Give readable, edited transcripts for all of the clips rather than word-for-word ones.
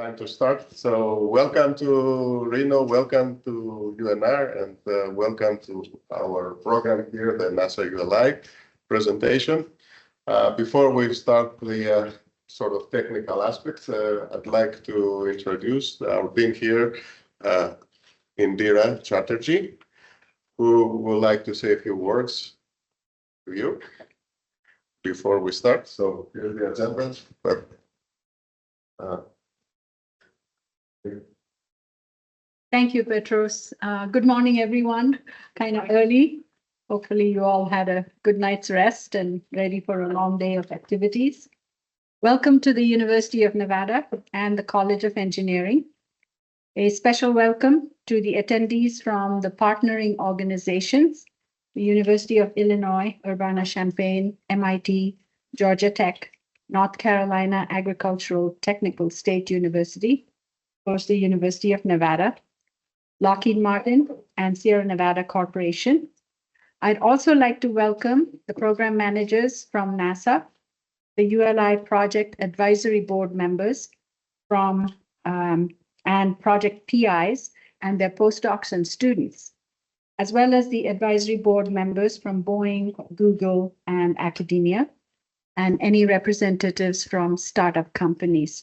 Time to start. So welcome to Reno, welcome to UNR, and welcome to our program here, the NASA ULI presentation. Before we start the sort of technical aspects, I'd like to introduce our team here, Indira Chatterjee, who would like to say a few words to you before we start. So here's the agenda. Thank you, Petros. Good morning, everyone. Kind of early. Hopefully you all had a good night's rest and ready for a long day of activities. Welcome to the University of Nevada and the College of Engineering. A special welcome to the attendees from the partnering organizations, the University of Illinois, Urbana-Champaign, MIT, Georgia Tech, North Carolina Agricultural Technical State University, of course, the University of Nevada, Lockheed Martin, and Sierra Nevada Corporation. I'd also like to welcome the program managers from NASA, the ULI Project Advisory Board members from and project PIs and their postdocs and students, as well as the advisory board members from Boeing, Google, and academia, and any representatives from startup companies.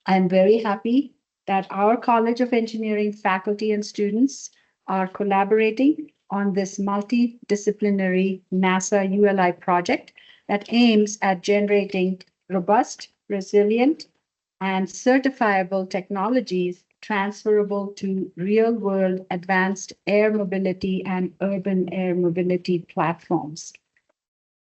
I'm very happy that our College of Engineering faculty and students are collaborating on this multidisciplinary NASA ULI project that aims at generating robust, resilient, and certifiable technologies transferable to real-world advanced air mobility and urban air mobility platforms.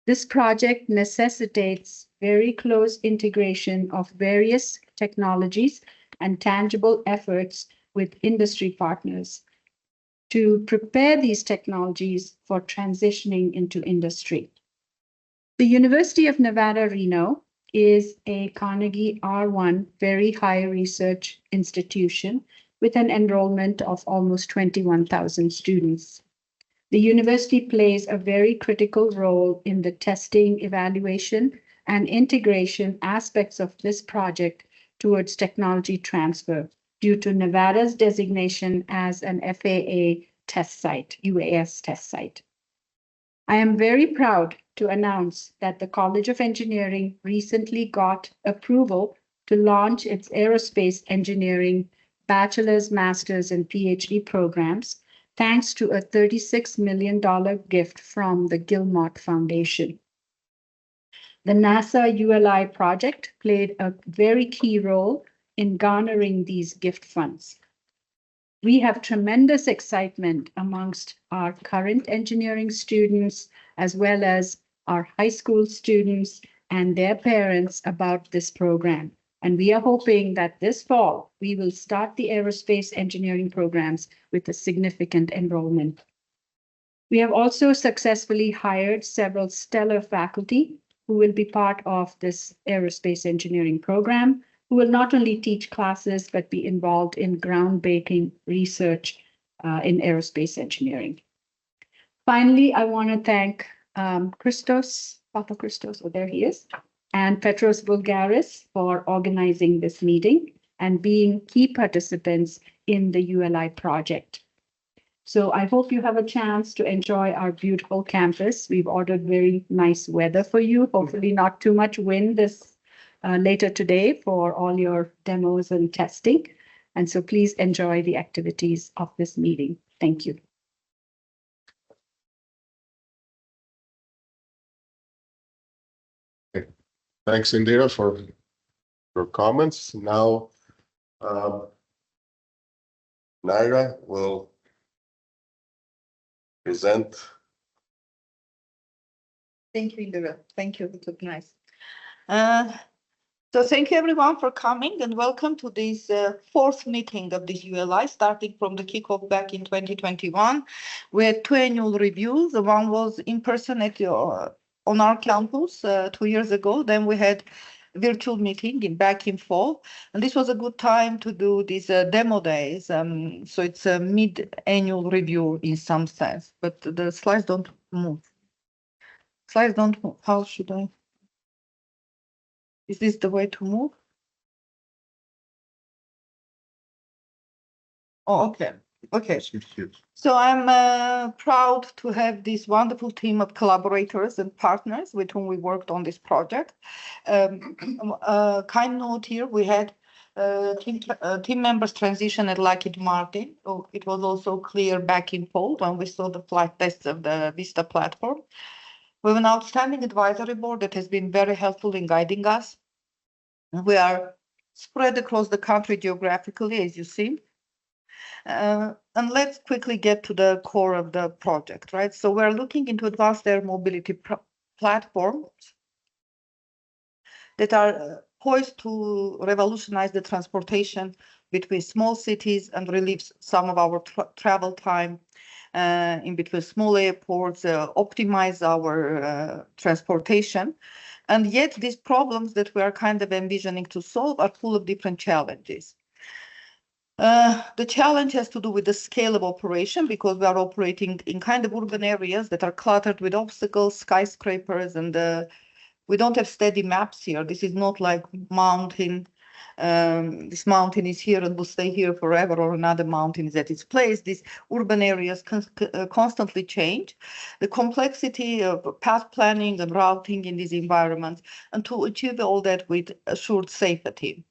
This project necessitates very close integration of various technologies and tangible efforts with industry partners to prepare these technologies for transitioning into industry. The University of Nevada, Reno is a Carnegie R1 very high research institution with an enrollment of almost 21,000 students. The university plays a very critical role in the testing, evaluation, and integration aspects of this project towards technology transfer due to Nevada's designation as an FAA test site, UAS test site. I am very proud to announce that the College of Engineering recently got approval to launch its aerospace engineering bachelor's, master's, and PhD programs, thanks to a $36 million gift from the Gilmore Foundation. The NASA ULI project played a very key role in garnering these gift funds. We have tremendous excitement amongst our current engineering students, as well as our high school students and their parents about this program. And we are hoping that this fall, we will start the aerospace engineering programs with a significant enrollment. We have also successfully hired several stellar faculty who will be part of this aerospace engineering program, who will not only teach classes, but be involved in groundbreaking research in aerospace engineering. Finally, I want to thank Papa Christos, oh, there he is, and Petros Bulgaris for organizing this meeting and being key participants in the ULI project. So I hope you have a chance to enjoy our beautiful campus. We've ordered very nice weather for you, hopefully not too much wind this later today for all your demos and testing. And so please enjoy the activities of this meeting. Thank you. Thanks, Indira, for your comments. Now, Naira will present. Thank you, Indira. Thank you. It was nice. So thank you, everyone, for coming, and welcome to this fourth meeting of this ULI, starting from the kickoff back in 2021. We had two annual reviews. The one was in person on our campus 2 years ago. Then we had virtual meeting back in fall, and this was a good time to do these demo days. So it's a mid-annual review in some sense, but the slides don't move. Slides don't move. How should I? Is this the way to move? Oh, okay. Okay. So I'm proud to have this wonderful team of collaborators and partners with whom we worked on this project. Kind note here, we had team members transition at Lockheed Martin. Oh, it was also clear back in fall when we saw the flight tests of the Vista platform. We have an outstanding advisory board that has been very helpful in guiding us. We are spread across the country geographically, as you see. And let's quickly get to the core of the project, right? So we're looking into advanced air mobility platforms that are poised to revolutionize the transportation between small cities and relieve some of our travel time in between small airports, optimize our transportation. And yet these problems that we are kind of envisioning to solve are full of different challenges. The challenge has to do with the scale of operation because we are operating in kind of urban areas that are cluttered with obstacles, skyscrapers, and we don't have steady maps here. This is not like mountain. This mountain is here and will stay here forever, or another mountain is at its place. These urban areas constantly change. The complexity of path planning and routing in these environments, and to achieve all that with assured safety.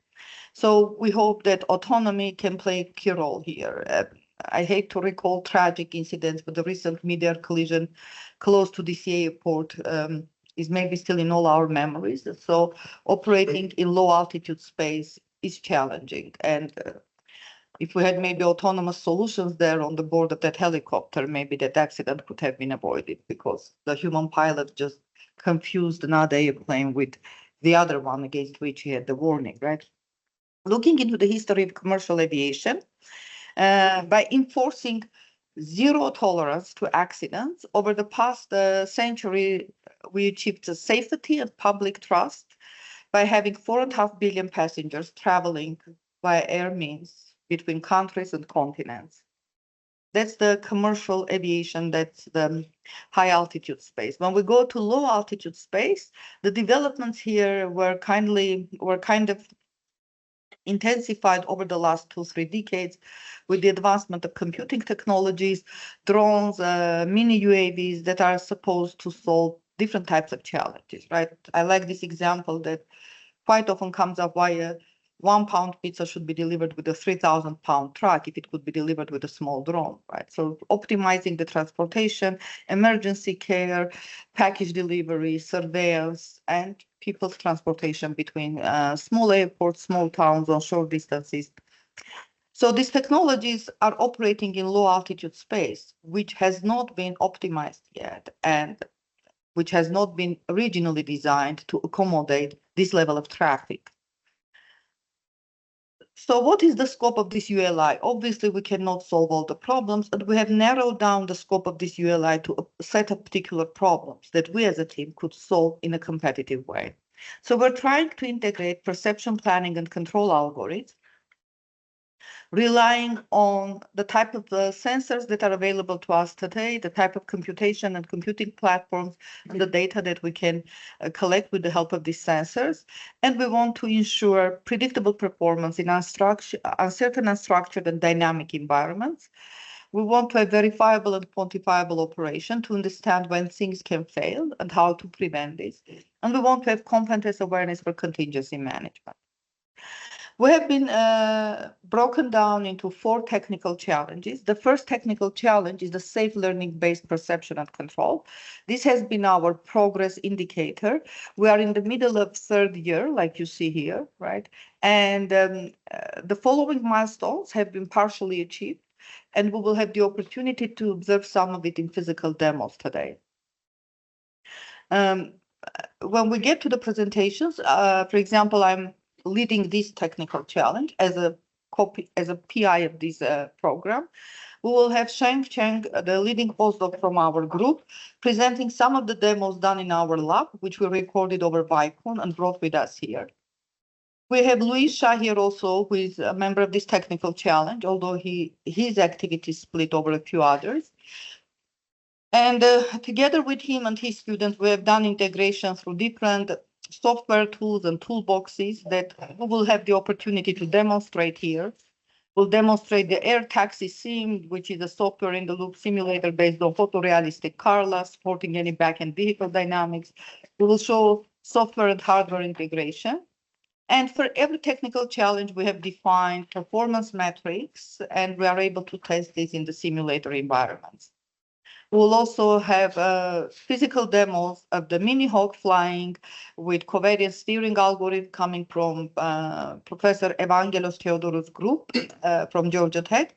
So we hope that autonomy can play a key role here. I hate to recall tragic incidents, but the recent meteor collision close to DC airport is maybe still in all our memories. So operating in low altitude space is challenging. And if we had maybe autonomous solutions there on the board of that helicopter, maybe that accident could have been avoided because the human pilot just confused another airplane with the other one against which he had the warning, right? Looking into the history of commercial aviation, by enforcing zero tolerance to accidents over the past century, we achieved safety and public trust by having 4.5 billion passengers traveling by air means between countries and continents. That's the commercial aviation, that's the high altitude space. When we go to low altitude space, the developments here were kind of intensified over the last 2-3 decades with the advancement of computing technologies, drones, mini UAVs that are supposed to solve different types of challenges, right? I like this example that quite often comes up why a 1-pound pizza should be delivered with a 3,000-pound truck if it could be delivered with a small drone, right? So optimizing the transportation, emergency care, package delivery, surveillance, and people's transportation between small airports, small towns on short distances. So these technologies are operating in low altitude space, which has not been optimized yet and which has not been originally designed to accommodate this level of traffic. So what is the scope of this ULI? Obviously, we cannot solve all the problems, and we have narrowed down the scope of this ULI to a set of particular problems that we as a team could solve in a competitive way. So we're trying to integrate perception planning and control algorithms, relying on the type of sensors that are available to us today, the type of computation and computing platforms, and the data that we can collect with the help of these sensors. And we want to ensure predictable performance in uncertain, unstructured, and dynamic environments. We want to have verifiable and quantifiable operation to understand when things can fail and how to prevent this. And we want to have competence awareness for contingency management. We have been broken down into 4 technical challenges. The first technical challenge is the safe learning-based perception and control. This has been our progress indicator. We are in the middle of 3rd year, like you see here, right? And the following milestones have been partially achieved, and we will have the opportunity to observe some of it in physical demos today. When we get to the presentations, for example, I'm leading this technical challenge as a PI of this program. We will have Sheng Cheng, the leading postdoc from our group, presenting some of the demos done in our lab, which we recorded over Vicon and brought with us here. We have Lui Sha here also, who is a member of this technical challenge, although his activities split over a few others. And together with him and his students, we have done integration through different software tools and toolboxes that we will have the opportunity to demonstrate here. We'll demonstrate the air taxi sim, which is a software-in-the-loop simulator based on photorealistic Carla, supporting any back-end vehicle dynamics. We will show software and hardware integration. And for every technical challenge, we have defined performance metrics, and we are able to test these in the simulator environments. We'll also have physical demos of the Mini Hawk flying with covariance steering algorithm coming from Professor Evangelos Theodorou group from Georgia Tech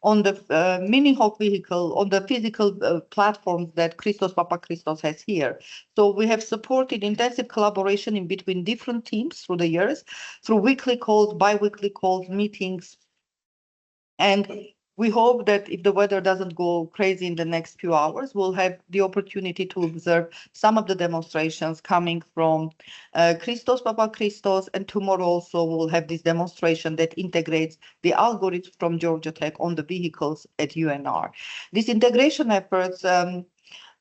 on the Mini Hawk vehicle, on the physical platforms that Christos Papachristos has here. So we have supported intensive collaboration in between different teams through the years, through weekly calls, bi-weekly calls, meetings. And we hope that if the weather doesn't go crazy in the next few hours, we'll have the opportunity to observe some of the demonstrations coming from Christos Papachristos, and tomorrow also we'll have this demonstration that integrates the algorithms from Georgia Tech on the vehicles at UNR. These integration efforts,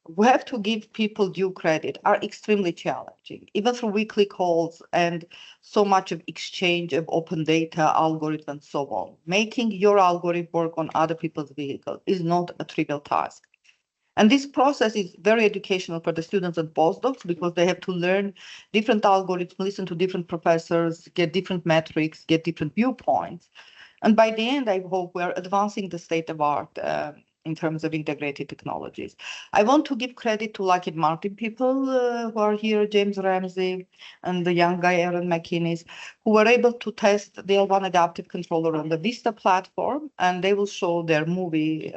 we have to give people due credit, are extremely challenging, even through weekly calls and so much of exchange of open data, algorithm, and so on. Making your algorithm work on other people's vehicles is not a trivial task. And this process is very educational for the students and postdocs because they have to learn different algorithms, listen to different professors, get different metrics, get different viewpoints. And by the end, I hope we are advancing the state of art in terms of integrated technologies. I want to give credit to Lockheed Martin people who are here, James Ramsey and the young guy, Aaron McInnes, who were able to test the L1 adaptive controller on the Vista platform, and they will show their movie.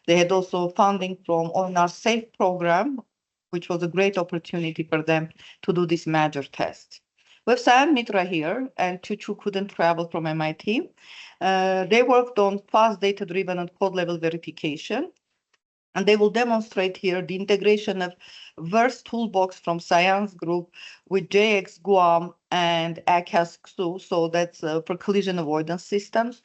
They had also funding from ONR SAFE program, which was a great opportunity for them to do this major test. We have Sam Mitra here, and Chuchu couldn't travel from MIT. They worked on fast data-driven and code-level verification, and they will demonstrate here the integration of Verse Toolbox from Science Group with JX Guam and ACAS-XU, so that's for collision avoidance systems.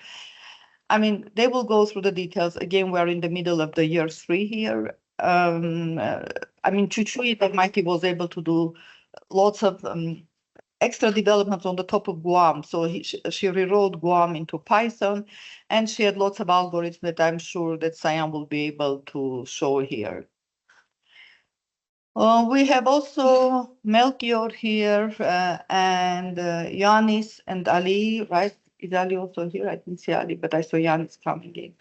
I mean, they will go through the details. Again, we're in the middle of the year 3 here. I mean, Chuchu at MIT was able to do lots of extra developments on the top of Guam. So she rewrote Guam into Python, and she had lots of algorithms that I'm sure that Cyan will be able to show here. We have also Melkior here and Ioannis and Ali, right? Is Ali also here? I didn't see Ali, but I saw Ioannis coming in.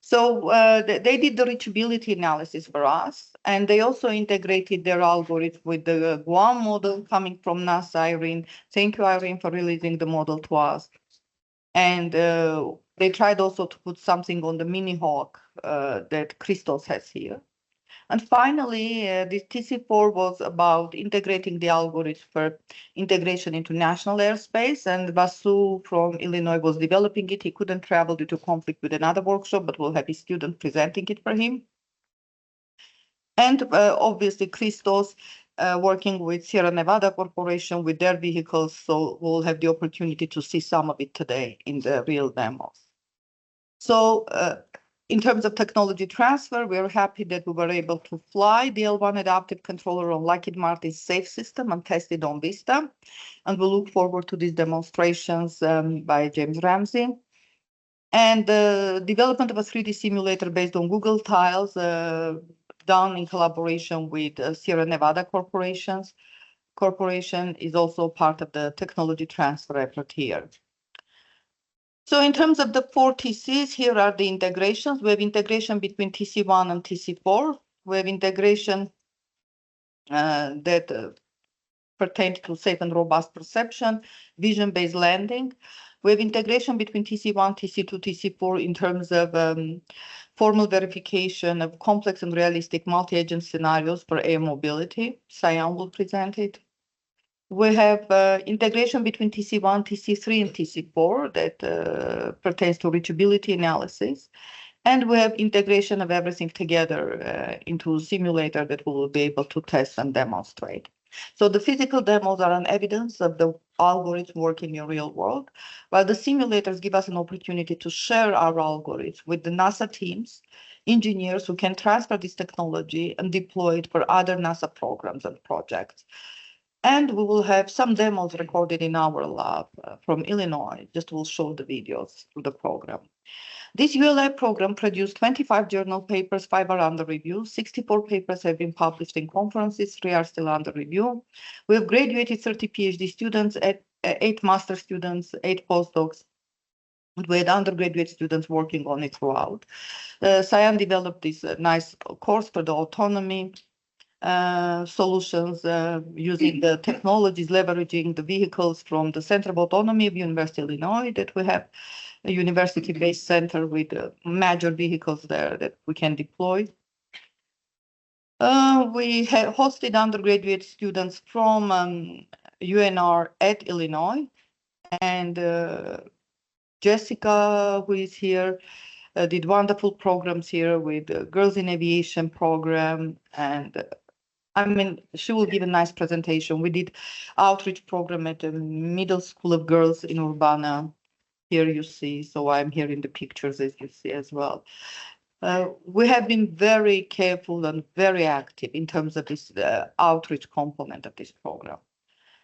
So they did the reachability analysis for us, and they also integrated their algorithm with the Guam model coming from NASA, Irene. Thank you, Irene, for releasing the model to us. And they tried also to put something on the Mini Hawk that Christos has here. And finally, the TC4 was about integrating the algorithm for integration into national airspace. And Vasu from Illinois was developing it. He couldn't travel due to conflict with another workshop, but we'll have his student presenting it for him. And obviously, Christos working with Sierra Nevada Corporation with their vehicles. So we'll have the opportunity to see some of it today in the real demos. So in terms of technology transfer, we are happy that we were able to fly the L1 adaptive controller on Lockheed Martin's SAFE system and test it on Vista. And we look forward to these demonstrations by James Ramsey. And the development of a 3D simulator based on Google Tiles done in collaboration with Sierra Nevada Corporation is also part of the technology transfer effort here. So in terms of the 4 TCs, here are the integrations. We have integration between TC1 and TC4. We have integration that pertains to safe and robust perception, vision-based landing. We have integration between TC1, TC2, TC4 in terms of formal verification of complex and realistic multi-agent scenarios for air mobility. Cyan will present it. We have integration between TC1, TC3, and TC4 that pertains to reachability analysis. And we have integration of everything together into a simulator that we will be able to test and demonstrate. So the physical demos are an evidence of the algorithm working in real world, while the simulators give us an opportunity to share our algorithms with the NASA teams, engineers who can transfer this technology and deploy it for other NASA programs and projects. And we will have some demos recorded in our lab from Illinois. Just will show the videos through the program. This ULI program produced 25 journal papers, 5 are under review, 64 papers have been published in conferences, 3 are still under review. We have graduated 30 PhD students, 8 master students, 8 postdocs. We had undergraduate students working on it throughout. Cyan developed this nice course for the autonomy solutions using the technologies, leveraging the vehicles from the Center of Autonomy of University of Illinois that we have, a university-based center with major vehicles there that we can deploy. We have hosted undergraduate students from UNR at Illinois, and Jessica, who is here, did wonderful programs here with the Girls in Aviation program, and I mean, she will give a nice presentation. We did outreach program at the Middle School of Girls in Urbana. Here you see, so I'm here in the pictures as you see as well. We have been very careful and very active in terms of this outreach component of this program.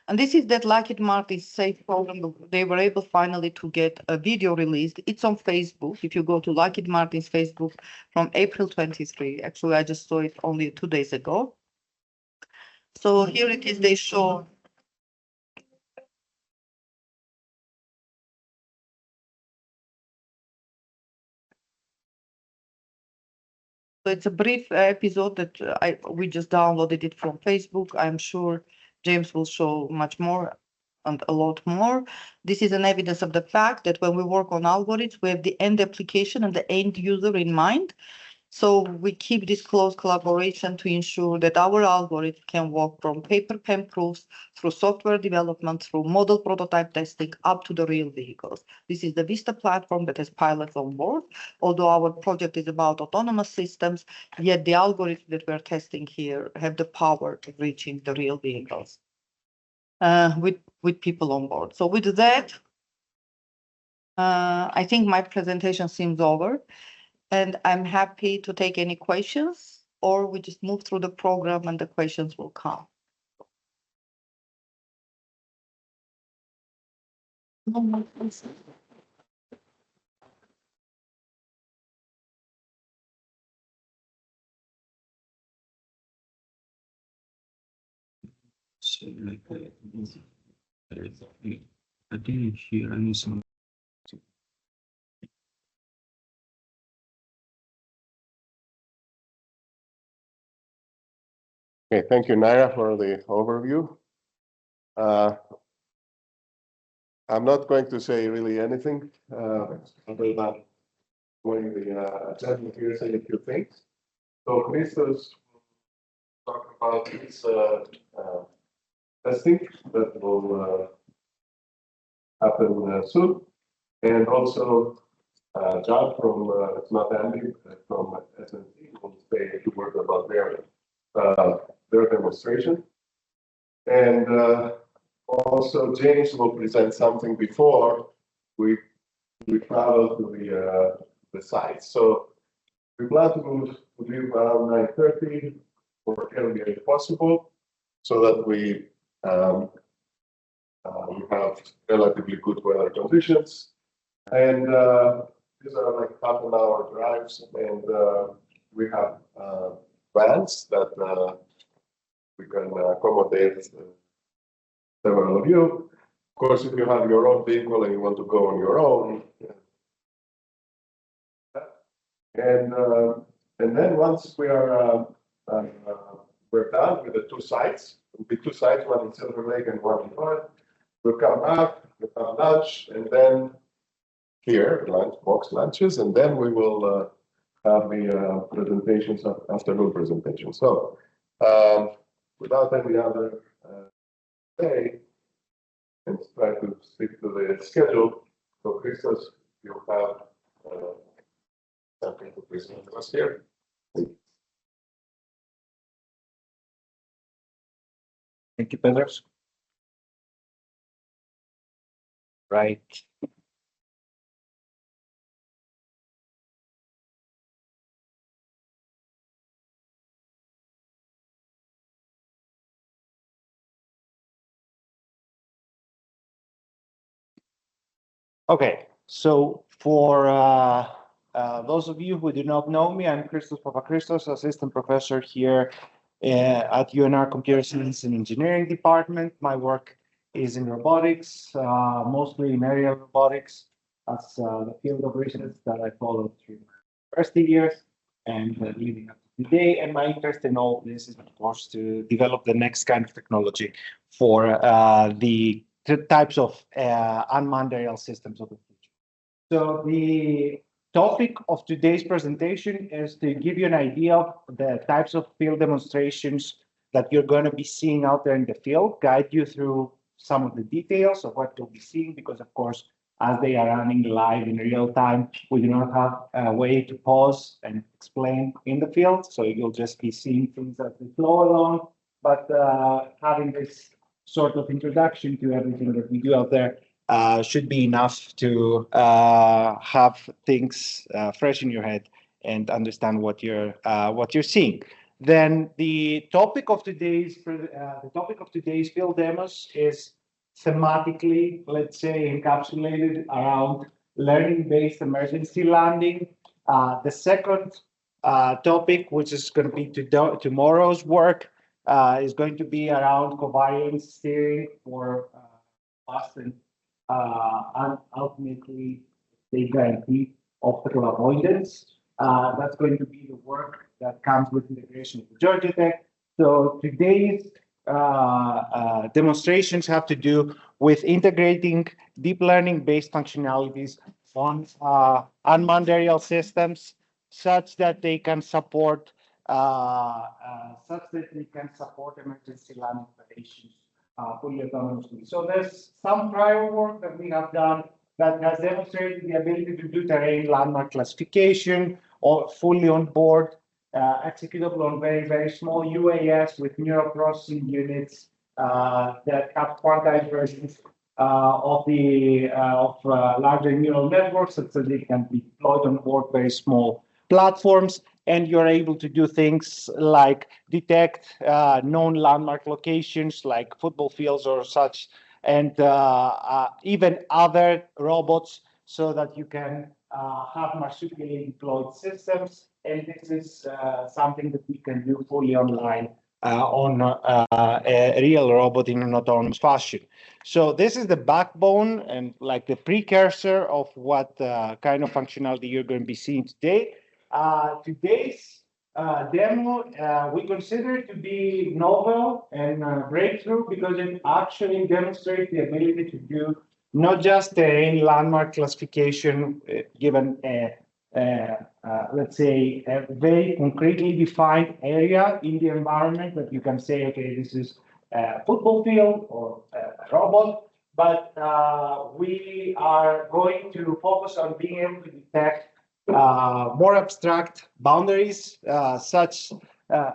And this is that Lockheed Martin SAFE program. They were able finally to get a video released. It's on Facebook. If you go to Lockheed Martin's Facebook from April 23, actually, I just saw it only 2 days ago. So here it is, they show. So it's a brief episode that we just downloaded it from Facebook. I'm sure James will show much more and a lot more. This is an evidence of the fact that when we work on algorithms, we have the end application and the end user in mind. So we keep this close collaboration to ensure that our algorithm can walk from paper pen proofs through software development, through model prototype testing, up to the real vehicles. This is the Vista platform that has pilots on board. Although our project is about autonomous systems, yet the algorithms that we're testing here have the power of reaching the real vehicles with people on board. So with that, I think my presentation seems over. And I'm happy to take any questions, or we just move through the program and the questions will come. I didn't hear any sound. Okay, thank you, Naira, for the overview. I'm not going to say really anything other than going the agenda here, say a few things. So Christos will talk about his testing that will happen soon, and also John from it's not Andy from SNC will say a few words about their demonstration, and also James will present something before we travel to the site. So we plan to leave around 9:30 or earlier if possible, so that we have relatively good weather conditions. And these are like half-an-hour drives, and we have vans that we can accommodate several of you. Of course, if you have your own vehicle and you want to go on your own, and then once we're done with the 2 sites, it'll be 2 sites, one in Silver Lake and one in North. We'll come back, we'll have lunch, and then here, box lunches, and then we will have the presentations, afternoon presentations. So without any other say, and try to stick to the schedule. So Christos, you have something to present us here. Thank you, Petros. Right. Okay, so for those of you who do not know me, I'm Christos Papachristos, assistant professor here at UNR Computer Science and Engineering Department. My work is in robotics, mostly in aerial robotics. That's the field of research that I followed through my university years and leading up to today. And my interest in all this is, of course, to develop the next kind of technology for the types of unmanned aerial systems of the future. So the topic of today's presentation is to give you an idea of the types of field demonstrations that you're going to be seeing out there in the field, guide you through some of the details of what you'll be seeing, because of course, as they are running live in real time, we do not have a way to pause and explain in the field. So you'll just be seeing things as they flow along, but having this sort of introduction to everything that we do out there should be enough to have things fresh in your head and understand what you're seeing. Then the topic of today's field demos is thematically, let's say, encapsulated around learning-based emergency landing. The second topic, which is going to be tomorrow's work, is going to be around covariance steering for fast and ultimately they guarantee obstacle avoidance. That's going to be the work that comes with integration of Georgia Tech. So today's demonstrations have to do with integrating deep learning-based functionalities on unmanned aerial systems, such that they can support emergency landing operations fully autonomously. So there's some prior work that we have done that has demonstrated the ability to do terrain landmark classification or fully on board, executable on very, very small UAS with neural processing units that have quantized versions of larger neural networks, so that they can be deployed on board very small platforms. And you're able to do things like detect known landmark locations like football fields or such, and even other robots, so that you can have marsupially deployed systems. And this is something that we can do fully online on a real robot in an autonomous fashion. So this is the backbone and like the precursor of what kind of functionality you're going to be seeing today. Today's demo we consider to be novel and breakthrough because it actually demonstrates the ability to do not just terrain landmark classification given let's say a very concretely defined area in the environment that you can say, okay, this is a football field or a robot, but we are going to focus on being able to detect more abstract boundaries, such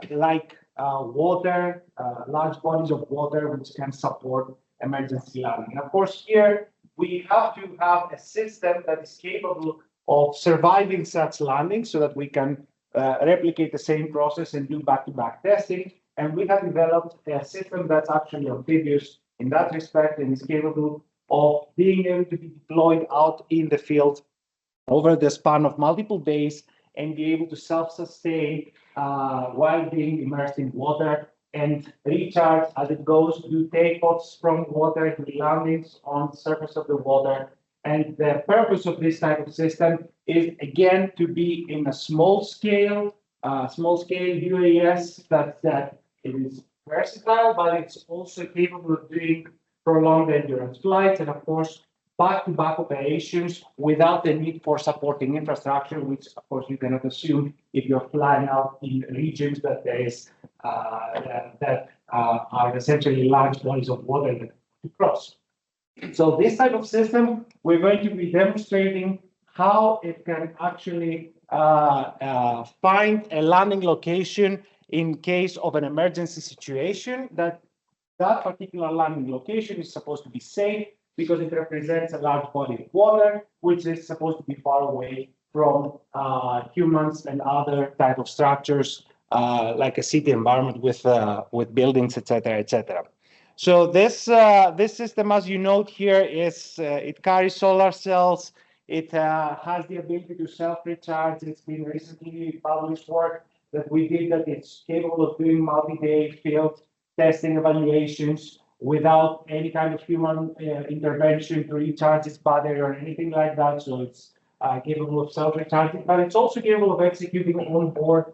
like water, large bodies of water, which can support emergency landing. And of course, here we have to have a system that is capable of surviving such landings so that we can replicate the same process and do back-to-back testing. And we have developed a system that's actually amphibious in that respect and is capable of being able to be deployed out in the field over the span of multiple days and be able to self-sustain while being immersed in water and recharge as it goes, do takeoffs from water to landings on the surface of the water. And the purpose of this type of system is, again, to be in a small scale UAS that it is versatile, but it's also capable of doing prolonged endurance flights and, of course, back-to-back operations without the need for supporting infrastructure, which, of course, you cannot assume if you're flying out in regions that there is that are essentially large bodies of water that to cross. So this type of system, we're going to be demonstrating how it can actually find a landing location in case of an emergency situation. That particular landing location is supposed to be safe because it represents a large body of water, which is supposed to be far away from humans and other type of structures like a city environment with buildings, etc., etc. So this system, as you note here, is it carries solar cells. It has the ability to self-recharge. It's been recently published work that we did that it's capable of doing multi-day field testing evaluations without any kind of human intervention to recharge its battery or anything like that. So it's capable of self-recharging, but it's also capable of executing on-board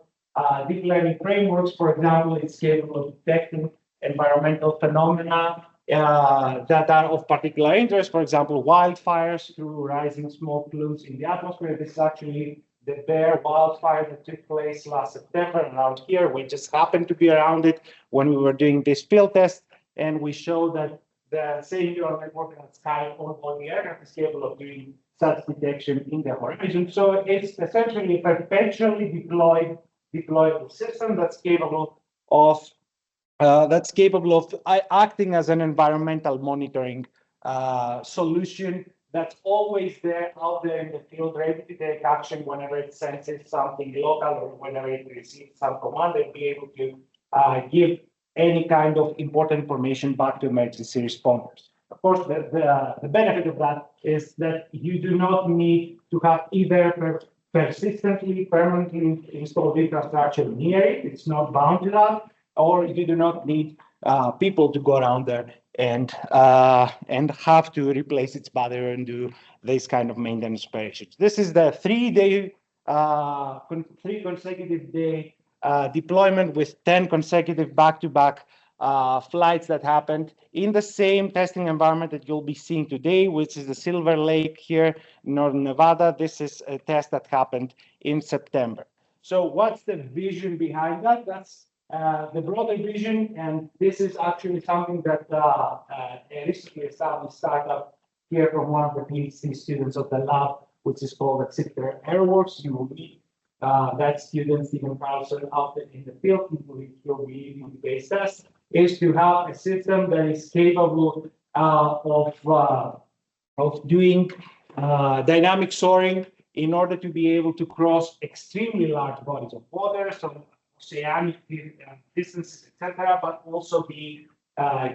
deep learning frameworks. For example, it's capable of detecting environmental phenomena that are of particular interest, for example, wildfires through rising smoke plumes in the atmosphere. This is actually the Bear wildfire that took place last September around here. We just happened to be around it when we were doing this field test, and we showed that the same neural network that sky on the aircraft is capable of doing such detection in the horizon. So it's essentially a perpetually deployable system that's capable of acting as an environmental monitoring solution that's always there out there in the field, ready to take action whenever it senses something local or whenever it receives some command and be able to give any kind of important information back to emergency responders. Of course, the benefit of that is that you do not need to have either persistently, permanently installed infrastructure near it. It's not bound to that, or you do not need people to go around there and have to replace its battery and do this kind of maintenance operations. This is the 3 consecutive day deployment with 10 consecutive back-to-back flights that happened in the same testing environment that you'll be seeing today, which is the Silver Lake here in Northern Nevada. This is a test that happened in September. So what's the vision behind that? That's the broader vision, and this is actually something that a recently established startup here from one of the PhD students of the lab, which is called ACRL-UIUC. ULI. That student, Stephen Carlson, out in the field, will be using the base test, is to have a system that is capable of doing dynamic soaring in order to be able to cross extremely large bodies of water, so oceanic distances, etc., but also be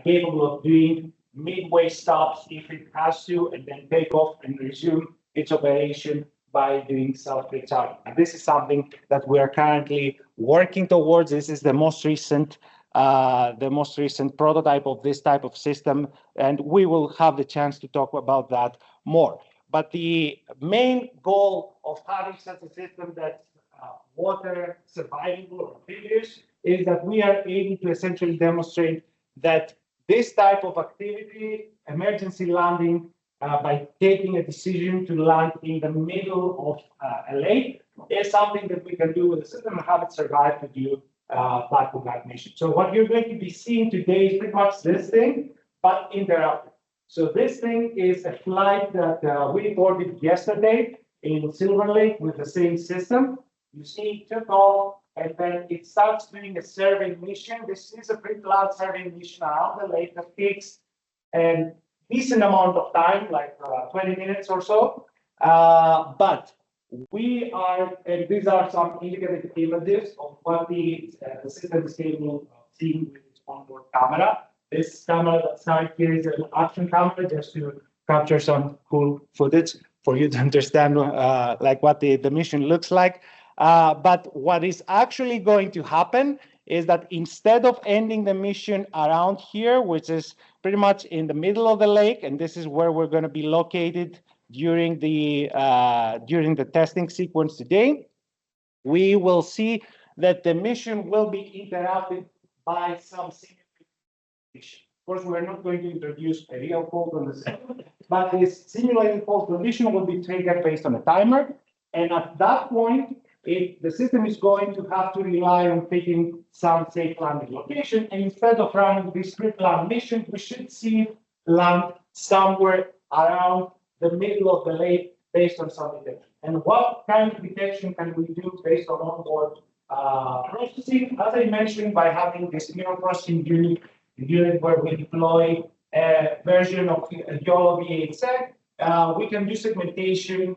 capable of doing midway stops if it has to, and then take off and resume its operation by doing self-recharging. This is something that we are currently working towards. This is the most recent prototype of this type of system, and we will have the chance to talk about that more. But the main goal of having such a system that's water survivable or amphibious is that we are able to essentially demonstrate that this type of activity, emergency landing, by taking a decision to land in the middle of a lake, is something that we can do with the system and have it survive to do back-to-back missions. So what you're going to be seeing today is pretty much this thing, but interrupted. So this thing is a flight that we reported yesterday in Silver Lake with the same system. You see, it took off, and then it starts doing a survey mission. This is a pretty large survey mission around the lake that takes a decent amount of time, like 20 minutes or so. But we are, and these are some indicative images of what the system is capable of seeing with its onboard camera. This camera that's now here is an action camera, just to capture some cool footage for you to understand like what the mission looks like. But what is actually going to happen is that instead of ending the mission around here, which is pretty much in the middle of the lake, and this is where we're going to be located during the testing sequence today, we will see that the mission will be interrupted by some simulation. Of course, we're not going to introduce a real fault on the system, but this simulated fault condition will be triggered based on a timer, and at that point, the system is going to have to rely on picking some safe landing location, and instead of running this pre-planned mission, we should see it land somewhere around the middle of the lake based on some detection. And what kind of detection can we do based on onboard processing? As I mentioned, by having this neural processing unit where we deploy a version of YOLO V8sec, we can do segmentation.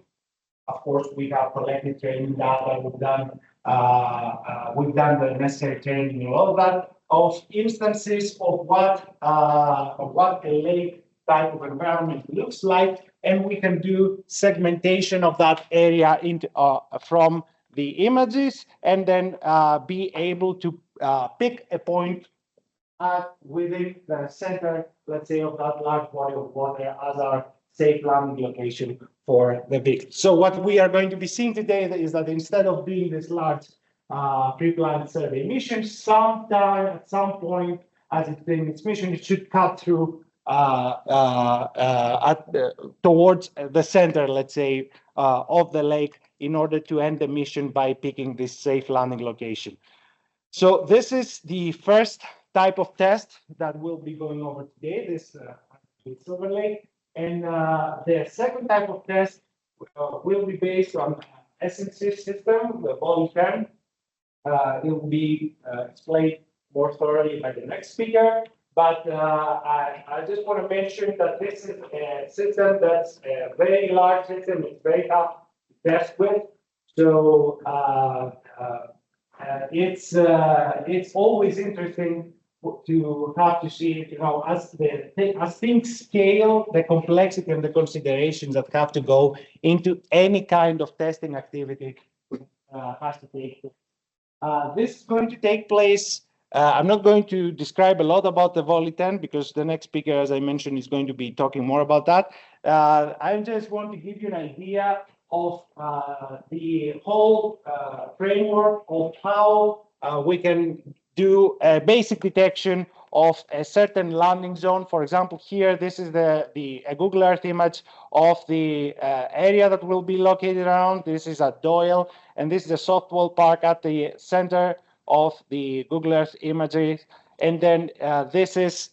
Of course, we have collected training data. We've done the necessary training and all of that. of instances of what a lake type of environment looks like, and we can do segmentation of that area into from the images, and then be able to pick a point within the center, let's say, of that large body of water as our safe landing location for the victim. So what we are going to be seeing today is that instead of doing this large pre-planned survey mission, sometime at some point as it's doing its mission, it should cut through towards the center, let's say, of the lake in order to end the mission by picking this safe landing location. So this is the first type of test that we'll be going over today, this silver lake. And the second type of test will be based on SNC system, the Volume 10. It will be explained more thoroughly by the next speaker. But I just want to mention that this is a system that's a very large system. It's very tough to test with. So it's always interesting to have to see, as things scale, the complexity and the considerations that have to go into any kind of testing activity has to take place. This is going to take place. I'm not going to describe a lot about the Volley 10 because the next speaker, as I mentioned, is going to be talking more about that. I just want to give you an idea of the whole framework of how we can do a basic detection of a certain landing zone. For example, here, this is a Google Earth image of the area that will be located around. This is at Doyle, and this is a softball park at the center of the Google Earth images. And then this is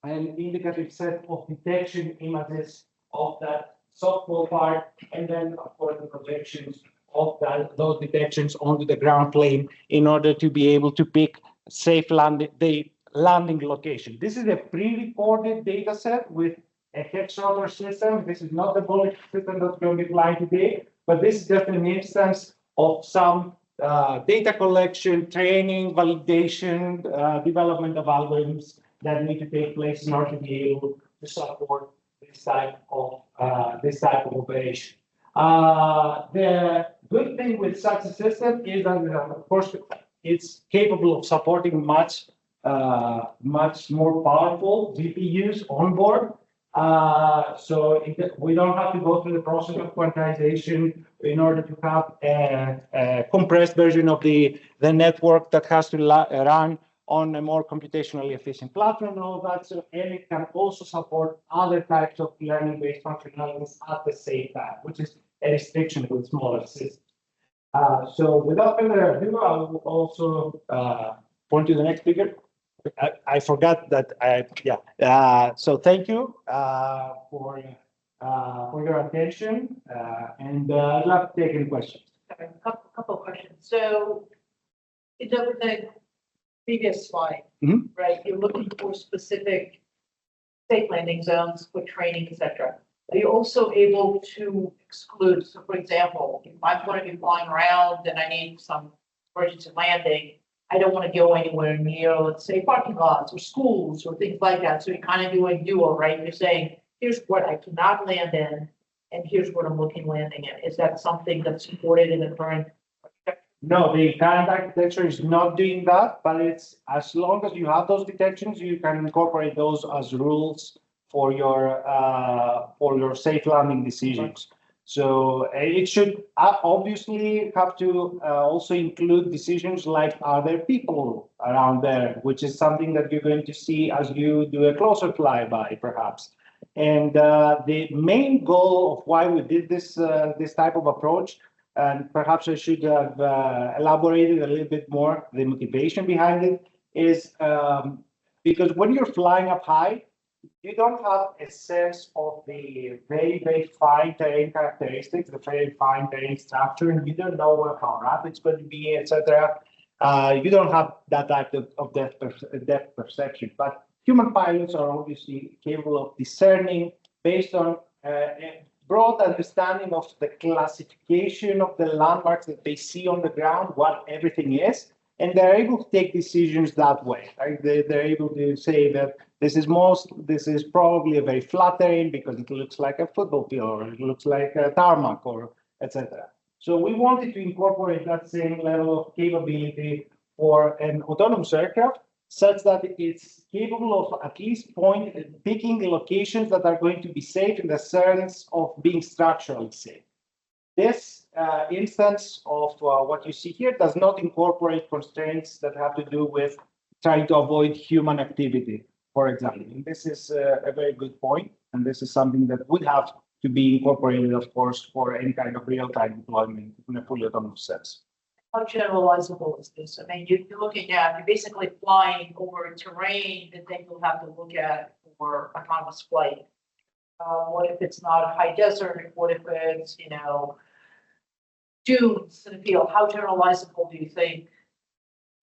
an indicative set of detection images of that softball park, and then, of course, the projections of those detections onto the ground plane in order to be able to pick safe landing location. This is a pre-recorded data set with a hex rotor system. This is not the bullet system that's going to be applied today, but this is just an instance of some data collection, training, validation, development of algorithms that need to take place in order to be able to support this type of operation. The good thing with such a system is that, of course, it's capable of supporting much more powerful GPUs on board. So we don't have to go through the process of quantization in order to have a compressed version of the network that has to run on a more computationally efficient platform and all that. So, and it can also support other types of learning-based functionalities at the same time, which is a restriction with smaller systems. So without further ado, I will also point to the next speaker. I forgot that. So thank you for your attention, and I'd love to take any questions. A couple of questions. So, the previous slide, right? You're looking for specific safe landing zones for training, etc. Are you also able to exclude? So, for example, if I'm going to be flying around and I need some emergency landing, I don't want to go anywhere near, let's say, parking lots or schools or things like that. So you're kind of doing dual, right? You're saying, here's what I cannot land in, and here's what I'm looking landing in. Is that something that's supported in the current? No, the current architecture is not doing that, but it's as long as you have those detections, you can incorporate those as rules for your safe landing decisions. So it should obviously have to also include decisions like, are there people around there, which is something that you're going to see as you do a closer flyby, perhaps. And the main goal of why we did this type of approach, and perhaps I should have elaborated a little bit more the motivation behind it, is because when you're flying up high, you don't have a sense of the very, very fine terrain characteristics, the very fine terrain structure, and you don't know how rapid it's going to be, etc. You don't have that type of depth perception. But human pilots are obviously capable of discerning based on a broad understanding of the classification of the landmarks that they see on the ground, what everything is, and they're able to take decisions that way. Right? They're able to say that this is probably a very flat terrain because it looks like a football field, or it looks like a tarmac, or etc. So we wanted to incorporate that same level of capability for an autonomous aircraft, such that it's capable of at least picking locations that are going to be safe in the sense of being structurally safe. This instance of what you see here does not incorporate constraints that have to do with trying to avoid human activity, for example. And this is a very good point, and this is something that would have to be incorporated, of course, for any kind of real-time deployment in a fully autonomous sense. How generalizable is this? I mean, you're basically flying over terrain that then you'll have to look at for autonomous flight. What if it's not a high desert? What if it's, dunes in the field? How generalizable do you think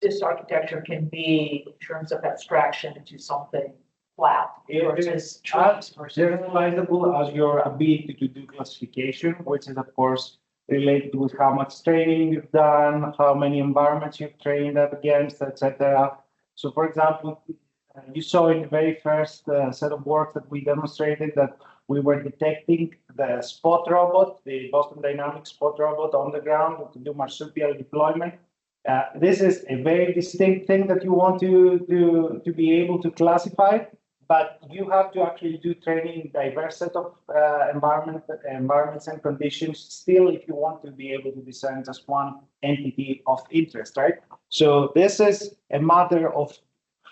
this architecture can be in terms of abstraction into something flat versus trees versus generalizable as your ability to do classification, which is, of course, related with how much training you've done, how many environments you've trained up against, etc. So, for example, you saw in the very first set of work that we demonstrated that we were detecting the spot robot, the Boston Dynamics spot robot on the ground to do marsupial deployment. This is a very distinct thing that you want to be able to classify, but you have to actually do training in diverse set of environments and conditions still if you want to be able to discern just one entity of interest, right? So this is a matter of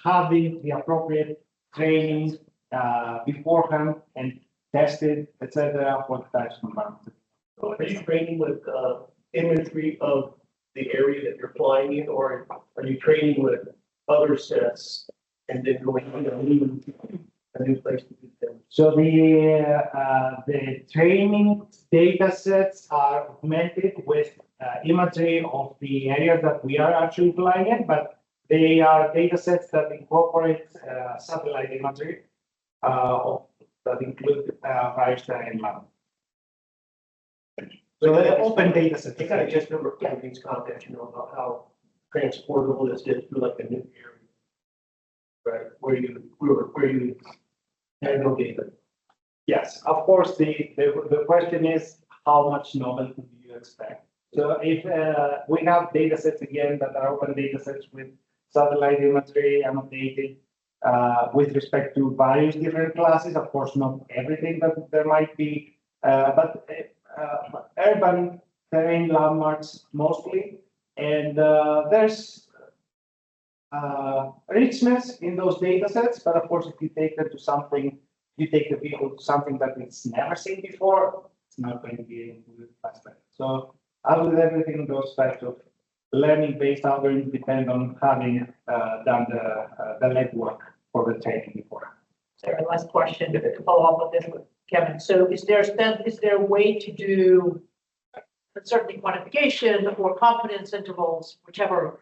having the appropriate training beforehand and tested, etc., for the types of environments. So are you training with imagery of the area that you're flying in, or are you training with other sets and then going to a new place to do them? So the training data sets are augmented with imagery of the areas that we are actually flying in, but they are data sets that incorporate satellite imagery that include various terrain maps. So they're open data sets. I kind of just remember these contacts, about how transportable this is through like a new area, right? Where you had no data. Yes, of course. The question is, how much novelty do you expect? So if we have data sets again that are open data sets with satellite imagery annotated with respect to various different classes, of course, not everything that there might be, but urban terrain landmarks mostly, and there's richness in those data sets, but of course, if you take them to something, you take the vehicle to something that it's never seen before, it's not going to be able to do faster. So as with everything, those types of learning-based algorithms depend on having done the legwork for the training before. Sarah, last question to follow up with this with Kevin. So is there a way to do certainly quantification or confidence intervals, whichever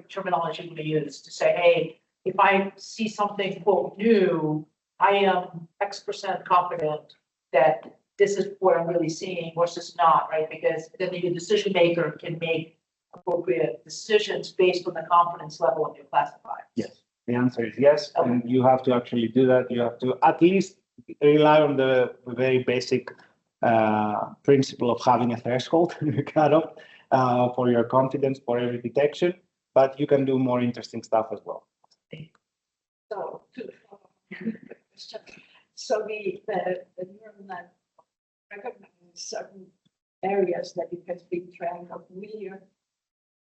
terminology we use, to say, hey, if I see something quote new, I am X% confident that this is what I'm really seeing versus not, right? Because then the decision maker can make appropriate decisions based on the confidence level of your classifier. Yes, the answer is yes, and you have to actually do that. You have to at least rely on the very basic principle of having a threshold cutoff for your confidence for every detection, but you can do more interesting stuff as well. So, so the neural net recognizes certain areas that it has been trained of million.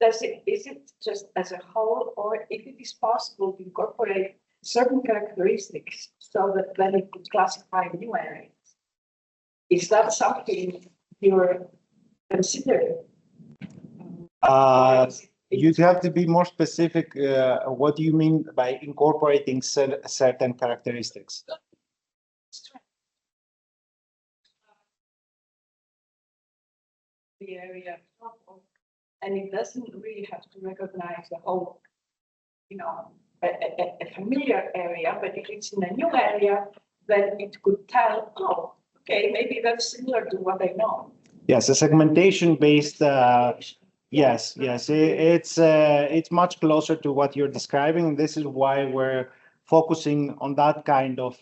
Is it just as a whole, or if it is possible to incorporate certain characteristics so that then it could classify new areas? Is that something you're considering? You'd have to be more specific. What do you mean by incorporating certain characteristics? The area, and it doesn't really have to recognize the whole, a familiar area, but if it's in a new area, then it could tell, oh, okay, maybe that's similar to what I know. Yes, a segmentation-based Yes, yes, it's much closer to what you're describing. This is why we're focusing on that kind of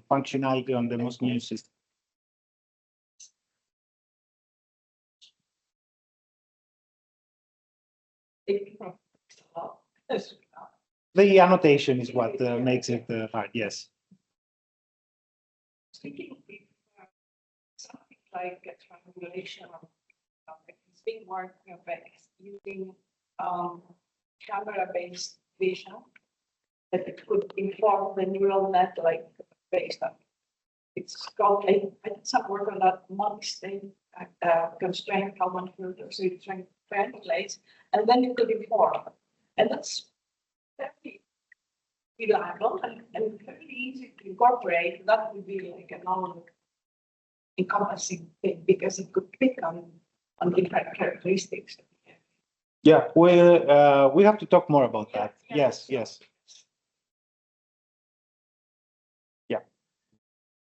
functionality on the most new system. The annotation is what makes it hard. Yes. Thinking of something like a triangulation of it's being more complex using camera-based vision that it could inform the neural net like based on. It's called, I did some work on that multi-state constraint common filter, so you triangulate and then you could inform. And that's very reliable and very easy to incorporate. That would be like a non-encompassing thing because it could pick on different characteristics. Yeah, we have to talk more about that. Yes, yes. Yeah.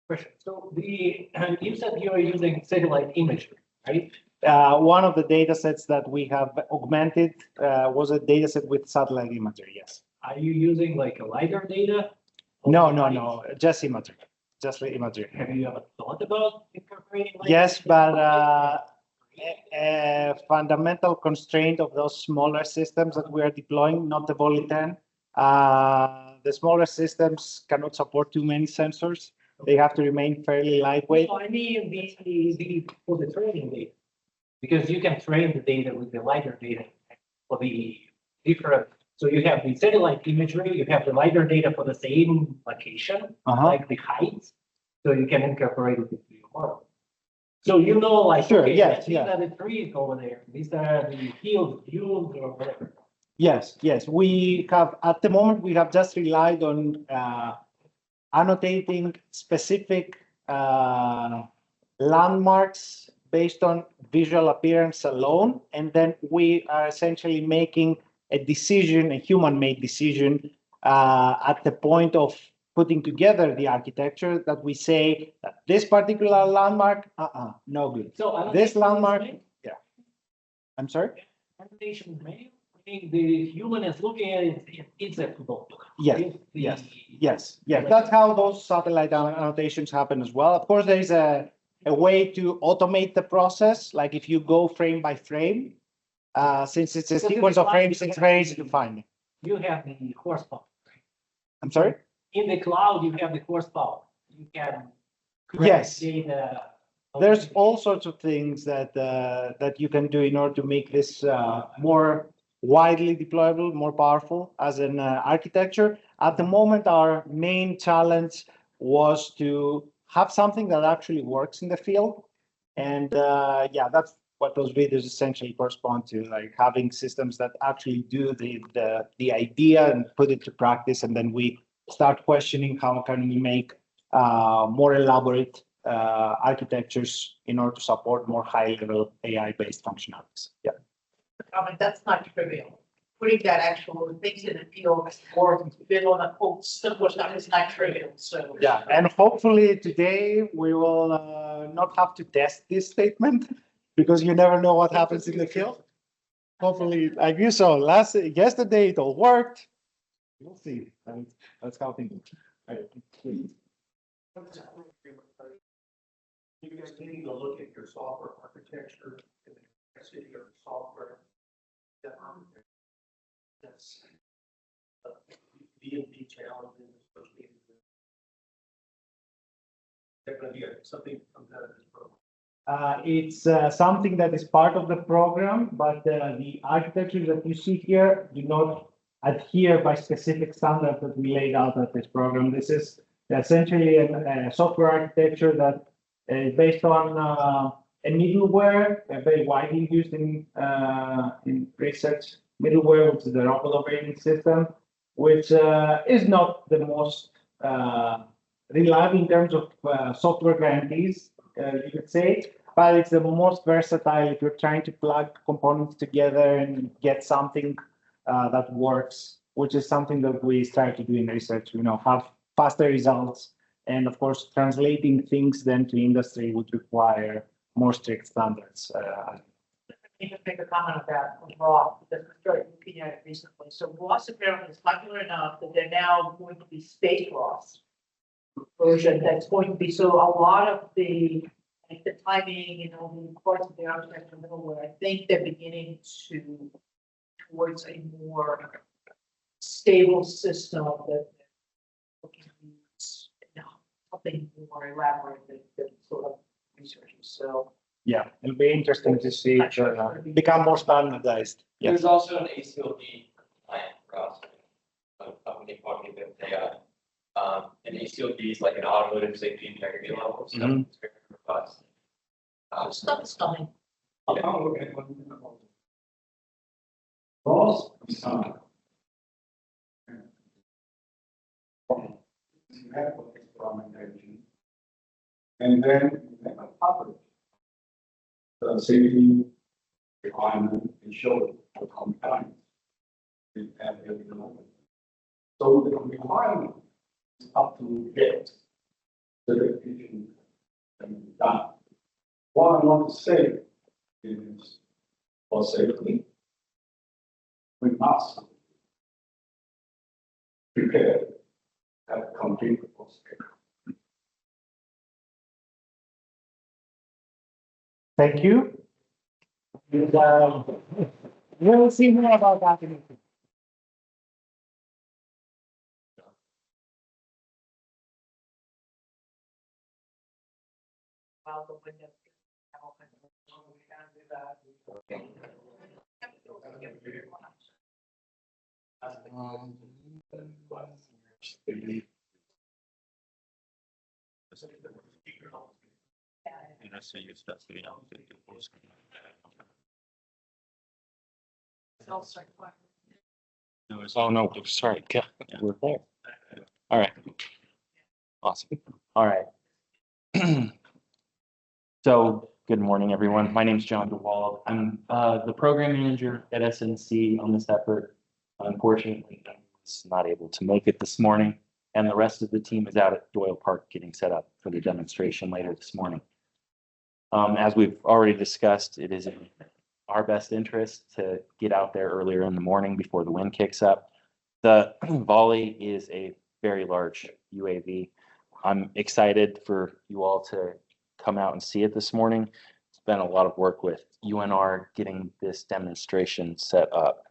Question. So you said you are using satellite imagery, right? One of the data sets that we have augmented was a data set with satellite imagery. Yes. Are you using like a LiDAR data? No, just imagery, just the imagery. Have you ever thought about incorporating? Yes, but a fundamental constraint of those smaller systems that we are deploying, not the Volley 10, the smaller systems cannot support too many sensors. They have to remain fairly lightweight. I mean for the training data, because you can train the data with the LiDAR data for the different. So you have the satellite imagery, you have the LiDAR data for the same location, like the height, so you can incorporate it into your model. So you know, like, Sure, okay, yes, these are the trees over there, these are the fields, dunes, or whatever. Yes, yes. We have, at the moment, we have just relied on annotating specific landmarks based on visual appearance alone. And then we are essentially making a decision, a human-made decision at the point of putting together the architecture that we say that this particular landmark, no good. So this landmark, yeah. I'm sorry? Annotation manual, the human is looking at it, it's a flow. Yes. That's how those satellite annotations happen as well. Of course, there is a way to automate the process. Like if you go frame by frame, since it's a sequence of frames, it's very easy to find. You have the horsepower. I'm sorry? In the cloud, you have the horsepower. You can yes. Data. There's all sorts of things that that you can do in order to make this more widely deployable, more powerful as an architecture. At the moment, our main challenge was to have something that actually works in the field. And yeah, that's what those videos essentially correspond to, like having systems that actually do the idea and put it to practice. And then we start questioning how can we make more elaborate architectures in order to support more high-level AI-based functionalities. Yeah. I mean, that's not trivial. Putting that actual things in the field or build on a quote simple stuff is not trivial. So yeah, and hopefully today we will not have to test this statement because you never know what happens in the field. Hopefully, like you saw yesterday, it all worked. We'll see. And that's how things. You guys need to look at your software architecture and the complexity of the software. That's B&B challenges. They're going to be something from this program. It's something that is part of the program, but the architectures that you see here do not adhere by specific standards that we laid out at this program. This is essentially a software architecture that is based on a middleware, very widely used in research middleware, which is the Raptis operating system, which is not the most reliable in terms of software guarantees, you could say, but it's the most versatile if you're trying to plug components together and get something that works, which is something that we start to do in research, have faster results. And of course, translating things then to industry would require more strict standards. me just make a comment on that with Roth, because we started looking at it recently. So Ross apparently is popular enough that they're now going to be space Ross version that's going to be, so a lot of the, like the timing and all the parts of the architecture middleware, I think they're beginning to towards a more stable system that looking to use, something more elaborate than sort of researchers. So Yeah, it'll be interesting to see it become more standardized. Yeah. There's also an ACLD client for us, a company called Hovakimyan. And ACLD is like an automotive safety integrity level, so Mhm. it's very robust. stuff is coming. Ross design. You have what is implementation. And then you have a public. The safety requirement and show the compliance. With every element. So the requirement is up to date. Certification can be done. What I want to say is for safety, we must prepare a complete proposal. Thank you. And, we'll see more about that in a few. Out the window. Oh, no, sorry. We're there. All right. Awesome. All right. So, good morning, everyone. My name is John DeWald. I'm the program manager at SNC on this effort. Unfortunately, I was not able to make it this morning, and the rest of the team is out at Doyle Park getting set up for the demonstration later this morning. As we've already discussed, it is in our best interest to get out there earlier in the morning before the wind kicks up. The volley is a very large UAV. I'm excited for you all to come out and see it this morning. It's been a lot of work with UNR getting this demonstration set up.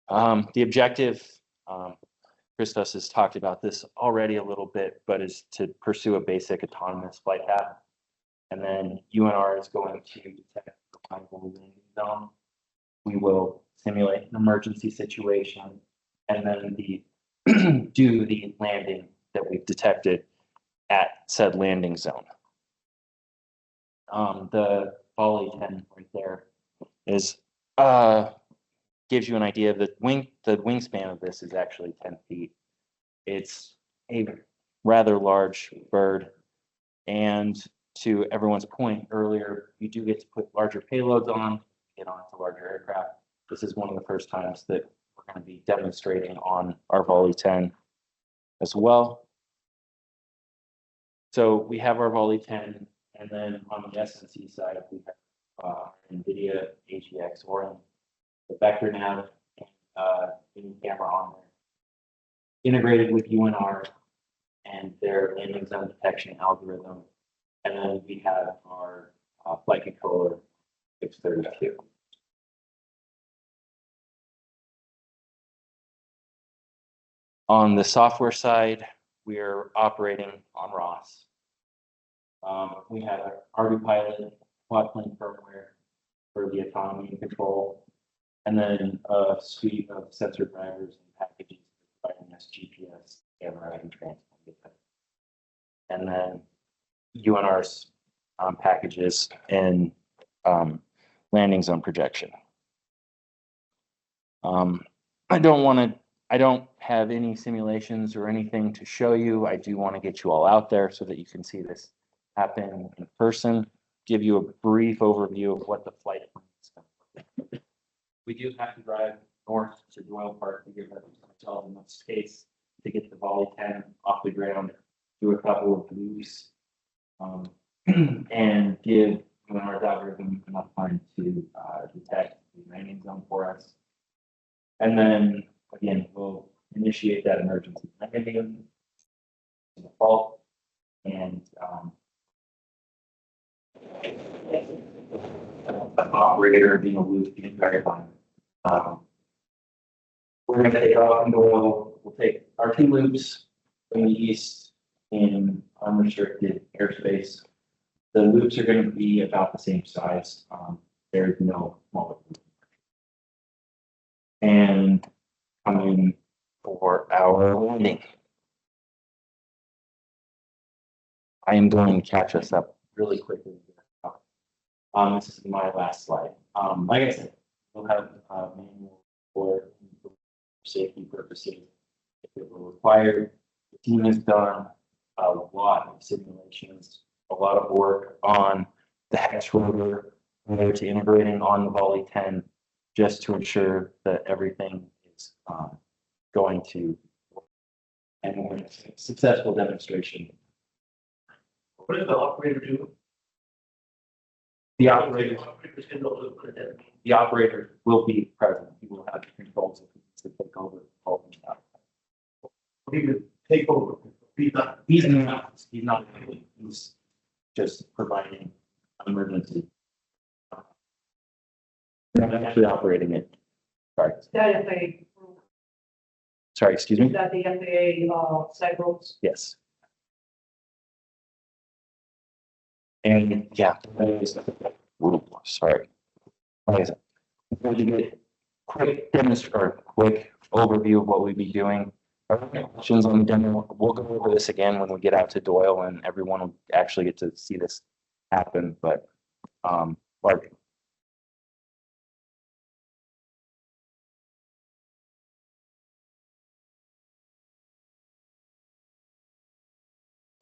The objective, Christos has talked about this already a little bit, but is to pursue a basic autonomous flight path. And then UNR is going to detect the arrival landing zone. We will simulate an emergency situation and then do the landing that we've detected at said landing zone. The volley 10 right there is gives you an idea of the wingspan of this is actually 10 feet. It's a rather large bird, and to everyone's point earlier, you do get to put larger payloads on, get onto larger aircraft. This is one of the first times that we're going to be demonstrating on our Volley 10 as well. So we have our Volley 10, and then on the SNC side, we have NVIDIA AGX Ornik, the vector nav, and camera on there, integrated with UNR and their landing zone detection algorithm. And then we have our flight controller 632. On the software side, we are operating on ROS. We have our RV pilot, quad plane firmware for the autonomy and control, and then a suite of sensor drivers and packages providing us GPS, camera, and transport. And then UNR's packages and landing zone projection. I don't have any simulations or anything to show you. I do want to get you all out there so that you can see this happen in person, give you a brief overview of what the flight plan is going to look like. We do have to drive north to Doyle Park to give ourselves enough space to get the Volley 10 off the ground, do a couple of loops, and give UNR's algorithm enough time to detect the landing zone for us. And then again, we'll initiate that emergency landing in the fall, and operator being a loop the entire time. We're going to take off into oil. We'll take our 2 loops from the east in unrestricted airspace. The loops are going to be about the same size. There's no smaller loop. And coming for our landing. I am going to catch us up really quickly. This is my last slide. Like I said, we'll have manual for safety purposes if it were required. The team has done a lot of simulations, a lot of work on the hex rotor prior to integrating on the Volley 10, just to ensure that everything is going to work. And we're in a successful demonstration. What does the operator do? The operator, The the operator will be present. He will have the controls to take over. He would take over. He's not. He's not, he's just providing emergency. Not actually operating it. Sorry. That FAA, Sorry, excuse me? that the FAA, site rules. Yes. And yeah, sorry. Like I said, we'll give you a quick overview of what we'd be doing. Questions on the demo. We'll go over this again when we get out to Doyle and everyone will actually get to see this happen. But like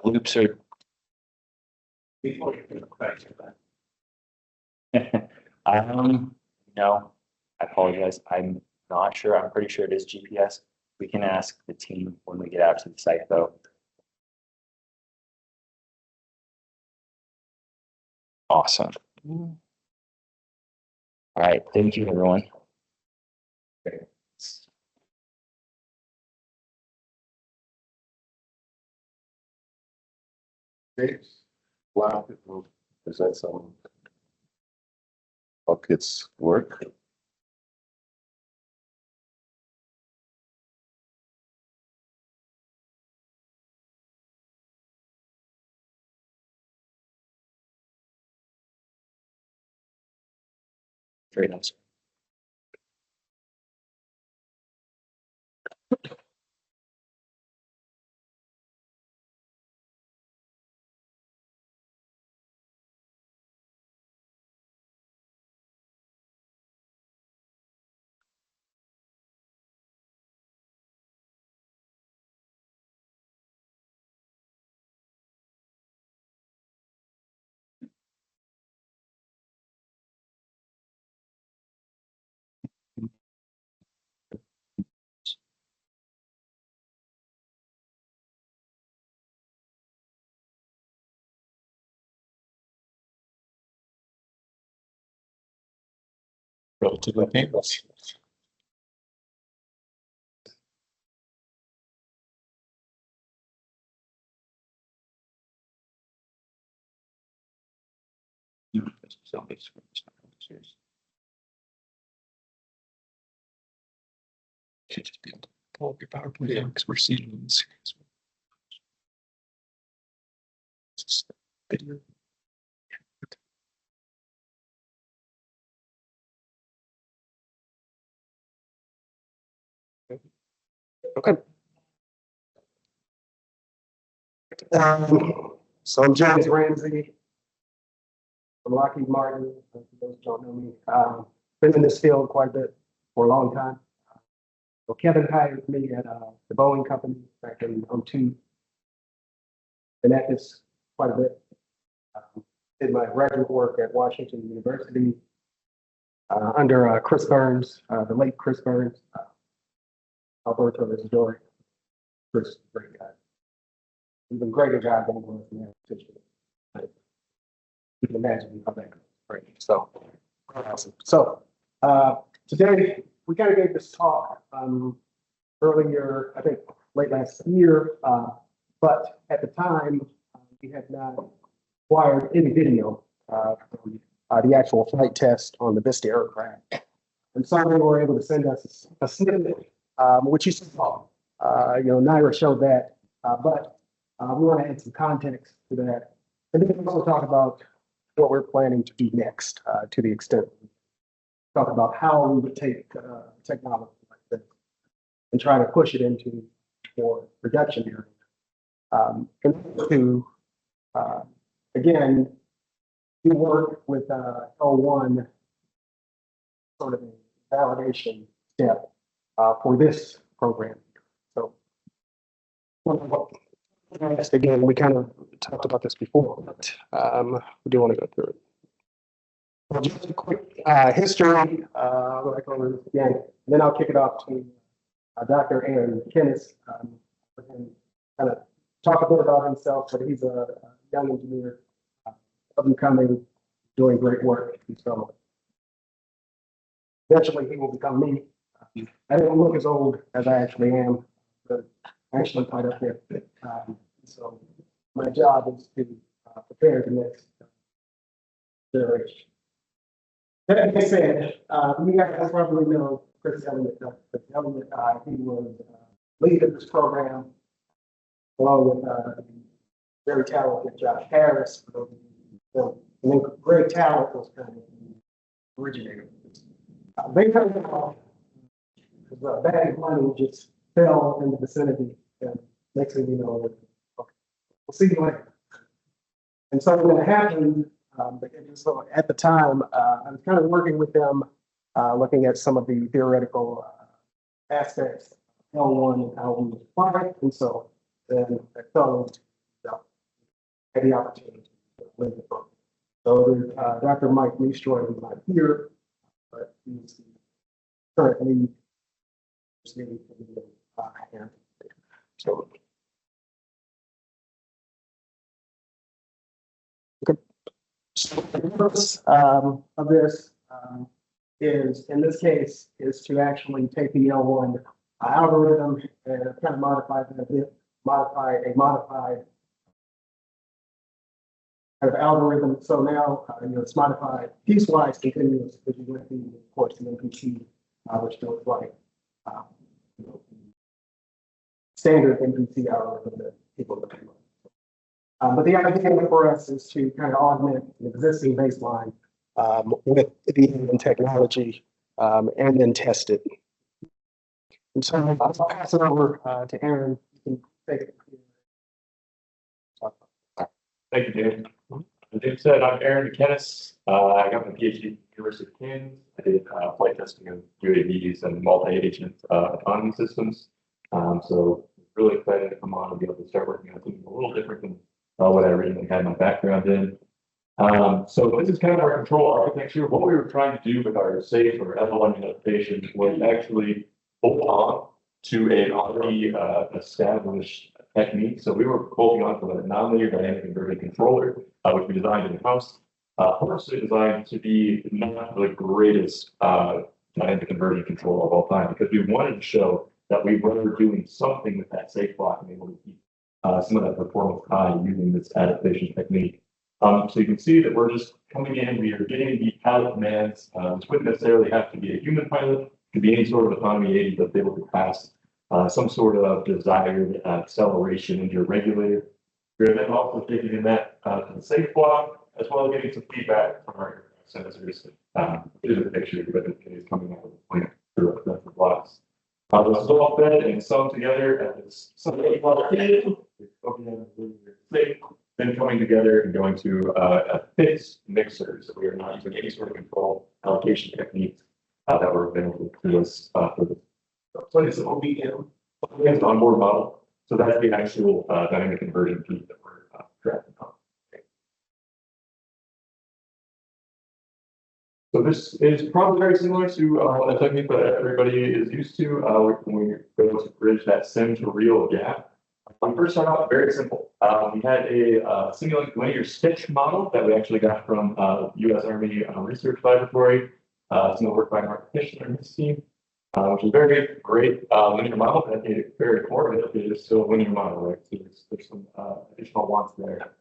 loops are Before you can crash no, I apologize. I'm not sure. I'm pretty sure it is GPS. We can ask the team when we get out to the site though. Awesome. All right. Thank you, everyone. Okay. Wow, it will present some buckets work. Very nice. Relatively painless. Should just be able to pull up your PowerPoint because we're seeing this. Video. Okay. So I'm James Ramsey from Lockheed Martin. For those who don't know me, been in this field quite a bit for a long time. So Kevin hired me at the Boeing company back in 2002. Been at this quite a bit. Did my graduate work at Washington University under Chris Burns, the late Chris Burns, Alberto Isidori. Chris, great guy. Even greater guy than he was in that position. you can imagine how that goes, right? So, awesome. So, today we kind of gave this talk earlier, I think late last year, but at the time we had not acquired any video from the actual flight test on the Vista aircraft. And so they were able to send us a snippet, which you saw. Naira showed that, but we want to add some context to that. And then also talk about what we're planning to do next, to the extent talk about how we would take technology like this and try to push it into more production area. And to, again, do work with L1 sort of a validation step for this program. So, again, we kind of talked about this before, but we do want to go through it. Well, just a quick history, like over again, and then I'll kick it off to Dr. Aaron Kennis, and kind of talk a bit about himself, but he's a young engineer, up and coming, doing great work. So eventually he will become me. I don't look as old as I actually am, but actually quite up there. So my job is to prepare the next generation. That being said, you guys probably know Chris Elliott. He was lead of this program, along with very talented Josh Harris. And then great talent was kind of the originator. They kind of the bag of money just fell in the vicinity, and next thing you know, okay, we'll see you later. And so what happened, so at the time, I was kind of working with them, looking at some of the theoretical aspects of L1 and how we would apply it. And so then I fell into had the opportunity to lead the program. So Dr. Mike Leestroy is not here, but he's the current lead. So, okay. So the purpose of this is, in this case, is to actually take the L1 algorithm and kind of modify it a bit, modify a modified kind of algorithm. So now, it's modified piecewise continuous, which is with the, of course, the MPT, which goes like standard MPT algorithm that people look at. But the idea for us is to kind of augment the existing baseline with the technology and then test it. And so I'll pass it over to Aaron. You can take it. Thank you, Dave. As Dave said, I'm Aaron Kennis. I got my PhD at the University of Kansas. I did flight testing of UAVs and multi-agent autonomy systems. So really excited to come on and be able to start working on something a little different than what I originally had my background in. So this is kind of our control architecture. What we were trying to do with our safe or L1 notification was actually hold on to an already established technique. So we were holding on to a nonlinear dynamic conversion controller, which we designed in-house, purposely designed to be not the greatest dynamic conversion controller of all time, because we wanted to show that we were doing something with that safe block and able to keep some of that performance high using this adaptation technique. So you can see that we're just coming in, we are getting the pilot commands, which wouldn't necessarily have to be a human pilot, it could be any sort of autonomy agent that's able to pass some sort of desired acceleration into your regulator. We're then also taking in that to the safe block, as well as getting some feedback from our sensors. Here's a picture of it is coming out of the plant through the blocks. This is all fed and sewn together at this then coming together and going to a fixed mixer. So we are not using any sort of control allocation techniques that were available to us for this. So it's an OBM, it's an onboard model. So that's the actual dynamic conversion piece that we're tracking on. So this is probably very similar to a technique that everybody is used to when we go to bridge that sim to real gap. we first started off very simple. We had a simulated linear stitch model that we actually got from U.S. Army Research Laboratory. Some of the work by Mark Fisher and his team, which is very great linear model. But at the very core of it is still a linear model, right? So there's some additional wants there.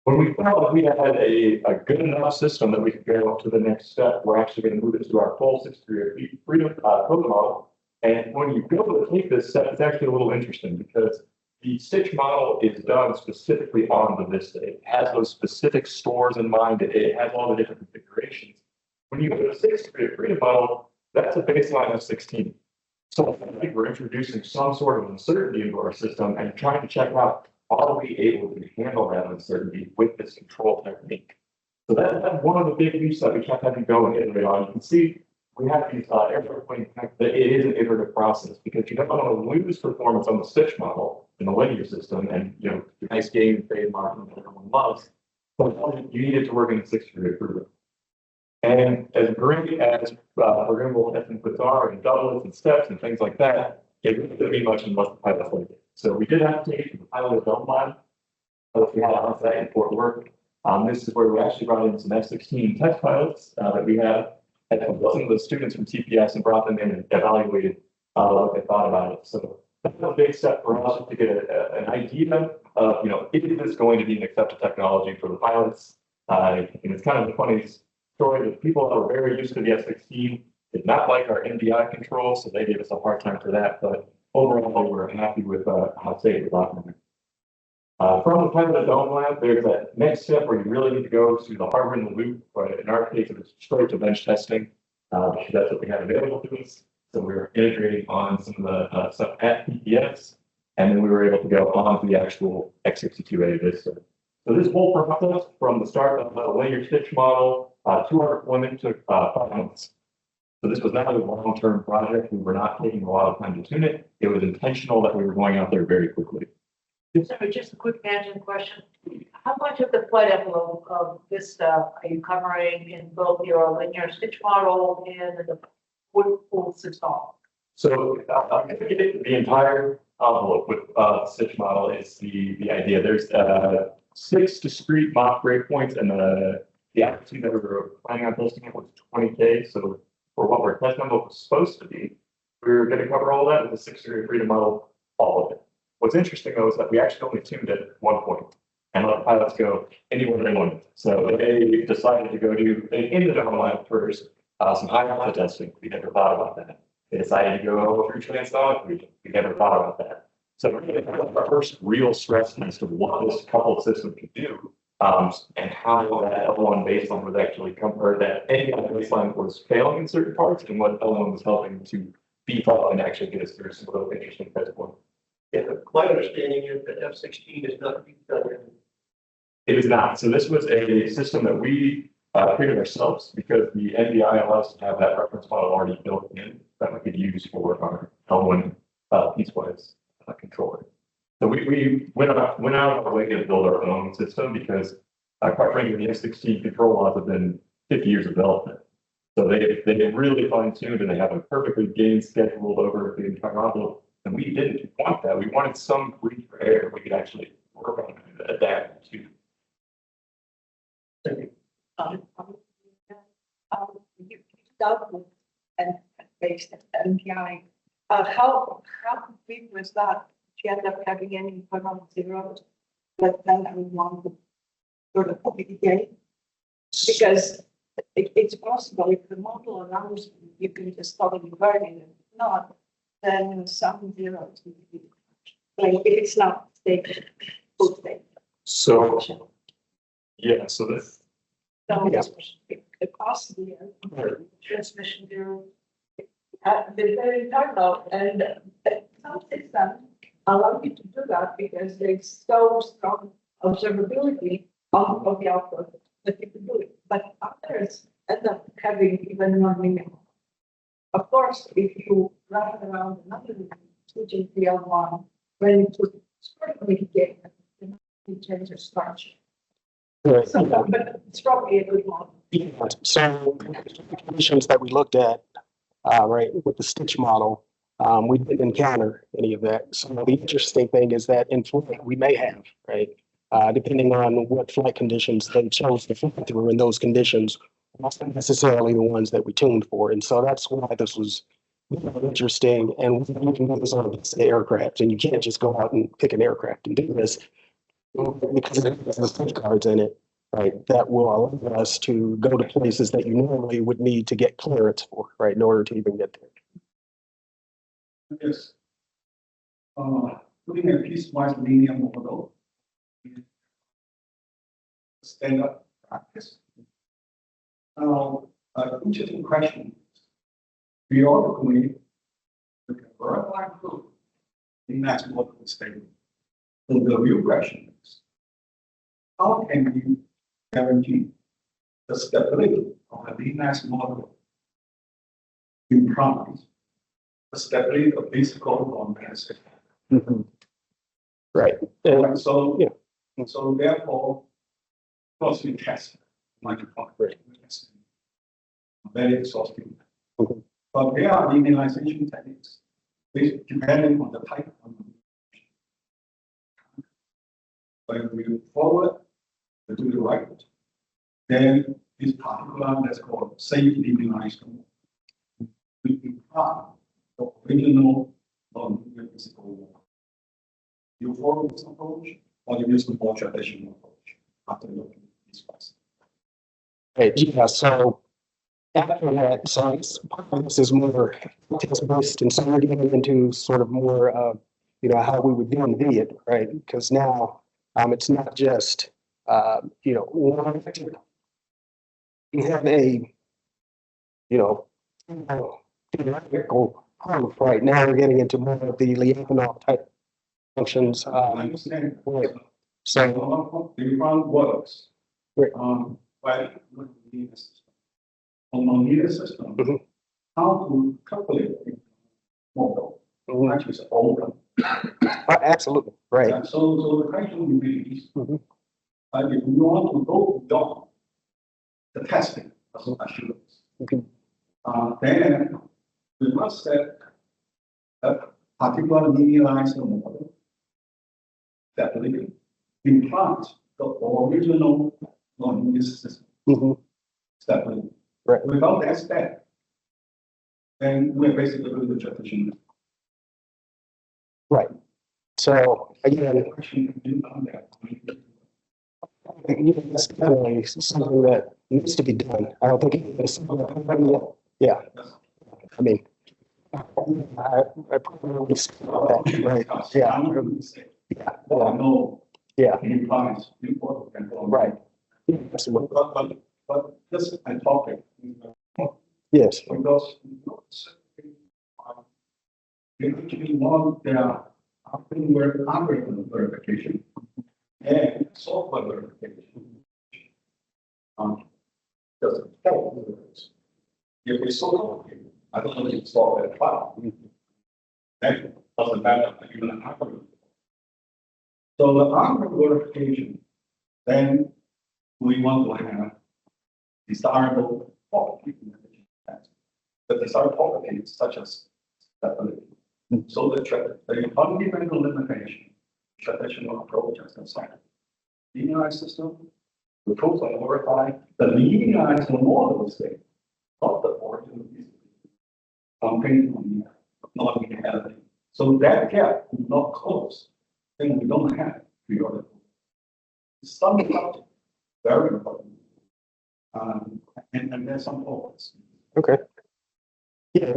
When we found that we had a good enough system that we could go up to the next step, we're actually going to move it to our full 6-degree freedom code model. And when you go to take this step, it's actually a little interesting because the stitch model is done specifically on the Vista. It has those specific stores in mind. It has all the different configurations. When you go to a 6-degree freedom model, that's a baseline of 16. So I think we're introducing some sort of uncertainty into our system and trying to check out, are we able to handle that uncertainty with this control technique? So that's one of the big leaps that we kept having to go and iterate on. You can see we have these airplane connect that it is an iterative process because you don't want to lose performance on the stitch model in the linear system and nice game phase marking that everyone loves, but you need it to work in the 6-degree freedom. And as great as programmable testing puts are and doublets and steps and things like that, it really didn't mean much unless the pilots liked it. So we did have to take the pilot dome line, but we had on site in Fort Worth. This is where we actually brought in some F-16 test pilots that we had, and some of the students from TPS and brought them in and evaluated what they thought about it. So that's a big step for us to get an idea of, is this going to be an accepted technology for the pilots? And it's kind of a funny story that people that were very used to the F-16 did not like our NDI control, so they gave us a hard time for that. But overall, we were happy with how safe it was operating. From the pilot dome lab, there's that next step where you really need to go to the hardware in the loop. But in our case, it was straight to bench testing because that's what we had available to us. So we were integrating on some of the stuff at PPS, and then we were able to go on to the actual X62A Vista. So this whole process from the start of the linear stitch model to our deployment took 5 months. So this was not a long-term project. We were not taking a lot of time to tune it. It was intentional that we were going out there very quickly. Sorry, just a quick tangent question. How much of the flight envelope of this stuff are you covering in both your linear stitch model and the full system? So the entire envelope with stitch model is the idea. There's 6 discrete mock breakpoints, and the altitude that we were planning on testing it was 20K. So for what our test envelope was supposed to be, we were going to cover all that with a 6-degree freedom model, all of it. What's interesting though is that we actually only tuned at 1 point and let the pilots go anywhere they wanted. So they decided to go to in the dome lab first some high alpha testing. We never thought about that. They decided to go through transonic region. We never thought about that. So our first real stress test of what this coupled system could do and how that L1 baseline was actually compared, that any other baseline was failing in certain parts and what L1 was helping to beef up and actually get us through some of those interesting test points. Yeah, my understanding is that F-16 is not being done. It is not. So this was a system that we created ourselves because the NDI allows us to have that reference model already built in that we could use for our L1 piecewise controller. So we went out of our way to build our own system because quite frankly, the F-16 control laws have been 50 years of development. So they really fine-tuned and they have a perfectly gained scheduled over the entire envelope. And we didn't want that. We wanted some free for air we could actually work on and adapt to. You dealt with and based at NPI. How big was that? Did you end up having any internal zeros, but then we want to sort of mitigate? Because it's possible if the model allows you can just totally learn it. If not, then some zeros will be like if it's not stable, full stable. So yeah, so this So the cost of the transmission zero. They're very internal, and some systems allow you to do that because there's so strong observability of the output that you can do it. But others end up having even more minimum. Of course, if you run around another switching the L1, when you could sort of mitigate you change your structure. So, but it's probably a good model. So the conditions that we looked at, right, with the stitch model, We didn't encounter any of that. So the interesting thing is that in flight, we may have, right? Depending on what flight conditions they chose to fly through, in those conditions wasn't necessarily the ones that we tuned for. And so that's why this was really interesting. And we can do this on the aircraft, and you can't just go out and pick an aircraft and do this because it has the safeguards in it, right? That will allow us to go to places that you normally would need to get clearance for, right, in order to even get there. Yes. Looking at piecewise linear model, standard practice. Now, interesting question. Periodically, we can verify proof in that model statement. So the real question is, how can we guarantee the stability of a linear model implies the stability of physical non-basic? Right. Right, so, yeah. So therefore, of course, we test microphone. Right. Very exhaustive. Mhm. But there are linearization techniques, which depending on the type of when we move forward, we do the right, then this particular, that's called safe linearization. We imply the original non-linear physical law. You follow this approach, or you use the more traditional approach after looking at this class. Right, yeah, so after that, so part of this is more test-based, and so we're getting into sort of more, how we would DMV it, right? Because now, it's not just, one, you have a, theoretical proof, right? Now we're getting into more of the Lyapunov type functions. I understand. Right. So the ground works. Right. But on non-linear system, Mhm. how to calculate the model, Mhm. actually is open. Absolutely, right. And so the question will be, Mhm. if you want to go beyond the testing of assurance, Okay. then we must set a particular linearized model that really implants the original non-linear system. Mhm. Stability. Right. Without that step, then we're basically doing the traditional. Right. So again, Question you on that. that's definitely something that needs to be done. I don't think it's something that, yeah. I mean, I probably would say that, right? Yeah. I'm going to say, Yeah. well, I know Yeah. it implies important and all. Right. Yeah, absolutely. But this is a topic. Yes. Because actually want their algorithm verification and software verification. Because if it's so complicated, I don't know if it's solve that file. That doesn't matter even an algorithm. So the algorithm verification, then we want to have desirable property. The desirable properties such as stability. So the fundamental limitation, traditional approach as a second. Linearized system, we prove and verify the linearized model state, not the original piece. Not linearity. So that gap is not close, then we don't have periodical. Some subject, very important. And there's some focus. Okay. Yeah.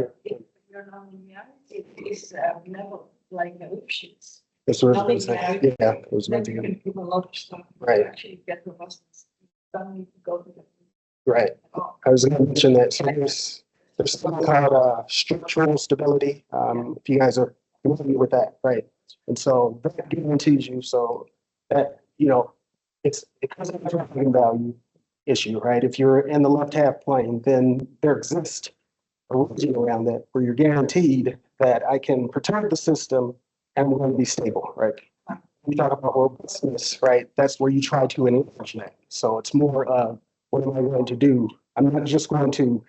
Your non-linearity is level like options. That's what I was going to say. Yeah. It was meant Then to you go. can do a lot of stuff. Right. Actually get robustness. You don't need to go to the. Right. I was going to mention that. So there's something called structural stability. If you guys are familiar with that, right? And so that guarantees you so that, it comes up with a value issue, right? If you're in the left half plane, then there exists a region around that where you're guaranteed that I can perturb the system and we're going to be stable, right? We talk about robustness, right? That's where you try to enlarge that. So it's more what am I going to do? I'm not just going to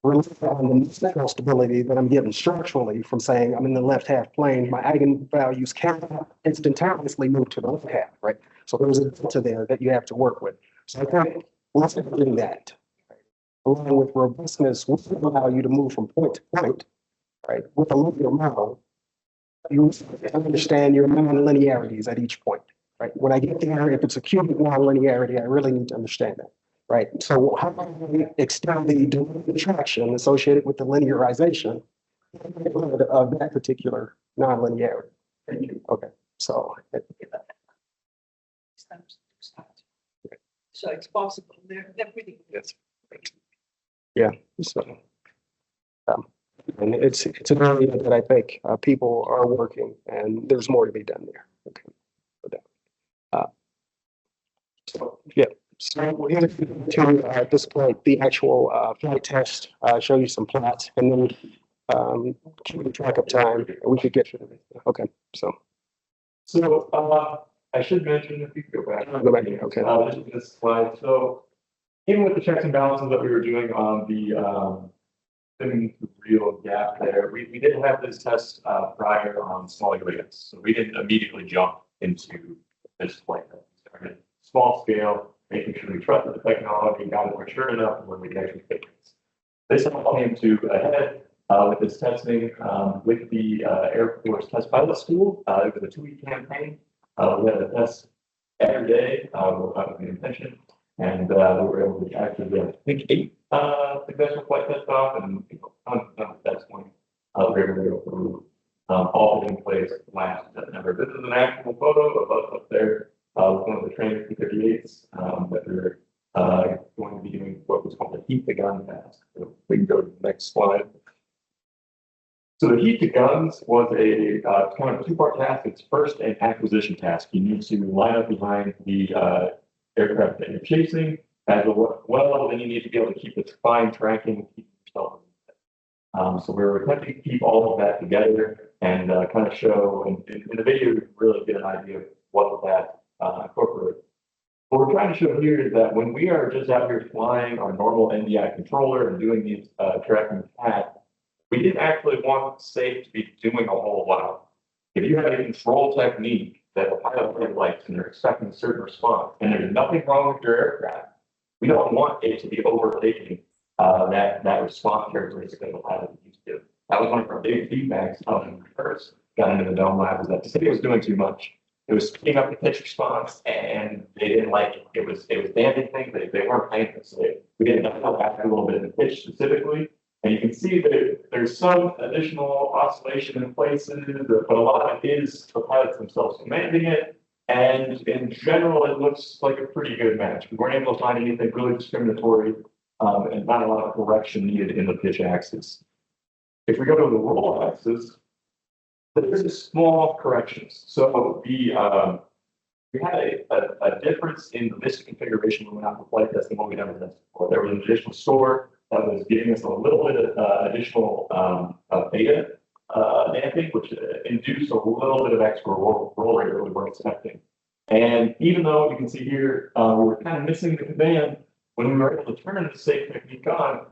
rely on the mechanical stability that I'm getting structurally from saying I'm in the left half plane, my eigenvalues cannot instantaneously move to the left half, right? So there's a delta there that you have to work with. So I think once doing that, right, along with robustness, will allow you to move from point to point, right? With a linear model, you understand your non-linearities at each point, right? When I get there, if it's a cubic non-linearity, I really need to understand that, right? So how do I extend the derivative traction associated with the linearization of that particular non-linearity? Okay, so. So it's possible. They're pretty. Yes. Yeah, so. And it's an area that I think people are working, and there's more to be done there. Okay. So yeah. So we're going to at this point the actual flight test. Show you some plots, and then keep track of time. And we could get. Okay. So. I should mention, if you could go back. Okay. This slide. So even with the checks and balances that we were doing on the the real gap there, we did have this test prior on small units, so we didn't immediately jump into this flight. We started small scale, making sure we trusted the technology, got it mature enough when we could actually fix it. This all came to a head with this testing with the Air Force Test Pilot School. It was a 2-week campaign. We had a test every day without the intention, and we were able to actually get, I think, 8 successful flight tests off, and on that point, we were able to go through all in place last September. This is an actual photo of us up there with one of the training P-38s that we're going to be doing what was called the heat the gun task. So we can go to the next slide. So the heat to guns was a kind of 2-part task. It's first an acquisition task. You need to line up behind the aircraft that you're chasing as well, then you need to be able to keep its fine tracking, keep yourself. So we were attempting to keep all of that together and kind of show, and in the video, you really get an idea of what that incorporates. What we're trying to show here is that when we are just out here flying our normal NDI controller and doing these tracking tasks, we didn't actually want SAFE to be doing a whole lot. If you have a control technique that the pilot really likes and they're expecting a certain response, and there's nothing wrong with your aircraft, we don't want it to be overtaking that response characteristic that the pilot used to. That was one of our big feedbacks when we first got into the dome lab, is that the city was doing too much. It was speeding up the pitch response, and they didn't like it. It was damping things. They weren't paying for it. So we didn't know after a little bit of the pitch specifically. And you can see that there's some additional oscillation in places, but a lot of it is the pilots themselves commanding it. And in general, it looks like a pretty good match. We weren't able to find anything really discriminatory, and not a lot of correction needed in the pitch axis. If we go to the roll axis, there's small corrections. So we had a difference in the MIST configuration when we went out for flight test than what we never tested before. There was an additional store that was giving us a little bit of additional beta damping, which induced a little bit of extra roll rate that we weren't expecting. And even though you can see here, we were kind of missing the command, when we were able to turn the SAFE technique on,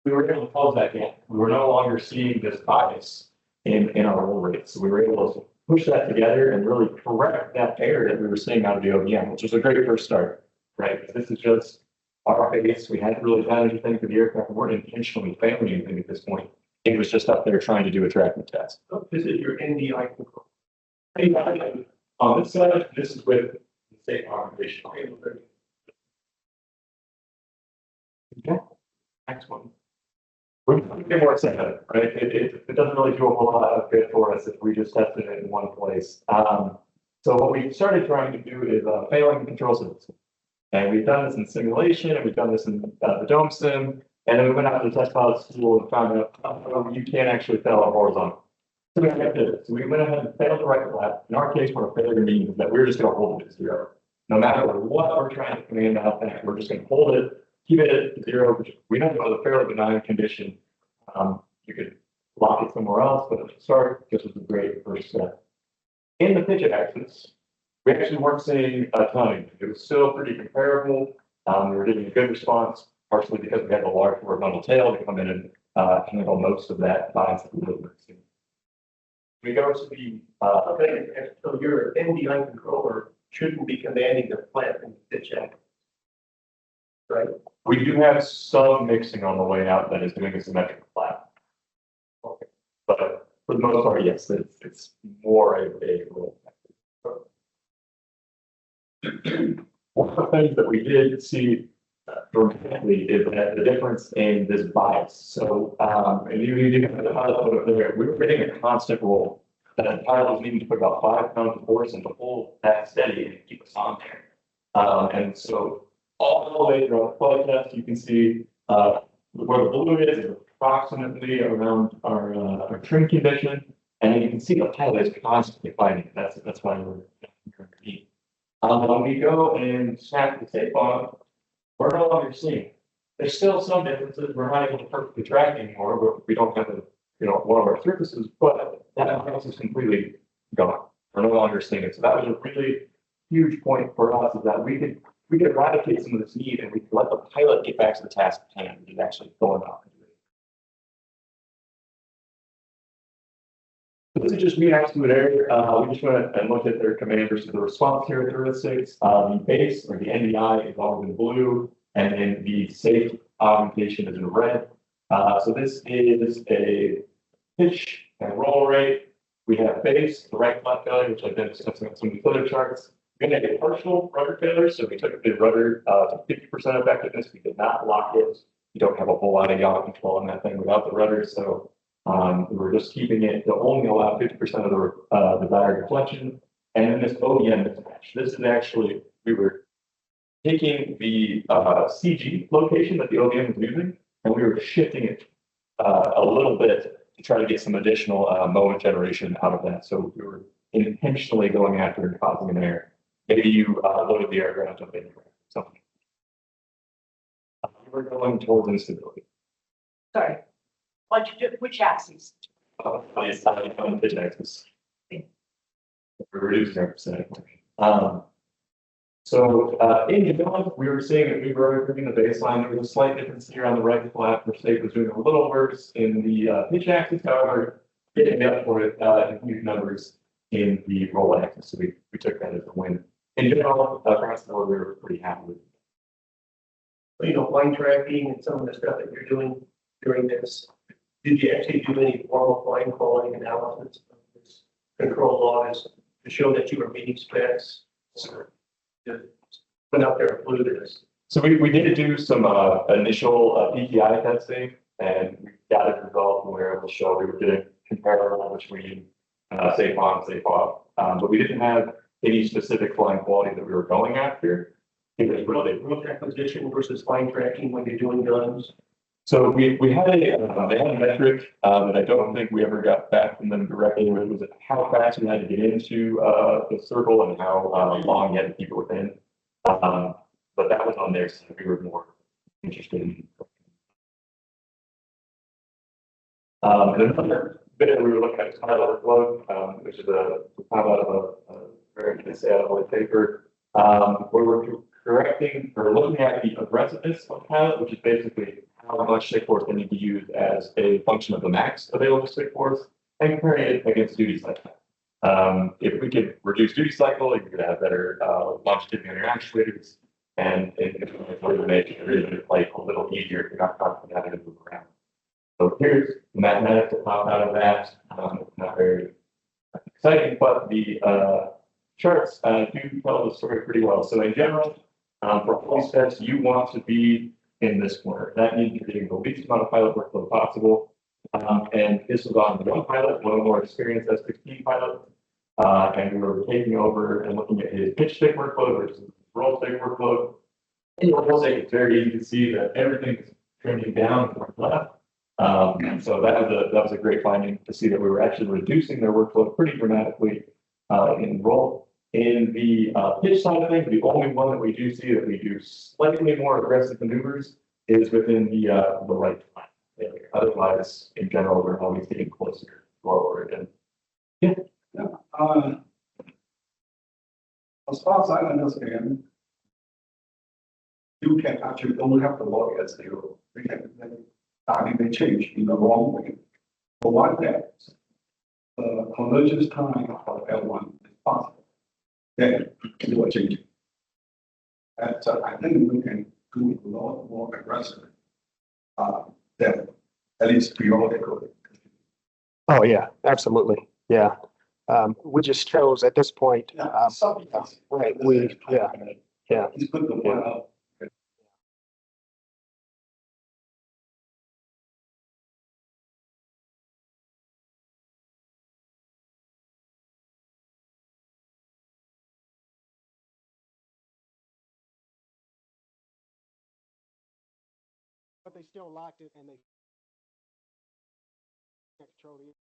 we were able to close that gap. We were no longer seeing this bias in our roll rates. So we were able to push that together and really correct that error that we were seeing out of the OEM, which was a great first start, right? This is just our base. We hadn't really done anything for the aircraft. We weren't intentionally failing anything at this point. It was just up there trying to do a tracking test. Visit your NDI control. On this side, this is with the SAFE augmentation. Okay, next one. We're going to get more excited, right? It doesn't really do a whole lot of good for us if we just tested it in one place. So what we started trying to do is failing control system. And we've done this in simulation, and we've done this in the dome sim. And then we went out to the test pilot school and found out you can't actually fail a horizontal. So we had to, so we went ahead and failed the right flat. In our case, what a failure means that we're just going to hold it at 0. No matter what we're trying to command out there, we're just going to hold it, keep it at 0, which we know is a fairly benign condition. You could lock it somewhere else, but at the start, this was a great first step. In the pitch axis, we actually weren't seeing a ton. It was still pretty comparable. We were getting a good response. partially because we have a large horizontal tail to come in and handle most of that bias that we live with. We go to the Okay, so your NDI controller shouldn't be commanding the plant and pitch out. Right? we do have some mixing on the way out that is doing a symmetric flat. Okay. But for the most part, yes, it's more a role. One of the things that we did see dramatically is that the difference in this bias. So, and you didn't have the pilot put up there, we were getting a constant roll. That the pilot was needing to put about 5 pounds of force and to hold that steady and keep us on there. And so all the way throughout the flight test, you can see where the blue is approximately around our trim condition, and then you can see the pilot is constantly fighting. That's why we're underneath. When we go and snap the tape on, we're no longer seeing. There's still some differences. We're not able to perfectly track anymore, but we don't have one of our surfaces, but that bias is completely gone. We're no longer seeing it. So that was a really huge point for us, is that we could eradicate some of this need and we could let the pilot get back to the task at hand, which is actually going on. So this is just me next to an area. We just went and looked at their commanders to the response characteristics. The base or the NDI is all in blue, and then the safe augmentation is in red. So this is a pitch and roll rate. We have base, the right flat failure, which I've been discussing on some of the other charts. We're going to get partial rudder failure. So we took the rudder to 50% effectiveness. We did not lock it. You don't have a whole lot of yaw control on that thing without the rudder. So we were just keeping it to only allow 50% of the battery deflection. And then this OEM mismatch. This is actually, we were taking the CG location that the OEM was using, and we were shifting it a little bit to try to get some additional moment generation out of that. So we were intentionally going after and causing an error. Maybe you loaded the aircraft up anywhere, something. We were going towards instability. Sorry, what you do, which axis? It's on the pitch axis. We're reducing our percentage. So in general, we were seeing that we were improving the baseline. There was a slight difference here on the right flat, where state was doing a little worse in the pitch axis. However, getting up for it in huge numbers in the roll axis. So we took that as a win. In general, across the board, we were pretty happy with it. Flight tracking and some of the stuff that you're doing during this. Did you actually do any formal flight quality analysis of this control logs to show that you were meeting specs? Went up there and flew this. So we did do some initial PTI testing, and we got a result where it will show we were getting comparable between safe on, safe off. But we didn't have any specific flying quality that we were going after. It was really route acquisition versus flying tracking when you're doing guns. So we had a metric that I don't think we ever got back from them directly. It was how fast we had to get into the circle and how long you had to keep it within. But that was on there, so we were more interested in. And another bit that we were looking at is pilot workload, which is a pilot of a very nice ACRL paper, where we're correcting or looking at the aggressiveness of pilot, which is basically how much stick force they need to use as a function of the max available stick force, and comparing it against duty cycle. If we could reduce duty cycle, you could have better longevity on your actuators, and it would make it like a little easier if you're not constantly having to move around. So here's the mathematics that pop out of that. It's not very exciting, but the charts do tell the story pretty well. So in general, for all these steps, you want to be in this corner. That means you're getting the least amount of pilot workload possible. And this was on one pilot, one more experienced S-16 pilot. And we were taking over and looking at his pitch stick workload versus roll stick workload. In the roll stick, it's very easy to see that everything's trending down from left. So that was a great finding to see that we were actually reducing their workload pretty dramatically in roll. In the pitch side of things, the only one that we do see that we do slightly more aggressive maneuvers is within the right flank. Otherwise, in general, we're always getting closer to our origin. Yeah. As far as I understand, you can actually don't have to look at zero. You can dynamically change in the wrong way. For one that the convergence time of L1 is possible, then you will change it. And I think we can do it a lot more aggressively than at least periodically. Oh, yeah, absolutely. Yeah. We just chose at this point, right, yeah. He's put the one up. But they still locked it and they can't control the.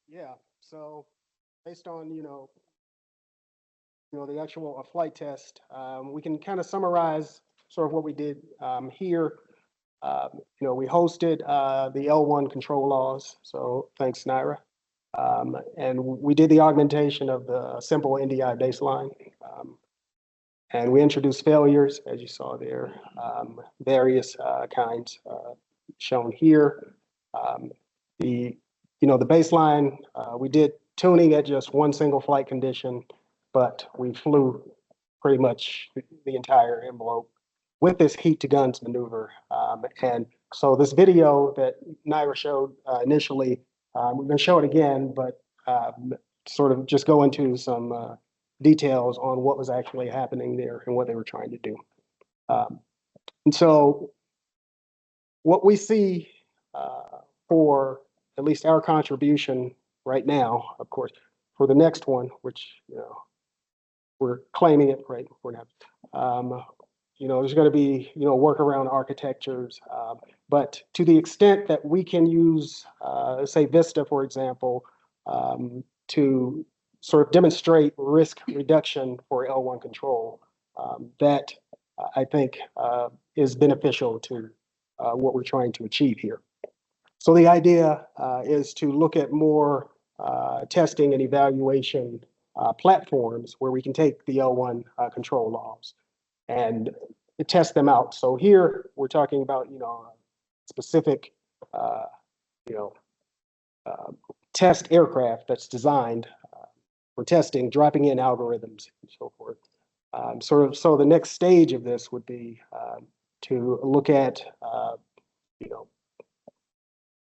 Yeah, so based on, the actual flight test, we can kind of summarize sort of what we did here. We hosted the L1 control laws, so thanks, Naira. And we did the augmentation of the simple NDI baseline. And we introduced failures, as you saw there, various kinds shown here. The baseline, we did tuning at just one single flight condition, but we flew pretty much the entire envelope with this heat to guns maneuver. And so this video that Naira showed initially, we're going to show it again, but sort of just go into some details on what was actually happening there and what they were trying to do. And so what we see for at least our contribution right now, of course, for the next one, which, we're claiming it, right? We're not, there's going to be, workaround architectures, but to the extent that we can use, say, Vista, for example, to sort of demonstrate risk reduction for L1 control, that I think is beneficial to what we're trying to achieve here. So the idea is to look at more testing and evaluation platforms where we can take the L1 control laws and test them out. So here we're talking about, specific, test aircraft that's designed for testing, dropping in algorithms and so forth. So the next stage of this would be to look at,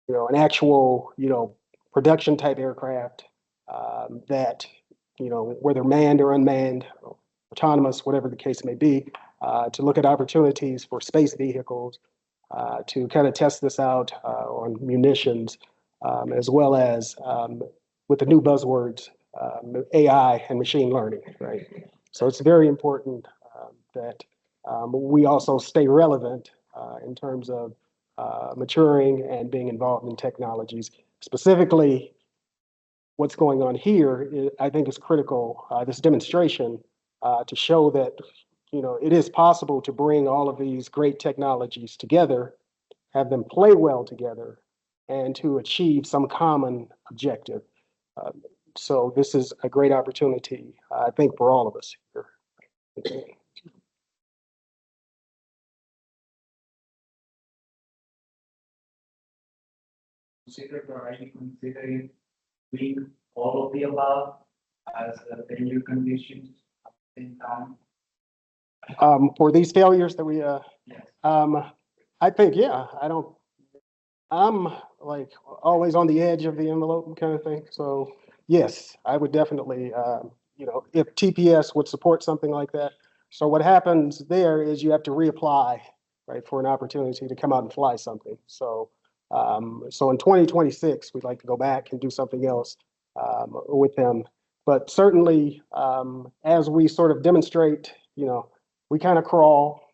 an actual, production type aircraft that, whether manned or unmanned, autonomous, whatever the case may be, to look at opportunities for space vehicles, to kind of test this out on munitions, as well as with the new buzzwords, AI and machine learning, right? So it's very important that we also stay relevant in terms of maturing and being involved in technologies. Specifically, what's going on here, I think is critical, this demonstration, to show that, it is possible to bring all of these great technologies together, have them play well together, and to achieve some common objective. So this is a great opportunity, I think, for all of us here. Are you considering doing all of the above as the failure conditions at the same time? For these failures that we, Yes. I think, yeah, I'm like always on the edge of the envelope kind of thing. So yes, I would definitely, if TPS would support something like that. So what happens there is you have to reapply, right, for an opportunity to come out and fly something. So in 2026, we'd like to go back and do something else with them. But certainly, as we sort of demonstrate, we kind of crawl,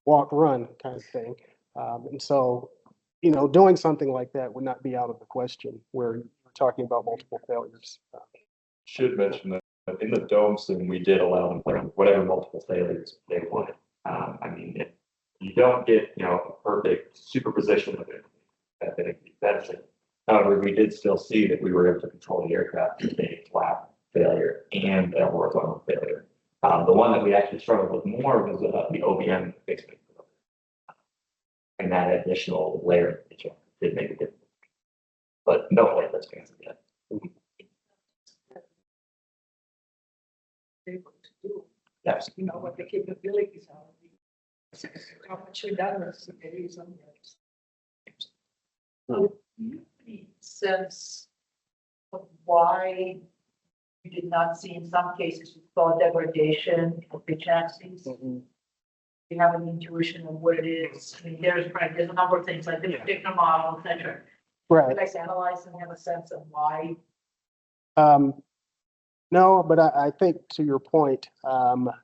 walk, run kind of thing. And so doing something like that would not be out of the question where you're talking about multiple failures. Should mention that in the dome sim, we did allow them to whatever multiple failures they wanted. I mean, you don't get, a perfect superposition of it. That's it. However, we did still see that we were able to control the aircraft with a flat failure and a horizontal failure. The one that we actually struggled with more was the OBM fixing. And that additional layer did make a difference. But no flight that's fancy yet. Able to do, Yes. what the capabilities are. How much redundancy there is on that. Any sense of why you did not see in some cases we saw degradation of the chassis? Mm-hmm. You have an intuition of what it is. I mean, there's a number of things like the particular model, et cetera. Right. You guys analyze and have a sense of why. No, but I think to your point,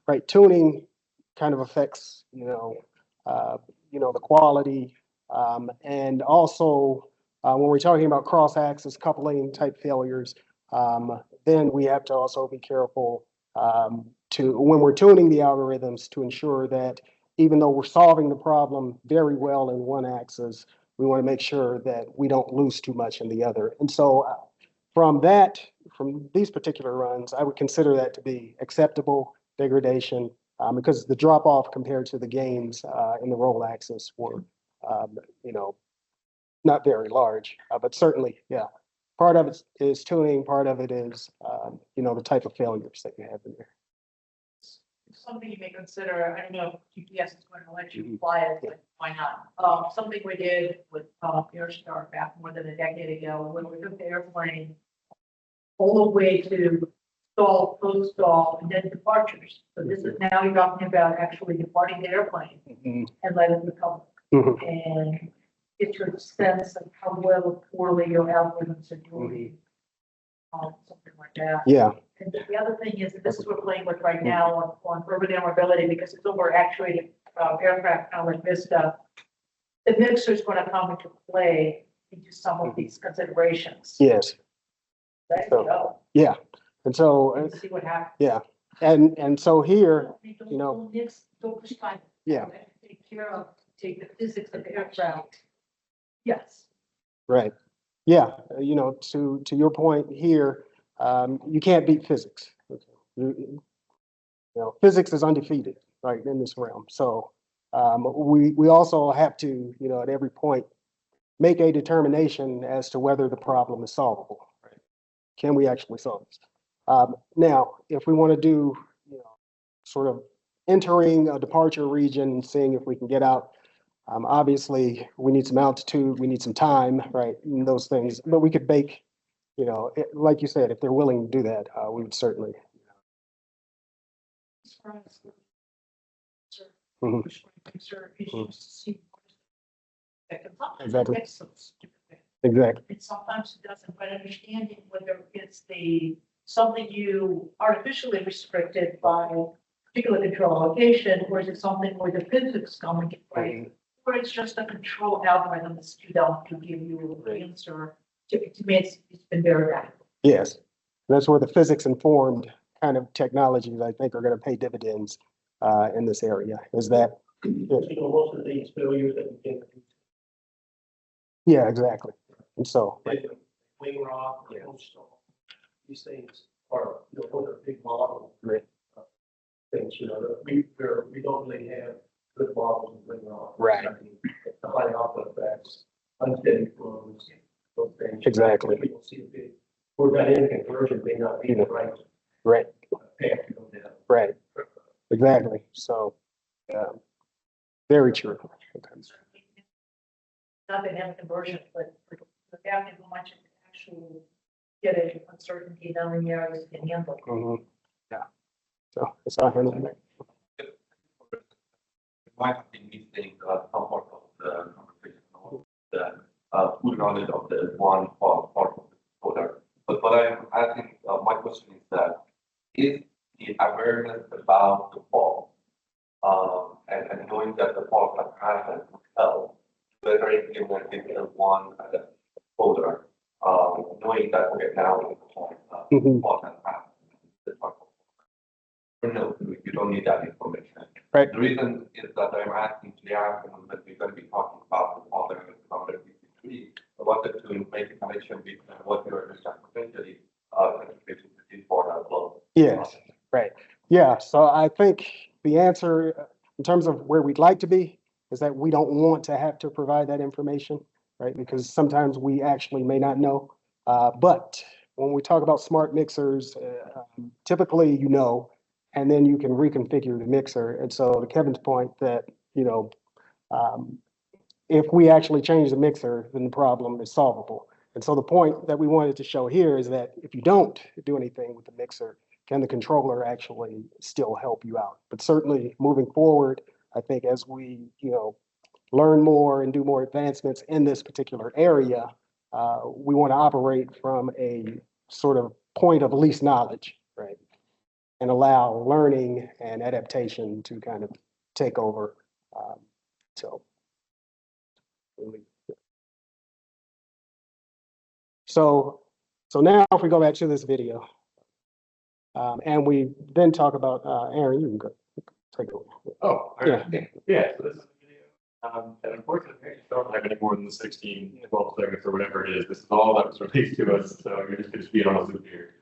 right, tuning kind of affects, the quality. And also, when we're talking about cross-axis coupling type failures, then we have to also be careful when we're tuning the algorithms to ensure that even though we're solving the problem very well in one axis, we want to make sure that we don't lose too much in the other. And so from these particular runs, I would consider that to be acceptable degradation because the drop off compared to the gains in the roll axis were, not very large, but certainly, yeah. Part of it is tuning, part of it is, the type of failures that you have in there. Something you may consider, I don't know if GPS is going to let you fly it, but why not? Something we did with Airstar back more than a decade ago, when we took the airplane all the way to stall, post stall, and then departures. So this is now you're talking about actually departing the airplane and letting it recover. And get your sense of how well or poorly your algorithms are doing. Something like that. Yeah. And the other thing is, this is what we're playing with right now on urban air mobility, because it's over actuated aircraft, kind of like Vista. The mixer is going to come into play into some of these considerations. Yes. Let's go. Yeah. And so, And see what happens. yeah. And so here, Don't push time. yeah. Take the physics of the aircraft. Yes. Right. Yeah. To your point here, you can't beat physics. Physics is undefeated, right, in this realm. So we also have to, at every point, make a determination as to whether the problem is solvable. Right? Can we actually solve this? Now, if we want to do, sort of entering a departure region and seeing if we can get out, obviously we need some altitude, we need some time, right, and those things. But we could bake, like you said, if they're willing to do that, we would certainly. Exactly. Exactly. And sometimes it doesn't, but understanding whether it's something you artificially restricted by particular control allocation, or is it something where the physics come into play, or it's just a control algorithm that's skewed out to give you an answer. To me, it's been very valuable. Yes, that's where the physics informed kind of technologies I think are going to pay dividends in this area. Is that? Most of these failures that we can. Yeah, exactly. And so. Wing rock, these things are, those are big model things, we don't really have good models of wing rock. Right. The high alpha effects, unsteady flows, those things. Exactly. People see a big, or dynamic conversion may not be the right. Right. Path to go down. Right. Exactly. So, very true. Okay. Not dynamic conversion, but the fact how much it can actually get a uncertainty down in the areas can handle. Yeah. So it's not handling that. It might have been missing somewhat of the conversation of the full knowledge of the one part of the product. But what I'm asking, my question is that is the awareness about the fault and knowing that the fault has happened would help the very implemented in one folder, knowing that we're now in the point important path. No, you don't need that information. Right. The reason is that I'm asking today afternoon that we're going to be talking about the folder number 53. I wanted to make a connection between what you are just potentially contributing to for as well. Yes, right. Yeah, so I think the answer in terms of where we'd like to be is that we don't want to have to provide that information, right? Because sometimes we actually may not know. But when we talk about smart mixers, typically you know, and then you can reconfigure the mixer. And so to Kevin's point that, if we actually change the mixer, then the problem is solvable. And so the point that we wanted to show here is that if you don't do anything with the mixer, can the controller actually still help you out? But certainly moving forward, I think as we, learn more and do more advancements in this particular area, we want to operate from a sort of point of least knowledge, right? And allow learning and adaptation to kind of take over. So now if we go back to this video, and we then talk about, Aaron, you can go take it over. Oh, Yeah. Yeah, so this is the video. And unfortunately, we don't have any more than the 16, 12 seconds or whatever it is. This is all that was released to us, so you're just being on a loop here.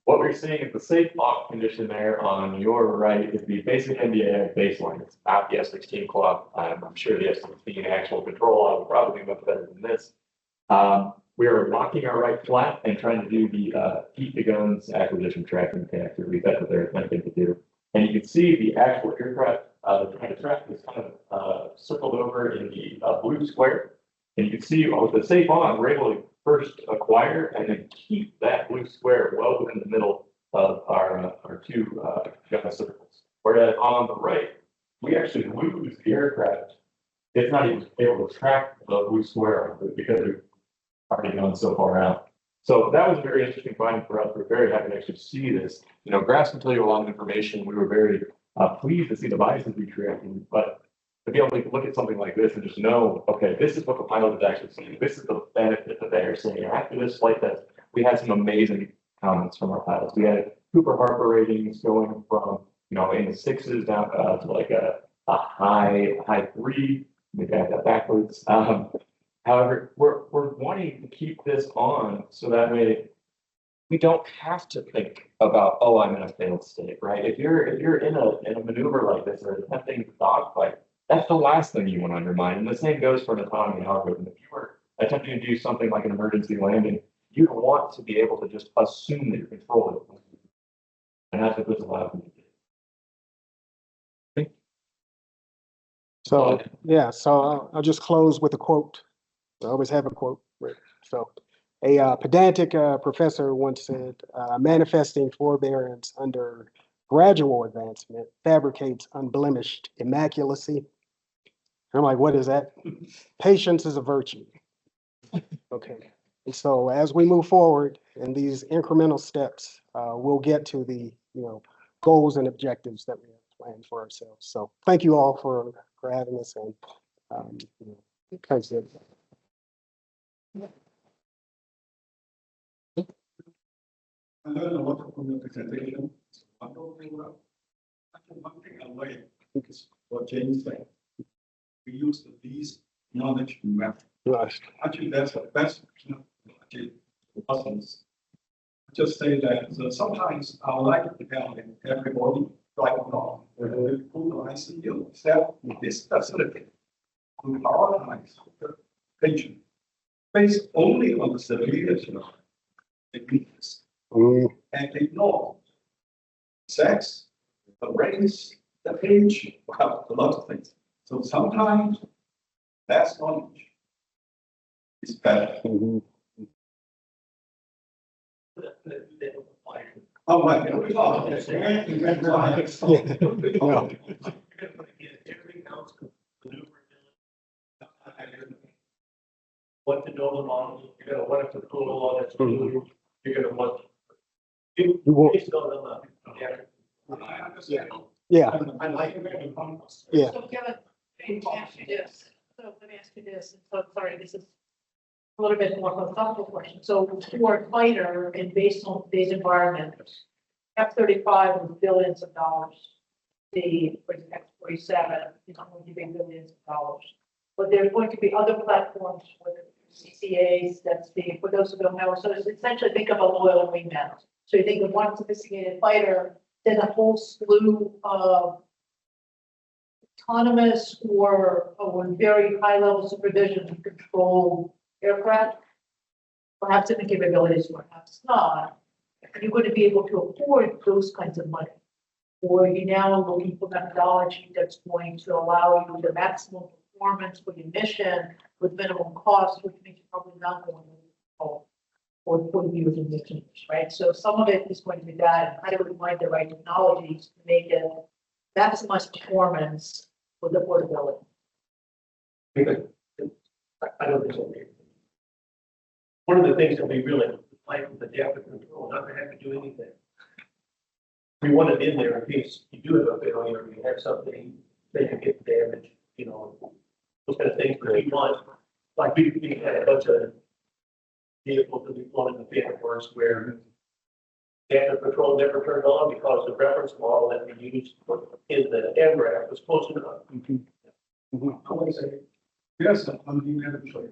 What we're seeing is the safe lock condition there on your right is the basic NDAI baseline. It's not the S16 clock. I'm sure the S16 actual control log will probably be much better than this. We are locking our right flat and trying to do the heat the guns acquisition tracking task. At least that's what they're attempting to do. And you can see the actual aircraft trying to track is kind of circled over in the blue square. And you can see with the safe on, we're able to first acquire and then keep that blue square well within the middle of our two gun circles. Whereas on the right, we actually lose the aircraft. It's not even able to track the blue square because we've already gone so far out. So that was a very interesting finding for us. We're very happy to actually see this. Grass can tell you a lot of information. We were very pleased to see the biases we created, but to be able to look at something like this and just know, okay, this is what the pilot is actually seeing. This is the benefit that they are seeing. After this flight test, we had some amazing comments from our pilots. We had Cooper Harper ratings going from, in the 6s down to like a high 3. Maybe I have that backwards. However, we're wanting to keep this on so that way we don't have to think about, oh, I'm in a failed state, right? If you're in a maneuver like this or attempting to dogfight, that's the last thing you want on your mind. And the same goes for an autonomy algorithm. If you were attempting to do something like an emergency landing, you'd want to be able to just assume that you're controlling it. And that's what this allows you to do. So, yeah, so I'll just close with a quote. I always have a quote. Right? So, a pedantic professor once said, manifesting forbearance under gradual advancement fabricates unblemished immaculacy. And I'm like, what is that? Patience is a virtue. Okay. And so as we move forward in these incremental steps, we'll get to the, goals and objectives that we have planned for ourselves. So thank you all for having us, and thanks. I learned a lot from your presentation. Actually, one thing I like is what James said. We use the least knowledge method. Right. Actually, that's the best lessons. Just say that sometimes I like to tell everybody right now, when we put the ICU, except this facility, we prioritize the patient based only on the severity of the weakness. And ignore sex, the race, the age, well, a lot of things. So sometimes less knowledge is better. Oh my God. What to know the model, you're gonna want to pull a lot of you're gonna want. You won't. I understand. Yeah. I like it. Yeah. So Kevin, yes, So let me ask you this, so sorry, this is a little bit more philosophical question. So for a fighter and based on today's environment, F-35 was billions of dollars. The X-47 is going to be billions of dollars. But there's going to be other platforms with CCAs, that's the, for those who don't know, so it's essentially think of a loyal wingman. So you think of one sophisticated fighter, then a whole slew of autonomous or very high level supervision and control aircraft. Perhaps in the capabilities, perhaps not. You're going to be able to afford those kinds of money. Or you're now looking for methodology that's going to allow you the maximum performance for your mission with minimum cost, which means you're probably not going to for 40 years in missions, right? So some of it is going to be that, and how do we find the right technologies to make it maximize performance with affordability? I don't think so. One of the things that we really like with adaptive control, not to have to do anything. We want it in there in case you do have a failure, you have something that can get damaged, you know, those kind of things. But we want, like we had a bunch of vehicles that we flown in the field wars where adaptive control never turned on because the reference model that we used in the MRAP was close enough. I want to say, yes, I'm being able.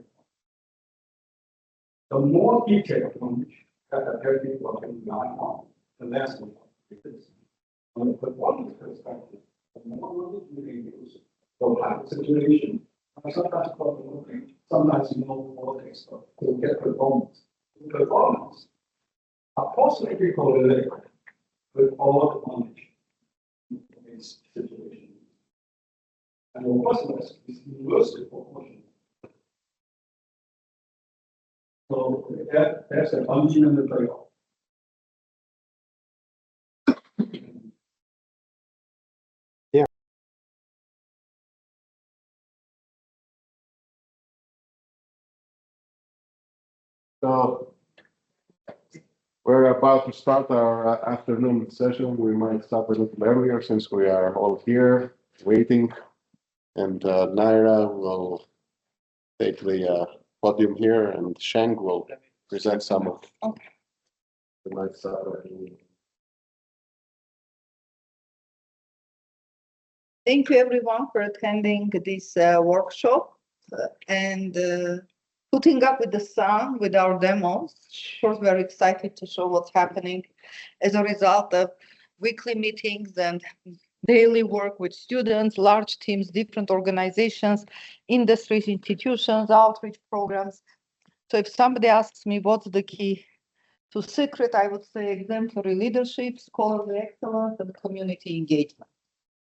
The more detailed one that everything was going on, the less one. Because when you put one perspective, the more we can use for that situation. Sometimes problem, sometimes more stuff to get performance. Performance are possibly correlated with all the knowledge in this situation. And the robustness is inversely proportional. So that's an unlimited trade-off. So we're about to start our afternoon session. We might start a little earlier since we are all here waiting. And Naira will take the podium here and Sheng will present some of the nice stuff. Thank you everyone for attending this workshop and putting up with the sun with our demos. Of course, we're excited to show what's happening as a result of weekly meetings and daily work with students, large teams, different organizations, industries, institutions, outreach programs. So if somebody asks me what's the key to secret, I would say exemplary leadership, scholarly excellence, and community engagement.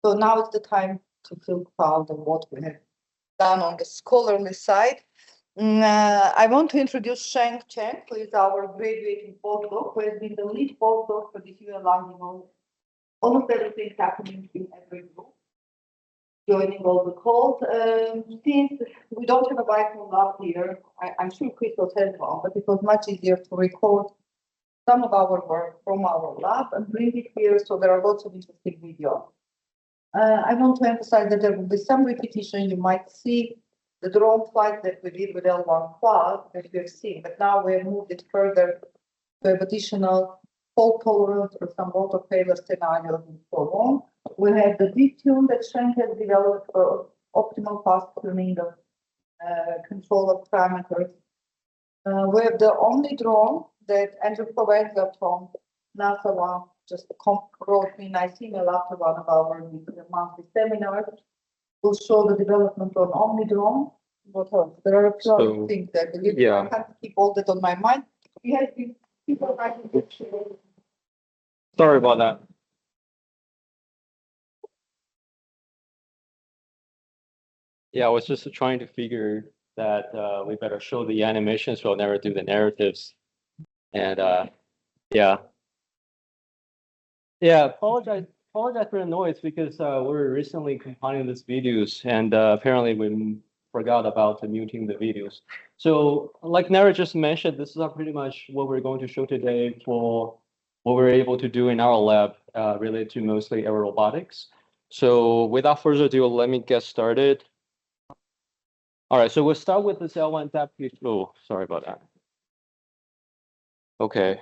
So now is the time to feel proud of what we have done on the scholarly side. I want to introduce Sheng Chen, who is our graduating postdoc, who has been the lead postdoc for this ULI development. Almost everything happening in every group, joining all the calls. Since we don't have a Wi-Fi lab here, I'm sure Christos has one, but it was much easier to record some of our work from our lab and bring it here, so there are lots of interesting videos. I want to emphasize that there will be some repetition. You might see the drone flight that we did with L1 Quad that we have seen, but now we have moved it further to have additional fault tolerance or some autofailure scenarios and so on. We have the deep tune that Sheng has developed for optimal fast tuning of control of parameters. We have the only drone that Andrew Provenza from NASA one just wrote me a nice email after one of our monthly seminars. We'll show the development on Omnidrone. What else? There are a few other things that I believe I can't keep all that on my mind. We have people writing. Sorry about that. Yeah, I was just trying to figure that we better show the animations, we'll never do the narratives. And apologize for the noise because we're recently compiling these videos and apparently we forgot about muting the videos. So like Naira just mentioned, this is pretty much what we're going to show today for what we're able to do in our lab related to mostly aerorobotics. So without further ado, let me get started. All right, so we'll start with this L1 adaptive. Oh, sorry about that. Okay.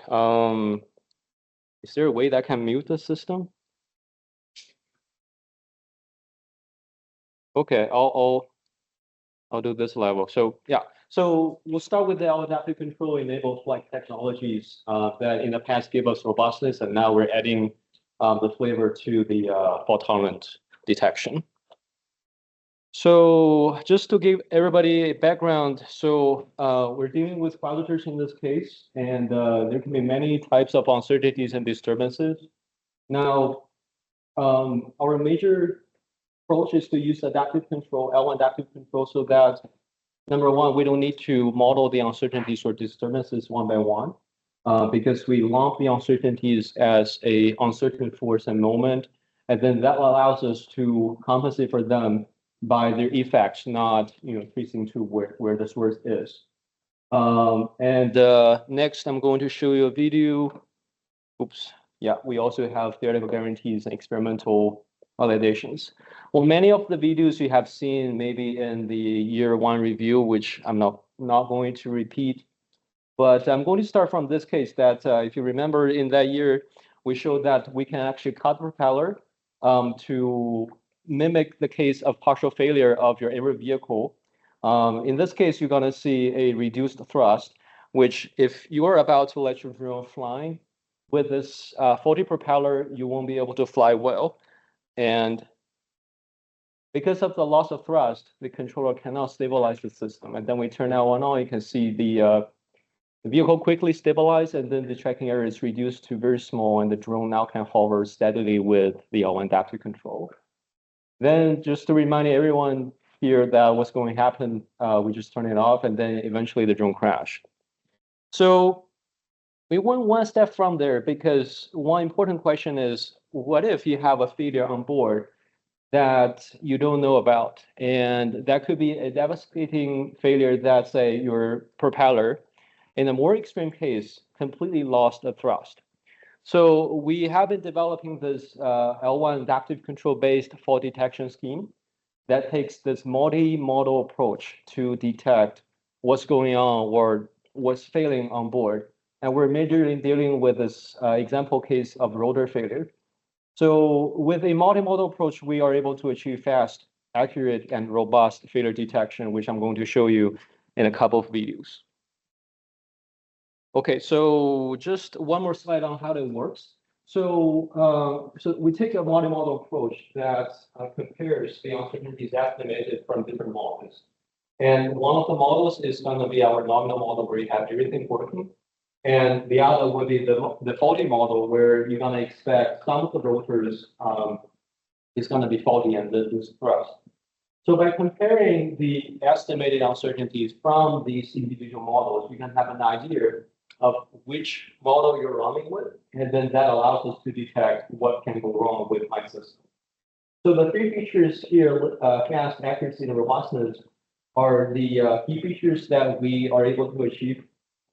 Is there a way that can mute the system? Okay, I'll do this level. So yeah, so we'll start with the adaptive control enabled flight technologies that in the past gave us robustness, and now we're adding the flavor to the fault tolerant detection. So just to give everybody a background, so we're dealing with clouders in this case, and there can be many types of uncertainties and disturbances. Now, our major approach is to use adaptive control, L1 adaptive control, so that number one, we don't need to model the uncertainties or disturbances one by one, because we lump the uncertainties as a uncertain force and moment, and then that allows us to compensate for them by their effects, not tracing to where the source is. Next, I'm going to show you a video. Oops. Yeah, we also have theoretical guarantees and experimental validations. Well, many of the videos you have seen maybe in the year one review, which I'm not going to repeat, but I'm going to start from this case that if you remember in that year, we showed that we can actually cut propeller to mimic the case of partial failure of your aerial vehicle. In this case, you're going to see a reduced thrust, which if you are about to let your drone fly, with this faulty propeller, you won't be able to fly well. And because of the loss of thrust, the controller cannot stabilize the system. And then we turn L1 on, you can see the vehicle quickly stabilized, and then the tracking area is reduced to very small, and the drone now can hover steadily with the L1 adaptive control. Then just to remind everyone here that what's going to happen, we just turn it off, and then eventually the drone crashed. So we went one step from there, because one important question is, what if you have a failure on board that you don't know about? And that could be a devastating failure that, say, your propeller, in a more extreme case, completely lost a thrust. So we have been developing this L1 adaptive control-based fault detection scheme that takes this multi-model approach to detect what's going on or what's failing on board. And we're majorly dealing with this example case of rotor failure. So with a multimodal approach, we are able to achieve fast, accurate, and robust failure detection, which I'm going to show you in a couple of videos. Okay, so just one more slide on how it works. So, we take a multimodal approach that compares the uncertainties estimated from different models. And one of the models is going to be our nominal model, where you have everything working. And the other would be the faulty model, where you're going to expect some of the rotors is going to be faulty and lose thrust. So by comparing the estimated uncertainties from these individual models, you can have an idea of which model you're running with, and then that allows us to detect what can go wrong with my system. So the three features here, fast, accuracy, and robustness, are the key features that we are able to achieve.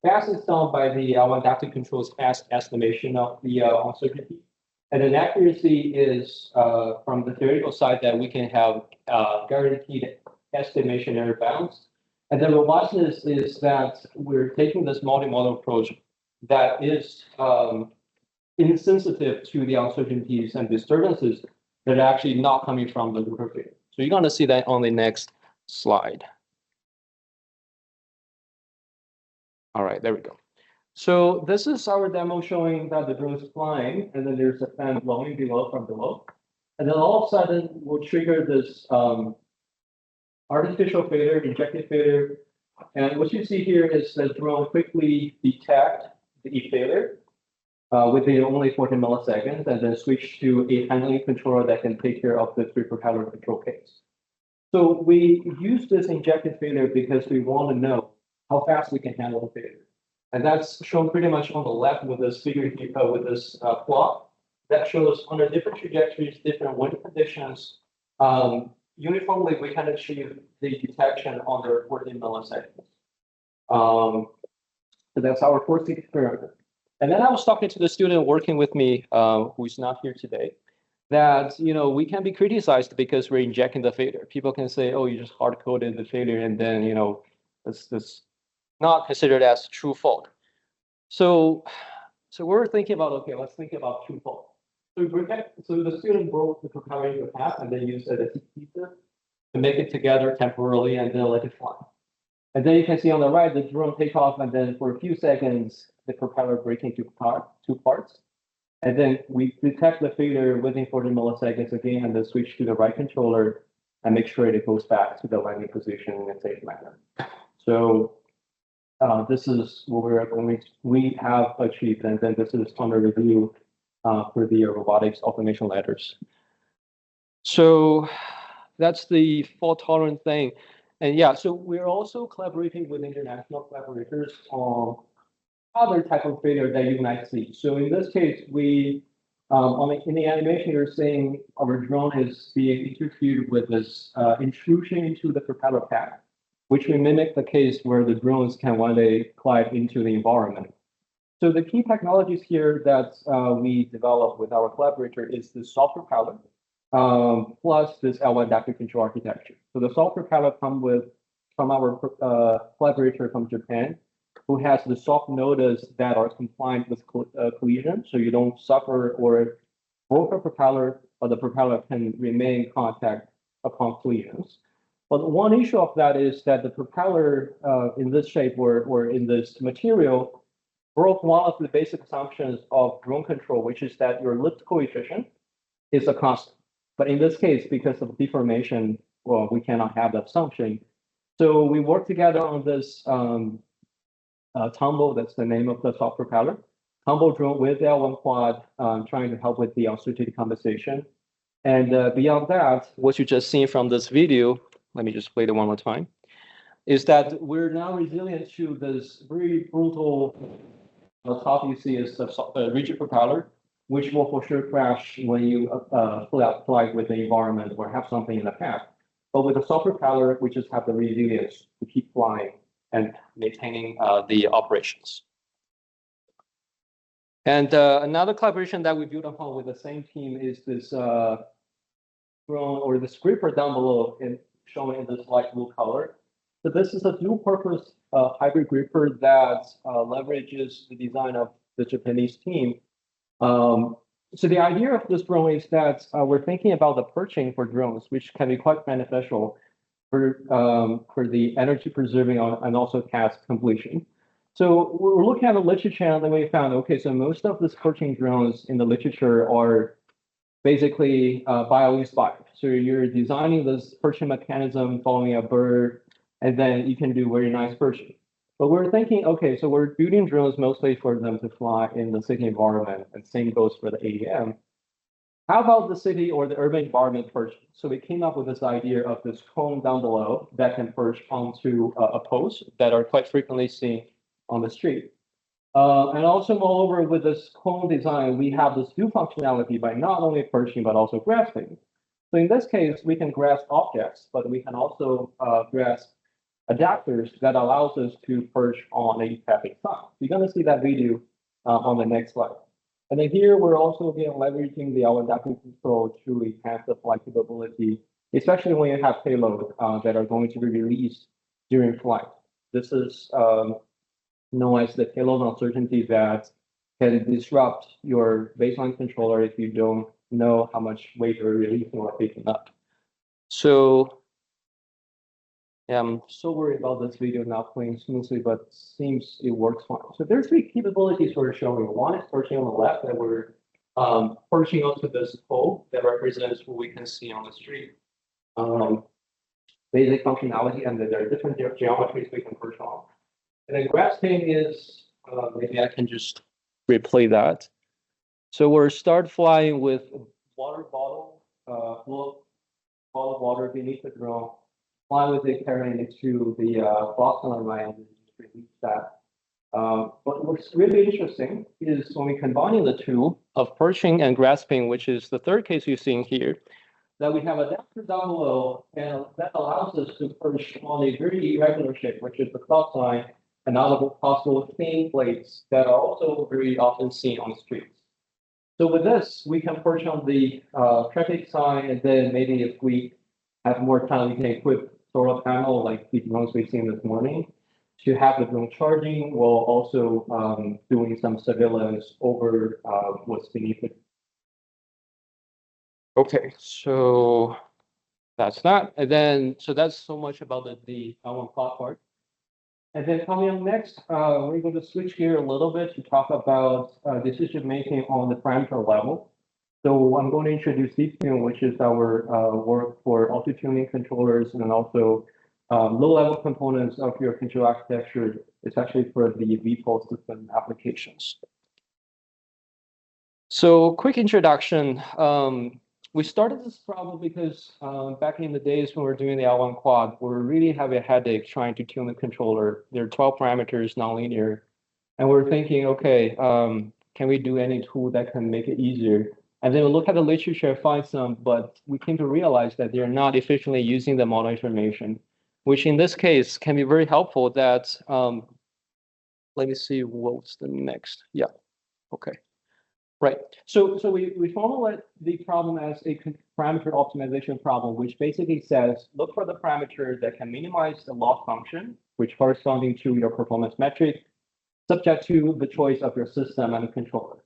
Fast is done by the L1 adaptive control's fast estimation of the uncertainty. And then accuracy is from the theoretical side that we can have guaranteed estimation error bounds. And then robustness is that we're taking this multi-model approach that is insensitive to the uncertainties and disturbances that are actually not coming from the rotor failure. So you're going to see that on the next slide. All right, there we go. So this is our demo showing that the drone is flying, and then there's a fan blowing below from below. And then all of a sudden, we'll trigger this artificial failure, injected failure. And what you see here is the drone quickly detect the failure within only 14 milliseconds, and then switch to a handling controller that can take care of the three propeller control case. So we use this injected failure because we want to know how fast we can handle the failure. And that's shown pretty much on the left with this figure here, with this plot that shows under different trajectories, different wind conditions, uniformly we can achieve the detection under 14 milliseconds. So that's our first experiment. And then I was talking to the student working with me, who is not here today, that, we can be criticized because we're injecting the failure. People can say, oh, you just hard-coded the failure, and then, it's not considered as true fault. So we're thinking about, okay, let's think about true fault. So the student broke the propeller into half and then used it as a pieces to make it together temporarily and then let it fly. And then you can see on the right, the drone take off, and then for a few seconds, the propeller breaks into two parts. And then we detect the failure within 40 milliseconds again, and then switch to the right controller and make sure it goes back to the landing position in a safe manner. So this is what we have achieved, and then this is under review for the robotics automation letters. So that's the fault-tolerant thing. And yeah, so we're also collaborating with international collaborators on other type of failure that you might see. So in this case, we, in the animation, you're seeing our drone is being interfered with this intrusion into the propeller pad, which will mimic the case where the drones can one day glide into the environment. So the key technologies here that we developed with our collaborator is the soft propeller, plus this L1 adaptive control architecture. So the soft propeller comes from our collaborator from Japan, who has the soft nodus that are compliant with collision, so you don't suffer or broke a propeller, but the propeller can remain in contact upon collisions. But one issue of that is that the propeller in this shape or in this material broke one of the basic assumptions of drone control, which is that your lift coefficient is a constant. But in this case, because of deformation, well, we cannot have that assumption. So we work together on this Tumble, that's the name of the soft propeller, Tumble drone with L1 quad, trying to help with the uncertainty compensation. And beyond that, what you just seen from this video, let me just play it one more time, is that we're now resilient to this very brutal, top you see is a rigid propeller, which will for sure crash when you fly with the environment or have something in the path. But with a soft propeller, we just have the resilience to keep flying and maintaining the operations. And another collaboration that we built upon with the same team is this drone or the gripper down below, shown in this light blue color. So this is a dual-purpose hybrid gripper that leverages the design of the Japanese team. So the idea of this drone is that we're thinking about the perching for drones, which can be quite beneficial for the energy preserving and also task completion. So we're looking at the literature and then we found, okay, so most of these perching drones in the literature are basically bio-inspired. So you're designing this perching mechanism following a bird, and then you can do very nice perching. But we're thinking, okay, so we're building drones mostly for them to fly in the city environment, and same goes for the AEM. How about the city or the urban environment perch? So we came up with this idea of this cone down below that can perch onto a post that are quite frequently seen on the street. And also, moreover, with this cone design, we have this new functionality by not only perching, but also grasping. So in this case, we can grasp objects, but we can also grasp adapters that allows us to perch on a traffic sign. You're going to see that video on the next slide. And then here, we're also again leveraging the adaptive control to enhance the flight capability, especially when you have payload that are going to be released during flight. This is known as the payload uncertainty that can disrupt your baseline controller if you don't know how much weight you're releasing or picking up. So yeah, I'm so worried about this video not playing smoothly, but seems it works fine. So there's three capabilities we're showing. One is perching on the left, that we're perching onto this pole that represents what we can see on the street. Basic functionality, and then there are different geometries we can perch on. And then grasping is, maybe I can just replay that. So we're start flying with a water bottle, full of water beneath the drone, fly with it, carrying it to the Boston line and just release that. But what's really interesting is when we combine the two of perching and grasping, which is the third case you're seeing here, that we have a adapter down below, and that allows us to perch on a very irregular shape, which is the clock sign, and other possible thin plates that are also very often seen on the streets. So with this, we can push on the traffic sign, and then maybe if we have more time, we can equip solar panel like the ones we've seen this morning to have the drone charging while also doing some surveillance over what's beneath it. Okay, so that's that. And then, so that's so much about the L1 plot part. And then coming up next, we're going to switch gear a little bit to talk about decision making on the parameter level. So I'm going to introduce DeepTune, which is our work for auto-tuning controllers and also low-level components of your control architecture, especially for the VTOL system applications. So quick introduction. We started this problem because back in the days when we were doing the L1 quad, we were really having a headache trying to tune the controller. There are 12 parameters, nonlinear. And we're thinking, okay, can we do any tool that can make it easier? And then we look at the literature, find some, but we came to realize that they're not efficiently using the model information, which in this case can be very helpful that, let me see, what's the next? Yeah, okay. Right. So we formulate the problem as a parameter optimization problem, which basically says, look for the parameter that can minimize the loss function, which corresponding to your performance metric, subject to the choice of your system and the controller.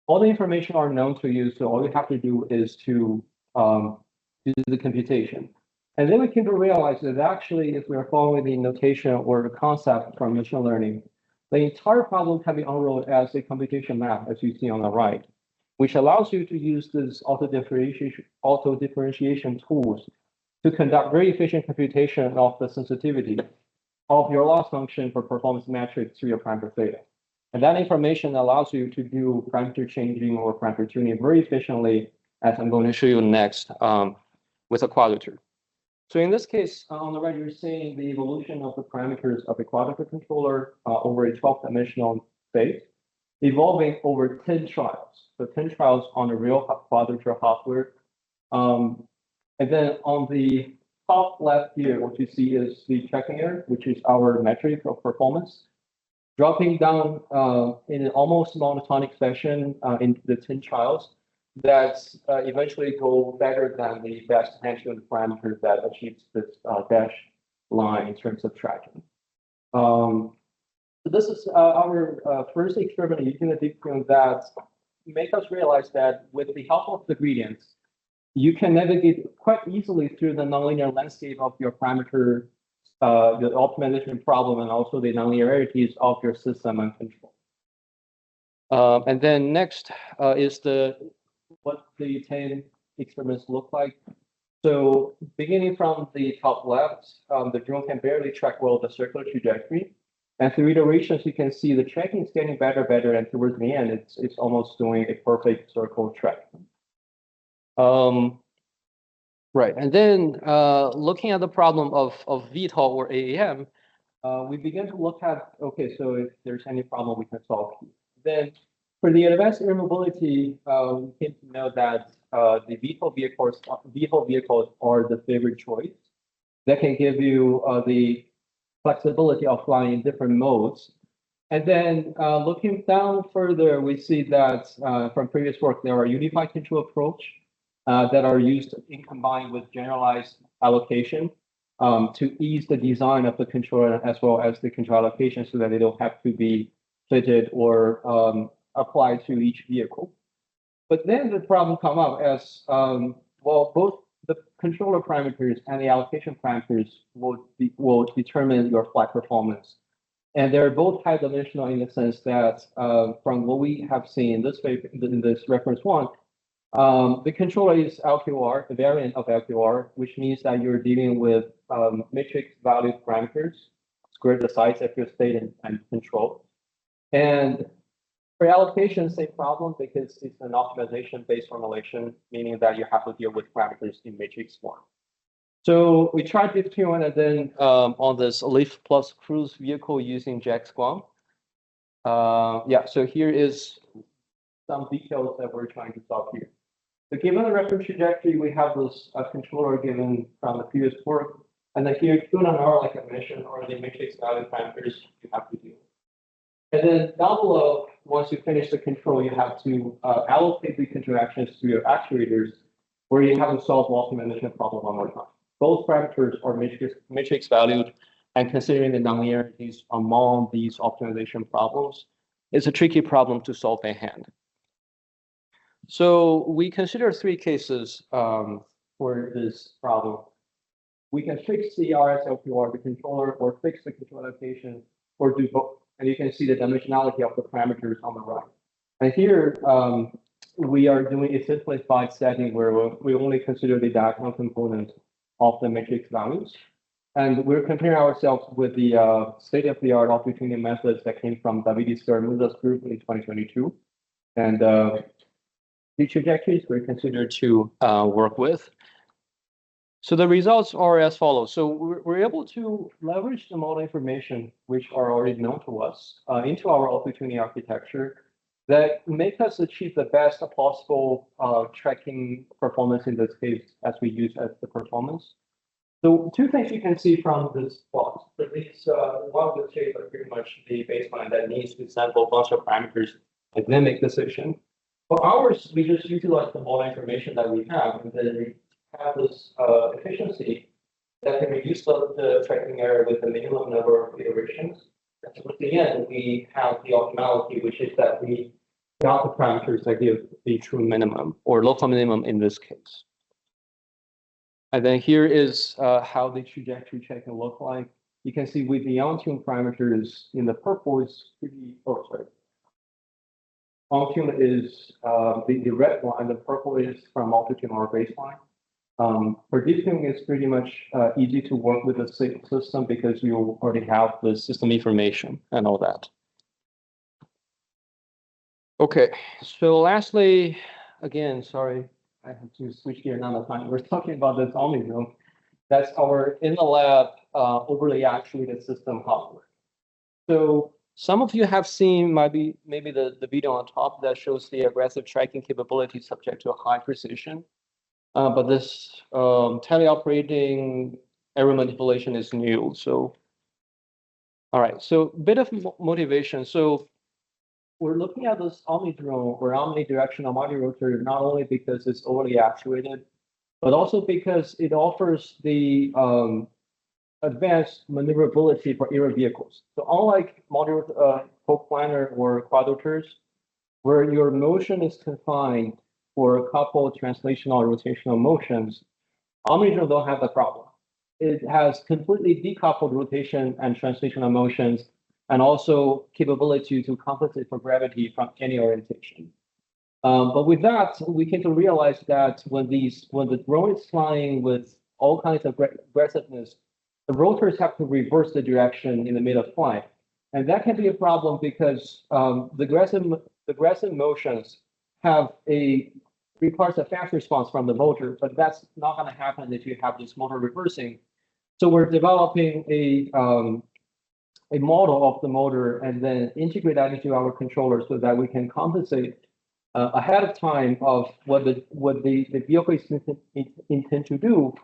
All the information are known to you, so all you have to do is to do the computation. And then we came to realize that actually, if we are following the notation or the concept from machine learning, the entire problem can be unrolled as a computation map, as you see on the right, which allows you to use this auto differentiation tools to conduct very efficient computation of the sensitivity of your loss function for performance metrics to your parameter theta. And that information allows you to do parameter changing or parameter tuning very efficiently, as I'm going to show you next with a quadrature. So in this case, on the right, you're seeing the evolution of the parameters of a quadrature controller over a 12-dimensional space, evolving over 10 trials. So 10 trials on a real quadrature hardware. And then on the top left here, what you see is the checking error, which is our metric of performance, dropping down in an almost monotonic fashion in the 10 trials that eventually go better than the best hand-tuned parameter that achieves this dash line in terms of tracking. So this is our first experiment using the DeepTune that make us realize that with the help of the gradients, you can navigate quite easily through the nonlinear landscape of your parameter, the optimization problem, and also the nonlinearities of your system and control. And then next is what the 10 experiments look like. So beginning from the top left, the drone can barely track well the circular trajectory. And through iterations, you can see the tracking is getting better, and towards the end, it's almost doing a perfect circle track. Right, and then looking at the problem of VTOL or AAM, we begin to look at, okay, so if there's any problem we can solve here. Then for the advanced air mobility, we came to know that the VTOL vehicles are the favorite choice that can give you the flexibility of flying in different modes. And then looking down further, we see that from previous work, there are unified control approach that are used in combined with generalized allocation to ease the design of the controller as well as the control allocation so that they don't have to be fitted or applied to each vehicle. But then the problem come up as, well, both the controller parameters and the allocation parameters will determine your flight performance. And they're both high dimensional in the sense that from what we have seen in this reference one, the controller is LQR, the variant of LQR, which means that you're dealing with matrix value parameters, square the size of your state and control. And for allocation, same problem because it's an optimization-based formulation, meaning that you have to deal with parameters in matrix form. So we tried DeepTune and then on this Leaf Plus cruise vehicle using JAX-Guam. Yeah, so here is some details that we're trying to solve here. So given the reference trajectory, we have this controller given from the previous work, and then here tune an hour, like I mentioned, or the matrix value parameters you have to deal with. And then down below, once you finish the control, you have to allocate the interactions to your actuators, where you have to solve loss management problem one more time. Both parameters are matrix valued, and considering the nonlinearities among these optimization problems, it's a tricky problem to solve by hand. So we consider three cases for this problem. We can fix the RSLPR, the controller, or fix the control allocation, or do both. And you can see the dimensionality of the parameters on the right. And here, we are doing a simplified setting where we only consider the diagonal component of the matrix values. And we're comparing ourselves with the state-of-the-art opportunity methods that came from Davidis Garmuza's group in 2022. And the trajectories we're considered to work with. So the results are as follows. So we're able to leverage the model information, which are already known to us, into our opportunity architecture that make us achieve the best possible tracking performance in this case as we use as the performance. So two things you can see from this plot. At least one of the shapes are pretty much the baseline that needs to sample a bunch of parameters and then make decision. For ours, we just utilize the model information that we have, and then we have this efficiency that can reduce the tracking error with the minimum number of iterations. And so at the end, we have the optimality, which is that we got the parameters that give the true minimum or local minimum in this case. And then here is how the trajectory check can look like. You can see with the on-tune parameters in the purple is pretty, oh, sorry. On-tune is the red line, the purple is from multi-tune or baseline. For deep-tuning, it's pretty much easy to work with the system because you already have the system information and all that. Okay, so lastly, again, sorry, I have to switch gear another time. We're talking about this OmniZone. That's our in the lab overly actuated system hardware. So some of you have seen maybe the video on top that shows the aggressive tracking capability subject to a high precision. But this teleoperating error manipulation is new. So, all right, so a bit of motivation. So we're looking at this OmniDrone or omnidirectional multi-rotor not only because it's overly actuated, but also because it offers the advanced maneuverability for aerial vehicles. So unlike co-planar or quadrotors, where your motion is confined for a couple of translational or rotational motions, OmniDrone don't have the problem. It has completely decoupled rotation and translational motions, and also capability to compensate for gravity from any orientation. But with that, we came to realize that when the drone is flying with all kinds of aggressiveness, the rotors have to reverse the direction in the middle of flight. And that can be a problem because the aggressive motions requires a fast response from the motor, but that's not going to happen if you have this motor reversing. So we're developing a model of the motor and then integrate that into our controller so that we can compensate ahead of time of what the vehicle is intend to do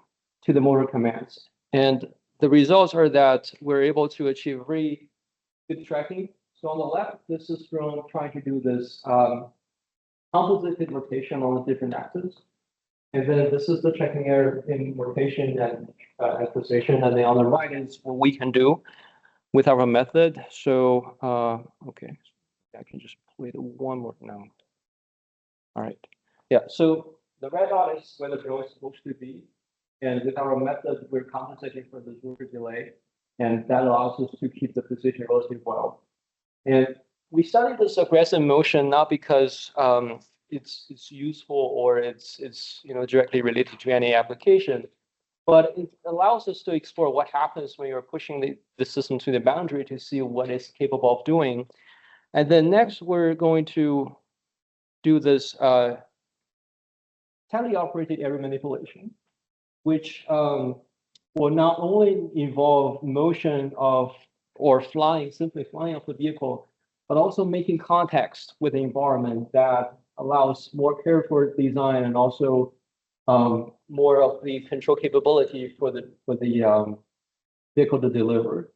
to the motor commands. And the results are that we're able to achieve very good tracking. So on the left, this is from trying to do this compensated rotation on the different axes. And then this is the tracking error in rotation and position. And then on the right is what we can do with our method. So, okay, I can just play it one more now. All right. Yeah, so the red dot is where the drone is supposed to be. And with our method, we're compensating for the rotor delay. And that allows us to keep the position relatively well. And we studied this aggressive motion not because it's useful or it's directly related to any application, but it allows us to explore what happens when you're pushing the system to the boundary to see what it's capable of doing. And then next, we're going to do this teleoperated error manipulation, which will not only involve motion of or simply flying of the vehicle, but also making context with the environment that allows more careful design and also more of the control capability for the vehicle to deliver.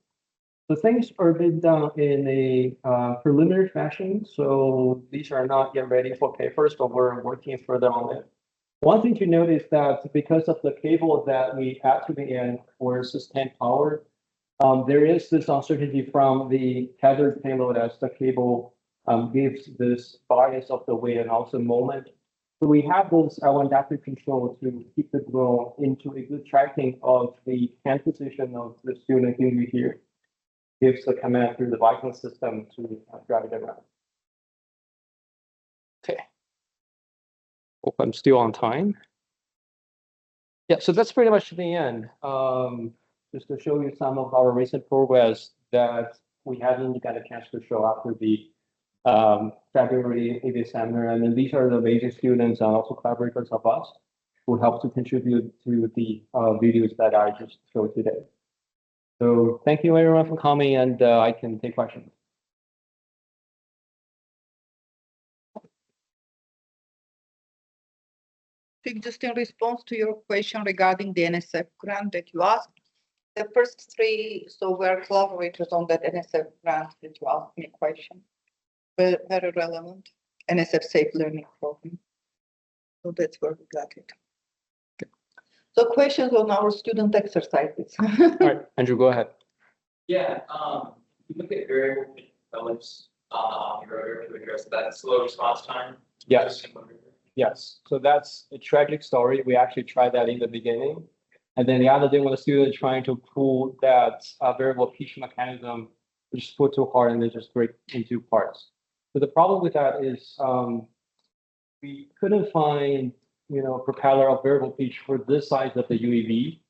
The things are being done in a preliminary fashion, so these are not yet ready for papers, but we're working further on it. One thing to note is that because of the cable that we add to the end for sustained power, there is this uncertainty from the tethered payload as the cable gives this bias of the weight and also moment. So we have this adaptive control to keep the drone into a good tracking of the hand position of the student here. Gives the command through the Viking system to drive it around. Okay. Hope I'm still on time. Yeah, so that's pretty much the end. Just to show you some of our recent progress that we hadn't got a chance to show after the February AV seminar. And then these are the amazing students and also collaborators of us who helped to contribute to the videos that I just showed today. So thank you everyone for coming, and I can take questions. Just in response to your question regarding the NSF grant that you asked, the first three, so we're collaborators on that NSF grant that you asked me a question. Very relevant, NSF Safe Learning Program. So that's where we got it. So questions on our student exercises. All right, Andrew, go ahead. Yeah, you look at variable develops in order to address that slow response time. Yes. Yes. So that's a tragic story. We actually tried that in the beginning. And then the other thing when the student is trying to pull that variable pitch mechanism, we just put too hard and they just break into parts. So the problem with that is we couldn't find, propeller of variable pitch for this size of the UAV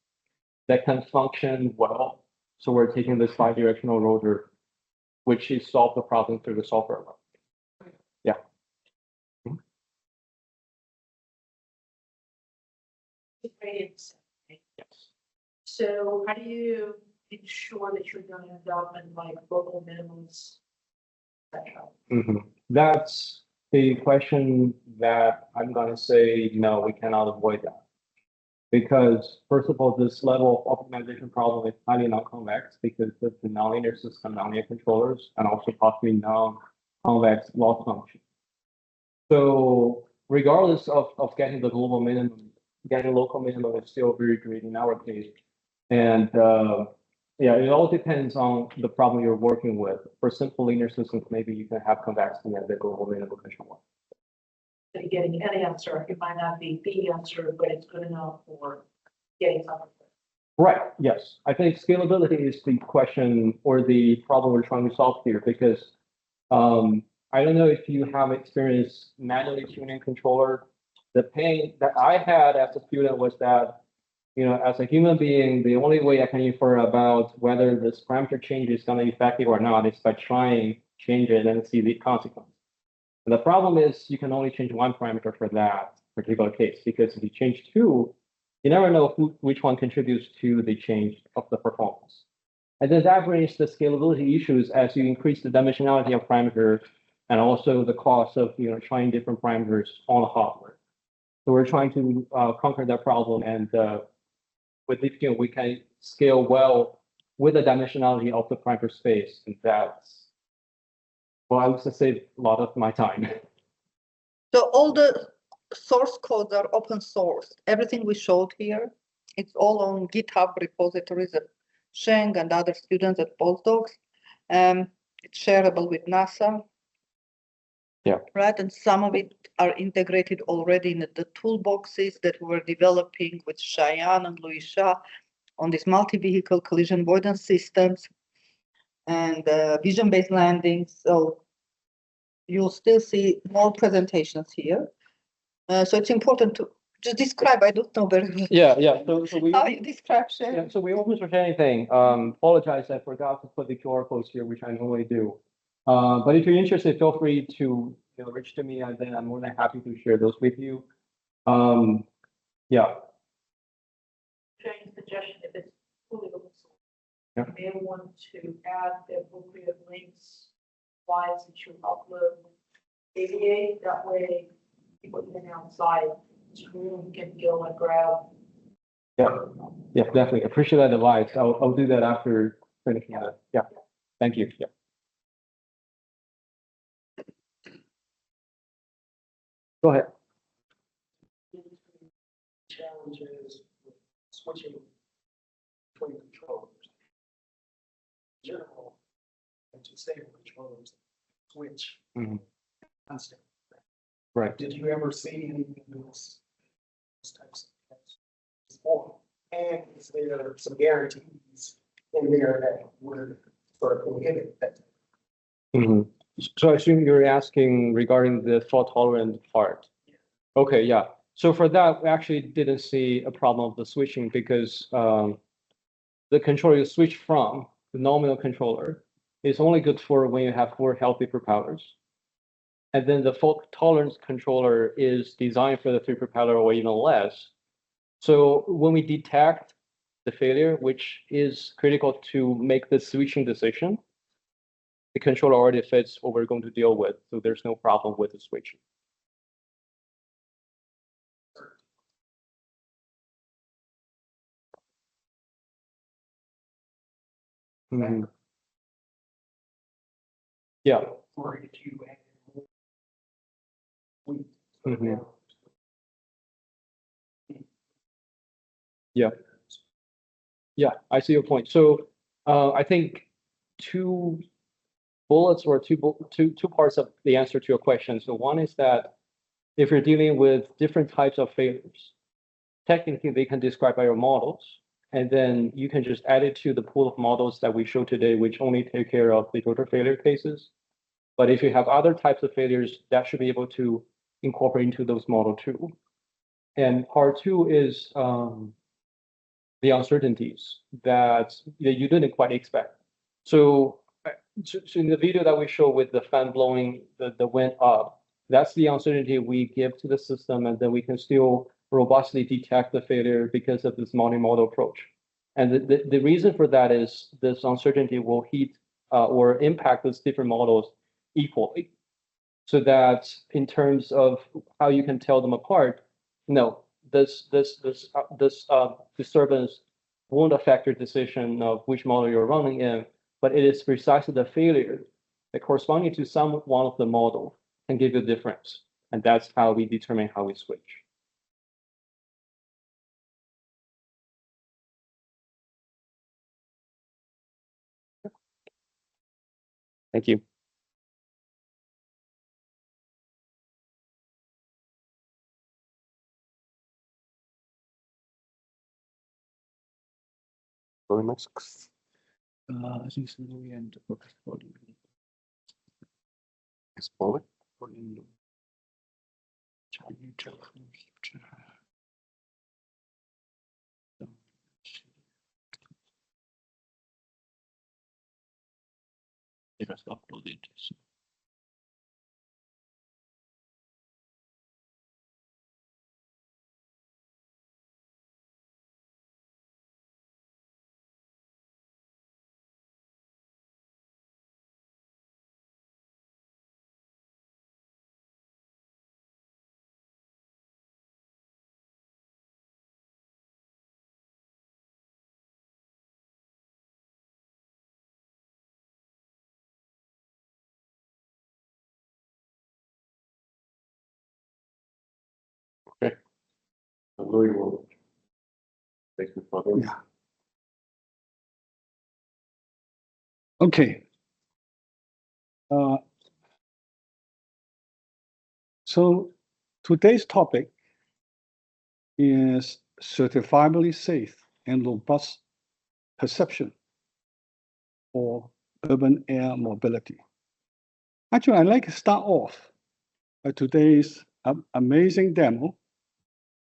that can function well. So we're taking this bi-directional rotor, which is solve the problem through the software level. Yeah. Yes. So how do you ensure that you're going to adopt in like local minimums, etc.? That's the question that I'm going to say, no, we cannot avoid that. Because first of all, this level of optimization problem is highly non-convex because of the nonlinear system, nonlinear controllers, and also possibly non-convex loss function. So regardless of getting the global minimum, getting local minimum is still very great in our case. And yeah, it all depends on the problem you're working with. For simple linear systems, maybe you can have convexity and the global minimum control. So you're getting an answer, it might not be the answer, but it's good enough for getting something. Right, yes. I think scalability is the question or the problem we're trying to solve here because I don't know if you have experience manually tuning controller. The pain that I had as a student was that, as a human being, the only way I can infer about whether this parameter change is going to be effective or not is by trying change it and see the consequence. And the problem is you can only change one parameter for that particular case because if you change two, you never know which one contributes to the change of the performance. And then that brings the scalability issues as you increase the dimensionality of parameters and also the cost of trying different parameters on the hardware. So we're trying to conquer that problem, and with Lithium we can scale well with the dimensionality of the parameter space, and that's, well, I would save a lot of my time. So all the source codes are open source. Everything we showed here, it's all on GitHub repositories of Sheng and other students at postdocs. It's shareable with NASA. Yeah. Right, and some of it are integrated already in the toolboxes that we're developing with Cheyenne and Lui Sha on these multi-vehicle collision avoidance systems and vision-based landings. So you'll still see more presentations here. So it's important to just describe. I don't know very well. Yeah. So we How you describe sharing? Yeah, so we open source anything. Apologize, I forgot to put the QR codes here, which I normally do. But if you're interested, feel free to reach to me, and then I'm more than happy to share those with you. Yeah. Sharing suggestion, if it's fully open source, Yeah. you may want to add the appropriate links, slides that you upload, AVA, that way people can outside this room can go and grab. Yeah, definitely. Appreciate that advice. I'll do that after finishing that. Yeah. Thank you. Yeah. Go ahead. Challenges with switching between controllers. In general, and to stable controllers, switch constant. Right. Did you ever see any of those types of tests before? And is there some guarantees in there that would sort of prohibit that? So I assume you're asking regarding the fault tolerant part. Okay, yeah. So for that, we actually didn't see a problem of the switching because the controller you switch from, the nominal controller, is only good for when you have 4 healthy propellers. And then the fault tolerance controller is designed for the 3 propeller or even less. So when we detect the failure, which is critical to make the switching decision, the controller already fits what we're going to deal with. So there's no problem with the switching. Yeah. Or if you add Yeah. Yeah, I see your point. So I think 2 bullets or two parts of the answer to your question. So one is that if you're dealing with different types of failures, technically they can describe by your models, and then you can just add it to the pool of models that we show today, which only take care of the rotor failure cases. But if you have other types of failures, that should be able to incorporate into those models too. And part 2 is the uncertainties that you didn't quite expect. So in the video that we show with the fan blowing the wind up, that's the uncertainty we give to the system, and then we can still robustly detect the failure because of this multi-model approach. And the reason for that is this uncertainty will hit or impact those different models equally. So that in terms of how you can tell them apart, no, this disturbance won't affect your decision of which model you're running in, but it is precisely the failure that corresponding to one of the model can give you a difference. And that's how we determine how we switch. Thank you. Very much. I think so. We end the portfolio. Explore. It was uploaded. So. Okay. Lui will take the photo. Yeah. Okay. So today's topic is certifiably safe and robust perception for urban air mobility. Actually, I'd like to start off by today's amazing demo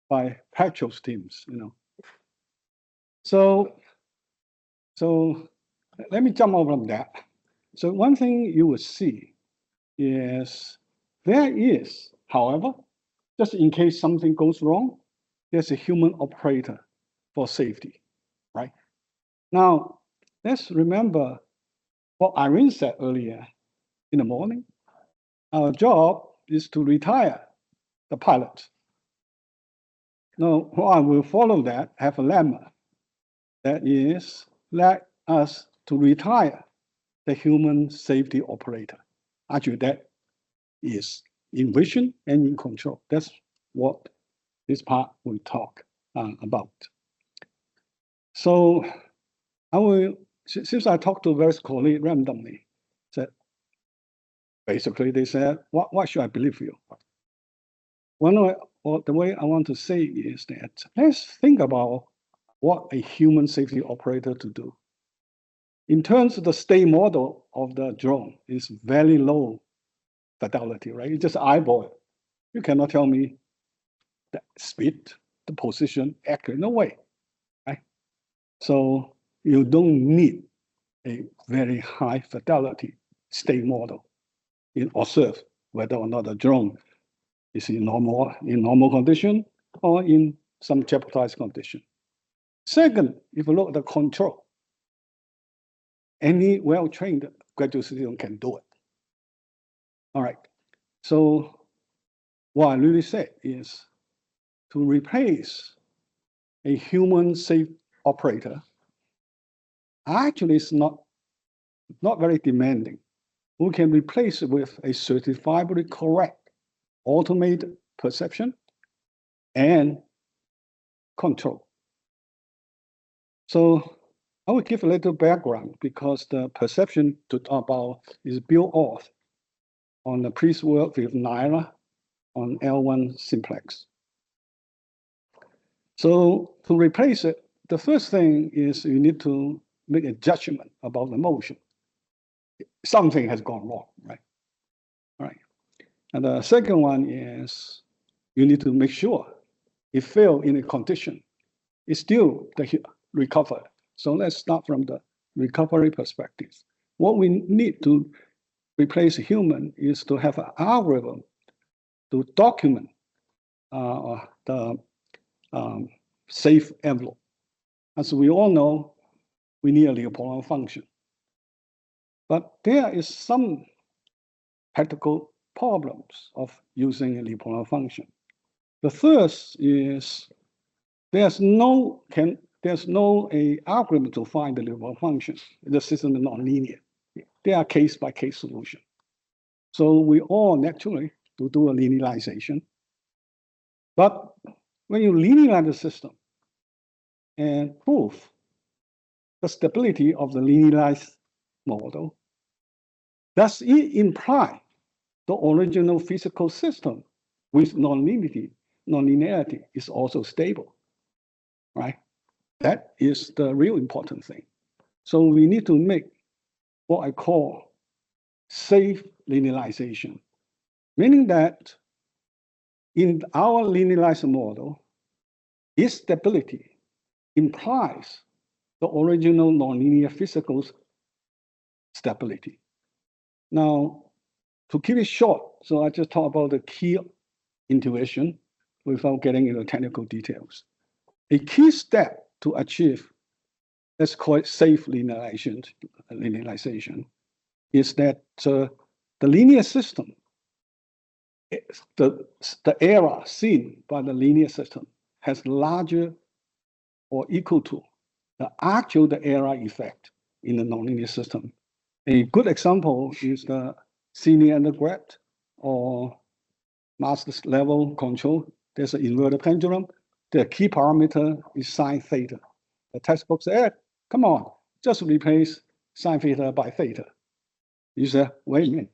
by Petrol's teams, So let me jump over on that. So one thing you will see is there is, however, just in case something goes wrong, there's a human operator for safety, right? Now, let's remember what Irene said earlier in the morning. Our job is to retire the pilot. Now, I will follow that, have a lemma. That is, let us to retire the human safety operator. Actually, that is in vision and in control. That's what this part will talk about. So I will, since I talked to various colleagues randomly, said, basically they said, what should I believe you? The way I want to say is that let's think about what a human safety operator to do. In terms of the state model of the drone, is very low fidelity, right? You just eyeball it. You cannot tell me the speed, the position, accurate, no way, right? So you don't need a very high fidelity state model in observe whether or not the drone is in normal condition or in some jeopardized condition. Second, if you look at the control, any well-trained graduate student can do it. All right. So what I really said is to replace a human safe operator actually is not very demanding. We can replace it with a certifiably correct automated perception and control. So I will give a little background because the perception to talk about is built off on the previous work with Naira on L1 simplex. So to replace it, the first thing is you need to make a judgment about the motion. Something has gone wrong, right? All right. And the second one is you need to make sure it failed in a condition. It's still recovered. So let's start from the recovery perspective. What we need to replace human is to have an algorithm to document the safe envelope. As we all know, we need a Leopold function. But there is some practical problems of using a Leopold function. The first is there's no algorithm to find the Leopold function. The system is non-linear. They are case-by-case solution. So we all naturally to do a linearization. But when you linearize the system and prove the stability of the linearized model, does it imply the original physical system with nonlinearity is also stable, right? That is the real important thing. So we need to make what I call safe linearization, meaning that in our linearized model, its stability implies the original nonlinear physical stability. Now, to keep it short, so I just talk about the key intuition without getting into technical details. A key step to achieve, let's call it safe linearization is that the linear system, the error seen by the linear system has larger or equal to the actual error effect in the nonlinear system. A good example is the senior undergrad or master's level control. There's an inverted pendulum. The key parameter is sine theta. The textbook said, come on, just replace sine theta by theta. You say, wait a minute.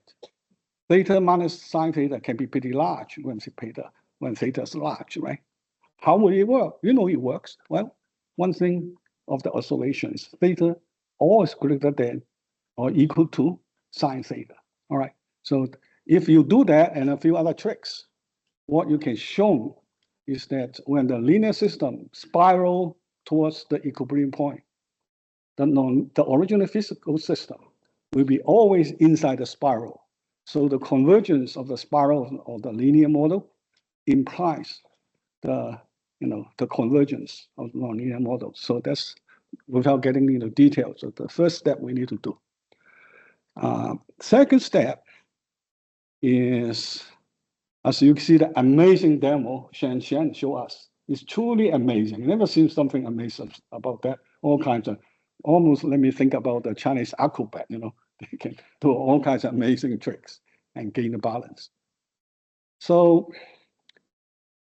Theta minus sine theta can be pretty large when theta is large, right? How will it work? You know it works. Well, one thing of the oscillation is theta always greater than or equal to sine theta. All right. So if you do that and a few other tricks, what you can show is that when the linear system spiral towards the equilibrium point, the original physical system will be always inside the spiral. So the convergence of the spiral of the linear model implies the convergence of the nonlinear model. So that's without getting into details. So the first step we need to do. Second step is, as you see, the amazing demo Shan showed us. It's truly amazing. Never seen something amazing about that. All kinds of, almost let me think about the Chinese acrobat, They can do all kinds of amazing tricks and gain the balance. So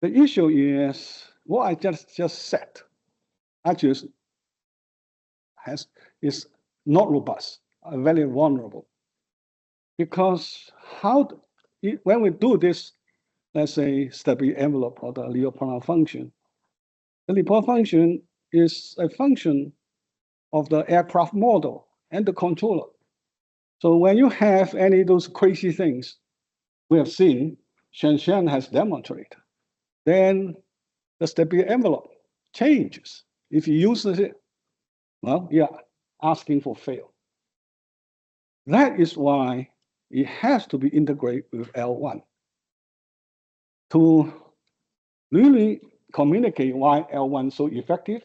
the issue is what I just said actually is not robust, very vulnerable. Because when we do this, let's say stability envelope or the Leopold function, the Leopold function is a function of the aircraft model and the controller. So when you have any of those crazy things we have seen, Shan has demonstrated, then the stability envelope changes. If you use it, well, you're asking for fail. That is why it has to be integrated with L1. To really communicate why L1 is so effective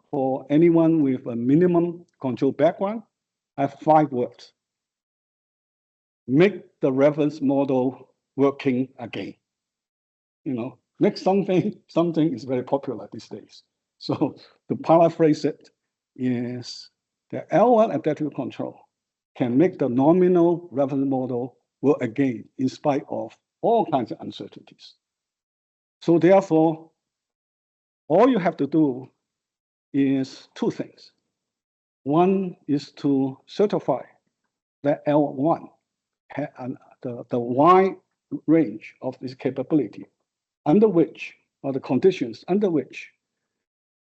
for anyone with a minimum control background, I have 5 words. Make the reference model working again. Make something is very popular these days. So to paraphrase it is the L1 adaptive control can make the nominal reference model work again in spite of all kinds of uncertainties. So therefore, all you have to do is 2 things. One is to certify that L1 has the wide range of this capability, under which, or the conditions under which,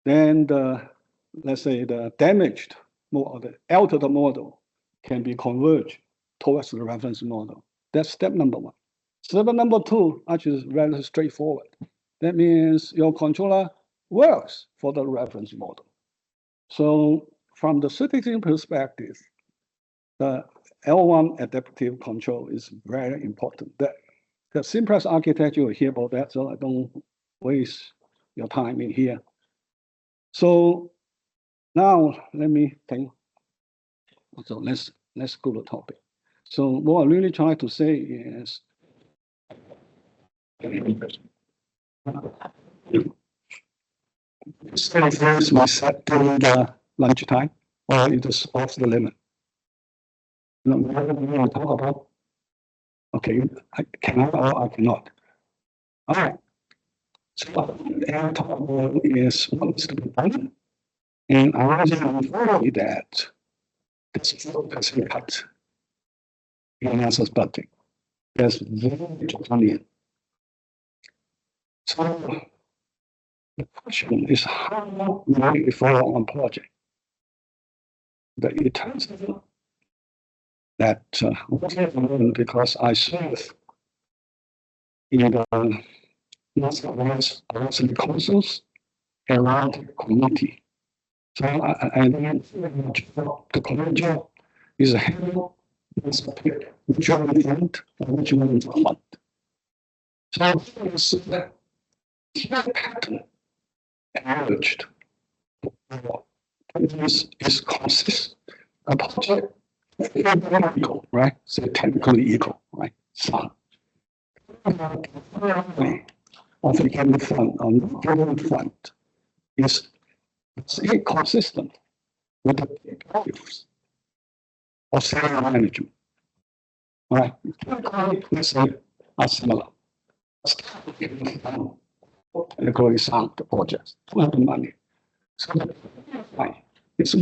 then let's say the damaged model, or the altered model can be converged towards the reference model. That's step number 1. Step number 2 actually is rather straightforward. That means your controller works for the reference model. So from the certification perspective, the L1 adaptive control is very important. The simplest architecture, you'll hear about that, so I don't waste your time in here. So now let me think. So let's go to the topic. So what I really try to say is, first we set during the lunchtime, or it is off the limit. What do you want to talk about? Okay, I cannot or I cannot. All right. So what I talk about is what is to be done. And I was informed that this 4% cut in NASA's budget. That's very draconian. So the question is how we follow on project. It turns out that what I learned because I serve in the NASA advisory councils around the community. So I learned the community is a handle, which one we fund and which one we fund. So that pattern emerged. Is consistent. A project equal, right? So technically equal, right? Fun. Of the given fund on the given fund is inconsistent with the values of senior management. All right? Let's say are similar. The growing sound projects, not the money. So it's a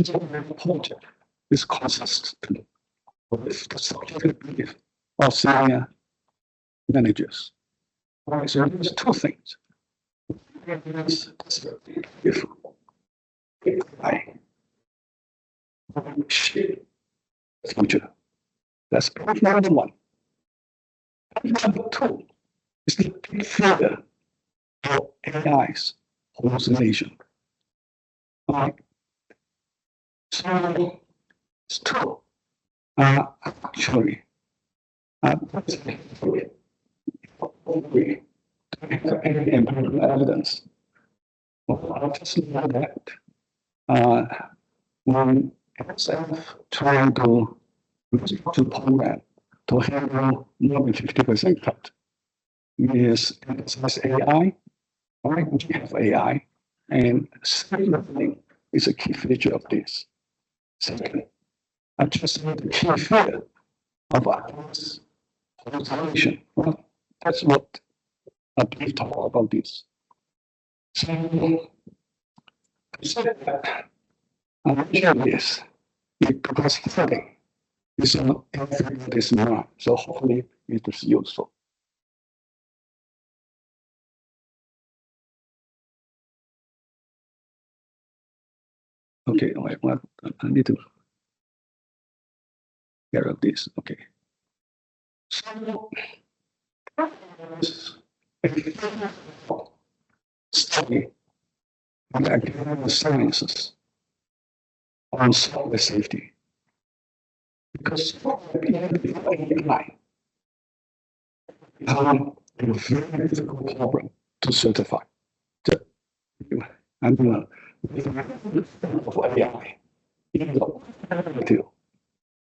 project is consistent with the subjective belief of senior managers. All right, so there's 2 things. If I shape the future, that's point number 1. Point number 2 is the big fear of AI's hallucination. All right. So it's true. Actually, any empirical evidence. Well, I'll just know that when SF trying to program to handle more than 50% cut is emphasize AI, right? We have AI, and self-learning is a key feature of this. Second, addressing the key fear of Ioannis hallucination. Well, that's what I believe talk about this. So I said that I mentioned this because studying is on everybody's mind. So hopefully it is useful. Okay, wait, what I need to get rid of this. Okay. So study the academic sciences on software safety. Because before AI become a very difficult problem to certify. And of AI is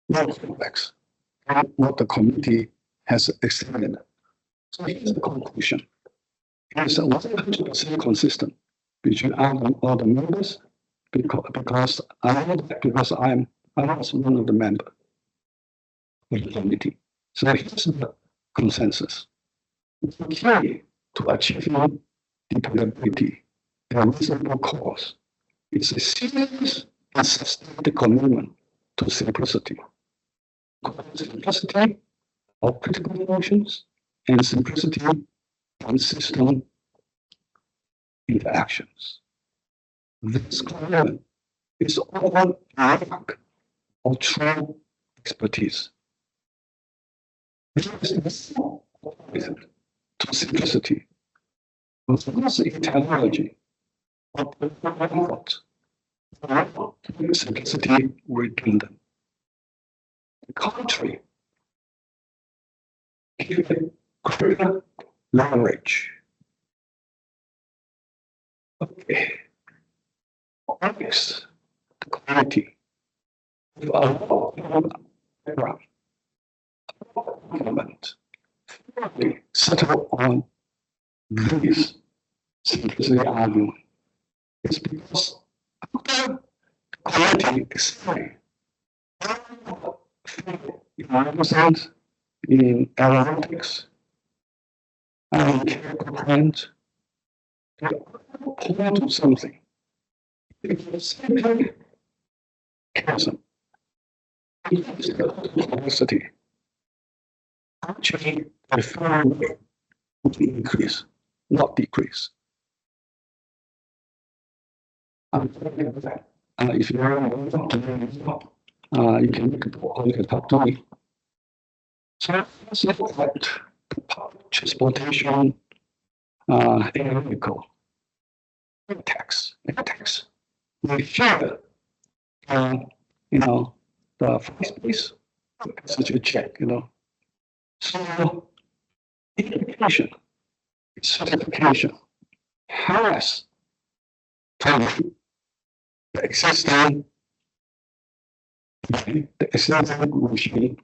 not complex, what the committee has extended. So here's the conclusion. It's 100% consistent between all the members because I was one of the members of the committee. So here's the consensus. The key to achieving dependability and reasonable cause is a serious and sustained commitment to simplicity. Simplicity of critical functions and simplicity on system interactions. This commitment is all the mark of true expertise. There is no reason to simplicity. But in technology, but simplicity redundant. The contrary, give it greater leverage. Okay. Obvious, the quality of our background, government, fully settle on this simplicity argument. It's because after quality is high, in aeronautics, and chemical plant, they point to something. It's simply chasm. It's the complexity. Actually, the final way would increase, not decrease. If you want you can talk to me. So let's look at public transportation, vehicle, tax. We share, the first place, such a check, So education, certification has to the existing regime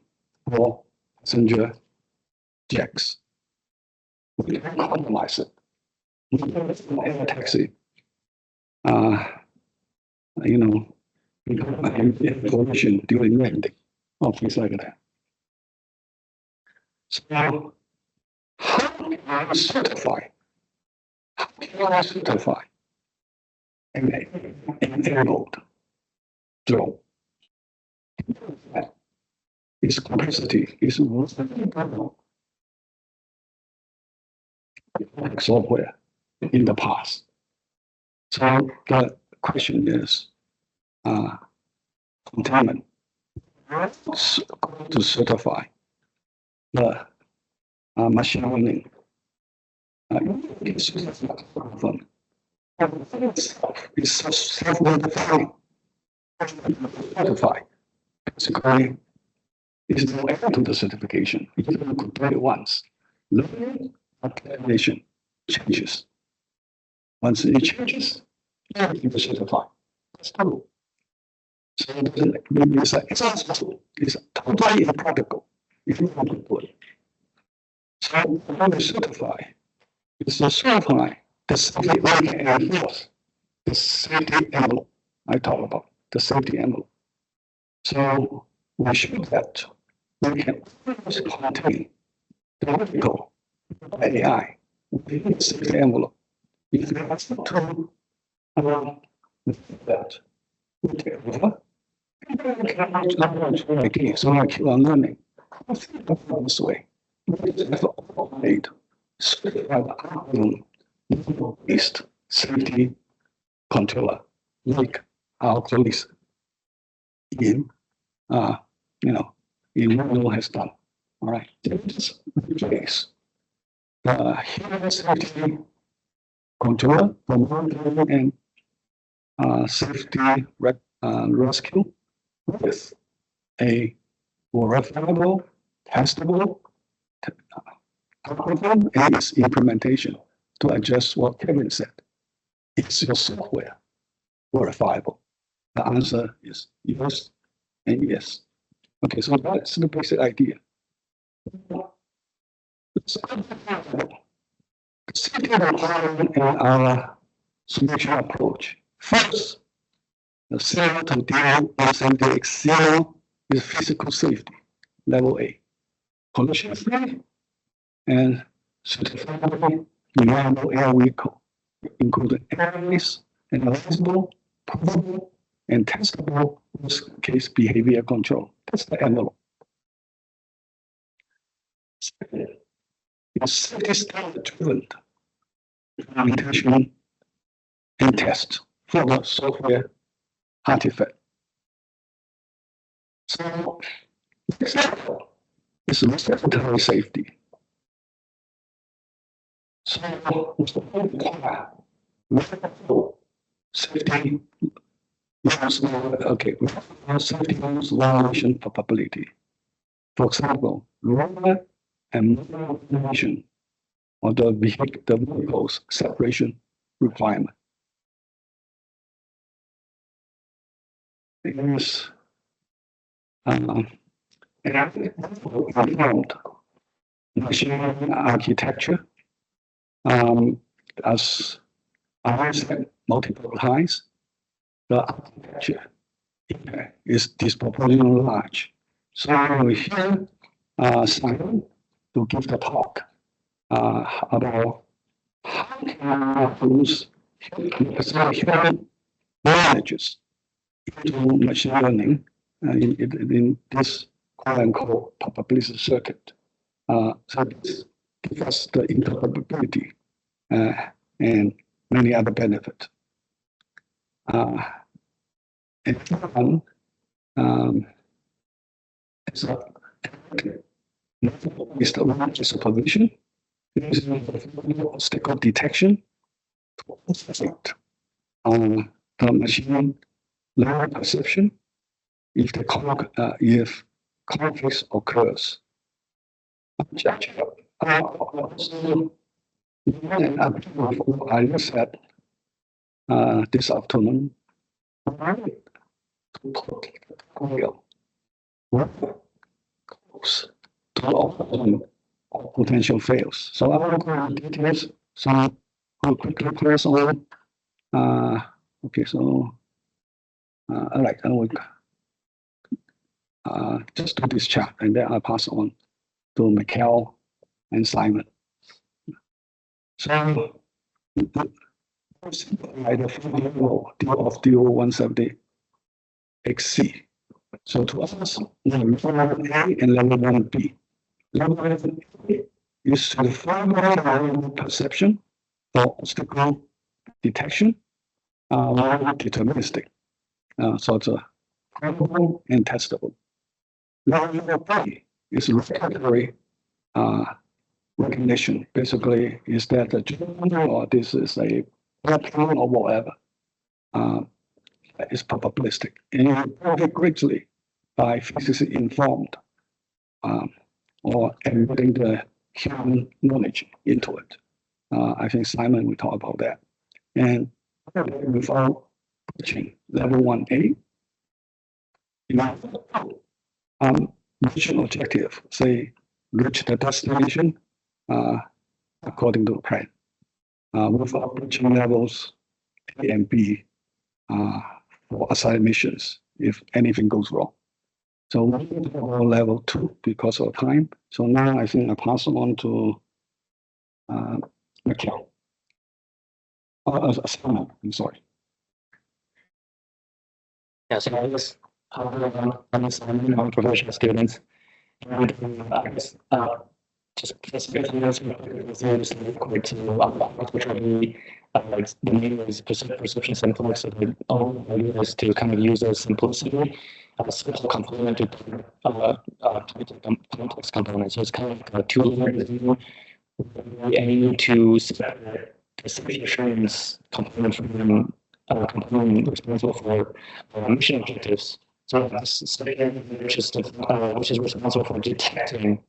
for passenger checks. We can compromise it. We can air taxi. Information during landing or things like that. So how can I certify? An enabled drone? Its complexity is like software in the past. So the question is, containment. To certify the machine learning. It's self-modifying. Certify. Basically, it's no end to the certification. You could do it once. Learning application changes. Once it changes, you can certify. That's true. So it's totally impractical if you want to do it. So when you certify, it's to certify the safety envelope. The safety envelope I talk about, the safety envelope. So we show that we can always contain the radical AI within the safety envelope. If we have to that, we take over. Again, so I keep on learning. I think of this way. It's all made based safety controller, like our colleagues in, in Reno has done. All right, just replace human safety controller for monitoring and safety rescue with a verifiable, testable algorithm and its implementation to adjust what Kevin said. Is your software verifiable? The answer is yes and yes. Okay, so that's the basic idea. In our solution approach, first, the zero to deal with zero is physical safety, level A. Collision free and certifiably reliable air vehicle, including airways, analyzable, probable, and testable risk case behavior control. That's the envelope. Second, is safety standard driven implementation and test for the software artifact. So, this level is respiratory safety. So, safety okay, safety violation probability. For example, lower and more information on the vehicle's separation requirement. Is informed machine architecture. As I said multiple times, the architecture is disproportionately large. So we hear Simon to give the talk about how can we use human managers into machine learning in this quote-unquote probability circuit. So this gives us the interoperability and many other benefits. And one is the largest supervision, obstacle detection to affect the machine learning perception if if conflicts occurs. I just said this afternoon, close to all potential fails. So I will go into details. So I'll quickly press on. Okay, so all right, I will just do this chat and then I'll pass on to Michael and Simon. So the level of DO170 XC. So to us, level 1A and level 1B. Level 1A is the formal perception for obstacle detection, deterministic. So it's a probable and testable. Level B is regulatory recognition. Basically, is that a journal or this is a plan or whatever. Is probabilistic and very greatly by physically informed or embedding the human knowledge into it. I think Simon will talk about that. And without reaching level 1A, mission objective, say, reach the destination according to the plan. Without reaching levels A and B, for assigned missions if anything goes wrong. So we need to go level 2 because of time. So now I think I pass on to Melkior. Simon, I'm sorry. Yeah, so I guess I'm Simon, I'm professional students. And I guess just specifically as quick to which will be like the name is perception simplex. So the only idea is to kind of use a simplicity as a simple component to complex components. So it's kind of like a two-layer view. We aim to separate the safety assurance component from component responsible for mission objectives. So this which is responsible for detecting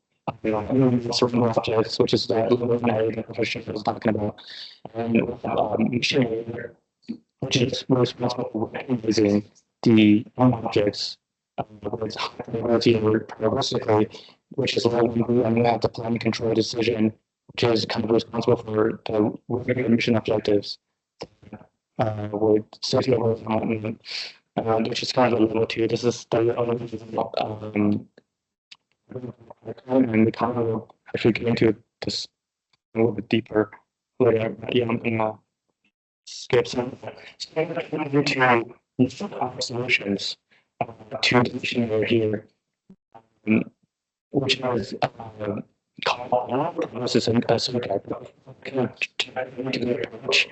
certain objects, which is the area that Professor was talking about, and mission, which is responsible for recognizing the objects with probability or probabilistically, which is when we have the plan control decision, which is kind of responsible for the mission objectives with safety over the mountain, which is kind of a level 2. This is the and we kind of actually get into this a little bit deeper later. But yeah, I'm gonna skip some. So I'm going to solutions to the dictionary here, which is called analysis and subject. Kind of to the approach.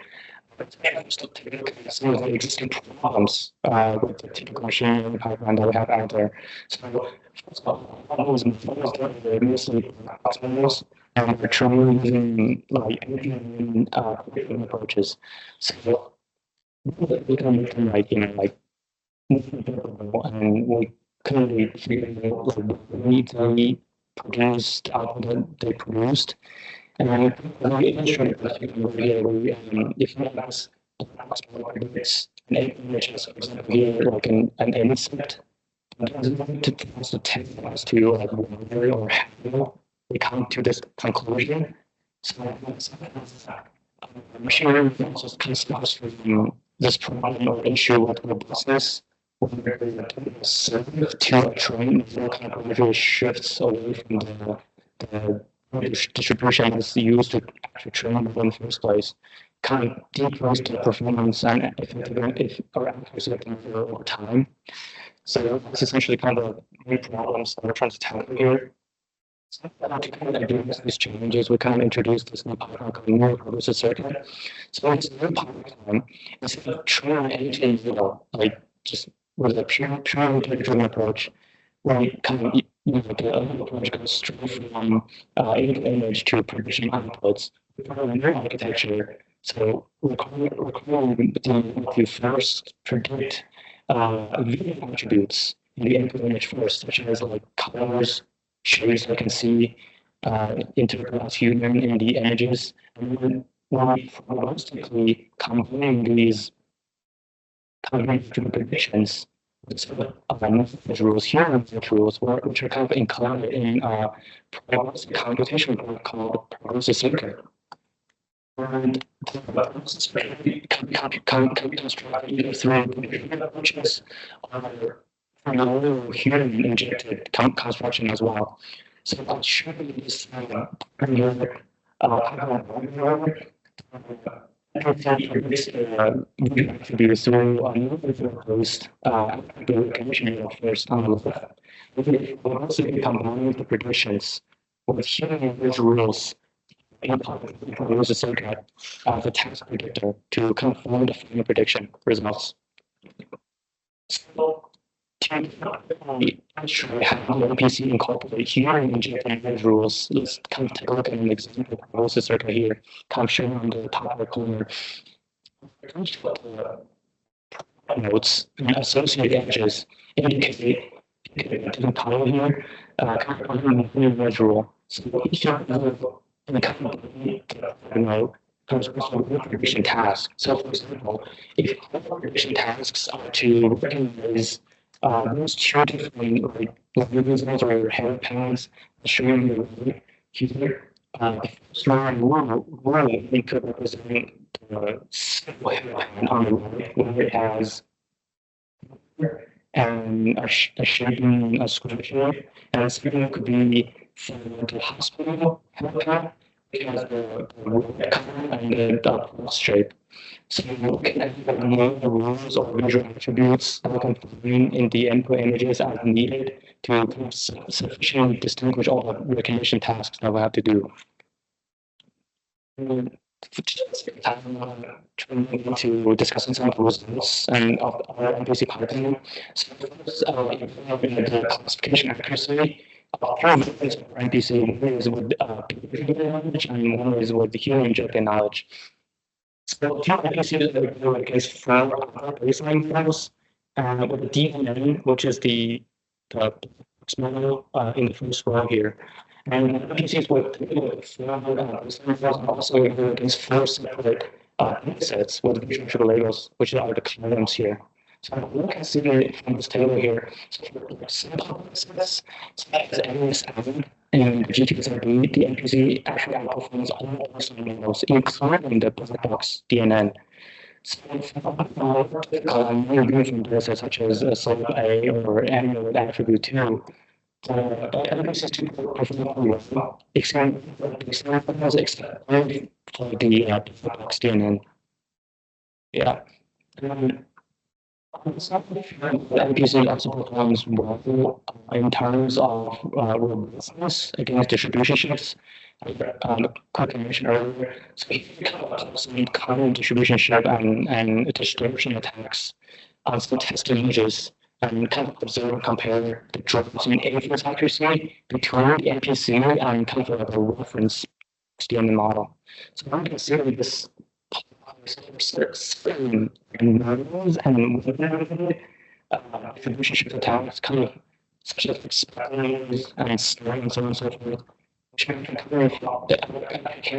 Some of the existing problems with the typical machine learning pipeline that we have out there. So, first of all, mostly models, and we're trying using like anything approaches. So, we can like and we clearly figure out we produced output that they produced. And we illustrate that if you ask predicts an image, for example, here, like an insect, to take us to like where or how we come to this conclusion. So machine learning also kind of starts from this problem or issue with robustness, where to train kind of behavior shifts away from the distribution is used to actually train in the first place, kind of decrease the performance and effectiveness or accuracy of the over time. So it's essentially kind of new problems that we're trying to tackle here. So to kind of address these challenges, we kind of introduced this new pipeline called neural progressive circuit. So it's a new pipeline. Instead of training anything, like just with a pure data-driven approach, where you kind of the approach goes straight from image to prediction outputs. For a neural architecture, so requiring to first predict video attributes in the input image first, such as like colors, shapes I can see, interpret as human in the images, and then we probabilistically combine these predictions. So, rules here rules which are kind of included in a computation group called progressive circuit. And the progressive circuit can be constructed either through approaches or human injected construction as well. So I'll show you this here. Attributes through post recognition first on the left. We will also combine the predictions with human rules and use a circuit the task predictor to confirm the final prediction results. So to demonstrate how the PC incorporate human injecting rules, let's kind of take a look at an example progressive circuit here, kind of shown on the top right corner. Nodes and associated edges indicate different color here, kind of a rule. So each of the kind of corresponds to a prediction task. So for example, if prediction tasks are to recognize those two different like or head paths showing the road here, the first rule we could represent the simple head path on the right where it has and a shaping, a square shape, and a second could be for the hospital habitat, which has the red color and the cross shape. So you can add more rules or visual attributes that we can find in the input images as needed to sufficiently distinguish all the recognition tasks that we have to do. Trying to discussing some of the results and of our MPC pipeline. So first, the classification accuracy of three methods for MPC. One is with computer knowledge, and one is with the human injected knowledge. So two MPC is against 4 baseline files, with the DNN, which is the model in the first row here. And MPCs with 4 baseline files are also against 4 separate sets with visual attribute labels, which are the columns here. So you can see from this table here, so for simple sets, such as ACRL and GTSRB, the MPC actually outperforms all baseline labels, including the black box DNN. So for more uniform datasets such as SOAP A or any with attribute 2, MPCs typically perform well, except for the black box DNN. Yeah. MPC also performs well in terms of robustness against distribution shifts. Quick mentioned earlier. So if you cover some common distribution shift and distribution attacks on some test images and kind of observe and compare the drops in inference accuracy between the MPC and kind of a reference DNN model. So I'm considering this certain models and distribution shift attacks, kind of such as specters and string and so on and so forth, which can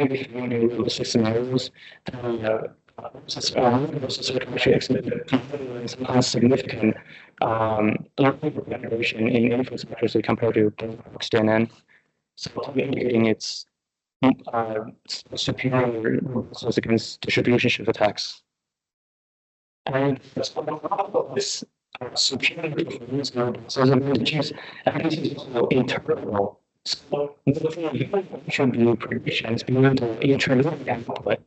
be found in realistic scenarios. Sometimes significant variation in inference accuracy compared to DNN. So indicating its superior robustness against distribution shift attacks. And this superior performance advantages, MPC is also interpretable. So should be predictions beyond the intermediate output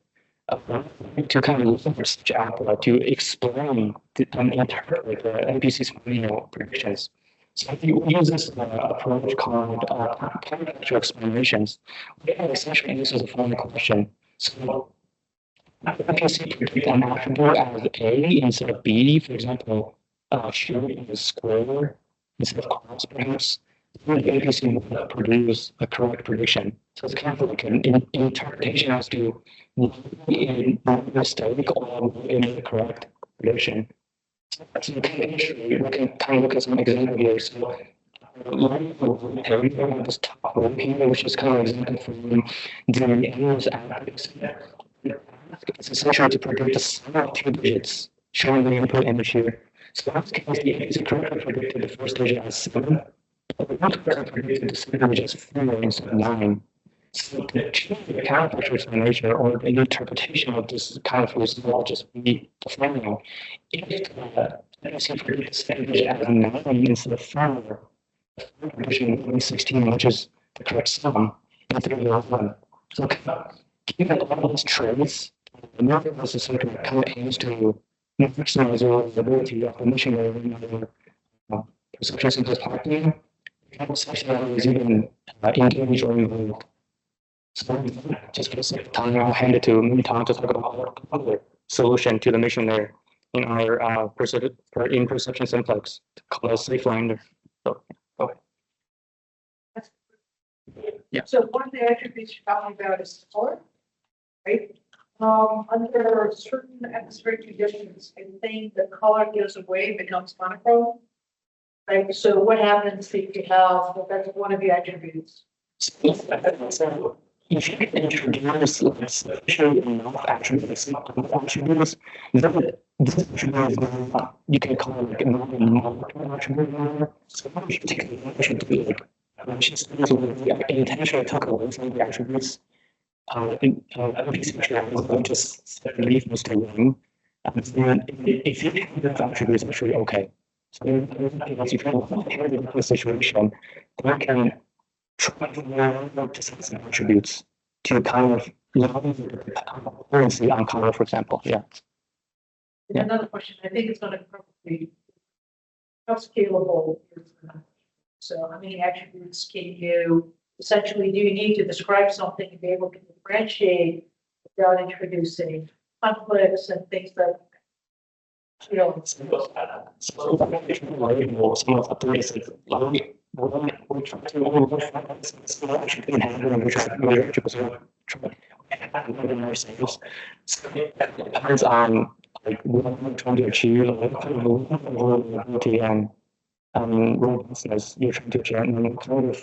to kind of leverage such output to explain and interpret the MPC's predictions. So if you use this approach called counterfactual explanations, we can essentially answer the following question. So MPC predict an attribute as A instead of B, for example, shown in a square instead of cross, perhaps. The MPC will produce a correct prediction. So it's kind of like an interpretation as to in mistake or in the correct prediction. So we can kind of look at some example here. So this top one here, which is kind of an example from the analysis accuracy. It's essentially to predict the sum of 2 digits, showing the input image here. So in this case, the MPC correctly predicted the first digit as 7, but the not correctly predicted the second digit as 4 instead of 9. So the counterfactual explanation or the interpretation of this kind of result will just be the following. If the MPC predicts the second digit as 9 instead of 4, the third prediction will be 16, which is the correct sum, instead of 1. So given all these traits, the nervous analysis circuit kind of aims to maximize the reliability of the machine learning perception synthesis pipeline. Such that is even engaged or involved. So just for the sake of time, I'll hand it to Mintan to talk about our solution to the machine layer in our perception simplex called SafeLinder. So, okay. Yeah. So one of the attributes you're talking about is support, right? Under certain atmospheric conditions, I think the color goes away, becomes monochrome. Right, so what happens if you have, that's one of the attributes? So if you can introduce sufficient enough attributes, then this attribute is going up. You can call it like a attribute. So what we should take advantage of doing, which is intentionally took away from the attributes. Just leave Mr. Wing. And if you have attributes, actually okay. So if you can have a situation, we can try to attributes to kind of currency on color, for example. Yeah. And another question, I think it's going to probably how scalable is the so how many attributes can you essentially do you need to describe something and be able to differentiate without introducing conflicts and things that you know. Some of the places we try to it depends on like what we're trying to achieve, what kind of vulnerability and robustness you're trying to achieve, and what kind of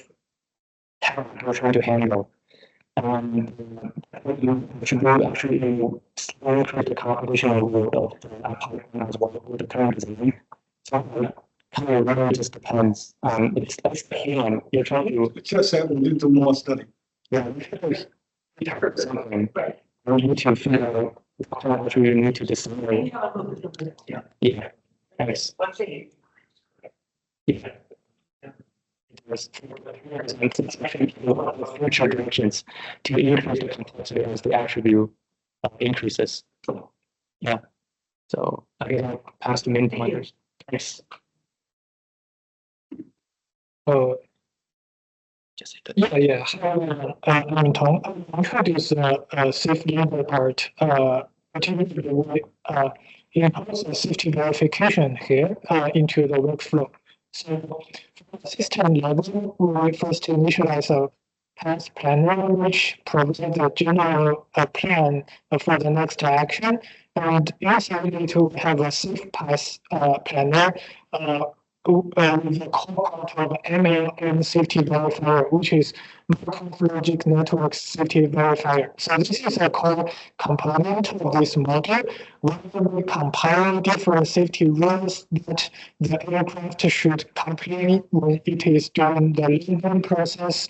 talent you're trying to handle. And you should actually increase the computational load of the pipeline as well with the current design. So kind of really just depends. It's again, you're trying to Just have a little more study. yeah, something. You need to figure out what you need to decide. Yeah. Thanks. Yeah. There's future directions to increase the complexity as the attribute increases. Yeah. So I guess I'll pass the main pointers. Thanks. Yeah. I'm Tom. I'll introduce the safety level part, particularly impose the safety verification here into the workflow. So for the system level, we first initialize a path planner, which provides the general plan for the next action. And inside we need to have a safe path planner with the core part of MLM safety verifier, which is logic network safety verifier. So this is a core component of this module where we compile different safety rules that the aircraft should complete when it is during the landing process,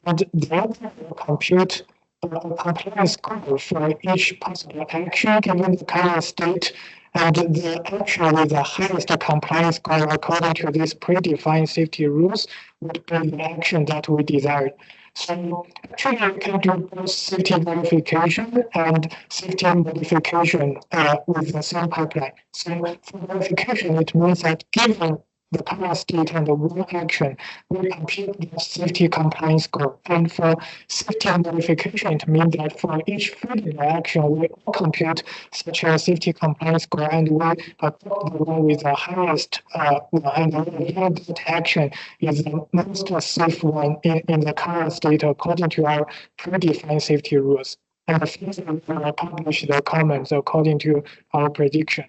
and then we'll compute a compliance score for each possible action given the current state. And the action with the highest compliance score according to these predefined safety rules would be the action that we desired. So actually we can do both safety verification and safety modification with the same pipeline. So for verification, it means that given the current state and the one action, we compute the safety compliance score. And for safety modification, it means that for each further action, we compute such a safety compliance score, and we adopt the one with the highest and that action is the most safe one in the current state according to our predefined safety rules. And finally, we will publish the comments according to our prediction.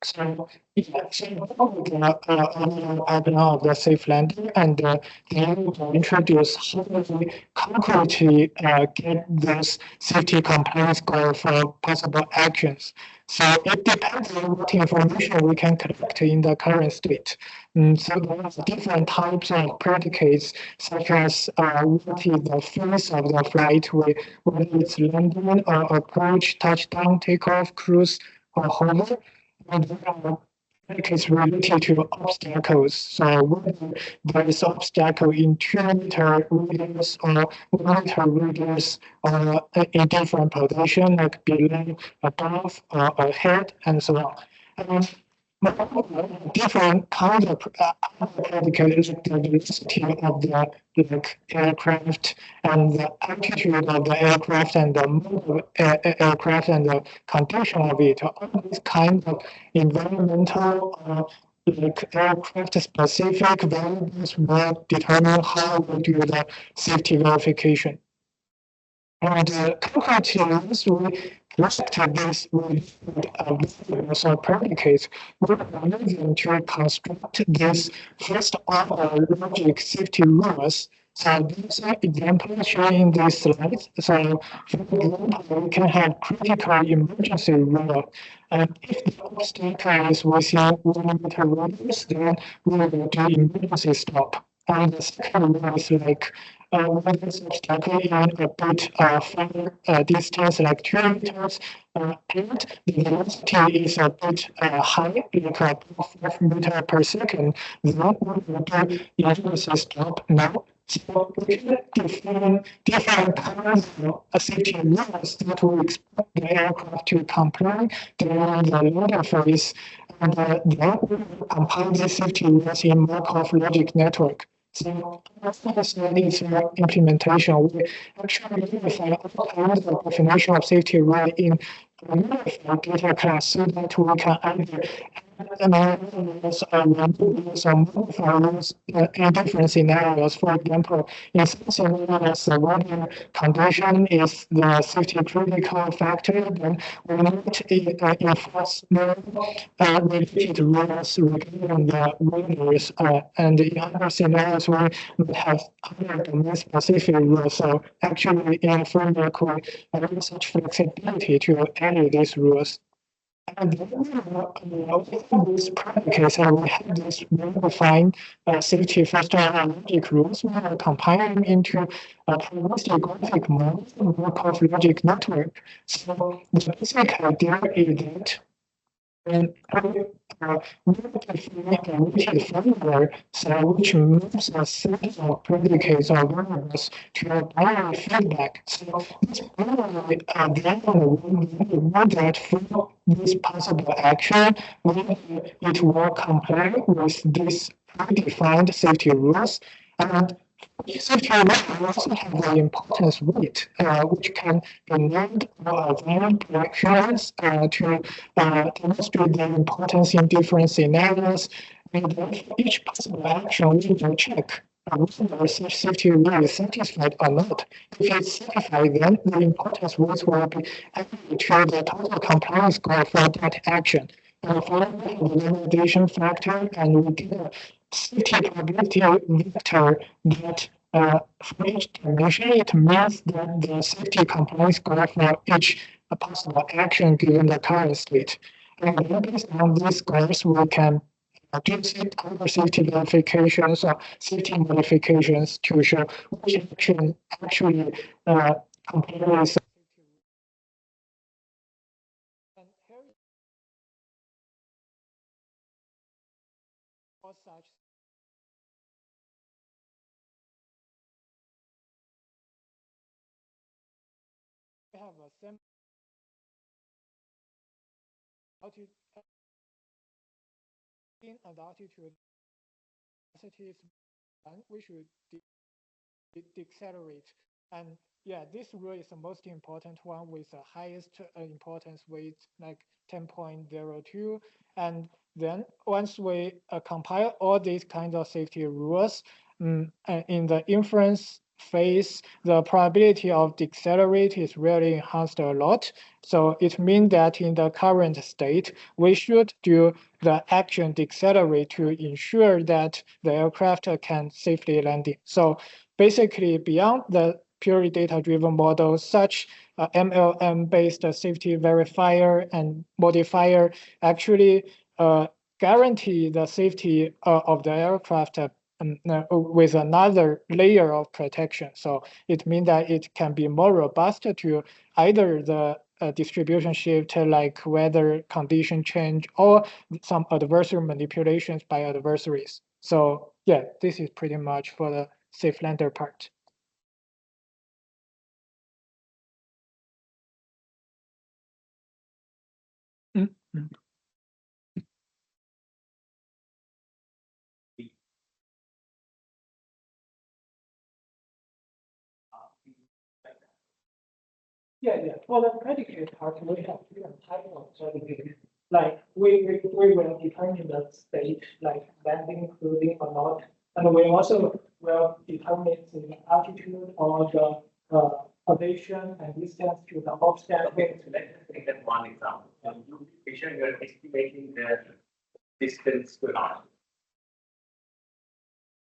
So, of the safe landing, and then we will introduce how we concretely get this safety compliance score for possible actions. So it depends on what information we can collect in the current state. So there are different types of predicates, such as what is the phase of the flight, whether it's landing or approach, touchdown, takeoff, cruise, or hover. And predicates related to obstacles. So whether there is obstacle in 2-meter radius or 1-meter radius or in different position, like below, above, or ahead, and so on. And different kinds of predicators, like the velocity of the aircraft and the altitude of the aircraft and the mode of aircraft and the condition of it. All these kinds of environmental like aircraft specific variables will determine how we do the safety verification. And concretely, we reflect this with also predicates. We are using to construct this first order logic safety rules. So these are examples shown in this slide. So for example, we can have critical emergency rule. And if the obstacle is within 1-meter radius, then we will do emergency stop. And the second one is like with such data in a bit further distance, like 2 meters, and the velocity is a bit high, like 5 meters per second, then we will do inference stop now. So we can define different kinds of safety rules that will expect the aircraft to comply during the loading phase, and then we will compile the safety rules in Markov logic network. So as needs for implementation, we actually unify all kinds of definition of safety rule in a unified data class so that we can either in different scenarios. For example, in some scenarios, the weather condition is the safety critical factor, then we need to enforce more related rules regarding the weathers, and in other scenarios, we would have other domain-specific rules. So actually, in a framework, we have such flexibility to edit these rules. And within this practice, we have this well-defined safety first logic rules. We are compiling into a probabilistic graphic model Markov logic network. So the basic idea is that when we define a weighted framework, so which moves a set of predicates or variables to a binary feedback. So this binary then we know that for this possible action, it will comply with these predefined safety rules. And safety rules also have the importance weight, which can be named or assigned directions to demonstrate the importance in different scenarios. And for each possible action, we will check whether such safety rule is satisfied or not. If it's satisfied, then the importance weight will be added to the total compliance score for that action. Finally, we have the validation factor, and we get a safety probability vector that for each dimension, it means that the safety compliance score for each possible action given the current state. And then based on these scores, we can do other safety verifications or safety modifications to show which action actually complies. We have a sample altitude and altitude velocities, and we should decelerate. And yeah, this rule is the most important one with the highest importance weight, like 10.02. And then once we compile all these kinds of safety rules, in the inference phase, the probability of decelerate is really enhanced a lot. So it means that in the current state, we should do the action decelerate to ensure that the aircraft can safely land. So basically, beyond the purely data-driven model, such MLM-based safety verifier and modifier actually guarantee the safety of the aircraft with another layer of protection. So it means that it can be more robust to either the distribution shift, like weather condition change, or some adversary manipulations by adversaries. So yeah, this is pretty much for the safe lander part. Mm-hmm. Yeah. For the predicate part, we have different types of predicate. Like we will determine the state, like landing, cruising or not, and we also will determine the altitude or the elevation and distance to the offset. Okay, so let's take that one example. You are estimating the distance to Earth.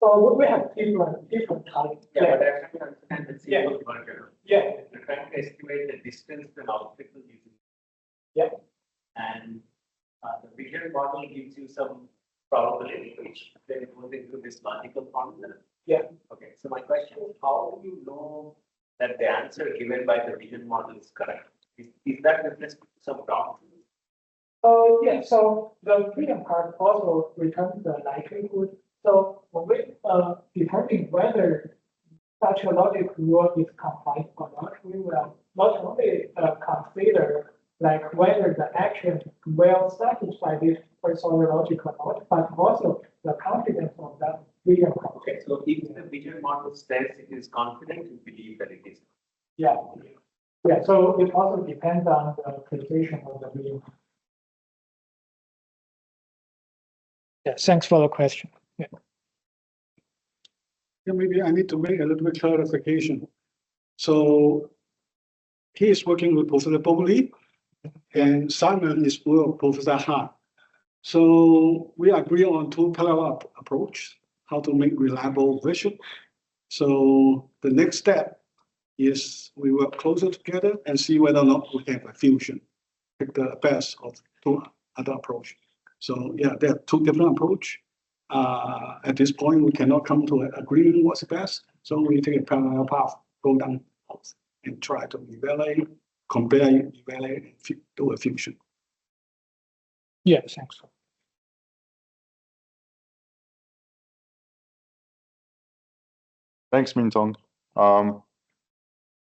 So we have different types. Yeah, but I have to understand the single burger. Yeah. You're trying to estimate the distance to an obstacle using. Yeah. And the vision model gives you some probability which then goes into this logical formula. Yeah. Okay, so my question is, how do you know that the answer given by the vision model is correct? Is that reference to some doctrine? Yeah, so the freedom part also returns the likelihood. So when we determine whether such a logic rule is compliant or not, we will not only consider like whether the action will satisfy this first order logic or not, but also the confidence of that vision model. Okay, so if the vision model says it is confident, you believe that it is. Yeah. Yeah, so it also depends on the precision of the vision. Yeah, thanks for the question. Yeah. Yeah, maybe I need to make a little bit clarification. So he is working with Professor Bowley, and Simon is with Professor Han. So we agree on two parallel approach, how to make reliable vision. So the next step is we work closer together and see whether or not we have a fusion. Pick the best of two other approach. So yeah, there are two different approach. At this point, we cannot come to an agreement what's best. So we take a parallel path, go down both, and try to evaluate, compare, evaluate, and do a fusion. Yeah, thanks. Thanks, Mintong.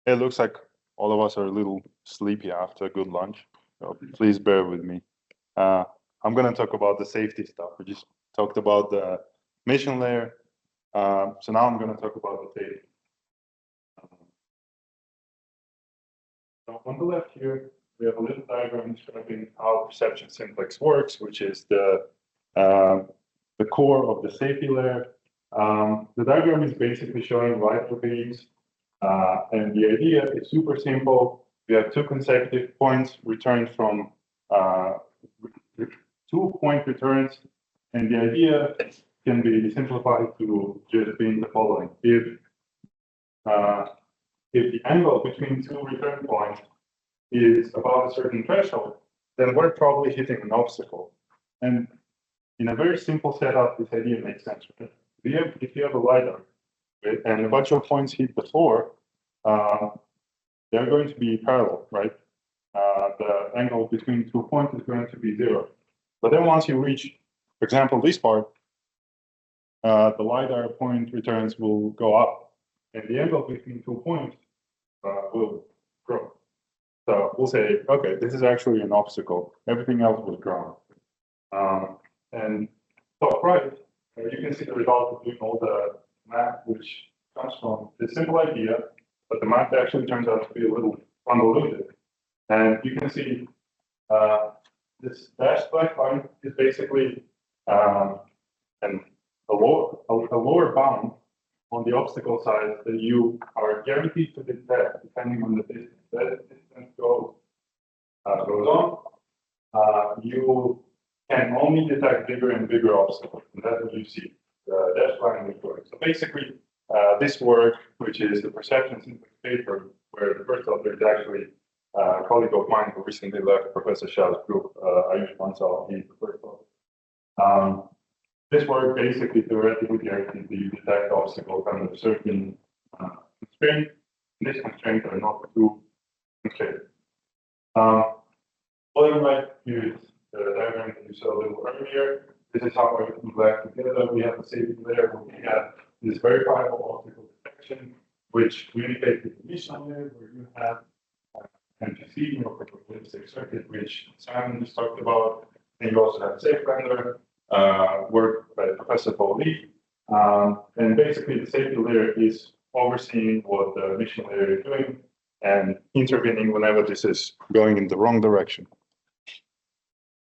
It looks like all of us are a little sleepy after a good lunch, so please bear with me. I'm going to talk about the safety stuff. We just talked about the mission layer. So now I'm going to talk about the safety. So on the left here, we have a little diagram describing how perception simplex works, which is the core of the safety layer. The diagram is basically showing light beams, and the idea is super simple. We have two consecutive points returned from 2-point returns, and the idea can be simplified to just being the following: if the angle between two return points is above a certain threshold, then we're probably hitting an obstacle. And in a very simple setup, this idea makes sense. Right? If you have a LiDAR, right, and a bunch of points hit the floor, they're going to be parallel, right? The angle between 2 points is going to be 0. But then once you reach, for example, this part, the LiDAR point returns will go up, and the angle between 2 points will grow. So we'll say, okay, this is actually an obstacle. Everything else was grown. And top right, you can see the result of doing all the math, which comes from this simple idea, but the math actually turns out to be a little convoluted. And you can see this dashed black line is basically a lower bound on the obstacle side that you are guaranteed to detect depending on the distance. That distance goes on. You can only detect bigger and bigger obstacles, and that's what you see. The dashed line is going. So basically, this work, which is the perception simplex paper, where the first author is actually a colleague of mine who recently left Professor Sha's group, Ioannis, he's the first author. This work basically theoretically guarantees that you detect obstacles under a certain constraint. These constraints are not too constrained. Bottom right here is the diagram that you saw a little earlier. This is how everything black together. We have the safety layer where we have this verifiable optical detection, which communicates with the mission layer where you have MPC, neurophotovoltaic circuit, which Simon just talked about. And you also have safe render work by Professor Bowley. And basically the safety layer is overseeing what the mission layer is doing and intervening whenever this is going in the wrong direction.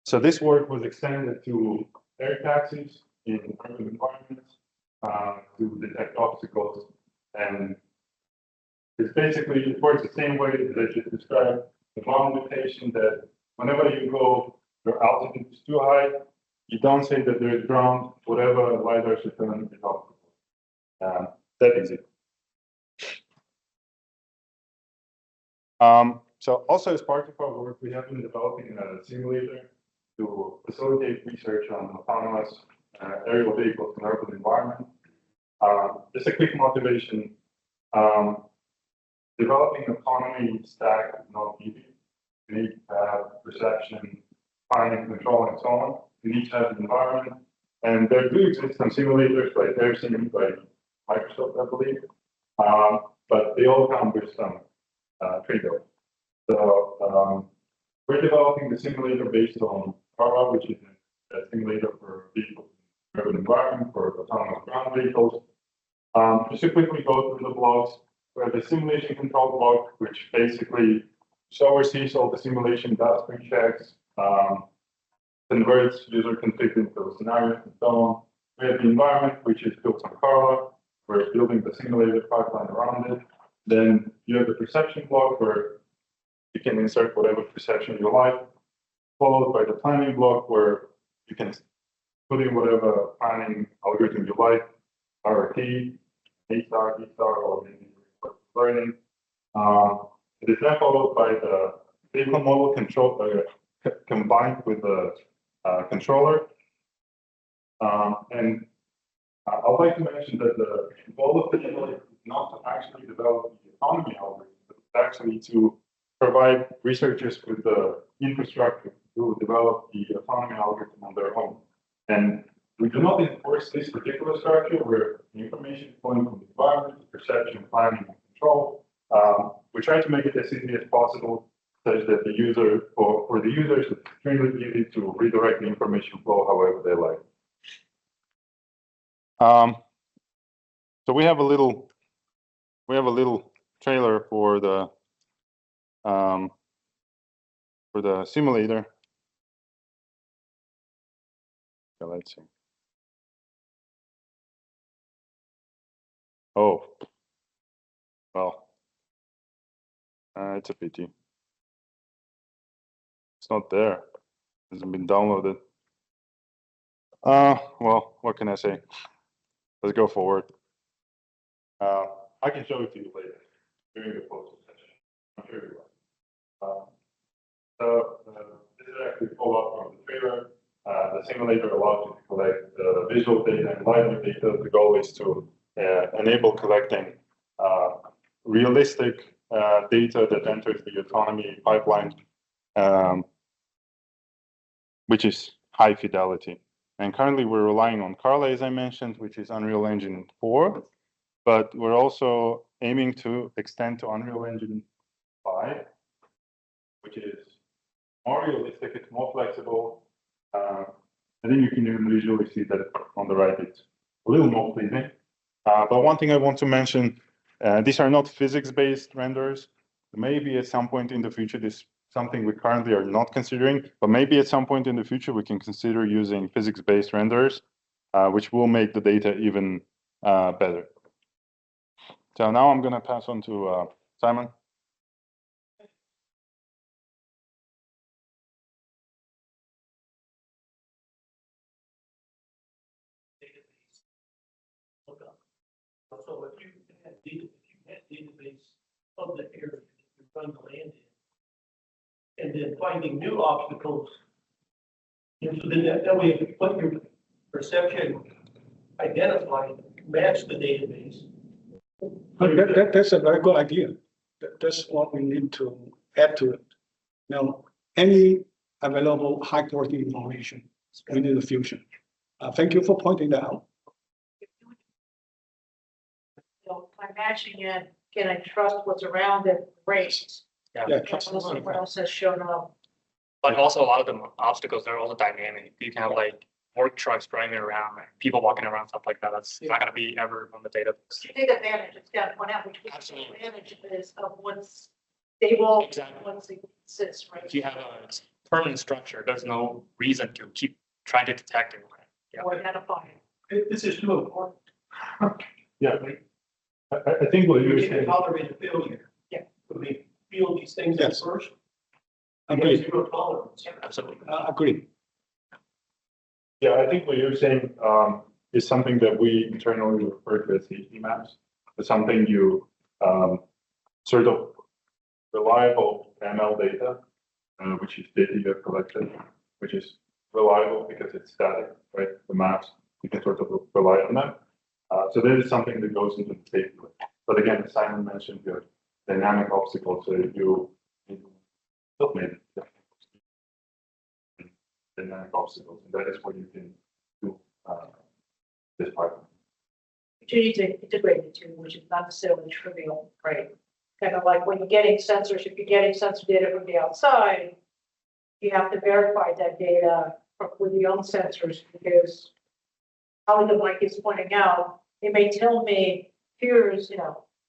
So this work was extended to air taxis in urban environments to detect obstacles. And it's basically, it works the same way that I just described. The one limitation that whenever you go, your altitude is too high, you don't say that there is ground, whatever LiDAR should turn is obstacle. That is it. So also as part of our work, we have been developing a simulator to facilitate research on autonomous aerial vehicles in urban environment. Just a quick motivation. Developing autonomy stack is not easy. You need to have perception, planning, control, and so on. You need to have the environment. And there do exist some simulators like AirSim by Microsoft, I believe. But they all come with some trade-offs. So we're developing the simulator based on Karla, which is a simulator for vehicles in urban environment for autonomous ground vehicles. Just to quickly go through the blocks, where the simulation control block, which basically oversees all the simulation, does pre-checks, converts user config into scenarios and so on. We have the environment, which is built on Karla. We're building the simulated pipeline around it. Then you have the perception block where you can insert whatever perception you like, followed by the planning block where you can put in whatever planning algorithm you like, RRT, A-star, E-star, or maybe learning. It is then followed by the vehicle model control combined with the controller. And I'd like to mention that the goal of the ULI is not to actually develop the autonomy algorithm, but actually to provide researchers with the infrastructure to develop the autonomy algorithm on their own. And we do not enforce this particular structure where the information is flowing from the environment, perception, planning, and control. We try to make it as easy as possible such that the user, or for the users, it's extremely easy to redirect the information flow however they like. So we have a little trailer for the simulator. Okay, let's see. Oh, well, it's a pity. It's not there. It hasn't been downloaded. Well, what can I say? Let's go forward. I can show it to you later during the post session. I'm sure you will. This is actually pulled up from the trailer. The simulator allows you to collect visual data and library data. The goal is to enable collecting realistic data that enters the autonomy pipeline, which is high fidelity. And currently we're relying on Karla, as I mentioned, which is Unreal Engine 4, but we're also aiming to extend to Unreal Engine 5, which is more realistic, it's more flexible. I think you can even visually see that on the right, it's a little more pleasing. But one thing I want to mention, these are not physics-based renders. Maybe at some point in the future, this is something we currently are not considering, but maybe at some point in the future, we can consider using physics-based renders, which will make the data even better. So now I'm going to pass on to Simon. So if you had database of the area that you're trying to land in, and then finding new obstacles, and so then that way, if you put your perception identified, match the database. That's a very good idea. That's what we need to add to it. Now, any available high quality information, we need a fusion. Thank you for pointing that out. By matching it, can I trust what's around it, rates? Yeah. What else has shown up? But also a lot of the obstacles are also dynamic. You can have like work trucks driving around, like, people walking around, stuff like that. That's not gonna be ever on the database. You take advantage, it's got to point out which advantage is of what's stable, Exactly. what's exists, right? If you have a permanent structure, there's no reason to keep trying to detect it. Yeah. Or identify it. This is too important. Yeah, I think what you're You can saying. tolerate a failure. Yeah. We feel these things at Yes. first. Agreed. Zero tolerance. Absolutely. Agreed. Yeah, I think what you're saying is something that we internally refer to as safety maps. It's something you sort of reliable ML data, which is data you have collected, which is reliable because it's static, right? The maps, you can sort of rely on them. So there is something that goes into the safety. But again, as Simon mentioned, you have dynamic obstacles, so you still made dynamic obstacles, and that is what you can do this part. You need to integrate the two, which is not necessarily trivial, right? Kind of like when you're getting sensors, if you're getting sensor data from the outside, you have to verify that data with your own sensors, because colleague Mike is pointing out, it may tell me, here's,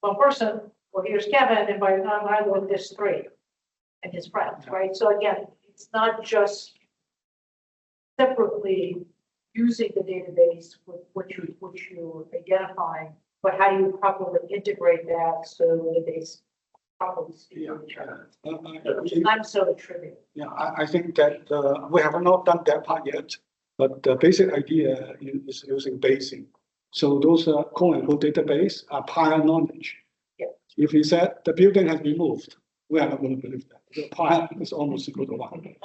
one person, or here's Kevin, and by the time I look, there's three and his friends, right? So again, it's not just separately using the database with which you identify, but how do you properly integrate that so that they properly speak to each other? I'm so trivial. Yeah, I think that we have not done that part yet, but the basic idea is using basing. So those quote unquote database are prior knowledge. Yeah. If we said the building has been moved, we are not going to believe that. The prior is almost equal to 1.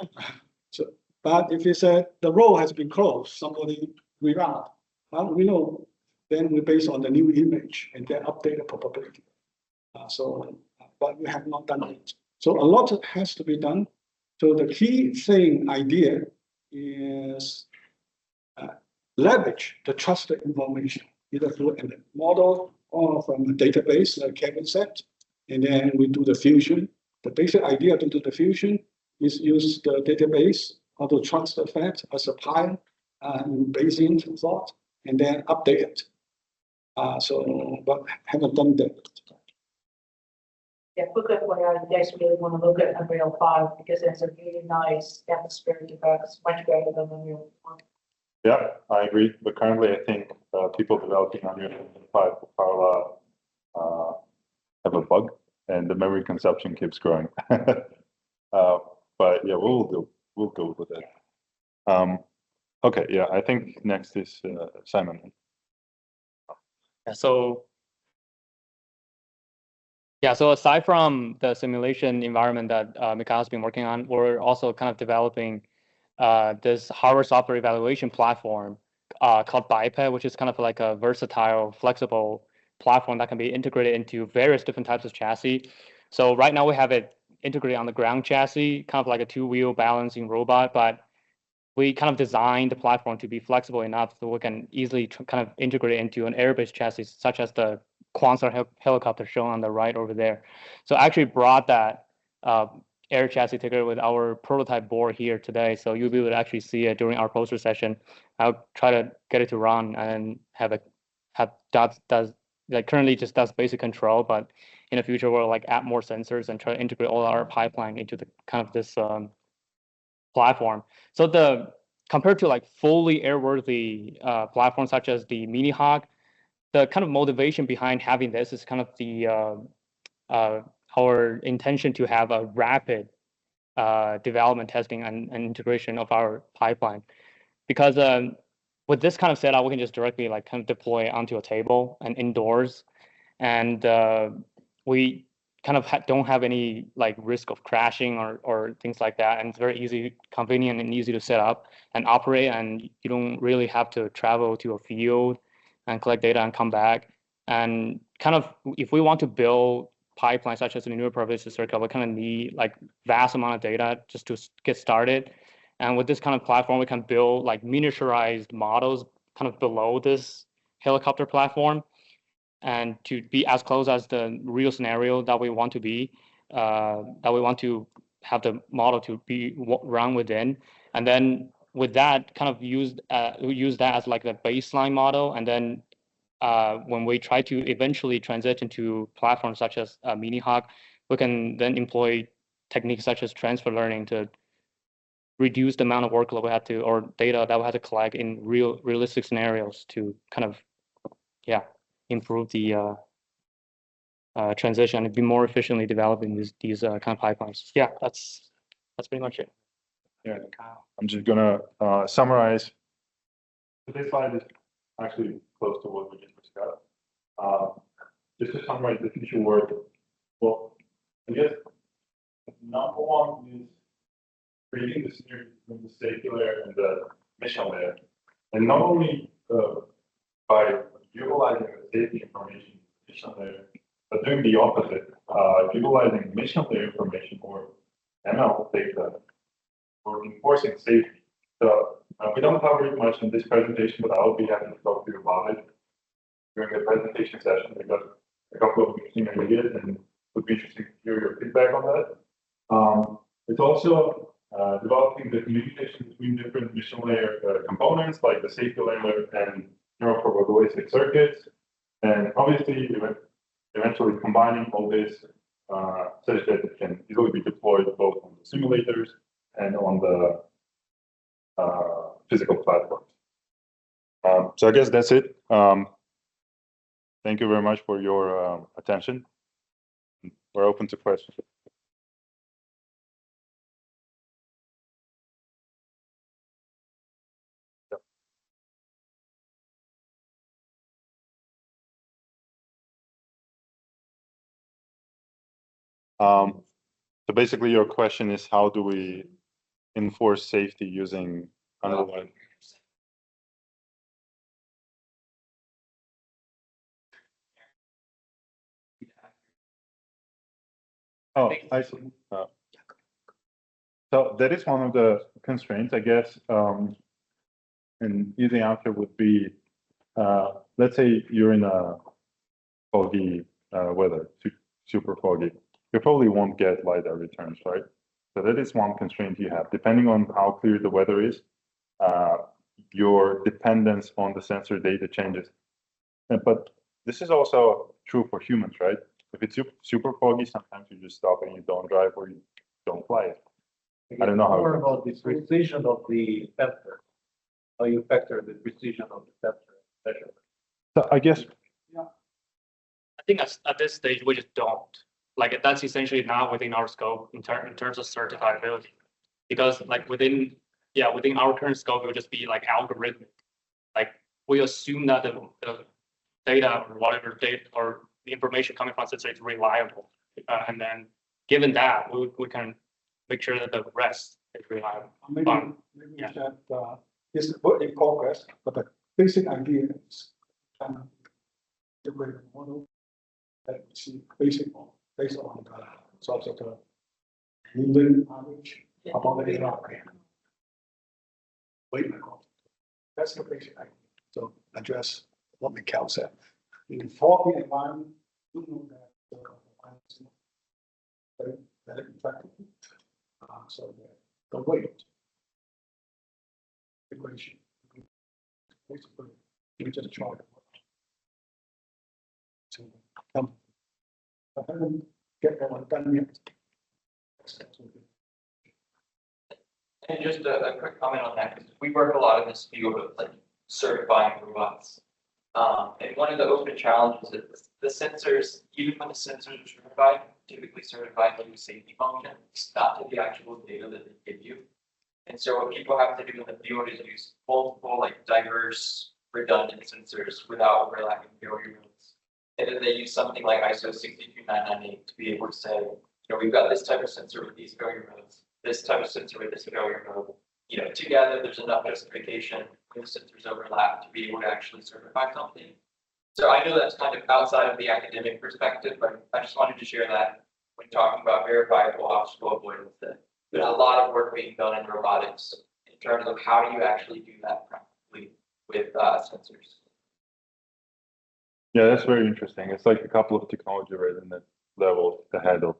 So, but if you said the road has been closed, somebody reroute, well, we know, then we base on the new image and then update the probability. But we have not done it. So a lot has to be done. So the key thing idea is leverage the trusted information, either through a model or from a database, like Kevin said, and then we do the fusion. The basic idea to do the fusion is use the database or to transfer fact as a prior Bayesian thought, and then update it. But haven't done that. Yeah, quick FYI, you guys really want to look at Unreal 5 because it has a really nice atmospheric effect. It's much better than Unreal 1. Yeah, I agree. But currently, I think people developing Unreal 5 will have a bug, and the memory consumption keeps growing. But yeah, we'll go with it. Okay, yeah, I think next is Simon. Yeah, so aside from the simulation environment that Mikhail has been working on, we're also kind of developing this hardware software evaluation platform called Biped, which is kind of like a versatile, flexible platform that can be integrated into various different types of chassis. So right now we have it integrated on the ground chassis, kind of like a 2-wheel balancing robot, but we kind of designed the platform to be flexible enough so we can easily kind of integrate it into an air-based chassis, such as the Quasar helicopter shown on the right over there. So I actually brought that air chassis together with our prototype board here today. So you'll be able to actually see it during our poster session. I'll try to get it to run and have does like currently just does basic control, but in the future we'll like add more sensors and try to integrate all our pipeline into the kind of this platform. So compared to like fully airworthy platforms such as the Mini Hawk, the kind of motivation behind having this is kind of the our intention to have a rapid development, testing, and integration of our pipeline. Because with this kind of setup, we can just directly like kind of deploy onto a table and indoors, and we kind of don't have any like risk of crashing or things like that, and it's very easy, convenient, and easy to set up and operate, and you don't really have to travel to a field and collect data and come back. And kind of if we want to build pipelines such as the neural probabilistic circuit, we kind of need like vast amount of data just to get started. And with this kind of platform, we can build like miniaturized models kind of below this helicopter platform, and to be as close as the real scenario that we want to be, that we want to have the model to be run within. And then with that, kind of use that as like the baseline model. And then when we try to eventually transition to platforms such as Mini Hawk, we can then employ techniques such as transfer learning to reduce the amount of workload we have to, or data that we have to collect in realistic scenarios to kind of, improve the transition and be more efficiently developing these kind of pipelines. Yeah, that's pretty much it. Yeah, I'm just gonna summarize. This slide is actually close to what we just discussed. Just to summarize the future work, well, I guess number one is creating the synergy between the safety layer and the mission layer. And not only by utilizing the safety information in the mission layer, but doing the opposite, utilizing mission layer information or ML data for enforcing safety. So we don't cover it much in this presentation, but I'll be happy to talk to you about it during the presentation session. We got a couple of interesting ideas, and it would be interesting to hear your feedback on that. It's also developing the communication between different mission layer components, like the safety layer and neuroprobabilistic circuits, and obviously eventually combining all this such that it can easily be deployed both on the simulators and on the physical platforms. So I guess that's it. Thank you very much for your attention. We're open to questions. So basically your question is, how do we enforce safety using underlying? Oh, I see. So that is one of the constraints, I guess. An easy answer would be, let's say you're in a foggy weather, super foggy. You probably won't get LiDAR returns, right? So that is one constraint you have. Depending on how clear the weather is, your dependence on the sensor data changes. But this is also true for humans, right? If it's super foggy, sometimes you just stop and you don't drive or you don't fly it. I don't know how. More about the precision of the sensor. How you factor the precision of the sensor. So I guess. I think at this stage we just don't. Like that's essentially not within our scope in terms of certifiability, because like within our current scope it would just be like algorithmic. Like we assume that the data or whatever data or the information coming from sensor is reliable, and then given that we can make sure that the rest is reliable. Maybe we should, this is work in progress, but the basic idea is the model that we see based on the sort of the moving average about the ARK. Wait, that's the basic idea. So address what Mikhail said. In the foggy environment, we know that very effective. So the weight equation basically we just try to come. I haven't get that one done yet. And just a quick comment on that, because we work a lot in this field of like certifying robots. And one of the open challenges is the sensors, even when the sensors are certified, typically certified to a safety function, not to the actual data that they give you. And so what people have to do in the field is use multiple, like diverse, redundant sensors without overlapping failure modes. And then they use something like ISO 62998 to be able to say, we've got this type of sensor with these failure modes, this type of sensor with this failure mode. Together there's enough justification when the sensors overlap to be able to actually certify something. So I know that's kind of outside of the academic perspective, but I just wanted to share that when talking about verifiable obstacle avoidance, that there's a lot of work being done in robotics in terms of how do you actually do that practically with sensors. Yeah, that's very interesting. It's like a couple of technology right in that level ahead of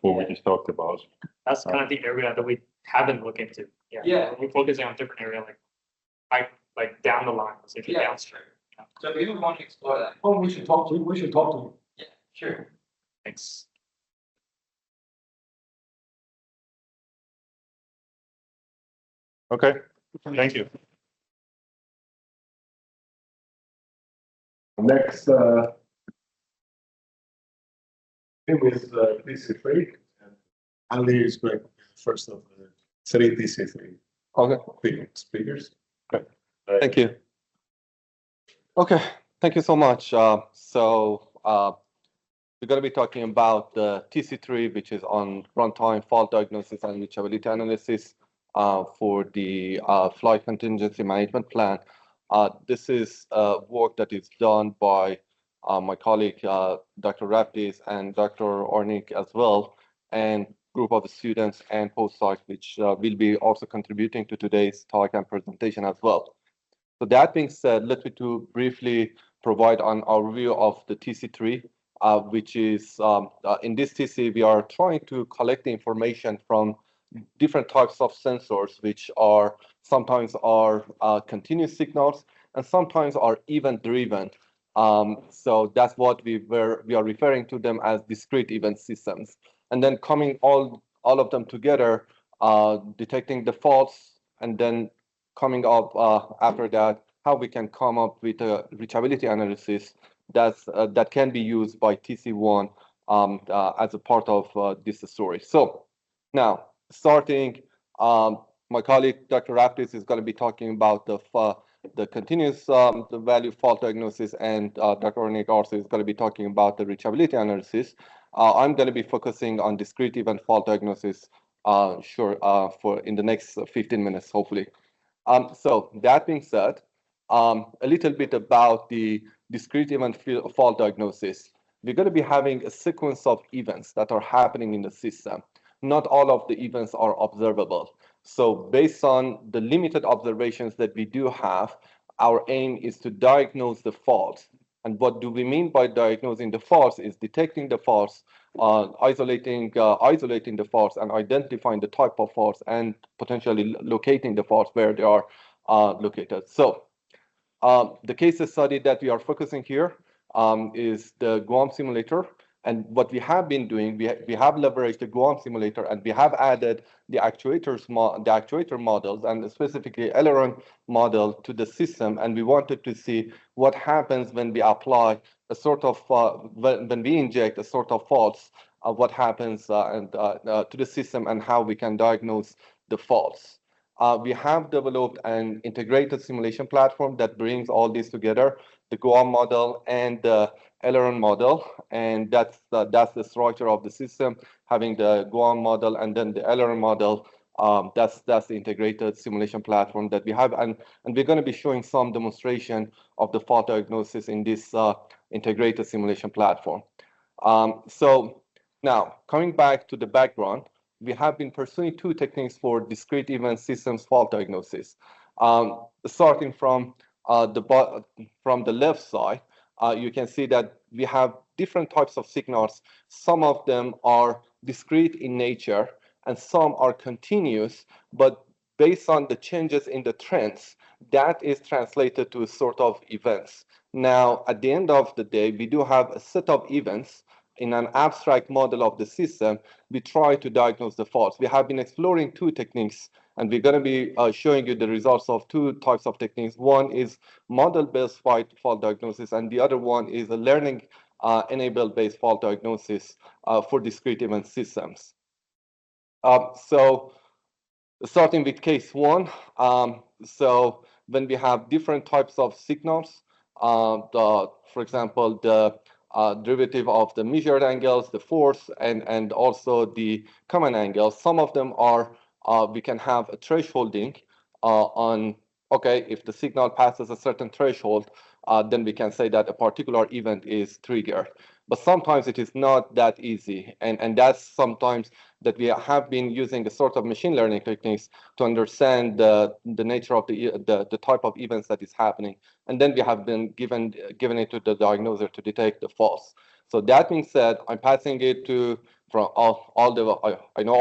what we just talked about. That's kind of the area that we haven't looked into. Yeah. We're focusing on different area like down the line, so downstream. So if you want to explore that. Oh, we should talk to him. Yeah, sure. Thanks. Okay, thank you. Next, It was TC3. Ali is going first of the 3 TC3. Okay. Speakers. Okay. Thank you. Okay, thank you so much. We're going to be talking about the TC3, which is on runtime fault diagnosis and reachability analysis. for the flight contingency management plan. This is work that is done by my colleague, Dr. Raptis and Dr. Ornik as well, and group of students and postdocs, which will be also contributing to today's talk and presentation as well. So that being said, let me to briefly provide an overview of the TC3, which is in this TC, we are trying to collect the information from different types of sensors, which are sometimes are continuous signals and sometimes are event-driven. So that's what we are referring to them as discrete event systems. And then coming all of them together, detecting the faults, and then coming up after that, how we can come up with a reachability analysis that can be used by TC1 as a part of this story. So now, starting, my colleague, Dr. Raptis, is going to be talking about the continuous the value fault diagnosis, and Dr. Ornik also is going to be talking about the reachability analysis. I'm going to be focusing on discrete event fault diagnosis, for in the next 15 minutes, hopefully. So that being said, a little bit about the discrete event fault diagnosis. We're going to be having a sequence of events that are happening in the system. Not all of the events are observable. So based on the limited observations that we do have, our aim is to diagnose the faults. And what do we mean by diagnosing the faults is detecting the faults, isolating the faults and identifying the type of faults and potentially locating the faults where they are located. So the case study that we are focusing here is the Guam simulator. And what we have been doing, we have leveraged the Guam simulator, and we have added the actuator models and specifically aileron model to the system. And we wanted to see what happens when we apply a sort of when we inject a sort of faults, what happens to the system and how we can diagnose the faults. We have developed an integrated simulation platform that brings all these together, the Guam model and the aileron model, and that's the structure of the system, having the Guam model and then the aileron model. That's the integrated simulation platform that we have, and we're going to be showing some demonstration of the fault diagnosis in this integrated simulation platform. So now, coming back to the background, we have been pursuing two techniques for discrete event systems fault diagnosis. Starting from the left side, you can see that we have different types of signals. Some of them are discrete in nature, and some are continuous, but based on the changes in the trends, that is translated to a sort of events. Now, at the end of the day, we do have a set of events. In an abstract model of the system, we try to diagnose the faults. We have been exploring two techniques, and we're going to be showing you the results of two types of techniques. One is model-based fault diagnosis, and the other one is a learning-enabled-based fault diagnosis for discrete event systems. So starting with case one, so when we have different types of signals, for example, the derivative of the measured angles, the force, and also the common angles. Some of them are, we can have a thresholding on, okay, if the signal passes a certain threshold, then we can say that a particular event is triggered. But sometimes it is not that easy. And that's sometimes that we have been using a sort of machine learning techniques to understand the nature of the type of events that is happening. And then we have been given it to the diagnoser to detect the faults. So that being said, I'm passing it to from I know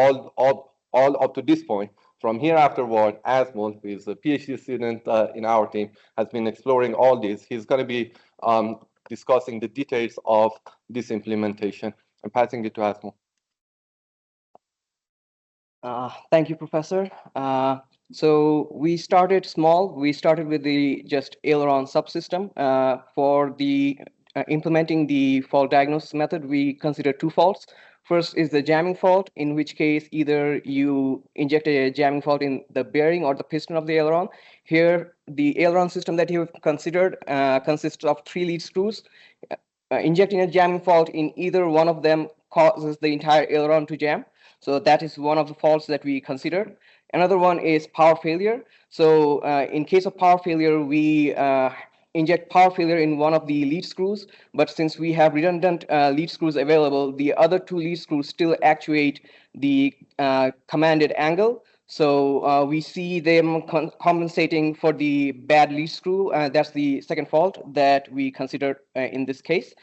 all up to this point. From here afterward, Asmund, who is a PhD student in our team, has been exploring all this. He's going to be discussing the details of this implementation. I'm passing it to Asmund. Thank you, Professor. So we started small. We started with the just aileron subsystem. For the implementing the fault diagnosis method, we consider two faults. First is the jamming fault, in which case either you inject a jamming fault in the bearing or the piston of the aileron. Here, the aileron system that you have considered consists of 3 lead screws. Injecting a jamming fault in either one of them causes the entire aileron to jam. So that is one of the faults that we considered. Another one is power failure. So in case of power failure, we inject power failure in one of the lead screws, but since we have redundant lead screws available, the other 2 lead screws still actuate the commanded angle. So we see them compensating for the bad lead screw. That's the second fault that we considered in this case.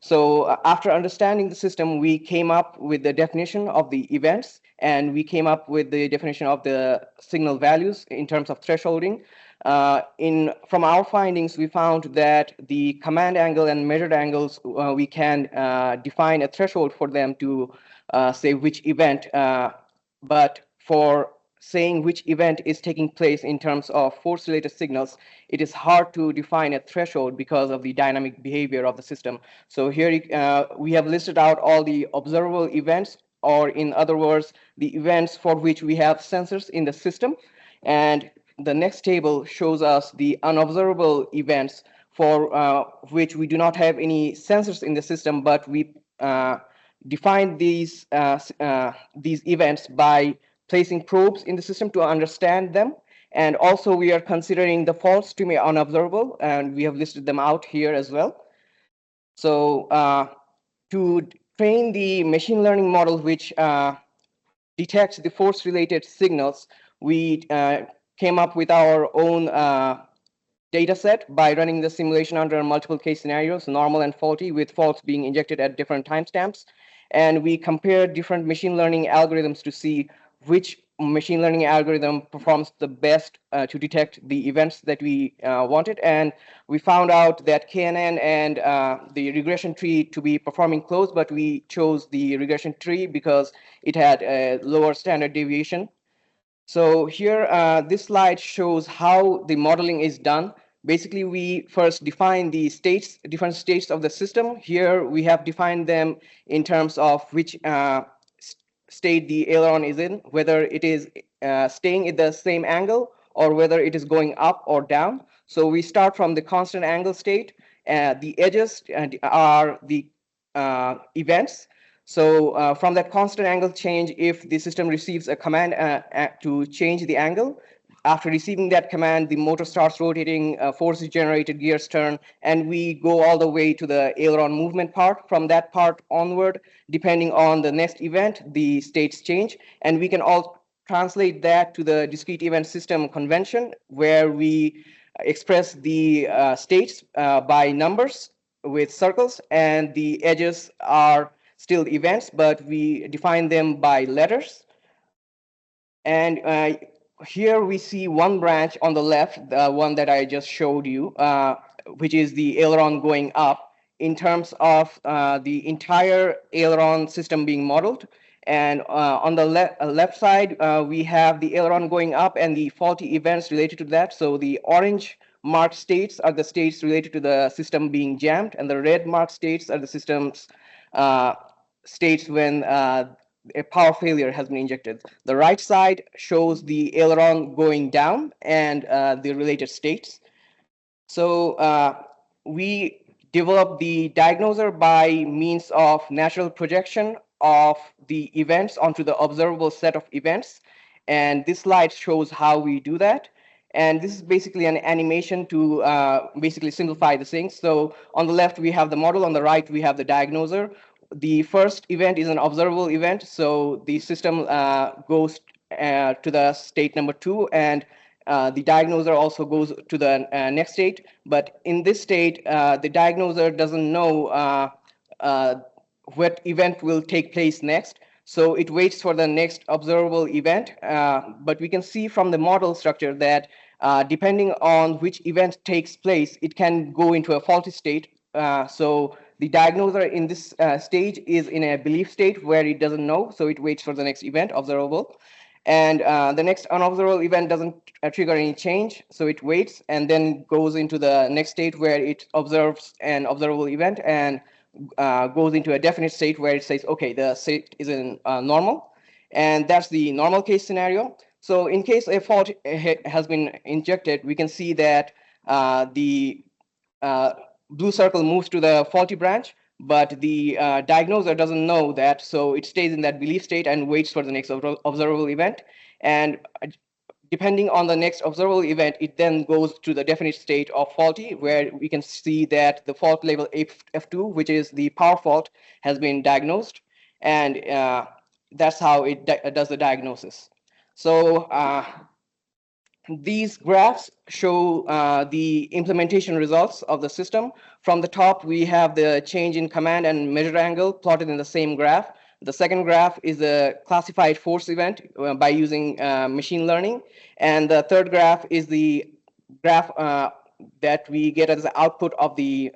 So after understanding the system, we came up with the definition of the events, and we came up with the definition of the signal values in terms of thresholding. From our findings, we found that the command angle and measured angles, we can define a threshold for them to say which event, but for saying which event is taking place in terms of force-related signals, it is hard to define a threshold because of the dynamic behavior of the system. So here we have listed out all the observable events, or in other words, the events for which we have sensors in the system. And the next table shows us the unobservable events for which we do not have any sensors in the system, but we define these events by placing probes in the system to understand them. And also we are considering the faults to be unobservable, and we have listed them out here as well. So to train the machine learning model which detects the force-related signals, we came up with our own data set by running the simulation under multiple case scenarios, normal and faulty, with faults being injected at different timestamps. And we compared different machine learning algorithms to see which machine learning algorithm performs the best to detect the events that we wanted. And we found out that KNN and the regression tree to be performing close, but we chose the regression tree because it had a lower standard deviation. So here, this slide shows how the modeling is done. Basically, we first define the states, different states of the system. Here, we have defined them in terms of which state the aileron is in, whether it is staying at the same angle or whether it is going up or down. So we start from the constant angle state. The edges are the events. So from that constant angle change, if the system receives a command to change the angle, after receiving that command, the motor starts rotating, force is generated, gears turn, and we go all the way to the aileron movement part. From that part onward, depending on the next event, the states change. And we can all translate that to the discrete event system convention, where we express the states by numbers with circles, and the edges are still events, but we define them by letters. And here we see one branch on the left, the one that I just showed you, which is the aileron going up in terms of the entire aileron system being modeled. And on the left side, we have the aileron going up and the faulty events related to that. So the orange marked states are the states related to the system being jammed, and the red marked states are the system's states when a power failure has been injected. The right side shows the aileron going down and the related states. So we developed the diagnoser by means of natural projection of the events onto the observable set of events. And this slide shows how we do that. And this is basically an animation to basically simplify the things. So on the left, we have the model. On the right, we have the diagnoser. The first event is an observable event. So the system goes to the state number 2, and the diagnoser also goes to the next state. But in this state, the diagnoser doesn't know what event will take place next. So it waits for the next observable event. But we can see from the model structure that depending on which event takes place, it can go into a faulty state. So the diagnoser in this stage is in a belief state where it doesn't know. So it waits for the next event, observable. And the next unobservable event doesn't trigger any change. So it waits and then goes into the next state where it observes an observable event and goes into a definite state where it says, okay, the state is in normal. And that's the normal case scenario. So in case a fault has been injected, we can see that the blue circle moves to the faulty branch, but the diagnoser doesn't know that, so it stays in that belief state and waits for the next observable event. And depending on the next observable event, it then goes to the definite state of faulty, where we can see that the fault level F2, which is the power fault, has been diagnosed. And that's how it does the diagnosis. So these graphs show the implementation results of the system. From the top, we have the change in command and measure angle plotted in the same graph. The second graph is a classified force event by using machine learning. And the third graph is the graph that we get as the output of the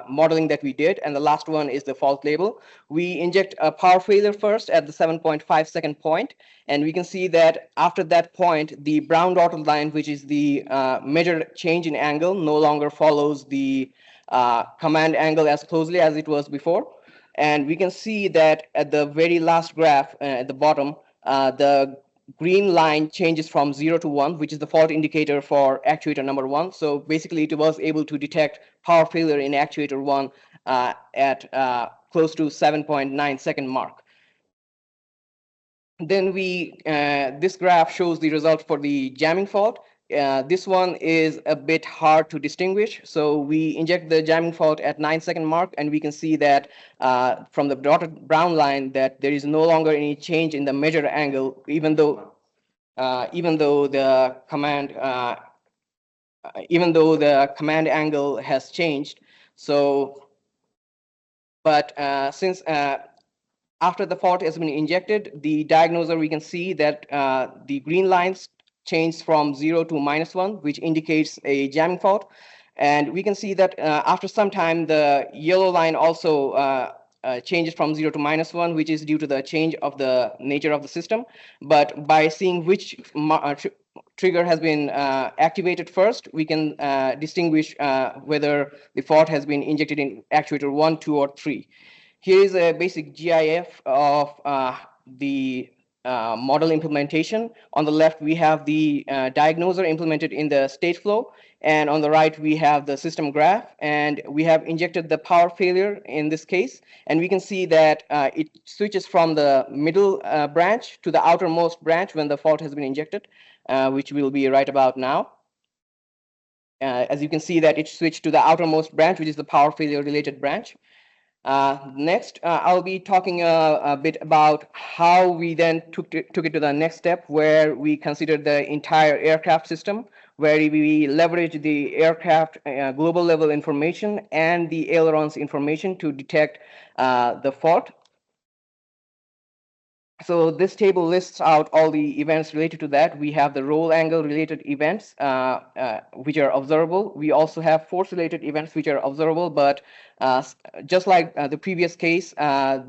modeling that we did. And the last one is the fault label. We inject a power failure first at the 7.5 second point. And we can see that after that point, the brown dotted line, which is the measured change in angle, no longer follows the command angle as closely as it was before. And we can see that at the very last graph at the bottom, the green line changes from 0 to 1, which is the fault indicator for actuator number 1. So basically, it was able to detect power failure in actuator 1 at close to 7.9 second mark. Then this graph shows the result for the jamming fault. This one is a bit hard to distinguish. So we inject the jamming fault at 9 second mark, and we can see that from the dotted brown line that there is no longer any change in the measure angle, even though the command angle has changed. So, but since after the fault has been injected, the diagnoser, we can see that the green lines change from 0 to -1, which indicates a jamming fault. And we can see that after some time, the yellow line also changes from 0 to -1, which is due to the change of the nature of the system. But by seeing which trigger has been activated first, we can distinguish whether the fault has been injected in actuator 1, 2, or 3. Here is a basic GIF of the model implementation. On the left, we have the diagnoser implemented in the state flow. And on the right, we have the system graph. And we have injected the power failure in this case. And we can see that it switches from the middle branch to the outermost branch when the fault has been injected, which will be right about now. As you can see that it switched to the outermost branch, which is the power failure related branch. Next, I'll be talking a bit about how we then took it to the next step, where we considered the entire aircraft system, where we leverage the aircraft global level information and the ailerons information to detect the fault. So this table lists out all the events related to that. We have the roll angle related events, which are observable. We also have force related events, which are observable, but just like the previous case,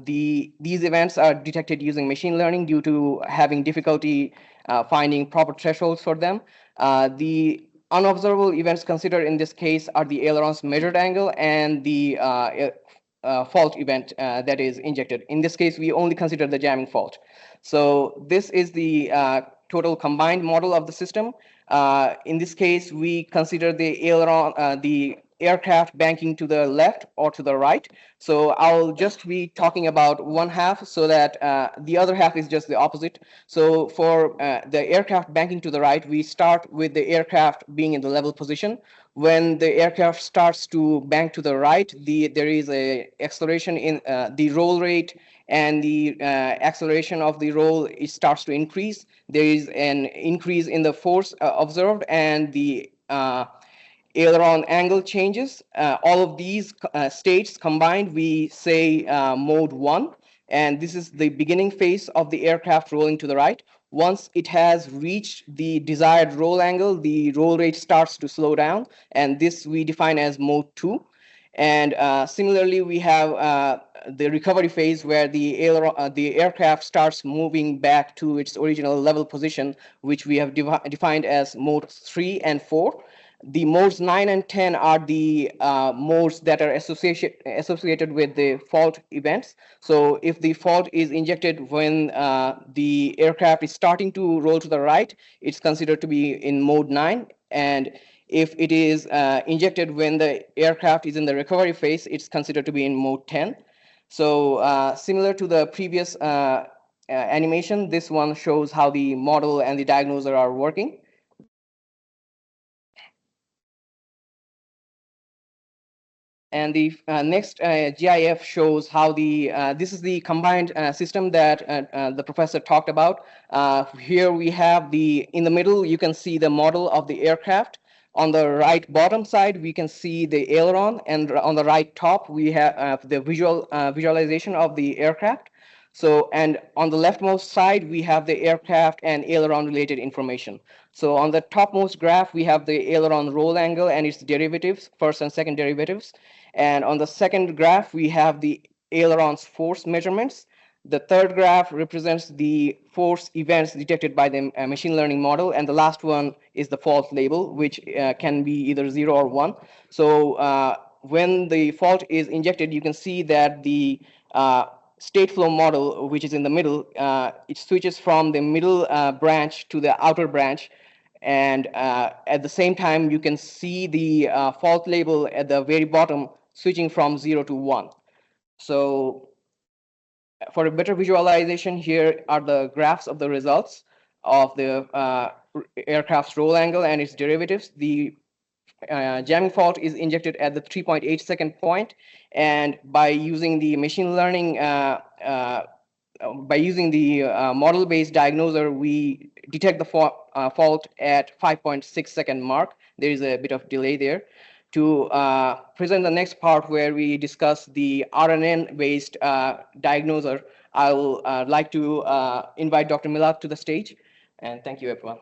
these events are detected using machine learning due to having difficulty finding proper thresholds for them. The unobservable events considered in this case are the ailerons measured angle and the fault event that is injected. In this case, we only consider the jamming fault. So this is the total combined model of the system. In this case, we consider the aileron, the aircraft banking to the left or to the right. So I'll just be talking about one half so that the other half is just the opposite. So for the aircraft banking to the right, we start with the aircraft being in the level position. When the aircraft starts to bank to the right, there is a acceleration in the roll rate, and the acceleration of the roll, it starts to increase. There is an increase in the force observed, and the aileron angle changes. All of these states combined, we say mode 1, and this is the beginning phase of the aircraft rolling to the right. Once it has reached the desired roll angle, the roll rate starts to slow down, and this we define as mode 2. And similarly, we have the recovery phase, where the aircraft starts moving back to its original level position, which we have defined as mode 3 and 4. The modes 9 and 10 are the modes that are associated with the fault events. So if the fault is injected when the aircraft is starting to roll to the right, it's considered to be in mode 9. And if it is injected when the aircraft is in the recovery phase, it's considered to be in mode 10. So similar to the previous animation. This one shows how the model and the diagnoser are working. And the next GIF shows how this is the combined system that the professor talked about. Here we have in the middle, you can see the model of the aircraft. On the right bottom side, we can see the aileron, and on the right top, we have the visualization of the aircraft. So, and on the leftmost side, we have the aircraft and aileron related information. So on the topmost graph, we have the aileron roll angle and its derivatives, first and second derivatives. And on the second graph, we have the aileron's force measurements. The third graph represents the force events detected by the machine learning model. And the last one is the fault label, which can be either 0 or 1. So when the fault is injected, you can see that the state flow model, which is in the middle, it switches from the middle branch to the outer branch. And at the same time, you can see the fault label at the very bottom switching from 0 to 1. So for a better visualization, here are the graphs of the results of the aircraft's roll angle and its derivatives. The jamming fault is injected at the 3.8 second point, and by using the machine learning, model-based diagnoser, we detect the fault at 5.6 second mark. There is a bit of delay there. To present the next part where we discuss the RNN-based diagnoser, I will like to invite Dr. Milak to the stage, and thank you, everyone.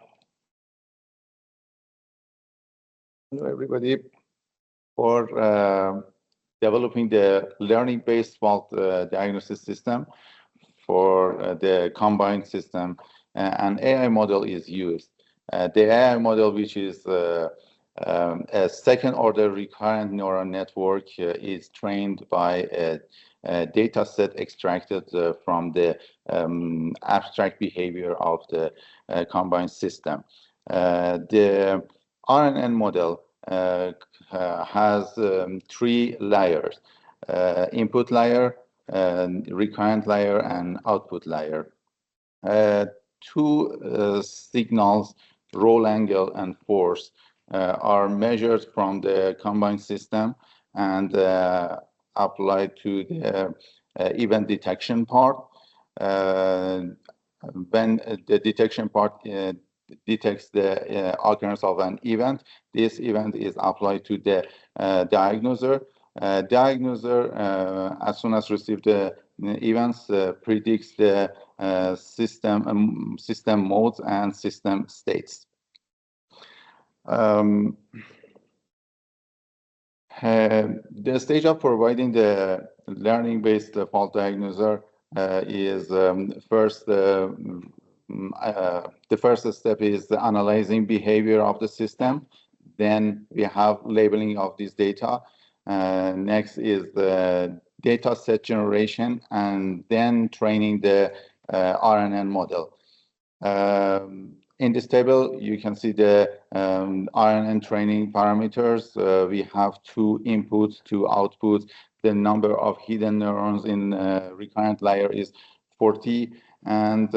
Hello, everybody. For developing the learning-based fault diagnosis system for the combined system, an AI model is used. The AI model, which is a second-order recurrent neural network, is trained by a data set extracted from the abstract behavior of the combined system. The RNN model has 3 layers: input layer, recurrent layer, and output layer. 2 signals, roll angle and force, are measured from the combined system and applied to the event detection part. When the detection part detects the occurrence of an event, this event is applied to the diagnoser. Diagnoser, as soon as receive the events, predicts the system modes and system states. The stage of providing the learning-based fault diagnoser is first, the first step is the analyzing behavior of the system. Then we have labeling of this data. Next is the data set generation, and then training the RNN model. In this table, you can see the RNN training parameters. We have 2 inputs, 2 outputs. The number of hidden neurons in recurrent layer is 40, and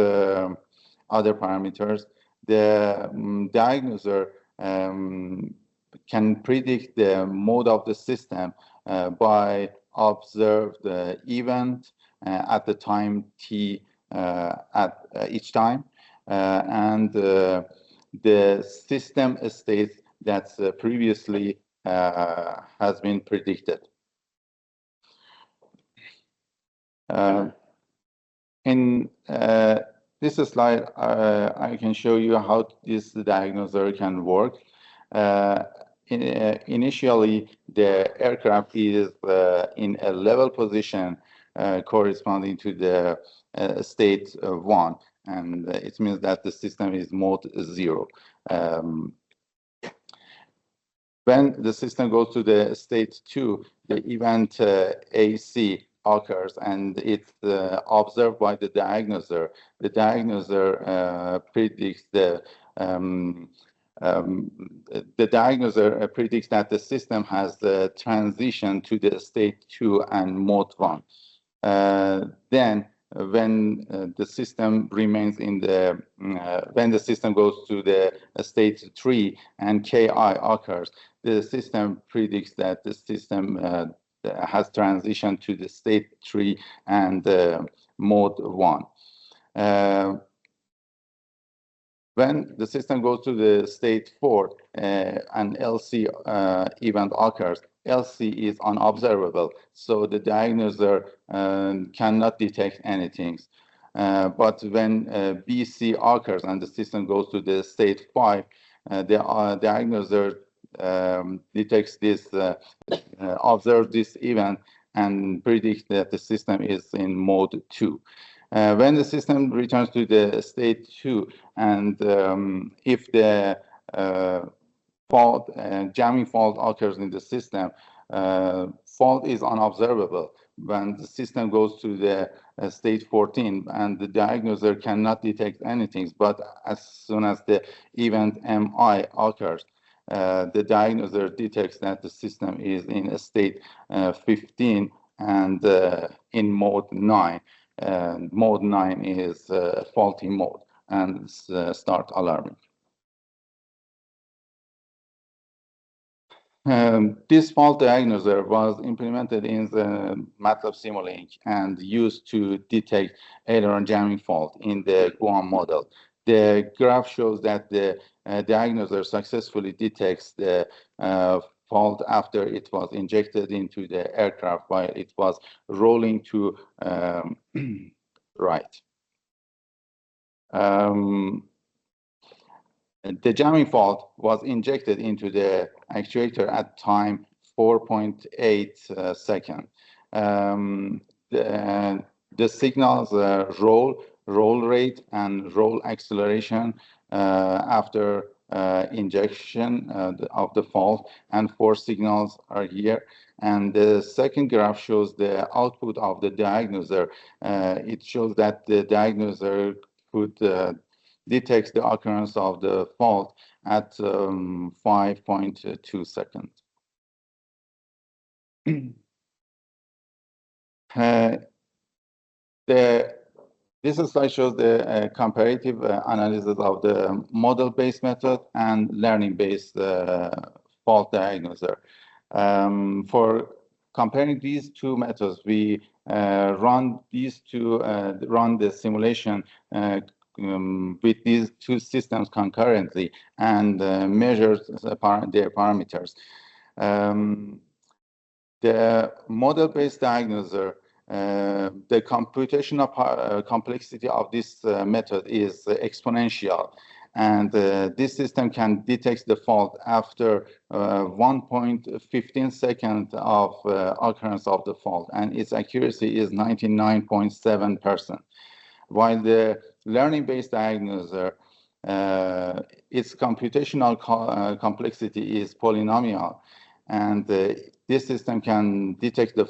other parameters. The diagnoser can predict the mode of the system by observe the event at the time t at each time, and the system state that previously has been predicted. In this slide, I can show you how this diagnoser can work. Initially, the aircraft is in a level position corresponding to the state 1, and it means that the system is mode 0. When the system goes to the state 2, the event AC occurs, and it's observed by the diagnoser. The diagnoser predicts the diagnoser predicts that the system has transitioned to the state 2 and mode 1. Then when the system remains in the when the system goes to the state 3 and Ki occurs, the system predicts that the system has transitioned to the state 3 and mode 1. When the system goes to the state 4 and LC event occurs, LC is unobservable, so the diagnoser cannot detect anything. But when BC occurs and the system goes to the state 5, the diagnoser detects this, observes this event and predicts that the system is in mode 2. When the system returns to the state 2, and if the fault, jamming fault occurs in the system, fault is unobservable. When the system goes to the state 14 and the diagnoser cannot detect anything, but as soon as the event MI occurs, the diagnoser detects that the system is in a state 15 and in mode 9. And mode 9 is faulty mode and start alarming. This fault diagnoser was implemented in the MATLAB Simulink and used to detect aileron jamming fault in the Guam model. The graph shows that the diagnoser successfully detects the fault after it was injected into the aircraft while it was rolling to right. The jamming fault was injected into the actuator at time 4.8 seconds. The signals roll rate and roll acceleration after injection of the fault, and 4 signals are here. And the second graph shows the output of the diagnoser. It shows that the diagnoser could detect the occurrence of the fault at 5.2 seconds. This slide shows the comparative analysis of the model-based method and learning-based fault diagnoser. For comparing these two methods, we run the simulation with these two systems concurrently and measure their parameters. The model-based diagnoser, the computational complexity of this method is exponential, and this system can detect the fault after 1.15 seconds of occurrence of the fault, and its accuracy is 99.7%. While the learning-based diagnoser, its computational complexity is polynomial, and this system can detect the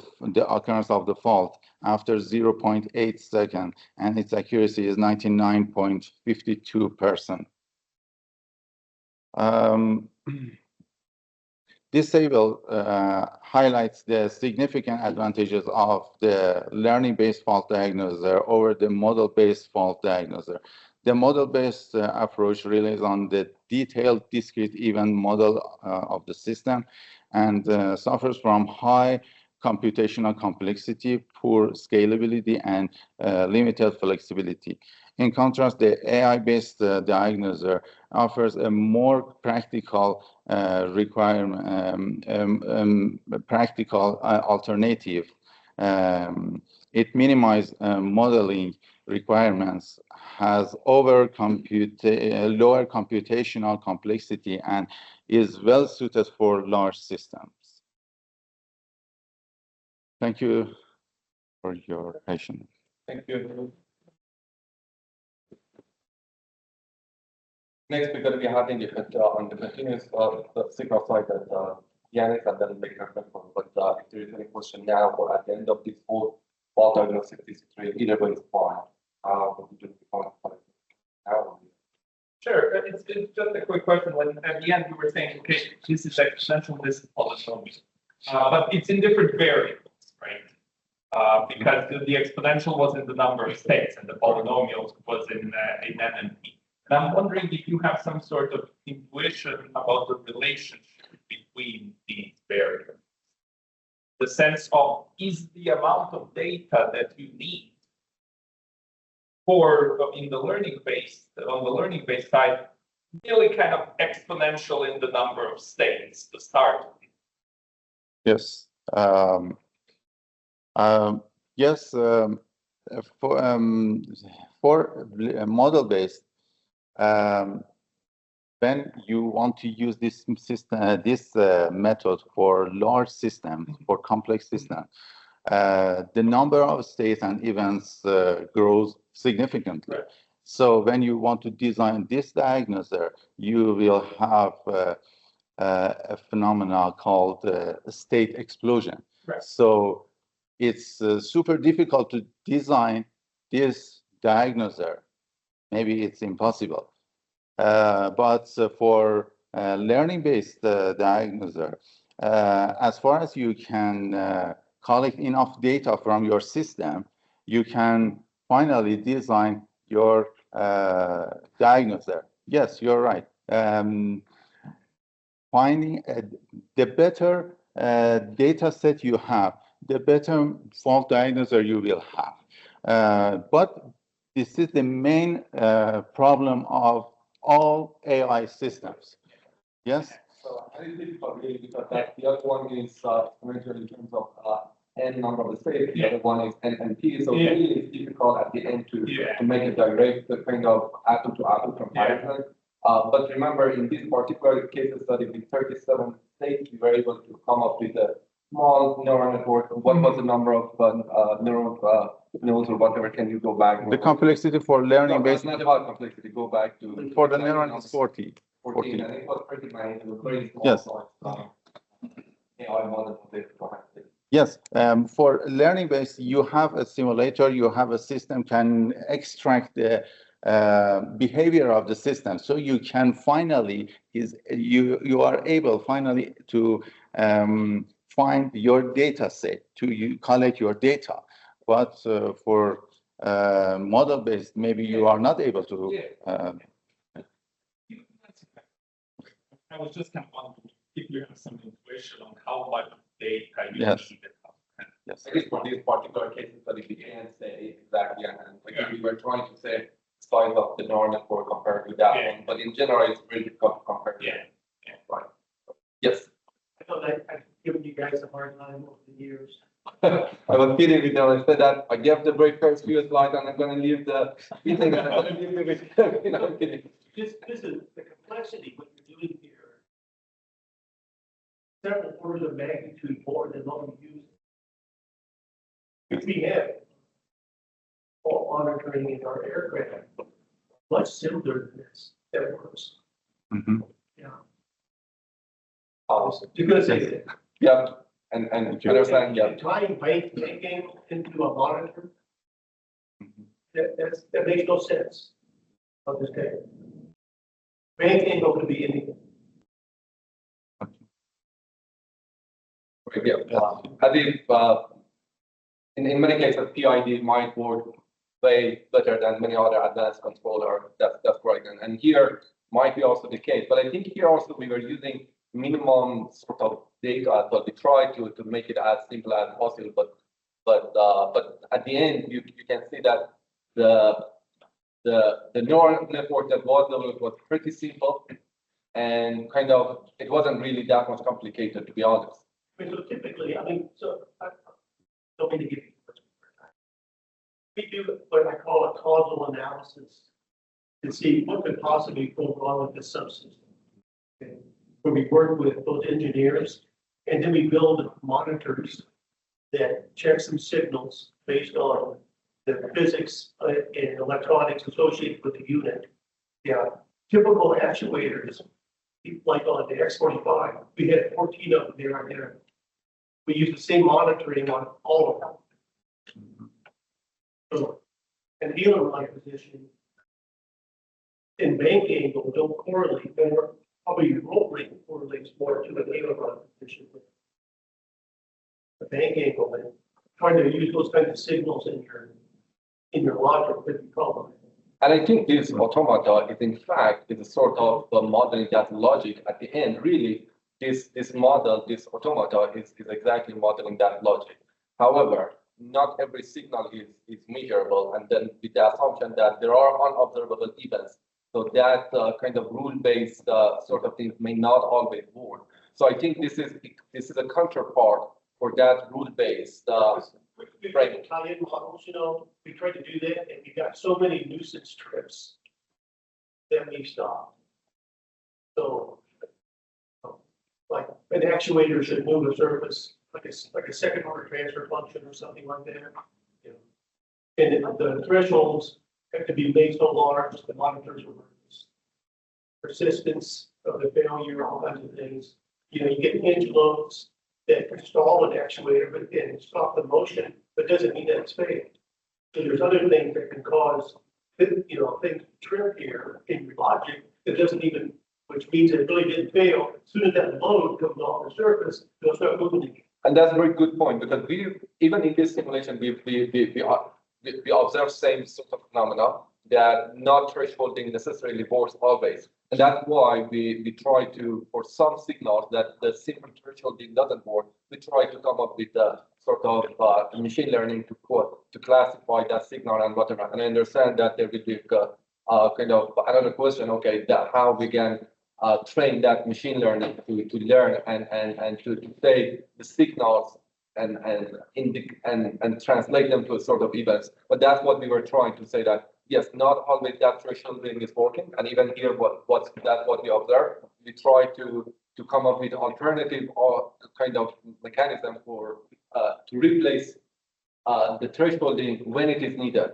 occurrence of the fault after 0.8 seconds, and its accuracy is 99.52%. This table highlights the significant advantages of the learning-based fault diagnoser over the model-based fault diagnoser. The model-based approach relies on the detailed discrete event model of the system and suffers from high computational complexity, poor scalability, and limited flexibility. In contrast, the AI-based diagnoser offers a more practical practical alternative. It minimizes modeling requirements, has lower computational complexity, and is well suited for large systems. Thank you for your patience. Thank you. Next, we're going to be having it on the continuous signal side that Ioannis and then Melkior. But if there is any question now or at the end of this whole fault diagnosis, either way is fine. Sure, it's just a quick question. When at the end we were saying, okay, this is exponential, this is polynomial, but it's in different variables, right? because the exponential was in the number of states and the polynomials was in N and P. And I'm wondering if you have some sort of intuition about the relationship between these variables. The sense of, is the amount of data that you need for in the on the learning based side really kind of exponential in the number of states to start with? Yes. Yes. For model-based, when you want to use this system, this method for large systems, for complex systems, the number of states and events grows significantly. Right. So when you want to design this diagnoser, you will have a phenomenon called state explosion. Right. So it's super difficult to design this diagnoser. Maybe it's impossible. But for learning-based diagnoser, as far as you can collect enough data from your system, you can finally design your diagnoser. Yes, you're right. Finding the better data set you have, the better fault diagnoser you will have. But this is the main problem of all AI systems. Yes? So I think it's really because that the other one is measured in terms of n number of the states, the other one is n and p. So really it's difficult at the end to make a direct kind of apple to apple comparison. But remember, in this particular case study with 37 states, we were able to come up with a small neural network. What was the number of neural nodes or whatever? Can you go back? The complexity for learning based. Not about complexity. Go back to. For the neuron is 40. 14. And it was pretty nice. It was very small. Yes. AI model of it. Yes. For learning based, you have a simulator. You have a system can extract the behavior of the system, so you can finally you are able finally to find your data set to collect your data. But for model based, maybe you are not able to. I was just kind of wondering if you have some intuition on how much data you need. Yes. I guess for this particular case study, we can't say exactly, and we were trying to say size of the neural network compared to that one, but in general, it's really difficult to compare. Right. Yes. I thought I've given you guys a hard time over the years. I was kidding with them. I said that I gave the very first few slides, and I'm going to leave the meeting. And I'm going to leave the with you know, I'm kidding. This is the complexity. What you're doing here, several orders of magnitude more than what we use. If we have fault monitoring in our aircraft, much simpler than this. That works. Mm-hmm. Yeah. You're going to say it. Yeah. And understand, tying bank game into a monitor, that makes no sense. Understand? Bank angle could be anything. I think in many cases, PID might work way better than many other advanced controller. That's correct. And here might be also the case. But I think here also we were using minimum sort of data, but we try to make it as simple as possible. But at the end, you can see that the neural network that was developed was pretty simple, and kind of it wasn't really that much complicated, to be honest. So typically, I don't mean to give you much more time. We do what I call a causal analysis to see what could possibly go wrong with this subsystem. Okay. Where we work with those engineers, and then we build monitors that check some signals based on the physics and electronics associated with the unit. Yeah, typical actuators, like on the X45, we had 14 of them there. We use the same monitoring on all of them. So, an aileron position and bank angle don't correlate. They're probably roll rate correlates more to an aileron position. The bank angle trying to use those kinds of signals in your logic could be problematic. And I think this automata is in fact is a sort of modeling that logic at the end. Really, this model, this automata is exactly modeling that logic. However, not every signal is measurable, and then with the assumption that there are unobservable events. So that kind of rule-based sort of things may not always work. So I think this is a counterpart for that rule-based Right. Italian models, you know, we tried to do that, and we got so many nuisance trips that we stopped. So, like an actuator should move a surface, like a second order transfer function or something like that. You know. And the thresholds have to be made so large, the monitors will lose persistence of the failure, all kinds of things. You know, you get hinge loads that install an actuator, but then stop the motion, but doesn't mean that it's failed. So there's other things that can cause, you know, things to trip here in your logic that doesn't even, which means it really didn't fail. As soon as that load comes off the surface, it'll start moving again. And that's a very good point, because even in this simulation, we observe same sort of phenomena that not thresholding necessarily works always. And that's why we try to, for some signals that the simple thresholding doesn't work, we try to come up with a sort of machine learning to classify that signal and whatever. And I understand that there will be kind of another question, okay, that how we can train that machine learning to learn and to take the signals and translate them to a sort of events. But that's what we were trying to say, that yes, not always that thresholding is working, and even here, what we observe, we try to come up with alternative or kind of mechanism for to replace the thresholding when it is needed.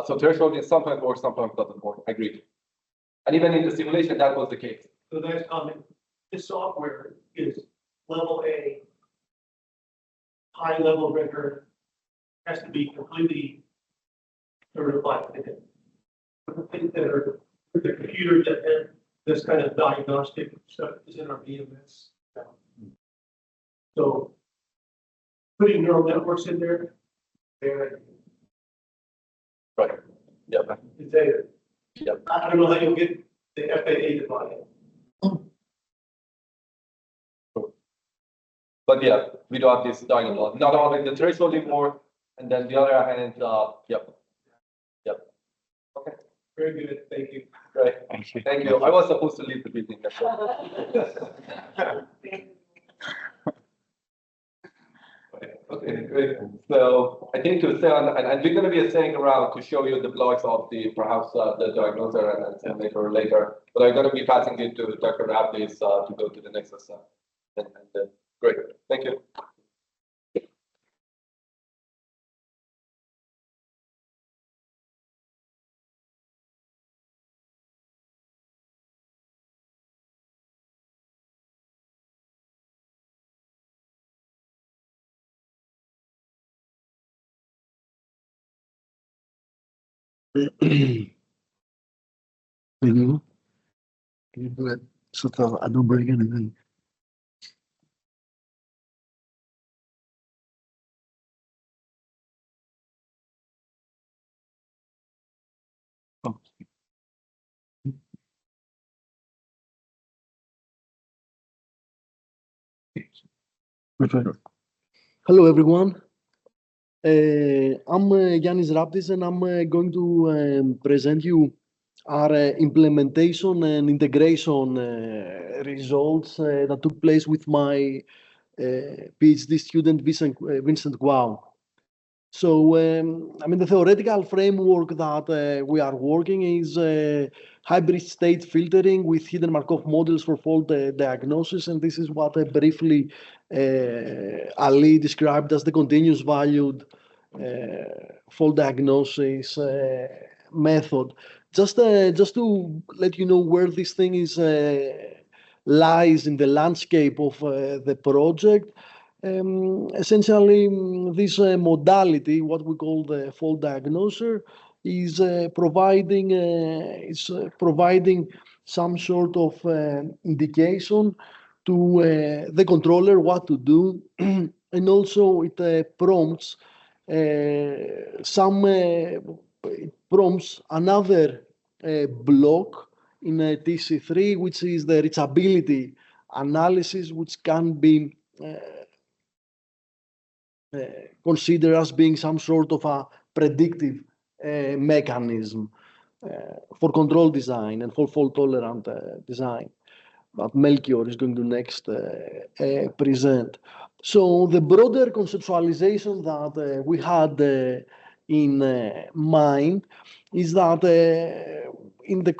So thresholding sometimes works, sometimes doesn't work. Agreed. And even in the simulation, that was the case. So that's comment. This software is level A, high level rigor, has to be completely certified. The things that are the computers that have this kind of diagnostic stuff is in our VMS. So putting neural networks in there, right? Yep. It's there. Yep. I don't know how you'll get the FAA to buy it. But yeah, we do have this dialogue. Not only the thresholding work, and then the other hand, yep. Okay. Very good. Thank you. Great. Thank you. I was supposed to leave the meeting. Okay, great. So I think to stay on, and we're going to be staying around to show you the blocks of the perhaps the diagnoser and later. But I'm going to be passing it to Dr. Raptis to go to the next step. Great. Thank you. Can you do it sort of Adobe again and then? Oh. Hello everyone. I'm Ioannis Raptis, and I'm going to present you our implementation and integration results that took place with my PhD student Vincent Guo. So, I mean, the theoretical framework that we are working is hybrid state filtering with hidden Markov models for fault diagnosis, and this is what briefly Ali described as the continuous valued fault diagnosis method. Just to let you know where this thing is lies in the landscape of the project. Essentially, this modality, what we call the fault diagnoser, is providing some sort of indication to the controller what to do, and also it prompts some prompts another block in TC3, which is the reachability analysis, which can be considered as being some sort of a predictive mechanism for control design and for fault-tolerant design that Melkior is going to next present. So the broader conceptualization that we had in mind is that in the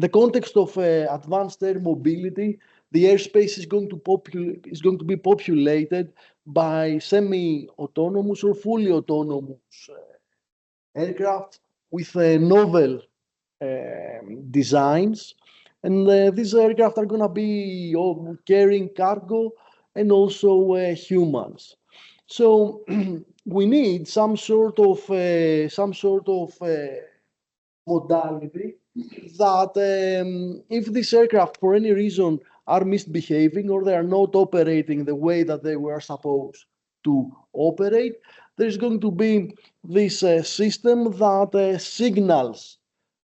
context of advanced air mobility, the airspace is going to be populated by semi-autonomous or fully autonomous aircraft with novel designs. And these aircraft are going to be carrying cargo and also humans. So we need some sort of modality that if these aircraft for any reason are misbehaving or they are not operating the way that they were supposed to operate, there's going to be this system that signals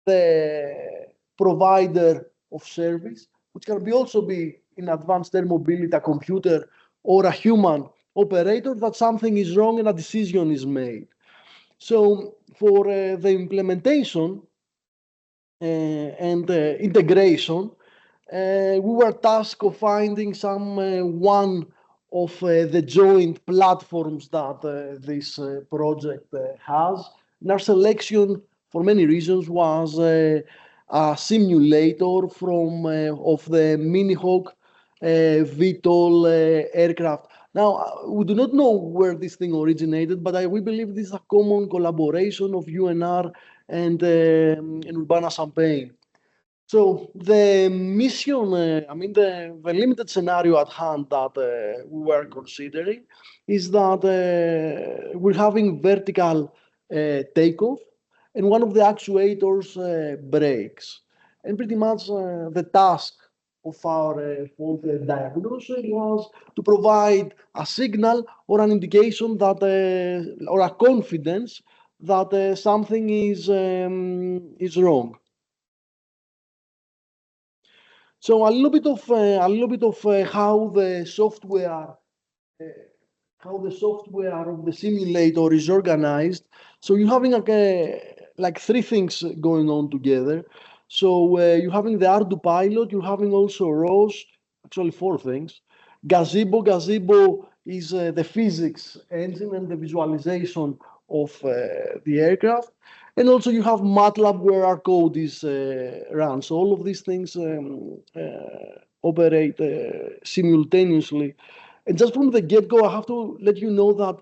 the provider of service, which can also be in advanced air mobility a computer or a human operator, that something is wrong and a decision is made. So for the implementation and integration, we were tasked of finding some one of the joint platforms that this project has. And our selection, for many reasons, was a simulator from of the Mini-Hawk VTOL aircraft. Now, we do not know where this thing originated, but we believe this is a common collaboration of UNR and Urbana-Champaign. So the mission, the limited scenario at hand that we were considering is that we're having vertical takeoff and one of the actuators breaks. And pretty much the task of our fault diagnosis was to provide a signal or an indication that, or a confidence that something is wrong. So a little bit of how the software of the simulator is organized. So you're having like three things going on together. So you're having the Ardu pilot, you're having also ROS, actually four things. Gazebo is the physics engine and the visualization of the aircraft. And also you have MATLAB where our code is run. So all of these things operate simultaneously. And just from the get-go, I have to let you know that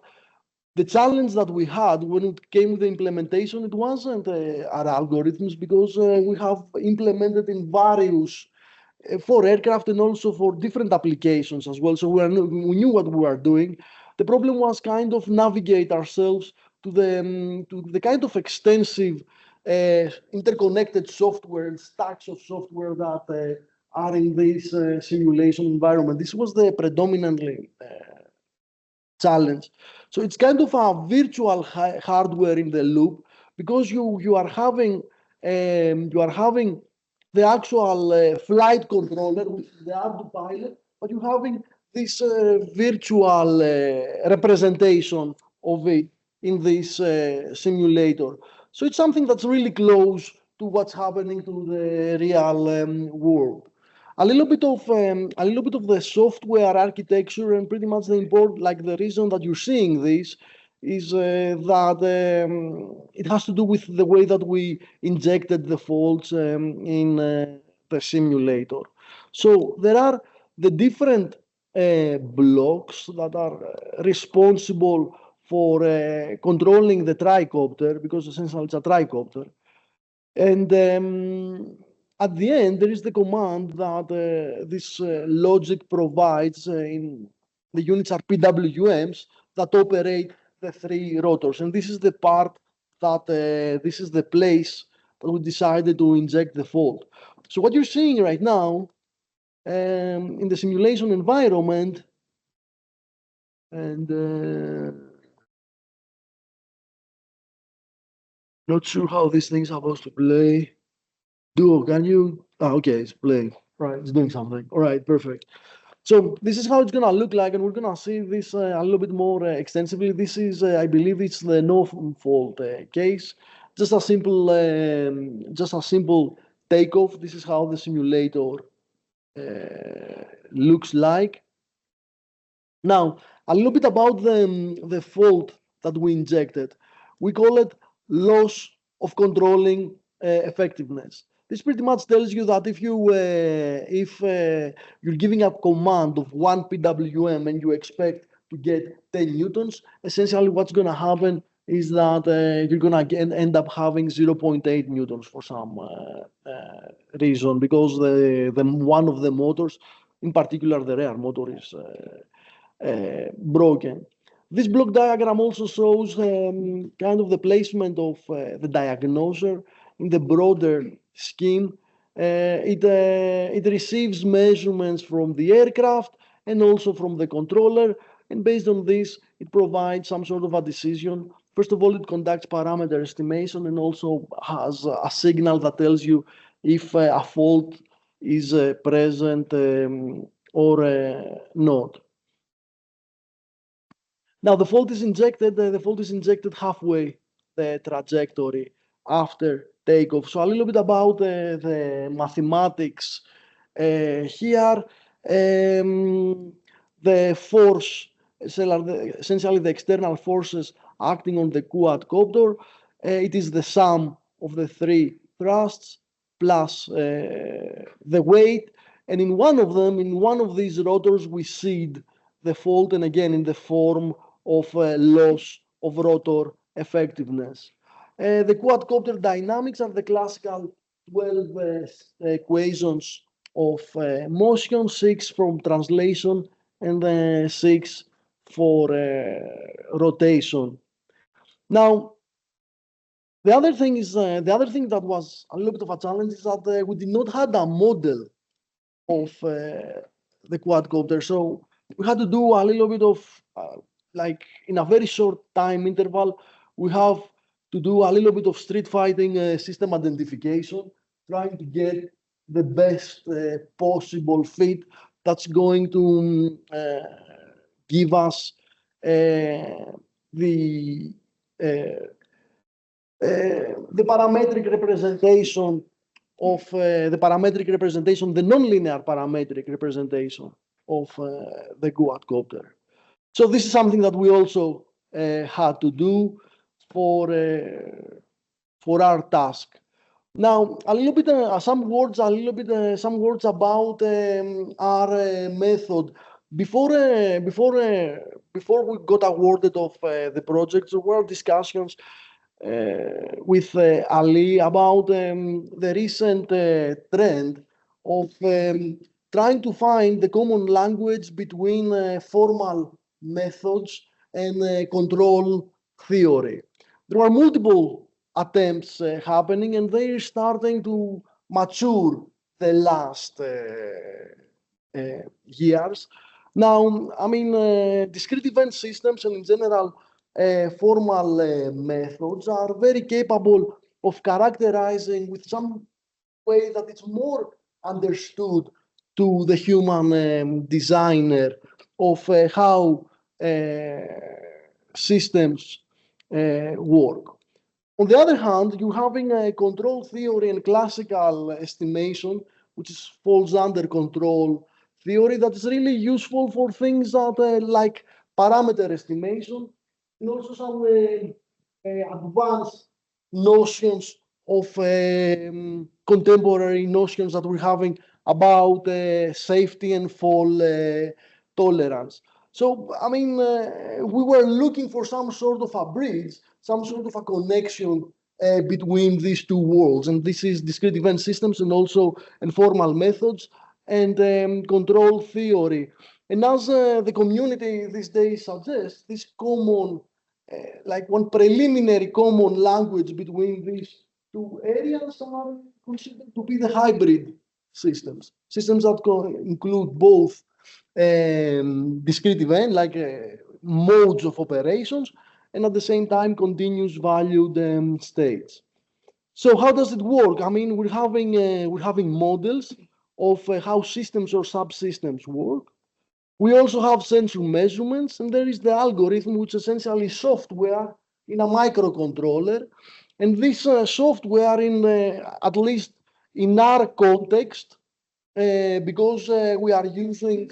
the challenge that we had when it came to the implementation, it wasn't our algorithms, because we have implemented in various for aircraft and also for different applications as well. So we knew what we were doing. The problem was kind of navigate ourselves to the kind of extensive interconnected software and stacks of software that are in this simulation environment. This was the predominantly challenge. So it's kind of a virtual hardware in the loop, because you are having the actual flight controller, which is the Ardu pilot, but you're having this virtual representation of it in this simulator. So it's something that's really close to what's happening to the real world. A little bit of the software architecture, and pretty much the important, like the reason that you're seeing this is that it has to do with the way that we injected the faults in the simulator. So there are the different blocks that are responsible for controlling the tricopter, because essentially it's a tricopter. And at the end, there is the command that this logic provides in the units are PWMs that operate the three rotors. And this is the part that, this is the place that we decided to inject the fault. So what you're seeing right now in the simulation environment, and Not sure how this thing's supposed to play. Duo, can you? Okay, it's playing. Right, it's doing something. All right, perfect. So this is how it's gonna look like, and we're gonna see this a little bit more extensively. This is, I believe, it's the no-fault case. Just a simple takeoff. This is how the simulator looks like. Now, a little bit about the fault that we injected. We call it loss of controlling effectiveness. This pretty much tells you that if you're giving a command of 1 PWM and you expect to get 10 newtons, essentially what's going to happen is that you're going to end up having 0.8 newtons for some reason, because one of the motors, in particular the rear motor, is broken. This block diagram also shows kind of the placement of the diagnoser in the broader scheme. It receives measurements from the aircraft and also from the controller, and based on this, it provides some sort of a decision. First of all, it conducts parameter estimation and also has a signal that tells you if a fault is present or not. Now the fault is injected halfway the trajectory after takeoff. So a little bit about the mathematics here. The force, essentially the external forces acting on the quadcopter, it is the sum of the three thrusts plus the weight. And in one of these rotors, we seed the fault, and again in the form of loss of rotor effectiveness. The quadcopter dynamics are the classical 12 equations of motion, 6 from translation and 6 for rotation. Now, the other thing that was a little bit of a challenge is that we did not have a model of the quadcopter, so we had to do a little bit of like in a very short time interval, we have to do a little bit of street fighting system identification, trying to get the best possible fit that's going to give us the parametric representation of the nonlinear parametric representation of the quadcopter. So this is something that we also had to do for our task. Now, a little bit, some words about our method. Before we got awarded of the project, there were discussions with Ali about the recent trend of trying to find the common language between formal methods and control theory. There are multiple attempts happening, and they're starting to mature the last years. Now, I mean, discrete event systems and in general formal methods are very capable of characterizing with some way that it's more understood to the human designer of how systems work. On the other hand, you're having a control theory and classical estimation, which falls under control theory, that is really useful for things that like parameter estimation, and also some advanced notions of contemporary notions that we're having about safety and fall tolerance. So, I mean, we were looking for some sort of a bridge, some sort of a connection between these two worlds, and this is discrete event systems and also informal methods and control theory. And as the community these days suggests, this common, like one preliminary common language between these two areas are considered to be the hybrid systems that include both discrete event, like modes of operations, and at the same time continuous valued states. So how does it work? I mean, we're having models of how systems or subsystems work. We also have sensor measurements, and there is the algorithm, which essentially is software in a microcontroller. And this software, at least in our context, because we are using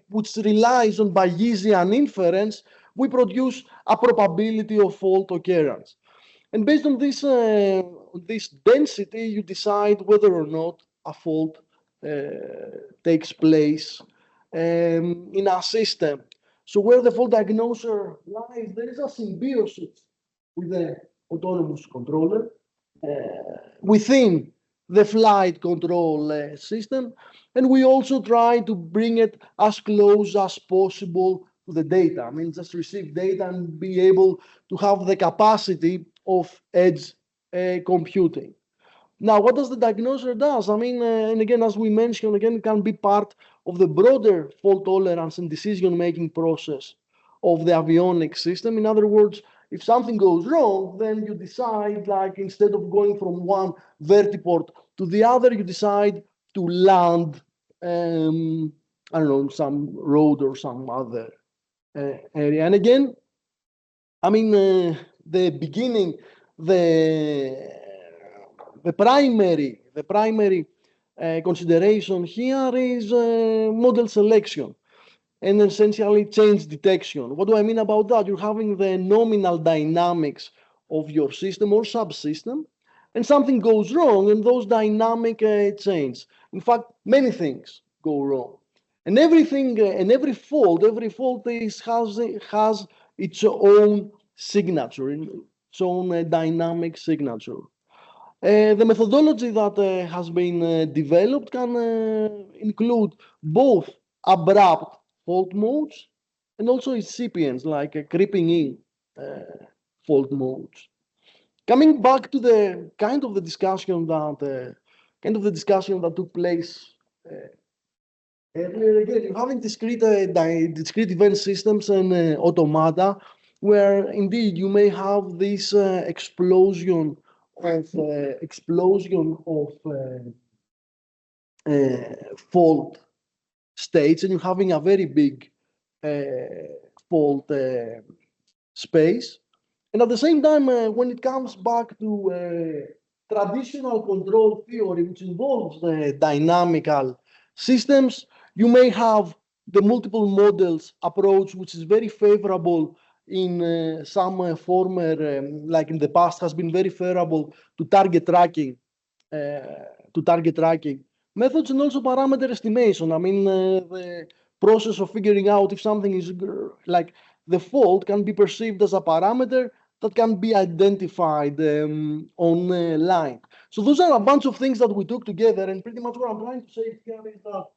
which relies on Bayesian inference, we produce a probability of fault occurrence. And based on this density, you decide whether or not a fault takes place in a system. So where the fault diagnoser lies, there is a symbiosis with the autonomous controller within the flight control system. And we also try to bring it as close as possible to the data. I mean, just receive data and be able to have the capacity of edge computing. Now, what does the diagnoser does? I mean, and again, as we mentioned, again, it can be part of the broader fault tolerance and decision-making process of the avionics system. In other words, if something goes wrong, then you decide, like, instead of going from one vertiport to the other, you decide to land, I don't know, some road or some other area. And again, I mean, the beginning, the primary consideration here is model selection and essentially change detection. What do I mean about that? You're having the nominal dynamics of your system or subsystem, and something goes wrong, and those dynamic change. In fact, many things go wrong, and everything and every fault has its own signature, its own dynamic signature. The methodology that has been developed can include both abrupt fault modes and also excipients like creeping in fault modes. Coming back to the kind of the discussion that took place earlier, again, you're having discrete event systems and automata, where indeed you may have this explosion of fault states, and you're having a very big fault space. And at the same time, when it comes back to traditional control theory, which involves dynamical systems, you may have the multiple models approach, which is very favorable in some former, like in the past, has been very favorable to target tracking methods, and also parameter estimation. I mean, the process of figuring out if something is like the fault can be perceived as a parameter that can be identified online. So those are a bunch of things that we took together, and pretty much what I'm trying to say here is that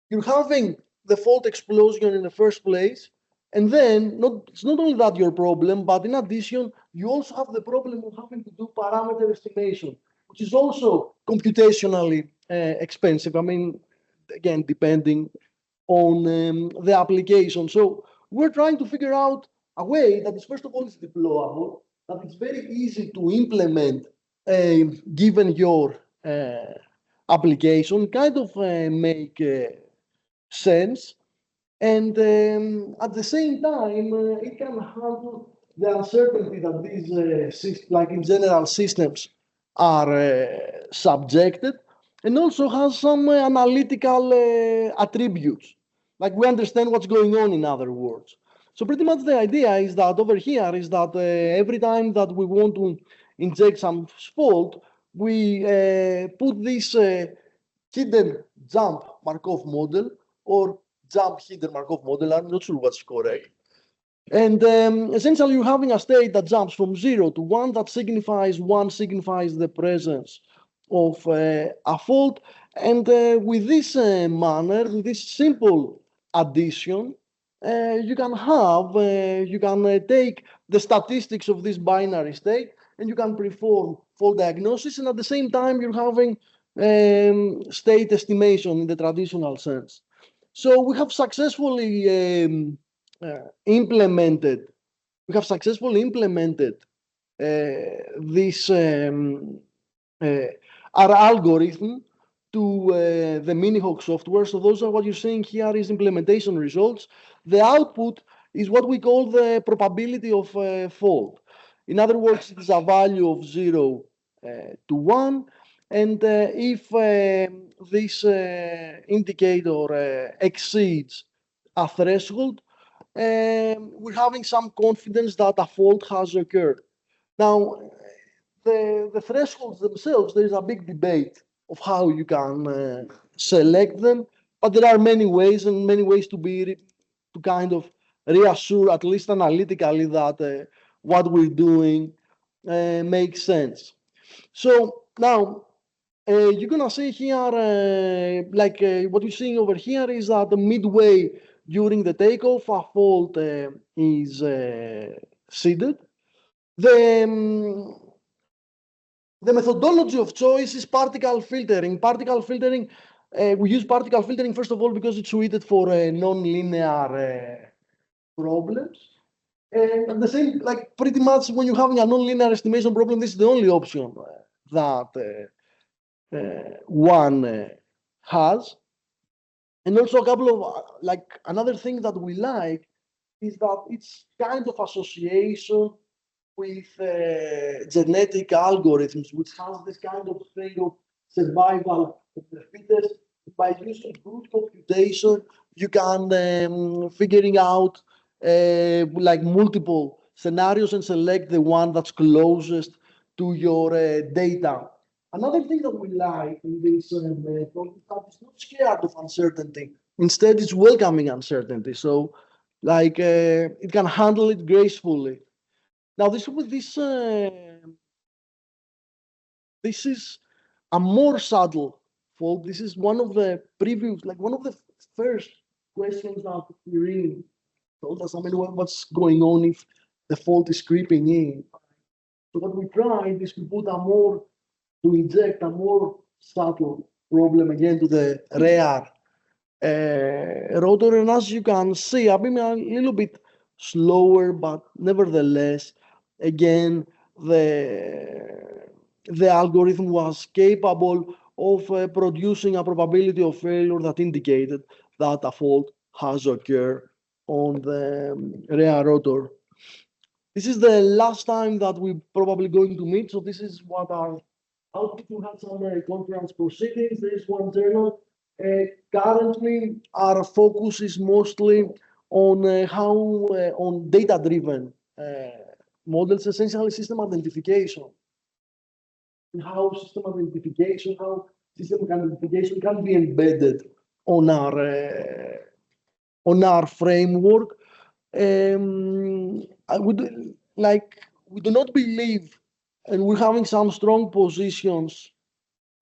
you're having the fault explosion in the first place, and then it's not only that your problem, but in addition, you also have the problem of having to do parameter estimation, which is also computationally expensive. I mean, again, depending on the application. So we're trying to figure out a way that is, first of all, is deployable, that it's very easy to implement given your application, kind of make sense, and at the same time, it can handle the uncertainty that these, like in general, systems are subjected, and also has some analytical attributes. Like we understand what's going on, in other words. So pretty much the idea is that over here is that every time that we want to inject some fault, we put this hidden jump Markov model or jump hidden Markov model. I'm not sure what's correct. And essentially, you're having a state that jumps from 0 to 1. That signifies 1 signifies the presence of a fault. And with this manner, with this simple addition, you can take the statistics of this binary state, and you can perform fault diagnosis. And at the same time, you're having state estimation in the traditional sense. So we have successfully implemented this our algorithm to the Minihawk software. So those are what you're seeing here is implementation results. The output is what we call the probability of fault. In other words, it is a value of 0 to 1. And if this indicator exceeds a threshold, we're having some confidence that a fault has occurred. Now, the thresholds themselves, there is a big debate of how you can select them, but there are many ways to kind of reassure, at least analytically, that what we're doing makes sense. So now you're gonna see here, what you're seeing over here is that midway during the takeoff, a fault is seeded. The methodology of choice is particle filtering. We use particle filtering, first of all, because it's suited for non-linear problems. And at the same, pretty much when you're having a non-linear estimation problem, this is the only option that one has. And also a couple of, another thing that we like is that it's kind of association with genetic algorithms, which has this kind of thing of survival of the fittest. By using brute computation, you can figuring out multiple scenarios and select the one that's closest to your data. Another thing that we like in this method is that it's not scared of uncertainty. Instead, it's welcoming uncertainty. So, it can handle it gracefully. Now, this is a more subtle fault. This is one of the previous, one of the first questions that Irene told us. I mean, what's going on if the fault is creeping in? So what we tried is to inject a more subtle problem again to the rear rotor. And as you can see, I've been a little bit slower, but nevertheless, again, the algorithm was capable of producing a probability of failure that indicated that a fault has occurred on the rear rotor. This is the last time that we're probably going to meet. So this is what our output. We had some conference proceedings. There is one journal. Currently, our focus is mostly on on data-driven models, essentially system identification. How system identification can be embedded on our framework. We do not believe, and we're having some strong positions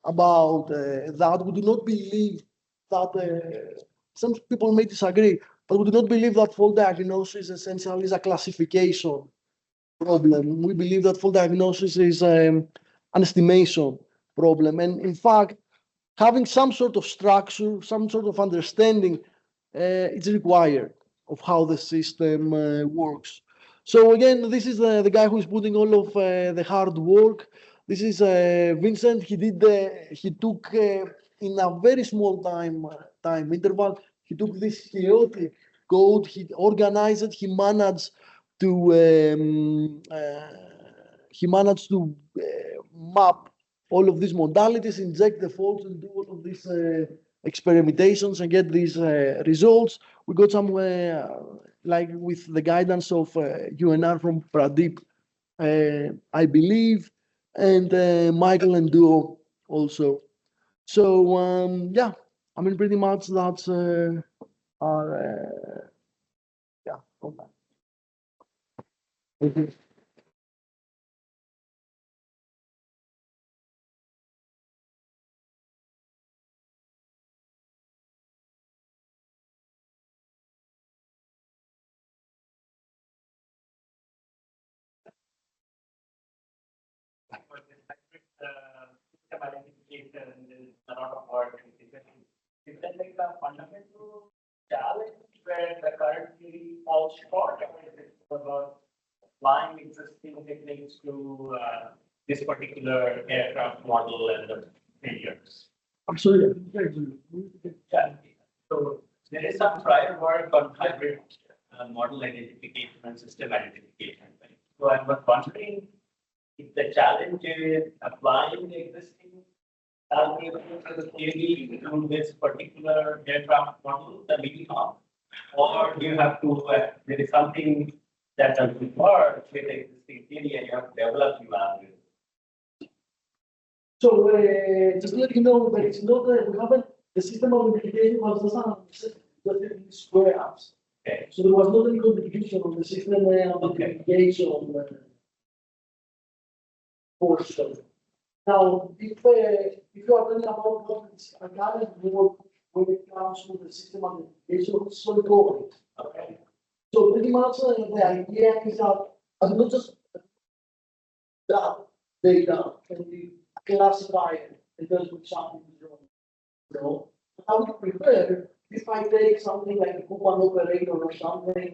about that. We do not believe that some people may disagree, but we do not believe that fault diagnosis essentially is a classification problem. We believe that fault diagnosis is an estimation problem. And in fact, having some sort of structure, some sort of understanding, it's required of how the system works. So again, this is the guy who is putting all of the hard work. This is Vincent. He took in a very small time interval. He took this chaotic code. He organized it. He managed to map all of these modalities, inject the faults, and do all of these experimentations and get these results. We got somewhere with the guidance of UNR from Pradeep, I believe, and Michael and Duo also. So yeah, I mean, pretty much that's our yeah. Okay. Identification is a lot of work. Is that like the fundamental challenge where the current theory falls short, or is it about applying existing techniques to this particular aircraft model and the failures? Absolutely. So there is some prior work on hybrid model identification and system identification. Right? So I was wondering if the challenge is applying the existing algorithm theory to this particular aircraft model, the Melkior, or do you have to, there is something that does work with the existing theory and you have to develop new algorithm? So just to let you know that it's not that we haven't, the system of multiplication was just square apps. Okay. So there was not any contribution on the system of multiplication portion. Now, if you are talking about what is a current work when it comes to the system of multiplication, it's solid code. Okay. So pretty much the idea is that as not just that data can be classified in terms of something is wrong. So how to prepare if I take something like a coupon operator or something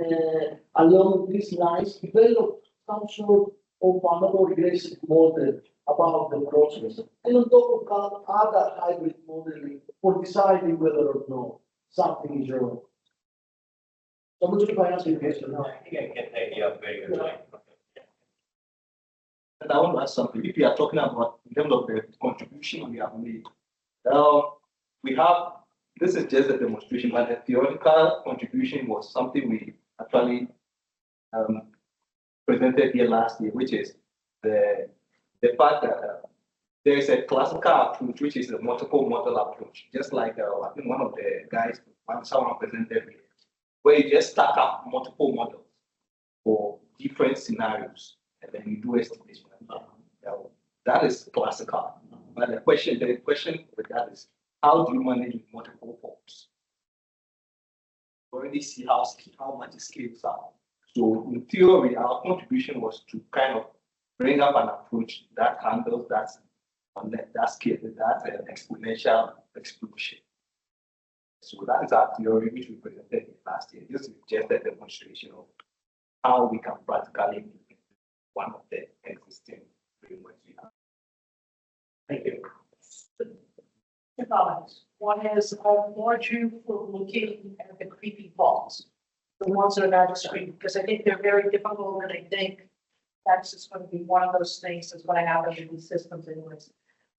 along these lines, develop some sort of another regressive model about the process, and on top of that, other hybrid modeling for deciding whether or not something is wrong. So I'm not sure if I answered your question. No, I think I get the idea of where you're going. And I want to ask something. If you are talking about in terms of the contribution we have made, we have, this is just a demonstration, but the theoretical contribution was something we actually presented here last year, which is the fact that there is a classical approach, which is a multiple model approach, just like I think one of the guys, someone presented here, where you just stack up multiple models for different scenarios, and then you do estimation. That is classical. But the question with that is, how do you manage with multiple faults? You already see how much it scales up. So in theory, our contribution was to kind of bring up an approach that handles that scale, that exponential explosion. So that is our theory, which we presented last year. This is just a demonstration of how we can practically implement one of the existing frameworks we have. Thank you. Two comments. One is I applaud you for looking at the creepy faults, the ones that are not discrete, because I think they're very difficult, and I think that's just going to be one of those things that's going to happen in these systems anyways.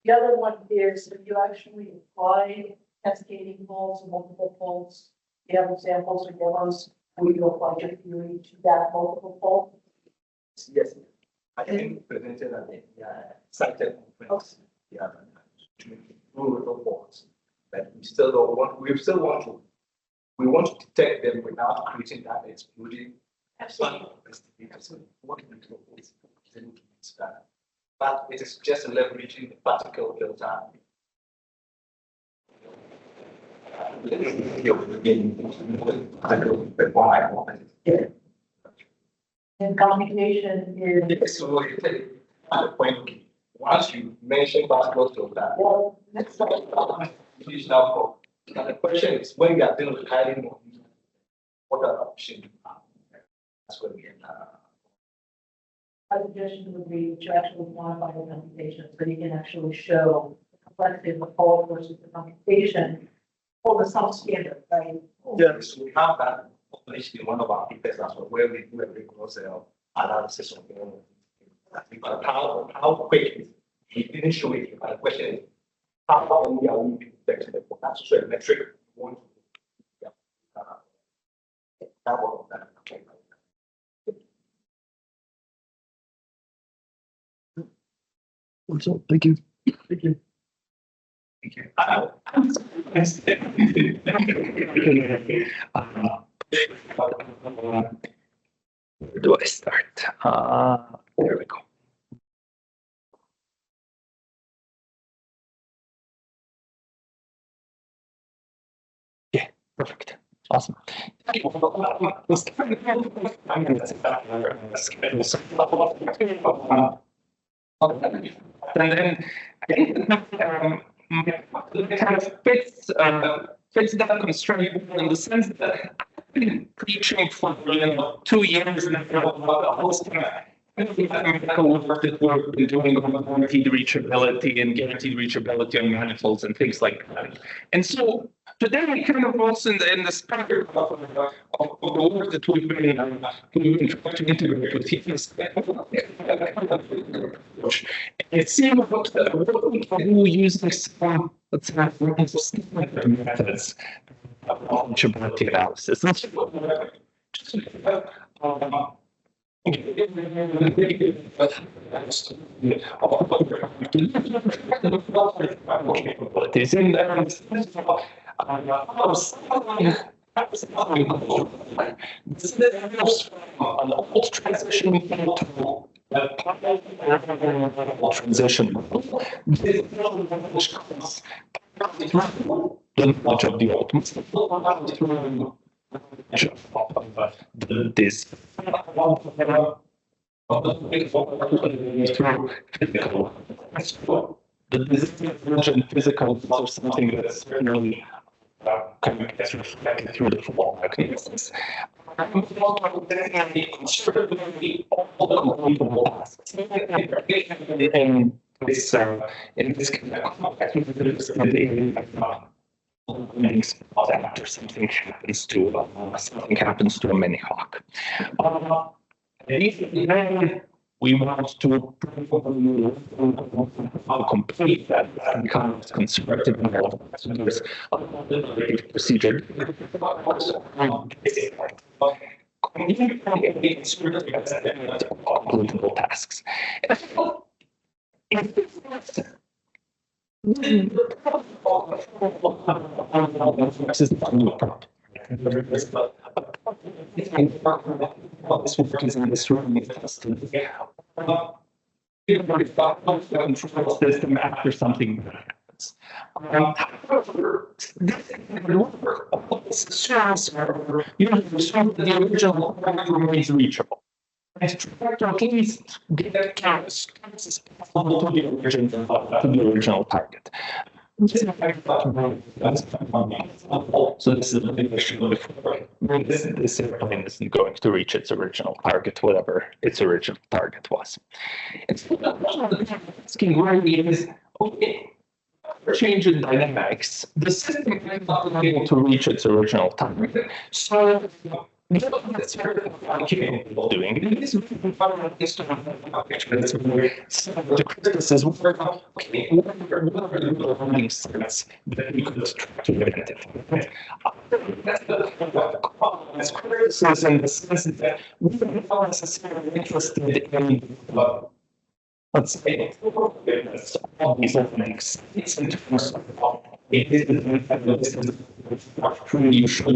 The other one is if you actually apply cascading faults and multiple faults, you have examples or demos where you apply your theory to that multiple fault. Yes, I think presented at the cited conference. Yeah, to faults, but we still don't want. We want to detect them without creating that exploding. Absolutely. But it is just leveraging the particle filter. And computation is. So at the point, once you mention particle filter, Well, that's now. But the question is, when you are dealing with highly more, what are the options you have? That's where we enter. My suggestion would be to actually quantify the computation, so you can actually show the complexity of the fault versus the computation for the substandard, right? Yes, we have that published in one of our papers as well, where we do a rigorous analysis of the but how quick we didn't show it, but the question is, how many are we detecting the that's also a metric we want to that one that. What's up? Thank you. Thank you. Where do I start? There we go. Yeah, perfect. Awesome. And then I think kind of fits fits that constraint in the sense that I've been preaching for 2 years now about the whole mathematical work that we've been doing on guaranteed reachability and guaranteed reachability on manifolds and things like that. And so today, kind of also in the spirit of the work that we've been trying to integrate with teams, it seems what we can do using some, let's say, standard methods of reachability analysis. That's capabilities in there. This is an old transition to transition, which comes the knowledge of the old this the physical or something that's certainly kind of gets reflected through the flow mechanisms. In this kind of context, after something happens to a mini hawk. We want to complete that kind of conservative procedure. Completable tasks. This work is in this room control system after something happens. However, this assumes the original product remains reachable. And try to at least get as close as possible to the original target. So this is a big issue before. This airplane isn't going to reach its original target, whatever its original target was. And so asking really is, okay, change in dynamics, the system is not able to reach its original target. So that's capable of doing. And this is the criticism where, okay, what are the learning sets that we could try to identify? That's criticism in the sense that we are not necessarily interested in let's say, all these learning sets in terms of you should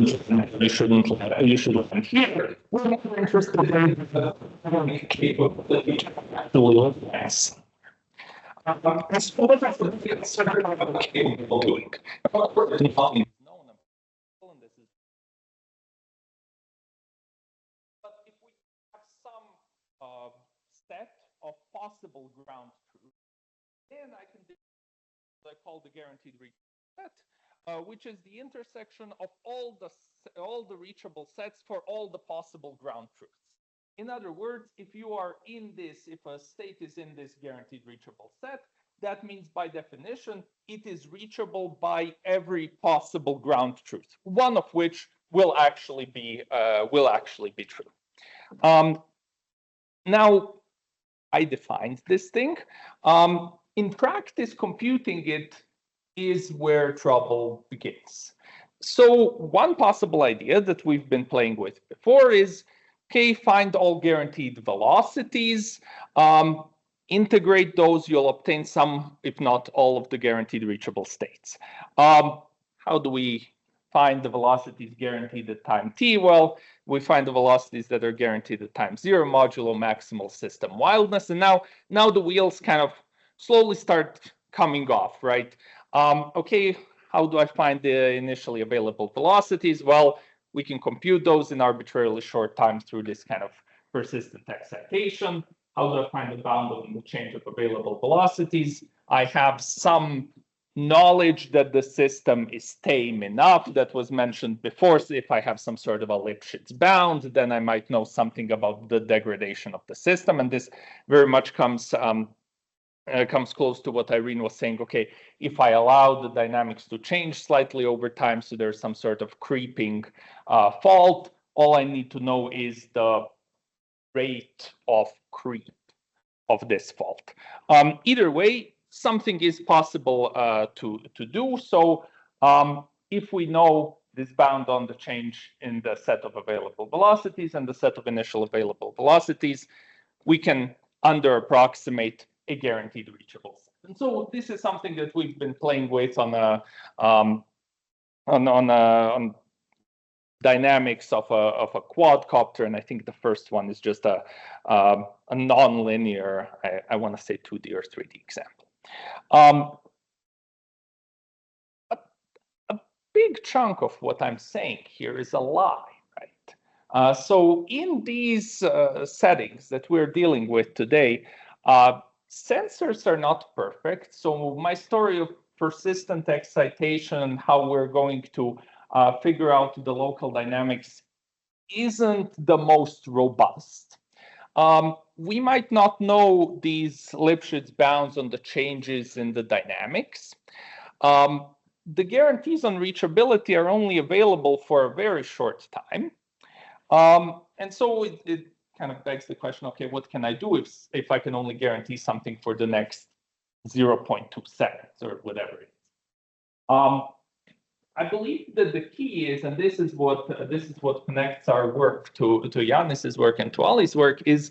learn here. We're more interested in the capability to actually advance. And so what is the biggest capable of doing? But if we have some set of possible ground truth, then I can do what I call the guaranteed reach set, which is the intersection of all the reachable sets for all the possible ground truths. In other words, if you are in this, if a state is in this guaranteed reachable set, that means by definition, it is reachable by every possible ground truth, one of which will actually be true. Now, I defined this thing. In practice, computing it is where trouble begins. So one possible idea that we've been playing with before is, okay, find all guaranteed velocities, integrate those, you'll obtain some, if not all of the guaranteed reachable states. How do we find the velocities guaranteed at time t? Well, we find the velocities that are guaranteed at time 0 modulo maximal system wildness. And now the wheels kind of slowly start coming off, right? Okay, how do I find the initially available velocities? Well, we can compute those in arbitrarily short time through this kind of persistent excitation. How do I find the bound on the change of available velocities? I have some knowledge that the system is tame enough that was mentioned before. So if I have some sort of a Lipschitz bound, then I might know something about the degradation of the system. And this very much comes close to what Irene was saying. Okay, if I allow the dynamics to change slightly over time, so there's some sort of creeping fault, all I need to know is the rate of creep of this fault. Either way, something is possible to do. So if we know this bound on the change in the set of available velocities and the set of initial available velocities, we can under approximate a guaranteed reachable set. And so this is something that we've been playing with on dynamics of a quadcopter, and I think the first one is just a nonlinear, I want to say 2D or 3D example. A big chunk of what I'm saying here is a lie, right? So in these settings that we're dealing with today, sensors are not perfect. So my story of persistent excitation, how we're going to figure out the local dynamics isn't the most robust. We might not know these Lipschitz bounds on the changes in the dynamics. The guarantees on reachability are only available for a very short time. And so it kind of begs the question, okay, what can I do if I can only guarantee something for the next 0.2 seconds or whatever it is? I believe that the key is, and this is what connects our work to Ioannis's work and to Ali's work, is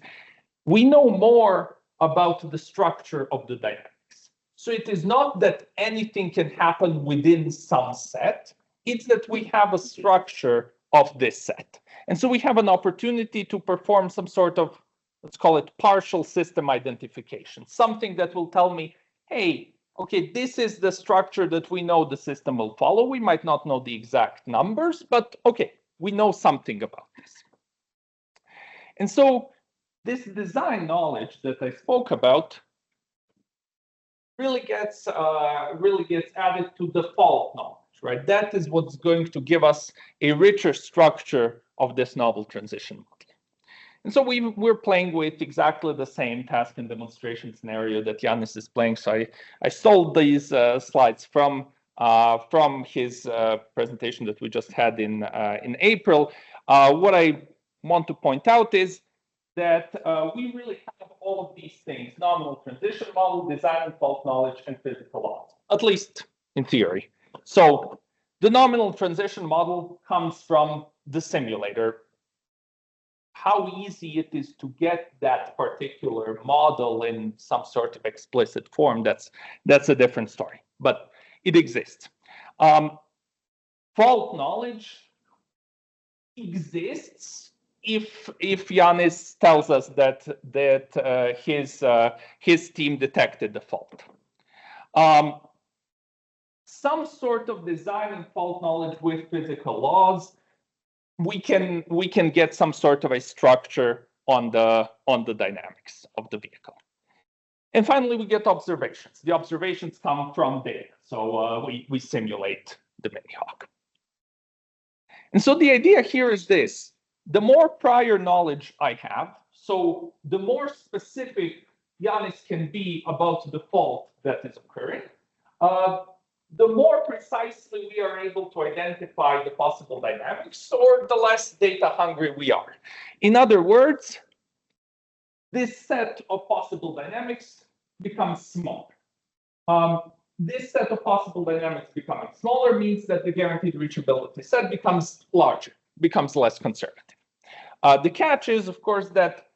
we know more about the structure of the dynamics. So it is not that anything can happen within some set, it's that we have a structure of this set. And so we have an opportunity to perform some sort of, let's call it partial system identification, something that will tell me, hey, okay, this is the structure that we know the system will follow. We might not know the exact numbers, but okay, we know something about this. And so this design knowledge that I spoke about really gets added to the fault knowledge, right? That is what's going to give us a richer structure of this novel transition model. And so we're playing with exactly the same task and demonstration scenario that Ioannis is playing. So I stole these slides from his presentation that we just had in April. What I want to point out is that we really have all of these things: nominal transition model, design and fault knowledge, and physical laws, at least in theory. So the nominal transition model comes from the simulator. How easy it is to get that particular model in some sort of explicit form, that's a different story, but it exists. Fault knowledge exists if Ioannis tells us that his team detected the fault. Some sort of design and fault knowledge with physical laws, we can get some sort of a structure on the dynamics of the vehicle. And finally, we get observations. The observations come from data. So we simulate the mini-hawk. And so the idea here is this: the more prior knowledge I have, so the more specific Ioannis can be about the fault that is occurring, the more precisely we are able to identify the possible dynamics, or the less data hungry we are. In other words, this set of possible dynamics becomes smaller. This set of possible dynamics becoming smaller means that the guaranteed reachability set becomes larger, becomes less conservative. The catch is, of course, that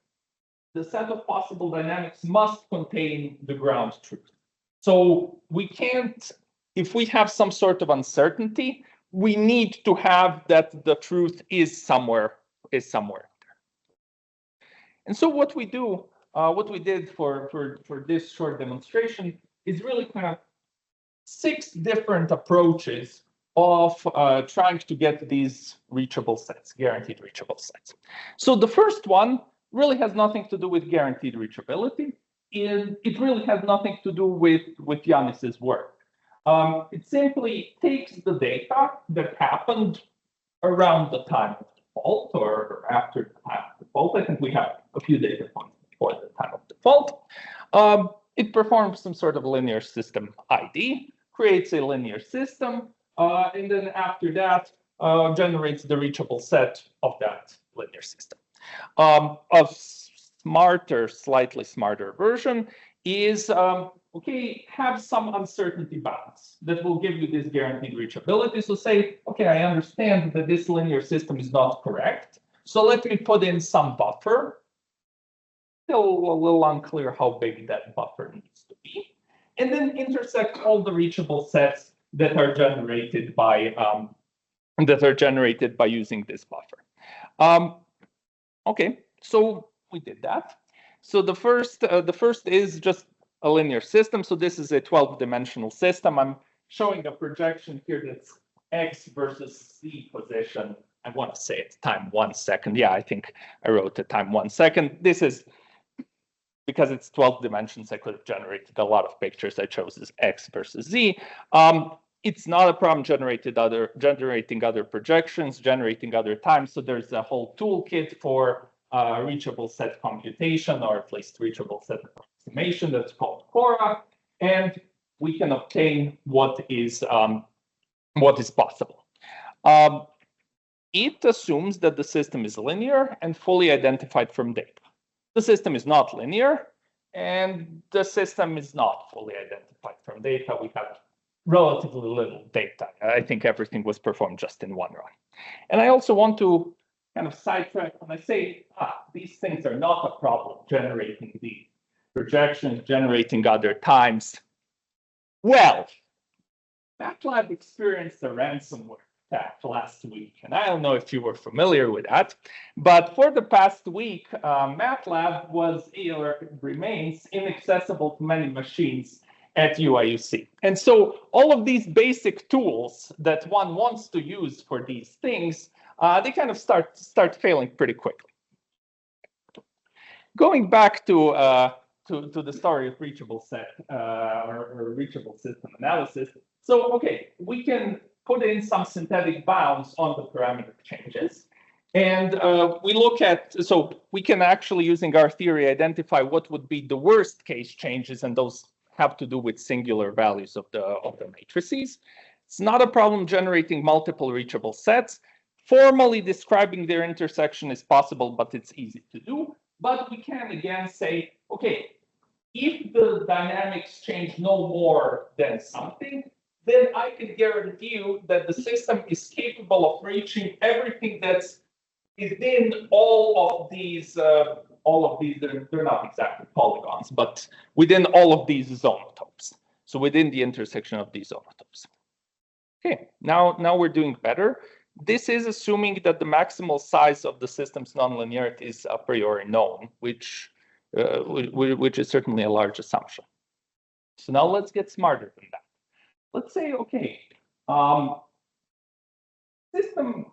the set of possible dynamics must contain the ground truth. So we can't, if we have some sort of uncertainty, we need to have that the truth is somewhere there. And so what we do, what we did for this short demonstration is really kind of 6 different approaches of trying to get these reachable sets, guaranteed reachable sets. So the first one really has nothing to do with guaranteed reachability. It really has nothing to do with Ioannis's work. It simply takes the data that happened around the time of default or after the time of default. I think we have a few data points before the time of default. It performs some sort of linear system ID, creates a linear system, and then after that generates the reachable set of that linear system. A smarter, slightly smarter version is, okay, have some uncertainty bounds that will give you this guaranteed reachability. So say, okay, I understand that this linear system is not correct. So let me put in some buffer. Still a little unclear how big that buffer needs to be. And then intersect all the reachable sets that are generated by using this buffer. Okay, so we did that. So the first is just a linear system. So this is a 12-dimensional system. I'm showing a projection here that's X versus Z position. I want to say it's time 1 second. Yeah, I think I wrote the time 1 second. This is because it's 12 dimensions. I could have generated a lot of pictures. I chose this X versus Z. It's not a problem generating other projections, generating other times. So there's a whole toolkit for reachable set computation, or at least reachable set approximation, that's called Cora, and we can obtain what is possible. It assumes that the system is linear and fully identified from data. The system is not linear, and the system is not fully identified from data. We have relatively little data. I think everything was performed just in one run. And I also want to kind of sidetrack when I say, these things are not a problem, generating the projections, generating other times. Well, MATLAB experienced a ransomware attack last week, and I don't know if you were familiar with that, but for the past week, MATLAB was or remains inaccessible to many machines at UIUC. And so all of these basic tools that one wants to use for these things, they kind of start failing pretty quickly. Going back to the story of reachable set or reachable system analysis. So, okay, we can put in some synthetic bounds on the parameter changes. And we look at, so we can actually, using our theory, identify what would be the worst case changes, and those have to do with singular values of the matrices. It's not a problem generating multiple reachable sets. Formally describing their intersection is possible, but it's easy to do. But we can again say, okay, if the dynamics change no more than something, then I can guarantee you that the system is capable of reaching everything that's within all of these, they're not exactly polygons, but within all of these zonotopes. So within the intersection of these zonotopes. Okay, now we're doing better. This is assuming that the maximal size of the system's nonlinearity is a priori known, which is certainly a large assumption. So now let's get smarter than that. Let's say, okay, system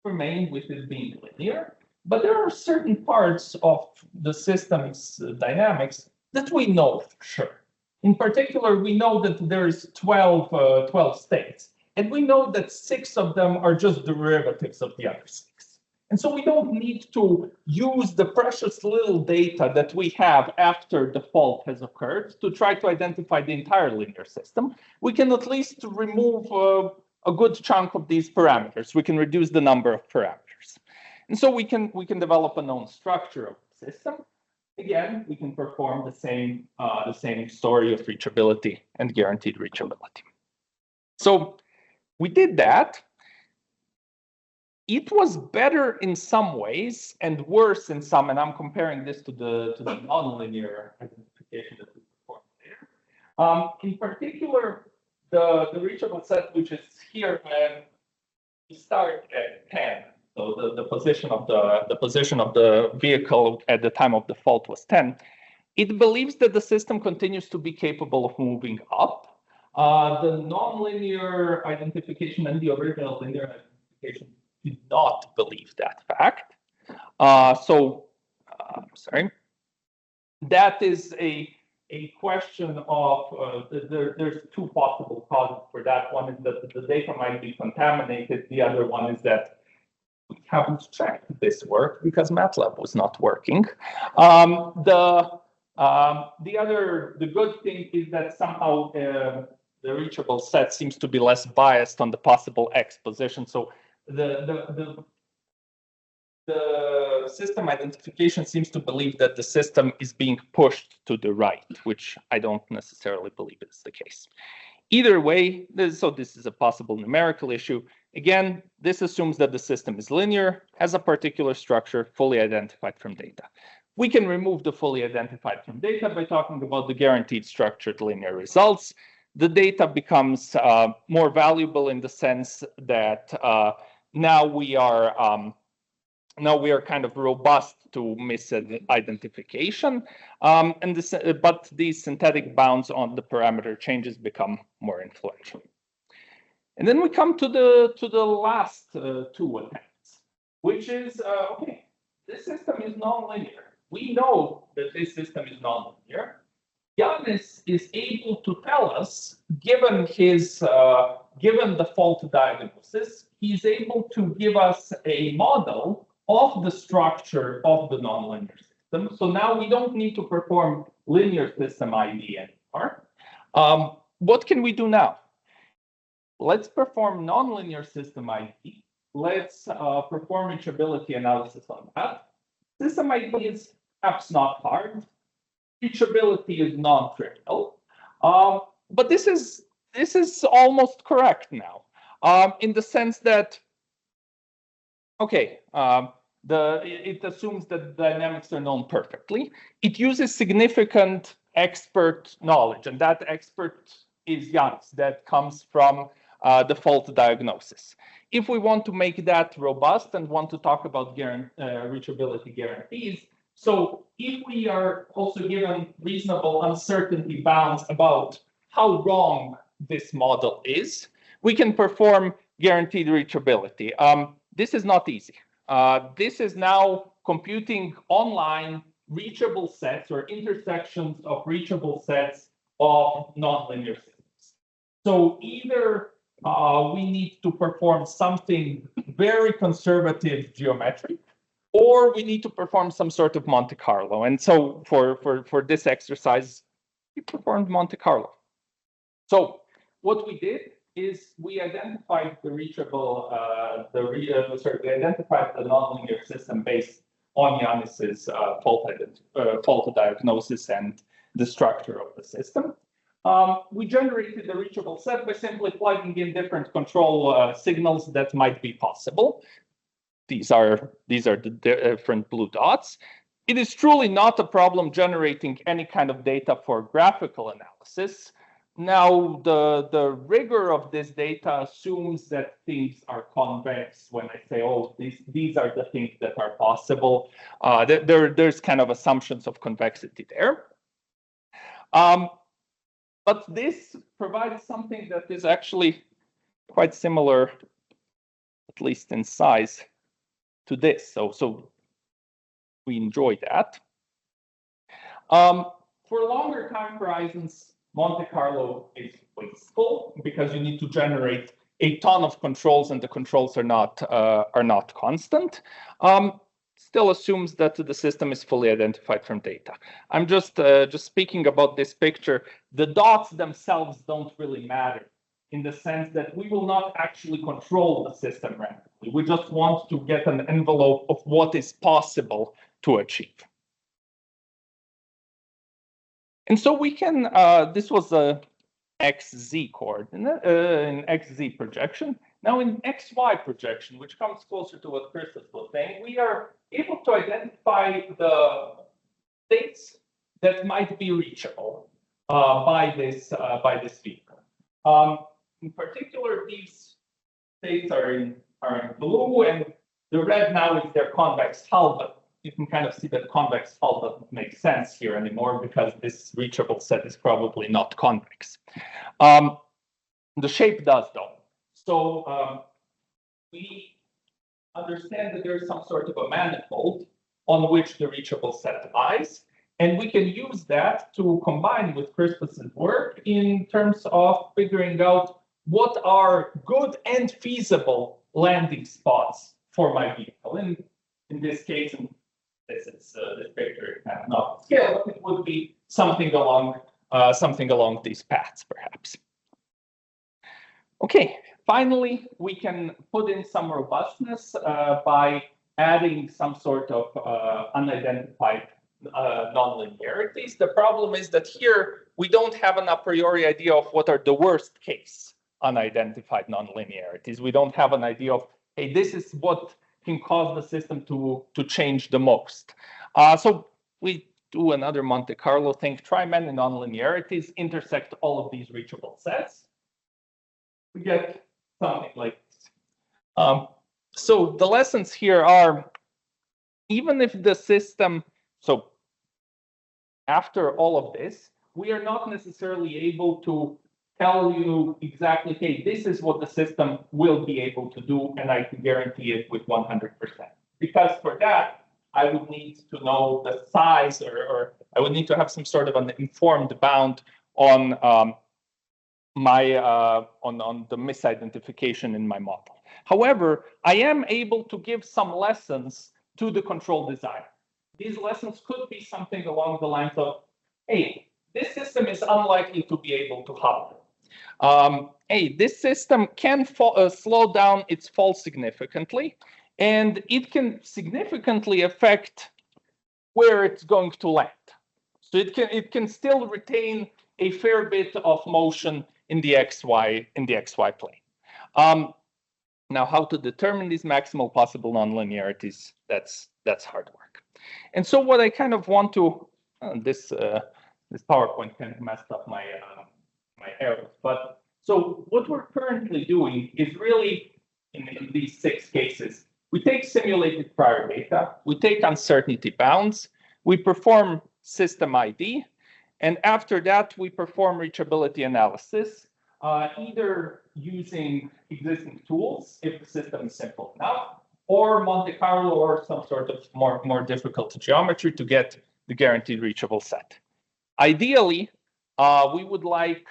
remain with it being linear, but there are certain parts of the system's dynamics that we know for sure. In particular, we know that there's 12 states, and we know that 6 of them are just derivatives of the other 6. And so we don't need to use the precious little data that we have after the fault has occurred to try to identify the entire linear system. We can at least remove a good chunk of these parameters. We can reduce the number of parameters. And so we can develop a known structure of the system. Again, we can perform the same story of reachability and guaranteed reachability. So we did that. It was better in some ways and worse in some, and I'm comparing this to the nonlinear identification that we performed there. In particular, the reachable set, which is here, and we start at 10. So the position of the vehicle at the time of the fault was 10. It believes that the system continues to be capable of moving up. The nonlinear identification and the original linear identification did not believe that fact. Sorry. That is a a question of, there's two possible causes for that. One is that the data might be contaminated. The other one is that we haven't checked this work because MATLAB was not working. The good thing is that somehow the reachable set seems to be less biased on the possible X position. So the system identification seems to believe that the system is being pushed to the right, which I don't necessarily believe is the case. Either way, so this is a possible numerical issue. Again, this assumes that the system is linear, has a particular structure, fully identified from data. We can remove the fully identified from data by talking about the guaranteed structured linear results. The data becomes more valuable in the sense that now we are kind of robust to misidentification, but these synthetic bounds on the parameter changes become more influential. And then we come to the last two attempts, which is okay, this system is nonlinear. We know that this system is nonlinear. Ioannis is able to tell us, given the fault diagnosis, he's able to give us a model of the structure of the nonlinear system. So now we don't need to perform linear system ID anymore. What can we do now? Let's perform nonlinear system ID. Let's perform reachability analysis on that. System ID is perhaps not hard. Reachability is non-trivial. But this is almost correct now, in the sense that, okay, it assumes that the dynamics are known perfectly. It uses significant expert knowledge, and that expert is Ioannis. That comes from the fault diagnosis. If we want to make that robust and want to talk about reachability guarantees, so if we are also given reasonable uncertainty bounds about how wrong this model is, we can perform guaranteed reachability. This is not easy. This is now computing online reachable sets or intersections of reachable sets of nonlinear systems. So either we need to perform something very conservative geometric, or we need to perform some sort of Monte Carlo. And so for this exercise, we performed Monte Carlo. So what we did is we identified the reachable, we identified the nonlinear system based on Ioannis's fault diagnosis and the structure of the system. We generated the reachable set by simply plugging in different control signals that might be possible. These are the different blue dots. It is truly not a problem generating any kind of data for graphical analysis. Now, the rigor of this data assumes that things are convex. When I say, oh, these are the things that are possible, there's kind of assumptions of convexity there. But this provides something that is actually quite similar, at least in size, to this. So we enjoy that. For longer time horizons, Monte Carlo is wasteful because you need to generate a ton of controls, and the controls are not constant. Still assumes that the system is fully identified from data. I'm just speaking about this picture. The dots themselves don't really matter, in the sense that we will not actually control the system randomly. We just want to get an envelope of what is possible to achieve. And so we can, this was a XZ coordinate, an XZ projection. Now in XY projection, which comes closer to what Chris was saying, we are able to identify the states that might be reachable by this vehicle. In particular, these states are in blue, and the red now is their convex hull, but you can kind of see that convex hull doesn't make sense here anymore because this reachable set is probably not convex. The shape does though. So we understand that there is some sort of a manifold on which the reachable set lies. And we can use that to combine with Crispus's work in terms of figuring out what are good and feasible landing spots for my vehicle. And in this case, and this is this picture not scale, but it would be something along these paths, perhaps. Okay, finally, we can put in some robustness by adding some sort of unidentified nonlinearities. The problem is that here we don't have an a priori idea of what are the worst case unidentified nonlinearities. We don't have an idea of, hey, this is what can cause the system to change the most. So we do another Monte Carlo thing, try many nonlinearities, intersect all of these reachable sets. We get something like this. So the lessons here are, even if the system, so after all of this, we are not necessarily able to tell you exactly, hey, this is what the system will be able to do, and I can guarantee it with 100%. Because for that, I would need to know the size, or I would need to have some sort of an informed bound on on the misidentification in my model. However, I am able to give some lessons to the control designer. These lessons could be something along the lines of, hey, this system is unlikely to be able to hover. Hey, this system can slow down its fall significantly, and it can significantly affect where it's going to land. So it can still retain a fair bit of motion in the XY plane. Now, how to determine these maximal possible nonlinearities, that's hard work. And so what I kind of want to, this PowerPoint kind of messed up my arrows, but so what we're currently doing is really, in these 6 cases, we take simulated prior data, we take uncertainty bounds, we perform system ID, and after that, we perform reachability analysis, either using existing tools, if the system is simple enough, or Monte Carlo, or some sort of more difficult geometry to get the guaranteed reachable set. Ideally, we would like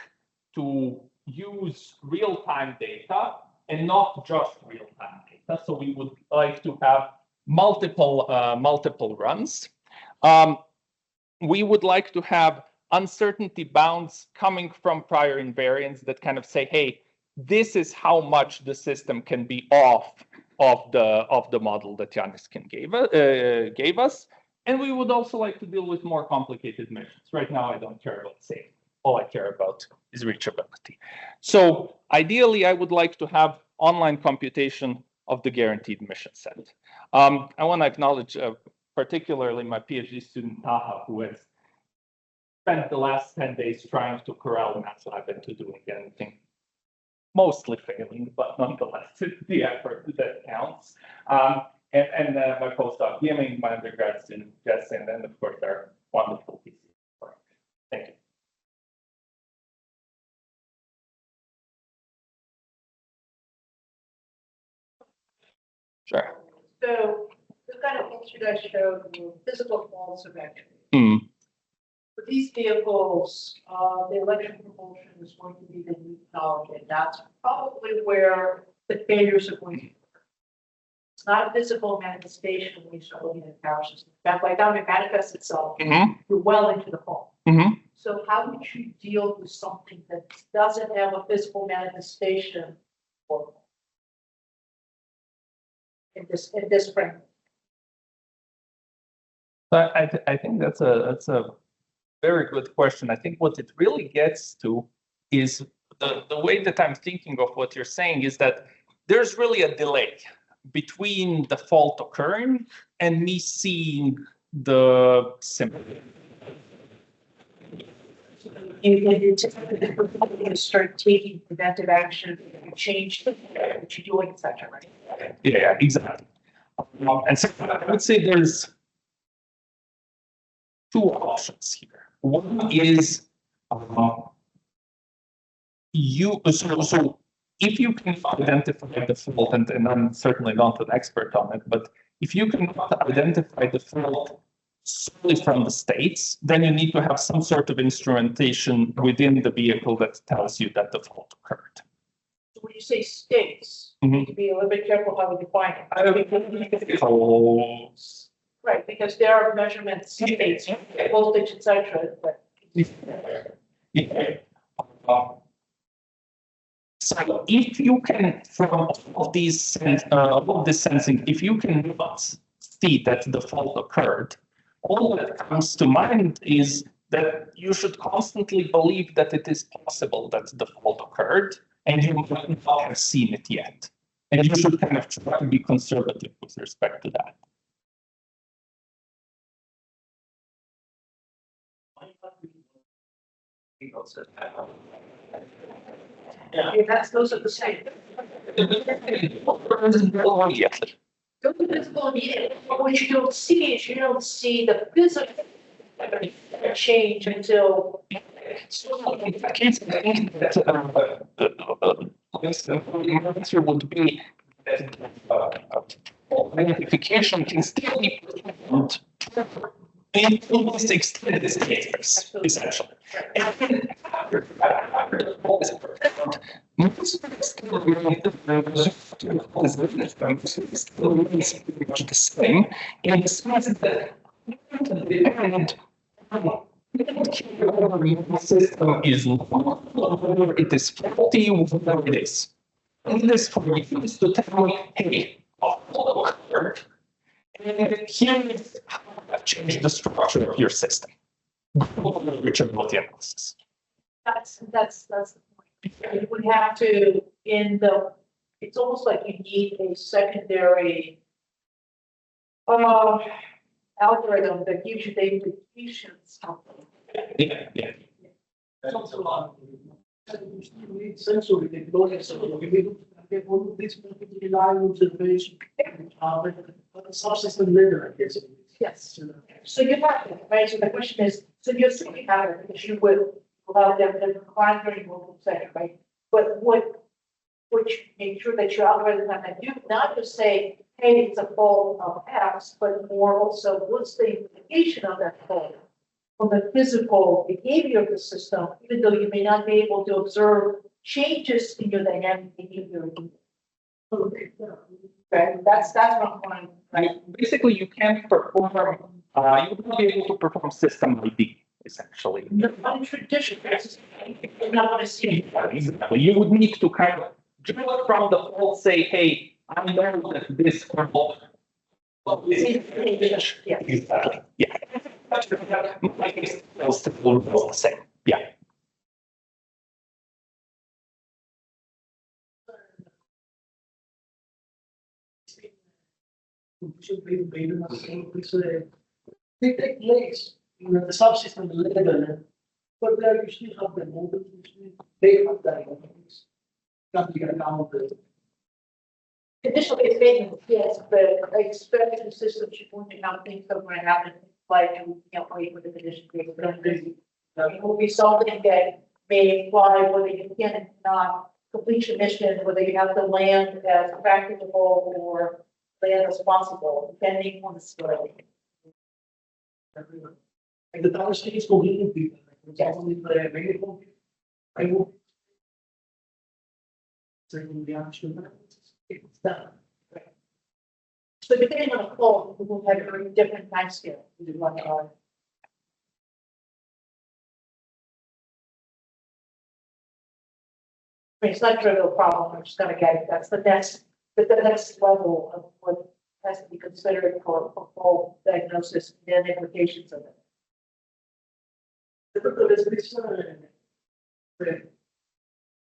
to use real-time data and not just real-time data. So we would like to have multiple runs. We would like to have uncertainty bounds coming from prior invariants that kind of say, hey, this is how much the system can be off of the model that Ioannis gave us. And we would also like to deal with more complicated measures. Right now, I don't care about safety. All I care about is reachability. So ideally, I would like to have online computation of the guaranteed mission set. I want to acknowledge particularly my PhD student, Taha, who has spent the last 10 days trying to corral MATLAB into doing anything, mostly failing, but nonetheless, the effort that counts. And my postdoc, Yiming, my undergrad student, Jess, and then, of course, our wonderful PC. Thank you. Sure. So this kind of things you guys showed were physical faults eventually. For these vehicles, the electric propulsion is going to be the new technology, and that's probably where the failures are going to occur. It's not a physical manifestation when you start looking at power systems. That by the time it manifests itself, you're well into the fault. So how would you deal with something that doesn't have a physical manifestation for in this framework? I think that's a very good question. I think what it really gets to is the way that I'm thinking of what you're saying is that there's really a delay between the fault occurring and me seeing the symptom. You start taking preventive action, you change what you're doing, etc. Right? Yeah, exactly. And so I would say there's 2 options here. One is so if you can identify the fault, and I'm certainly not an expert on it, but if you can identify the fault solely from the states, then you need to have some sort of instrumentation within the vehicle that tells you that the fault occurred. So when you say states, you need to be a little bit careful how we define it. Vehicles. Right, because there are measurements, states, voltage, et cetera, but. So if you can, from all of these sensing, if you can see that the fault occurred, all that comes to mind is that you should constantly believe that it is possible that the fault occurred, and you might not have seen it yet. And you should kind of try to be conservative with respect to that. Yeah, those are the same. Don't be visible immediately, but what you don't see is you don't see the physical change until. Answer would be that identification can still be performed in this extended states, essentially. And then after the fault is performed, most still remain pretty much the same, in the sense that depend the system is whether it is faulty, whatever it is. And this for me is to tell me, hey, a fault occurred, and here is how I've changed the structure of your system. Reachability analysis. That's the point. You would have to, it's almost like you need a secondary algorithm that gives you the implications of it. That's also a lot. You need sensory technology, so you need to get all of this live observation, but the subsystem later, I guess. Yes. So you have it, right? So the question is, so you're saying that because you would allow them to provide very multiple second, right? But which make sure that your algorithm can do not just say, hey, it's a fault of X, but more also what's the implication of that fault on the physical behavior of the system, even though you may not be able to observe changes in your dynamic behavior. Okay, that's what I'm going. Right? Basically, you can't perform. You would not be able to perform system ID essentially. Not in tradition. You're not going to see. Exactly. You would need to kind of just from the fault say, hey, I know that this fault. Yeah. Exactly. Yeah. My case was the same. Yeah. They take place in the subsystem level, but there you still have the models, they have dynamics. That we can count the. Conditional case statements, yes, but expected systems should point out things that are going to happen, like you can't wait for the condition case. It will be something that may apply whether you can and not complete your mission, whether you have to land as practicable or land as possible, depending on the skill. And the tower states completely people. Yes. I will. Second reaction. It's done. So depending on the code, we will have a very different time scale. I mean, it's not a trivial problem. I'm just going to get it. That's the next level of what has to be considered for full diagnosis and implications of it.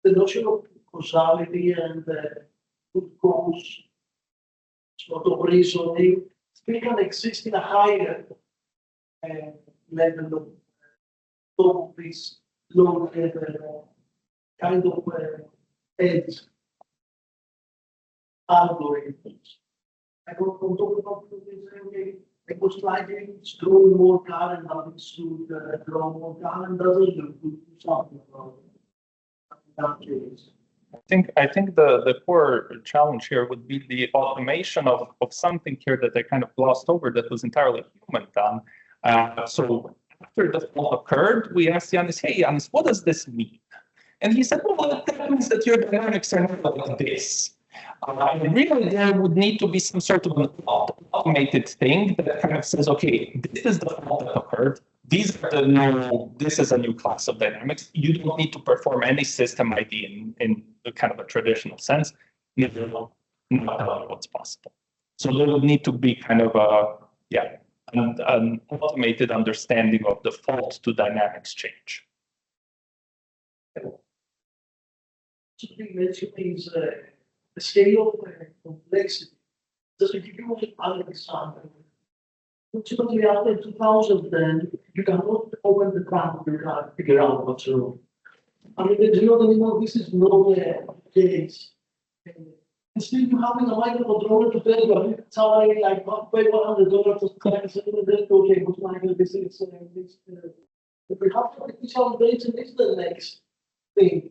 The notion of causality and good cause sort of reasoning still can exist in a higher level of top of this low level kind of edge algorithms. I don't talk about this. It was like it's drawing more current than it should draw more current doesn't look good to something about that case. I think the core challenge here would be the automation of something here that I kind of glossed over that was entirely human done. So after the fault occurred, we asked Ioannis, hey, Ioannis, what does this mean? And he said, well, that means that your dynamics are not like this. And really, there would need to be some sort of an automated thing that kind of says, okay, this is the fault that occurred. These are the new, this is a new class of dynamics. You don't need to perform any system ID in kind of a traditional sense. It will not tell you what's possible. So there would need to be kind of an automated understanding of the fault to dynamics change. Something mentioned is the scale of complexity. Just to give you another example, ultimately after 2010, you cannot open the trunk, you can't figure out what's wrong. I mean, there's not anymore, this is not the case. And still you having a microcontroller to tell you, I mean, somebody like pay $100 to click something and then okay, what's Michael, this is this. If we have artificial intelligence, is the next thing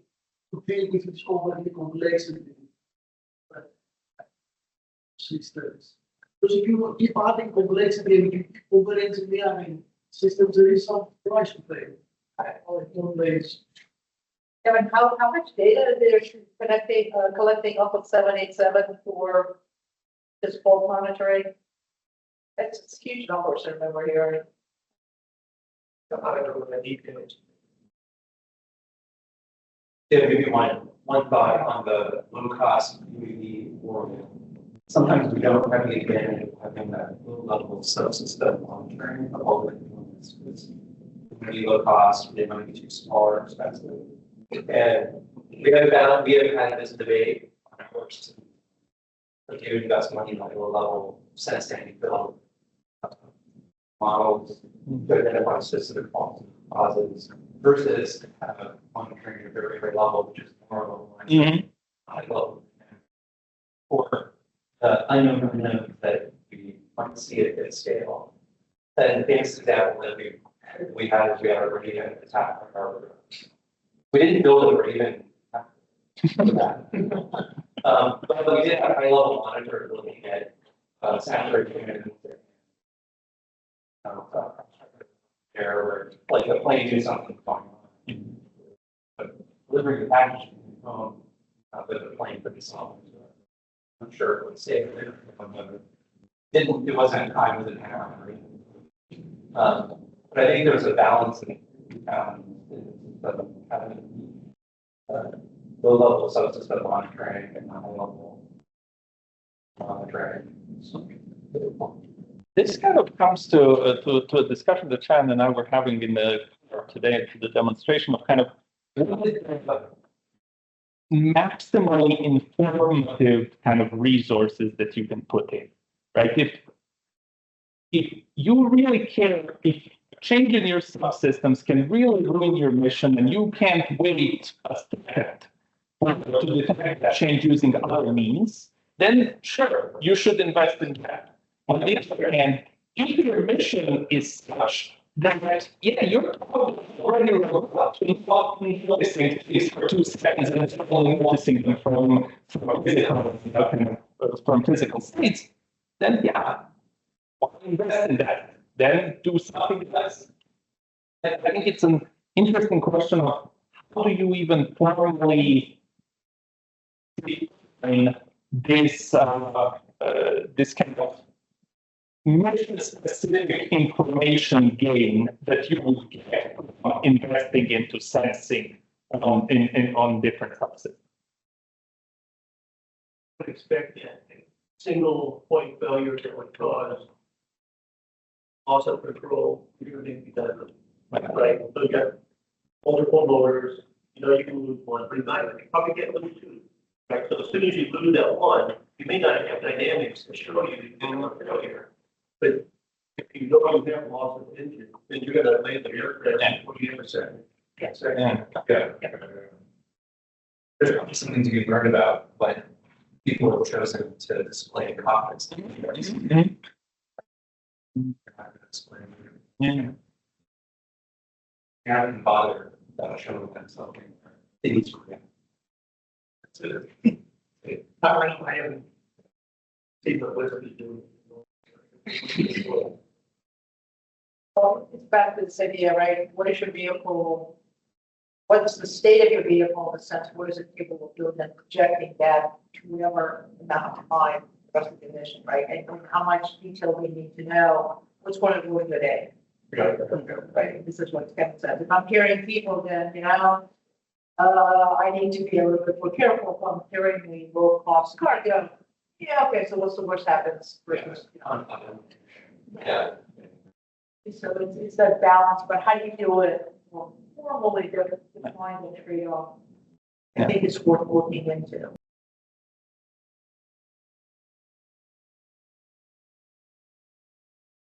to deal with its overly complexity systems. Because if you keep adding complexity and you keep over-engineering systems, there is some price to pay. Kevin, how much data is there collecting off of 787 for this fault monitoring? It's huge numbers, I remember hearing. I don't know the details. Yeah, maybe one thought on the low cost UAV or sometimes we don't have the advantage of having that low level of subsystem monitoring of all the components. It's really low cost, they might be too small or expensive. And we have had this debate on our course. Okay, we invest money on a low level sensing build models to identify specific faults and causes versus monitoring at a very high level, which is more of a high level. For the unknown unknowns that we might see at this scale. And the famous example that we had is we had a Raven attack on our road. We didn't build a Raven for that. But we did have a high level monitor looking at saturation where like the plane knew something going on. But delivering the package home with the plane could be solved. I'm sure it would save it. It wasn't time with an hour. But I think there's a balance in low level subsystem monitoring and high level monitoring. This kind of comes to a discussion that Chan and I were having in the today to the demonstration of kind of what is the maximally informative kind of resources that you can put in, right? If you really care, if change in your subsystems can really ruin your mission and you can't wait a second to detect that change using other means, then sure, you should invest in that. On the other hand, if your mission is such that, yeah, you're probably already noticing things for 2 seconds and it's only noticing them from physical states, then yeah, why invest in that? Then do something else. I think it's an interesting question of how do you even formally define this this kind of mission-specific information gain that you would get from investing into sensing on different subsystems. I expect that single point failure that would cause loss of control, you need to be done. Right, so you got multiple motors, you know you can lose one pretty much, you probably can't lose two. Right, so as soon as you lose that one, you may not have dynamics to show you you didn't want failure. But if you know you have loss of engine, then you're gonna land the aircraft before you ever say. There's probably something to be learned about, but people have chosen to display confidence. You haven't bothered showing them something. It needs to be. I haven't seen the wizard doing. Well, it's back to this idea, right? What is your vehicle? What's the state of your vehicle in the sense, what is it capable of doing, and projecting that to whatever amount of time, the rest of the condition, right? And how much detail we need to know what's going to do with the day. Right, this is what Kevin said. If I'm hearing people, then, I need to be a little bit more careful if I'm hearing the low cost car, yeah, okay, so what's the worst happens versus, Yeah. So it's that balance, but how do you do it more formally to define the trade-off? I think it's worth looking into.